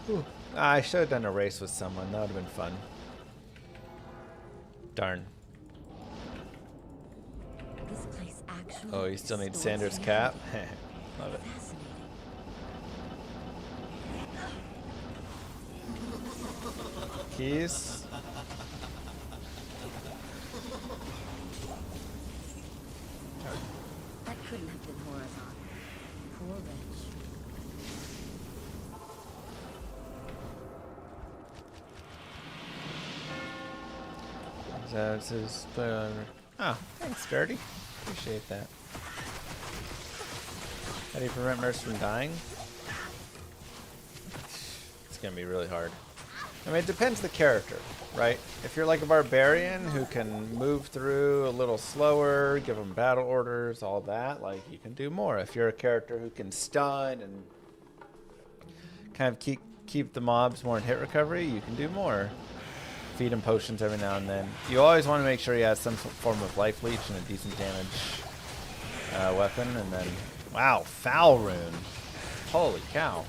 Ooh. I should have done a race with someone. That would have been fun. Darn. This place actually Oh, you still need Sanders' cap? Love it. Keys. This is oh, thanks, Dirty. Appreciate that. How do you prevent mercs from dying? It's gonna be really hard. I mean, it depends the character, right? If you're like a barbarian who can move through a little slower, give them battle orders, all that, like you can do more. If you're a character who can stun and kind of keep the mobs more in hit recovery, you can do more. Feed him potions every now and then. You always want to make sure he has some form of life leech and a decent damage weapon, and then wow, foul rune. Holy cow.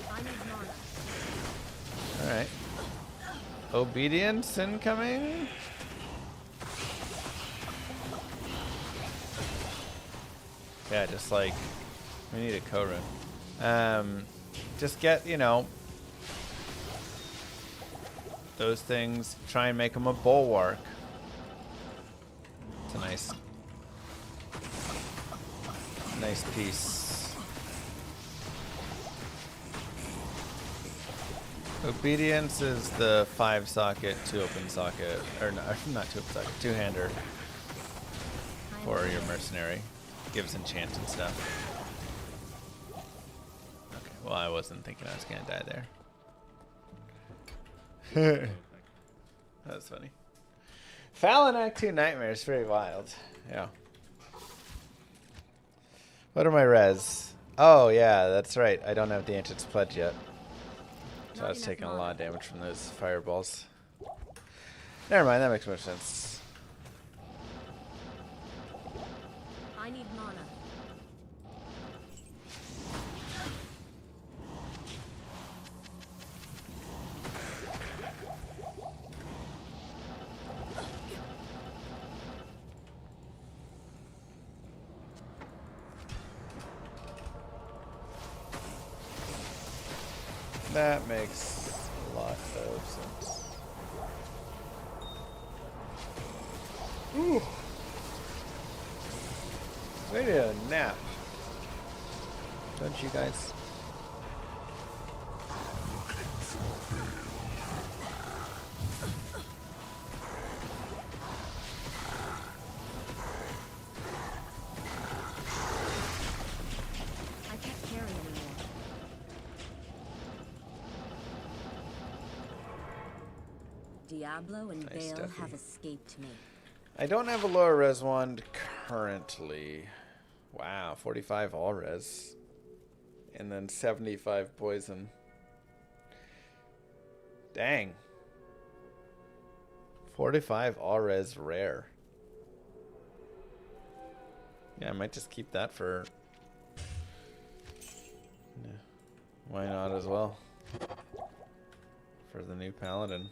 Alright. Obedience incoming. Yeah, just like we need a co-rune. Just get, you know, those things, try and make them a bulwark. It's a nice piece. Obedience is the 5-socket, 2-open socket, or no, not 2-open socket, 2-hander for your mercenary. Gives enchant and stuff. Okay, well I wasn't thinking I was gonna die there. That was funny. Fallon Act 2 Nightmares, very wild. Yeah. What are my res? Oh yeah, that's right. I don't have the Ancient's Pledge yet. So I was taking a lot of damage from those fireballs. Never mind, that makes more sense. I need mana. That makes a lot of sense. Ooh. I need a nap. Don't you guys? I can't carry anymore. Diablo and Nice, Bale Duffy. have escaped me. I don't have a lower res wand currently. Wow, 45 all res. And then 75 poison. Dang. 45 all res rare. Yeah, I might just keep that for... Yeah. Why not as well? For the new paladin.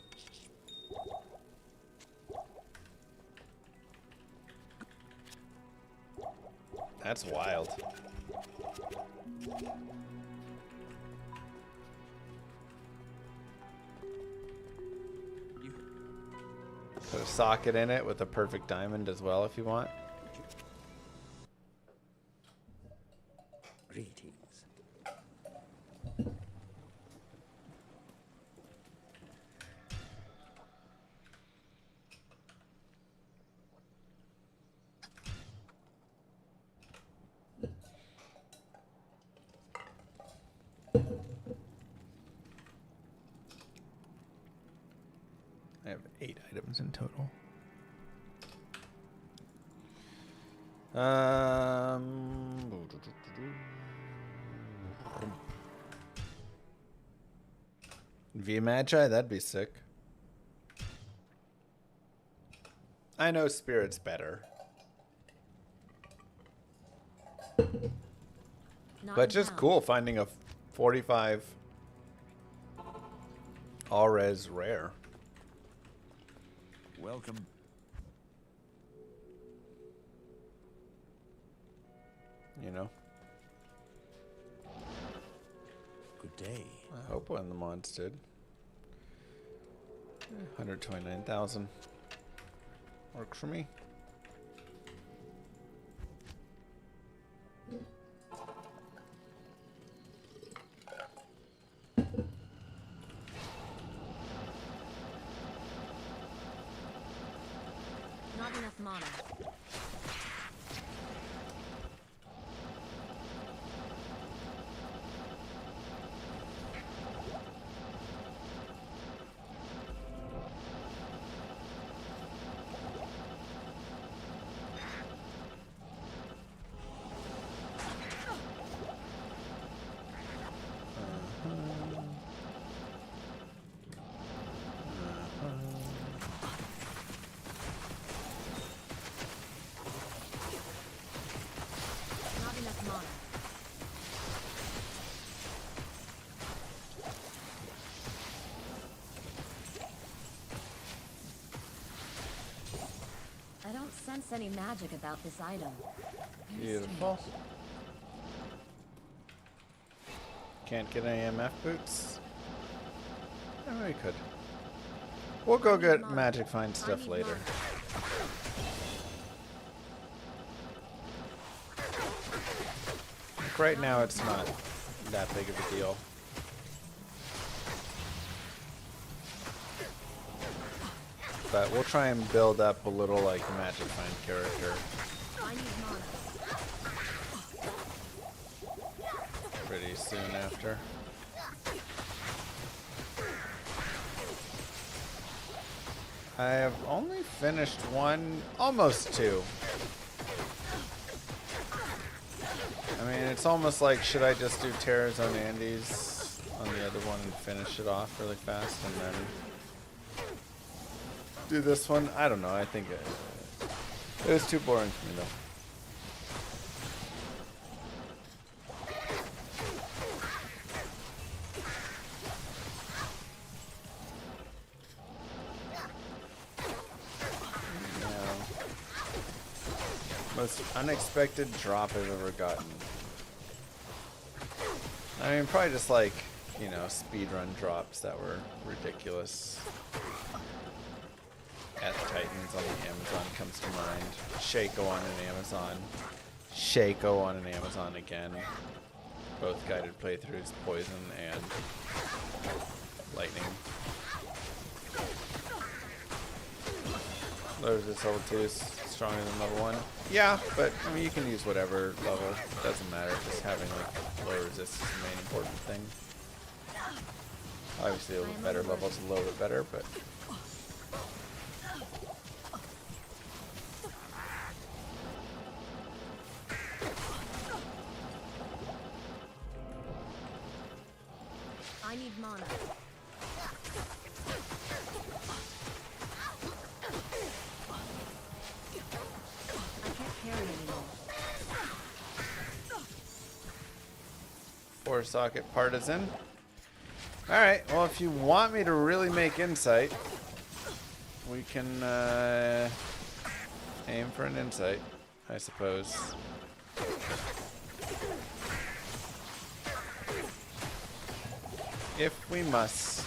That's wild. Put a socket in it with a perfect diamond as well if you want. Greetings. I have 8 items in total. V Magi, that'd be sick. I know Spirit's better. But just cool finding a 45 all res rare. Welcome. You know? Good day. I hope one of the mods did. 129,000. Works for me. Not enough mana. Not enough mana. I don't sense any magic about this item. Very Beautiful. Can't get any MF boots? Oh, we could. We'll go get magic find stuff later. Like right now, it's not that big of a deal. But we'll try and build up a little like magic find character I need mana. pretty soon after. I have only finished one, almost two. I mean, it's almost like, should I just do Terrors on Andes on the other one and finish it off really fast and then do this one? I don't know. I think it was too boring for me though. Most unexpected drop I've ever gotten. I mean, probably just like, you know, speedrun drops that were ridiculous. At Titans on the Amazon comes to mind. Shaco on an Amazon. Shaco on an Amazon again. Both guided playthroughs, Poison and Lightning. Low resist level 2 is stronger than level 1. Yeah, but I mean you can use whatever level. It doesn't matter. Just having like low resist is the main important thing. Obviously a little better levels, a little bit better, but I need mana. I can't carry anymore. 4-socket partisan. Alright, well if you want me to really make insight, we can aim for an insight, I suppose. If we must.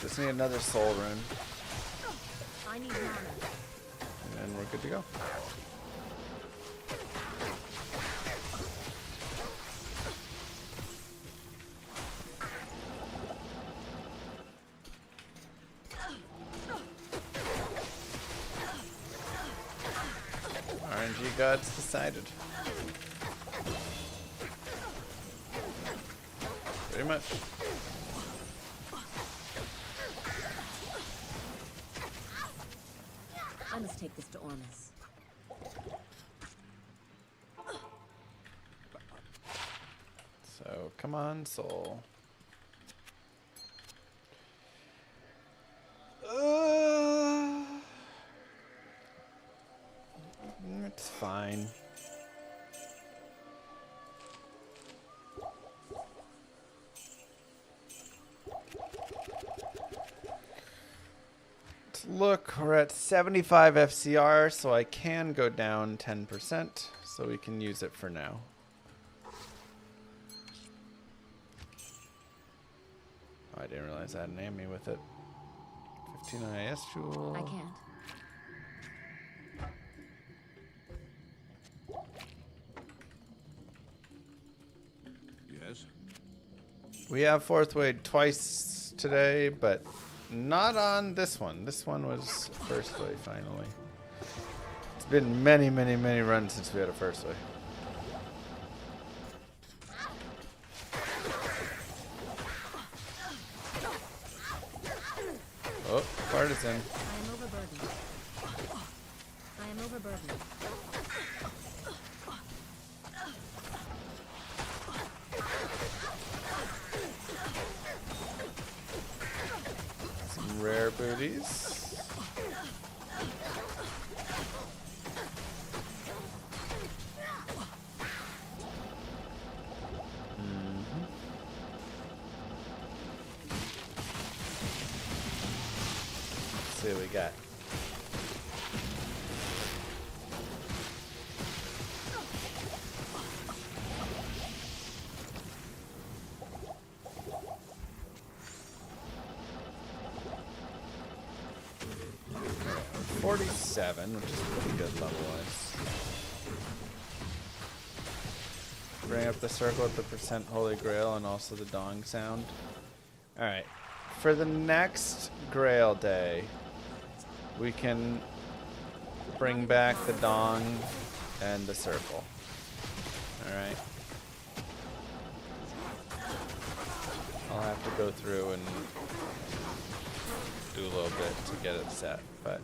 Just need another soul rune. I need mana. And then we're good to go. RNG gods decided. Pretty much. I must take this to Ormus. So, come on, soul. It's fine. Let's look, we're at 75 FCR, so I can go down 10%, so we can use it for now. Oh, I didn't realize I had an AMI with it. 15 IS fuel. I can't. Yes. We have fourth wave twice runs today, but not on this one. This one was first way finally. It's been many, many, many runs since we had a first way. Oh, partisan. I am overburdened. I am overburdened. Some rare booties. See what we got. $47, which is pretty good level-wise. Bring up the circle at the percent Holy Grail and also the dong sound. Alright. For the next Grail Day, we can bring back the dong and the circle. Alright. I'll have to go through and do a little bit to get it set, but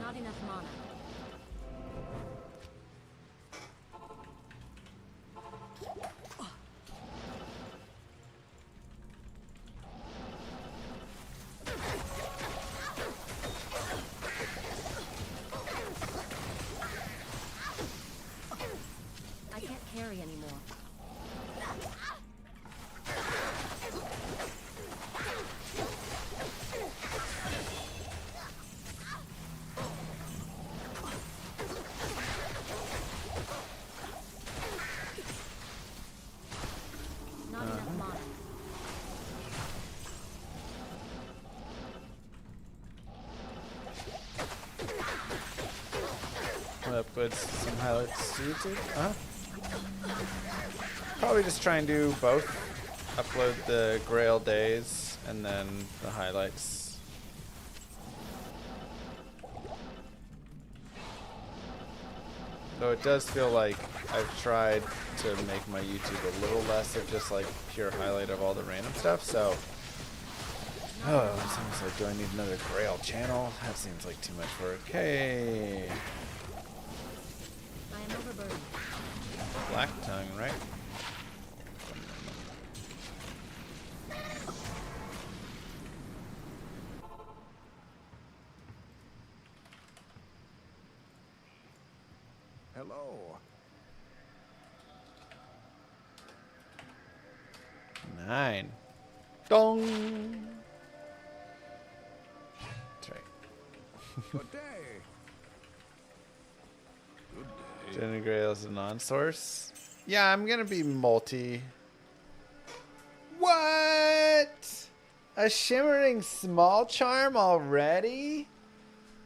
Not enough mana. I can't carry anymore. Not enough mana. upload some highlights to YouTube. Probably just try and do both. Upload the Grail days and then the highlights. Though it does feel like I've tried to make my YouTube a little less of just like pure highlight of all the random stuff, so oh, it seems like, do I need another Grail channel? That seems like too much work. Hey, I am overburdened. Black Tongue, right? Hello. Nine. Dong. That's right. Good day. Good day. A New Grail is a non-source. Yeah, I'm gonna be multi. What? A shimmering small charm already?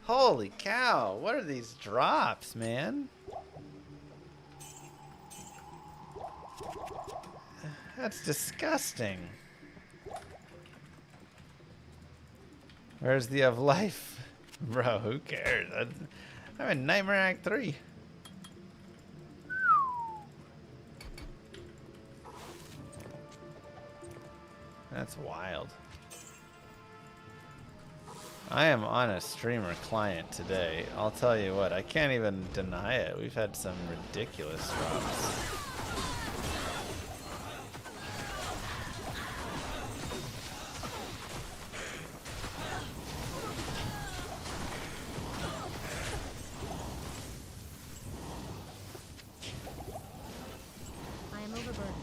Holy cow! What are these drops, man? That's disgusting. Where's the of life? Bro, who cares? I'm in Nightmare Act 3. That's wild. I am on a streamer client today. I'll tell you what, I can't even deny it. We've had some ridiculous drops. I am overburdened.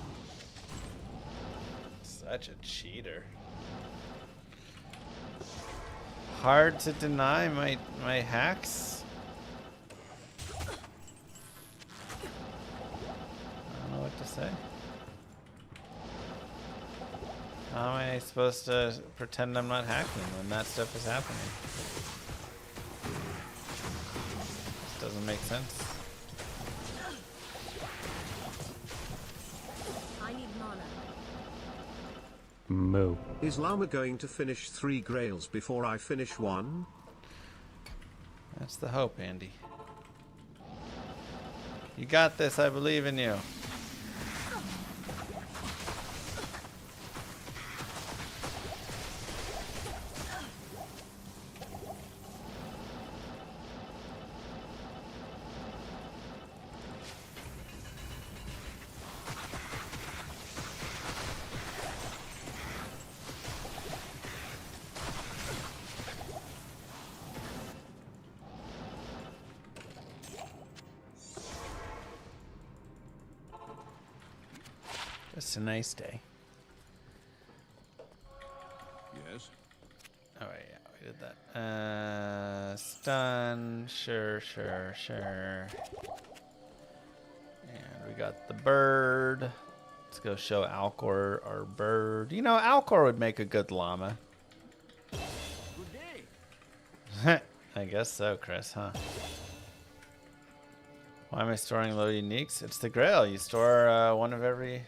Such a cheater. Hard to deny my hacks. I don't know what to say. How am I am I supposed to pretend I'm not hacking when that stuff is happening? This doesn't make sense. I need mana. Moo. Is Llama going to finish 3 grails before I finish 1? That's the hope, Andy. You got this, I believe in you. It's a nice day. Yes? Oh, yeah, we did that. Stun. Sure. And we got the bird. Let's go show Alcor our bird. You know, Alcor would make a good llama. Good day. I guess so, Chris, huh? Why am I storing low uniques? It's the Grail. You store one of every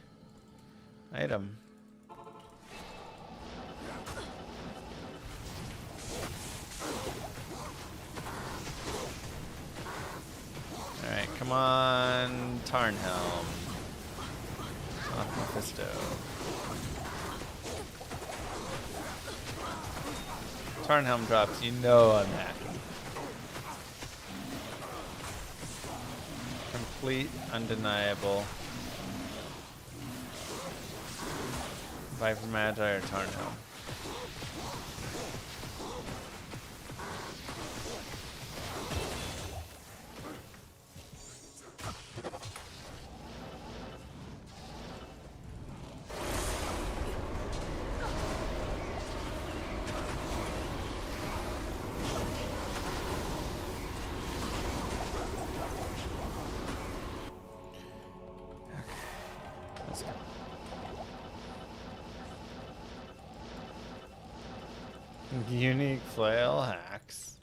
item. Alright, come on, Tarnhelm. Off Mephisto. Tarnhelm drops, you know I'm hacking. Complete, undeniable. Viper Magi or Tarnhelm. Let's go. Unique flail hacks.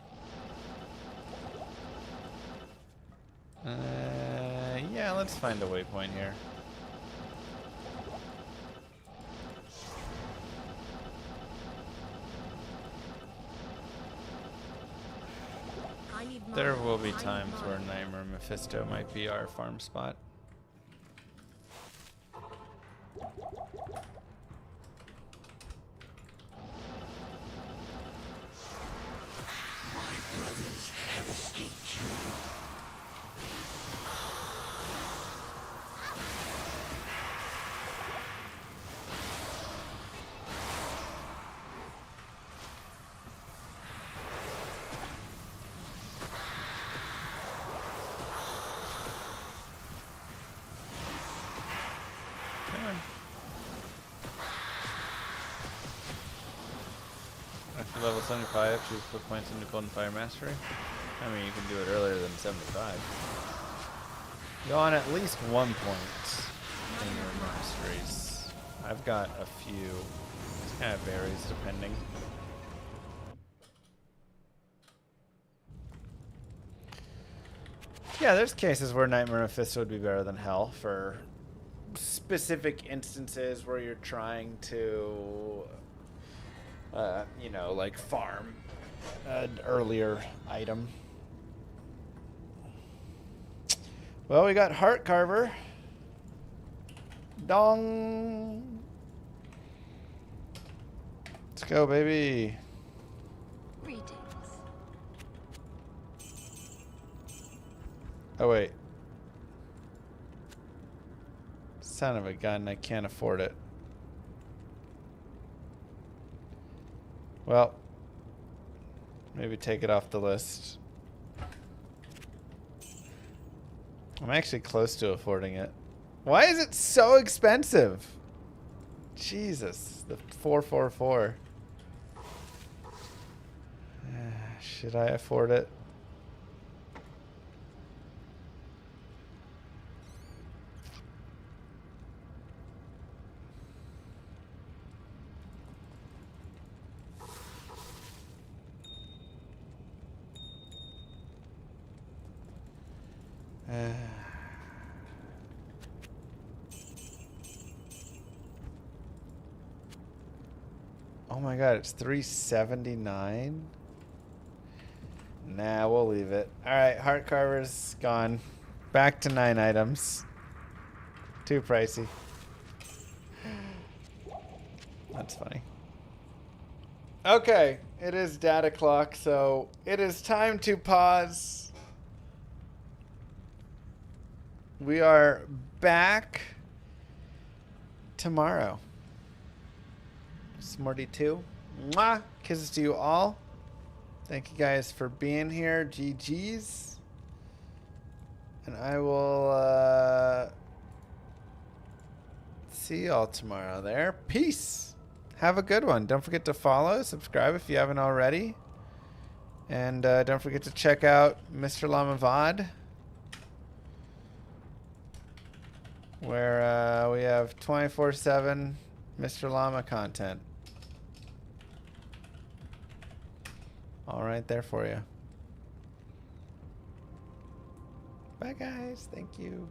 Yeah, let's find a waypoint here. I need mana. There will be I need times mana. where Nightmare Mephisto might be our farm spot. Come on. After level 75, choose put points into Golden Fire Mastery. I mean, you can do it earlier than 75. Go on at least 1 point in your masteries. I've got a few. It kind of varies depending. Yeah, there's cases where Nightmare Mephisto would be better than Hell for specific instances where you're trying to, you know, like farm an earlier item. Well, we got Heart Carver. Dong. Let's go, baby. Greetings. Oh, wait. Son of a gun, I can't afford it. Well, maybe take it off the list. I'm actually close to affording it. Why is it so expensive? Jesus, the 444. Should I afford it? Oh my god, it's 379. Nah, we'll leave it. Alright, Heart Carver's gone. Back to 9 items. Too pricey. That's funny. Okay, it is data clock, so it is time to pause. We are back tomorrow. Smarty 2. Mwah! Kisses to you all. Thank you guys for being here. GG's. And I will see y'all tomorrow there. Peace. Have a good one. Don't forget to follow, subscribe if you haven't already. And don't forget to check out Mr. Llama VOD, where we have 24/7 Mr. Llama content. All right there for you. Bye, guys. Thank you.